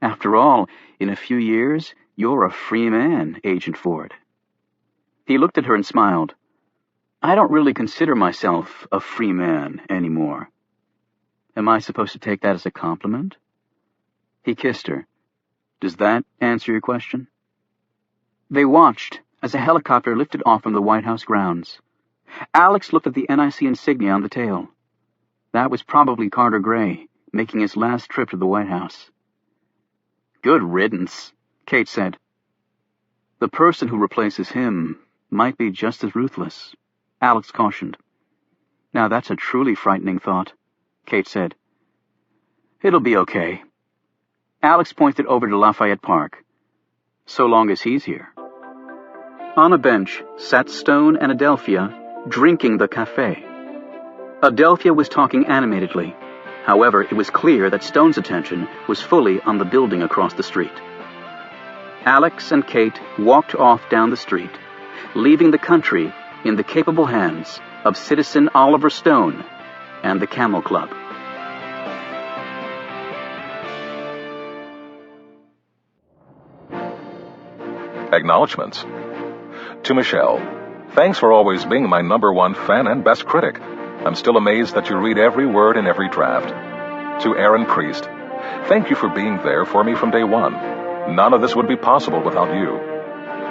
After all, in a few years, you're a free man, Agent Ford." He looked at her and smiled. "I don't really consider myself a free man anymore. Am I supposed to take that as a compliment?" He kissed her. "Does that answer your question?" They watched as a helicopter lifted off from the White House grounds. Alex looked at the NIC insignia on the tail. That was probably Carter Gray, making his last trip to the White House. "Good riddance," Kate said. "The person who replaces him might be just as ruthless," Alex cautioned. "Now that's a truly frightening thought," Kate said. "It'll be okay." Alex pointed over to Lafayette Park. "So long as he's here." On a bench sat Stone and Adelphia, drinking the café. Adelphia was talking animatedly. However, it was clear that Stone's attention was fully on the building across the street. Alex and Kate walked off down the street, leaving the country in the capable hands of Citizen Oliver Stone and the Camel Club. Acknowledgements. To Michelle, thanks for always being my #1 fan and best critic. I'm still amazed that you read every word in every draft. To Aaron Priest, thank you for being there for me from day one. None of this would be possible without you.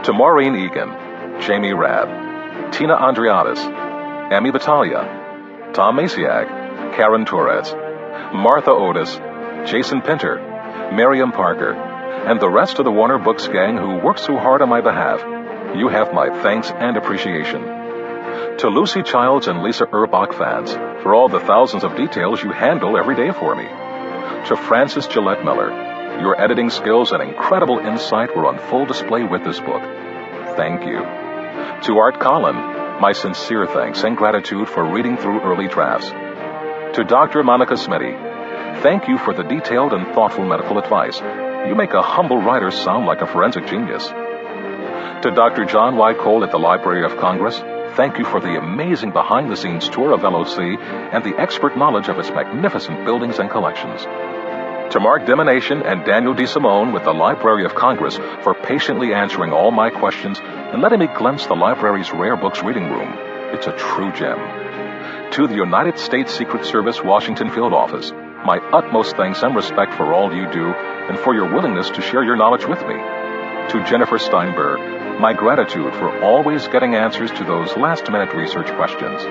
To Maureen Egan, Jamie Rabb, Tina Andriatis, Amy Battaglia, Tom Masiag, Karen Torres, Martha Otis, Jason Pinter, Miriam Parker, and the rest of the Warner Books gang who worked so hard on my behalf. You have my thanks and appreciation. To Lucy Childs and Lisa Urbach fans, for all the thousands of details you handle every day for me. To Francis Gillette Miller, your editing skills and incredible insight were on full display with this book. Thank you. To Art Collin, my sincere thanks and gratitude for reading through early drafts. To Dr. Monica Smitty, thank you for the detailed and thoughtful medical advice. You make a humble writer sound like a forensic genius. To Dr. John Y. Cole at the Library of Congress, thank you for the amazing behind-the-scenes tour of LOC and the expert knowledge of its magnificent buildings and collections. To Mark Dimination and Daniel D. Simone with the Library of Congress for patiently answering all my questions and letting me glimpse the library's rare books reading room. It's a true gem. To the United States Secret Service Washington Field Office, my utmost thanks and respect for all you do and for your willingness to share your knowledge with me. To Jennifer Steinberg, my gratitude for always getting answers to those last-minute research questions.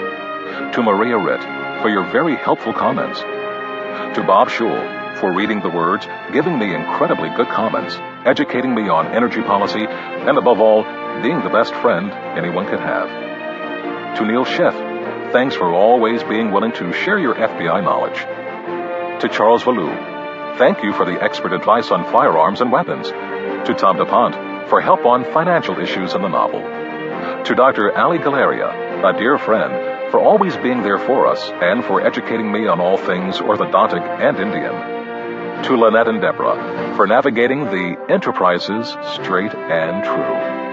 To Maria Ritt, for your very helpful comments. To Bob Schul, for reading the words, giving me incredibly good comments, educating me on energy policy, and above all, being the best friend anyone could have. To Neil Schiff, thanks for always being willing to share your FBI knowledge. To Charles Vallue, thank you for the expert advice on firearms and weapons. To Tom DuPont, for help on financial issues in the novel. To Dr. Ali Galeria, a dear friend, for always being there for us and for educating me on all things orthodontic and Indian. To Lynette and Deborah, for navigating the Enterprises straight and true.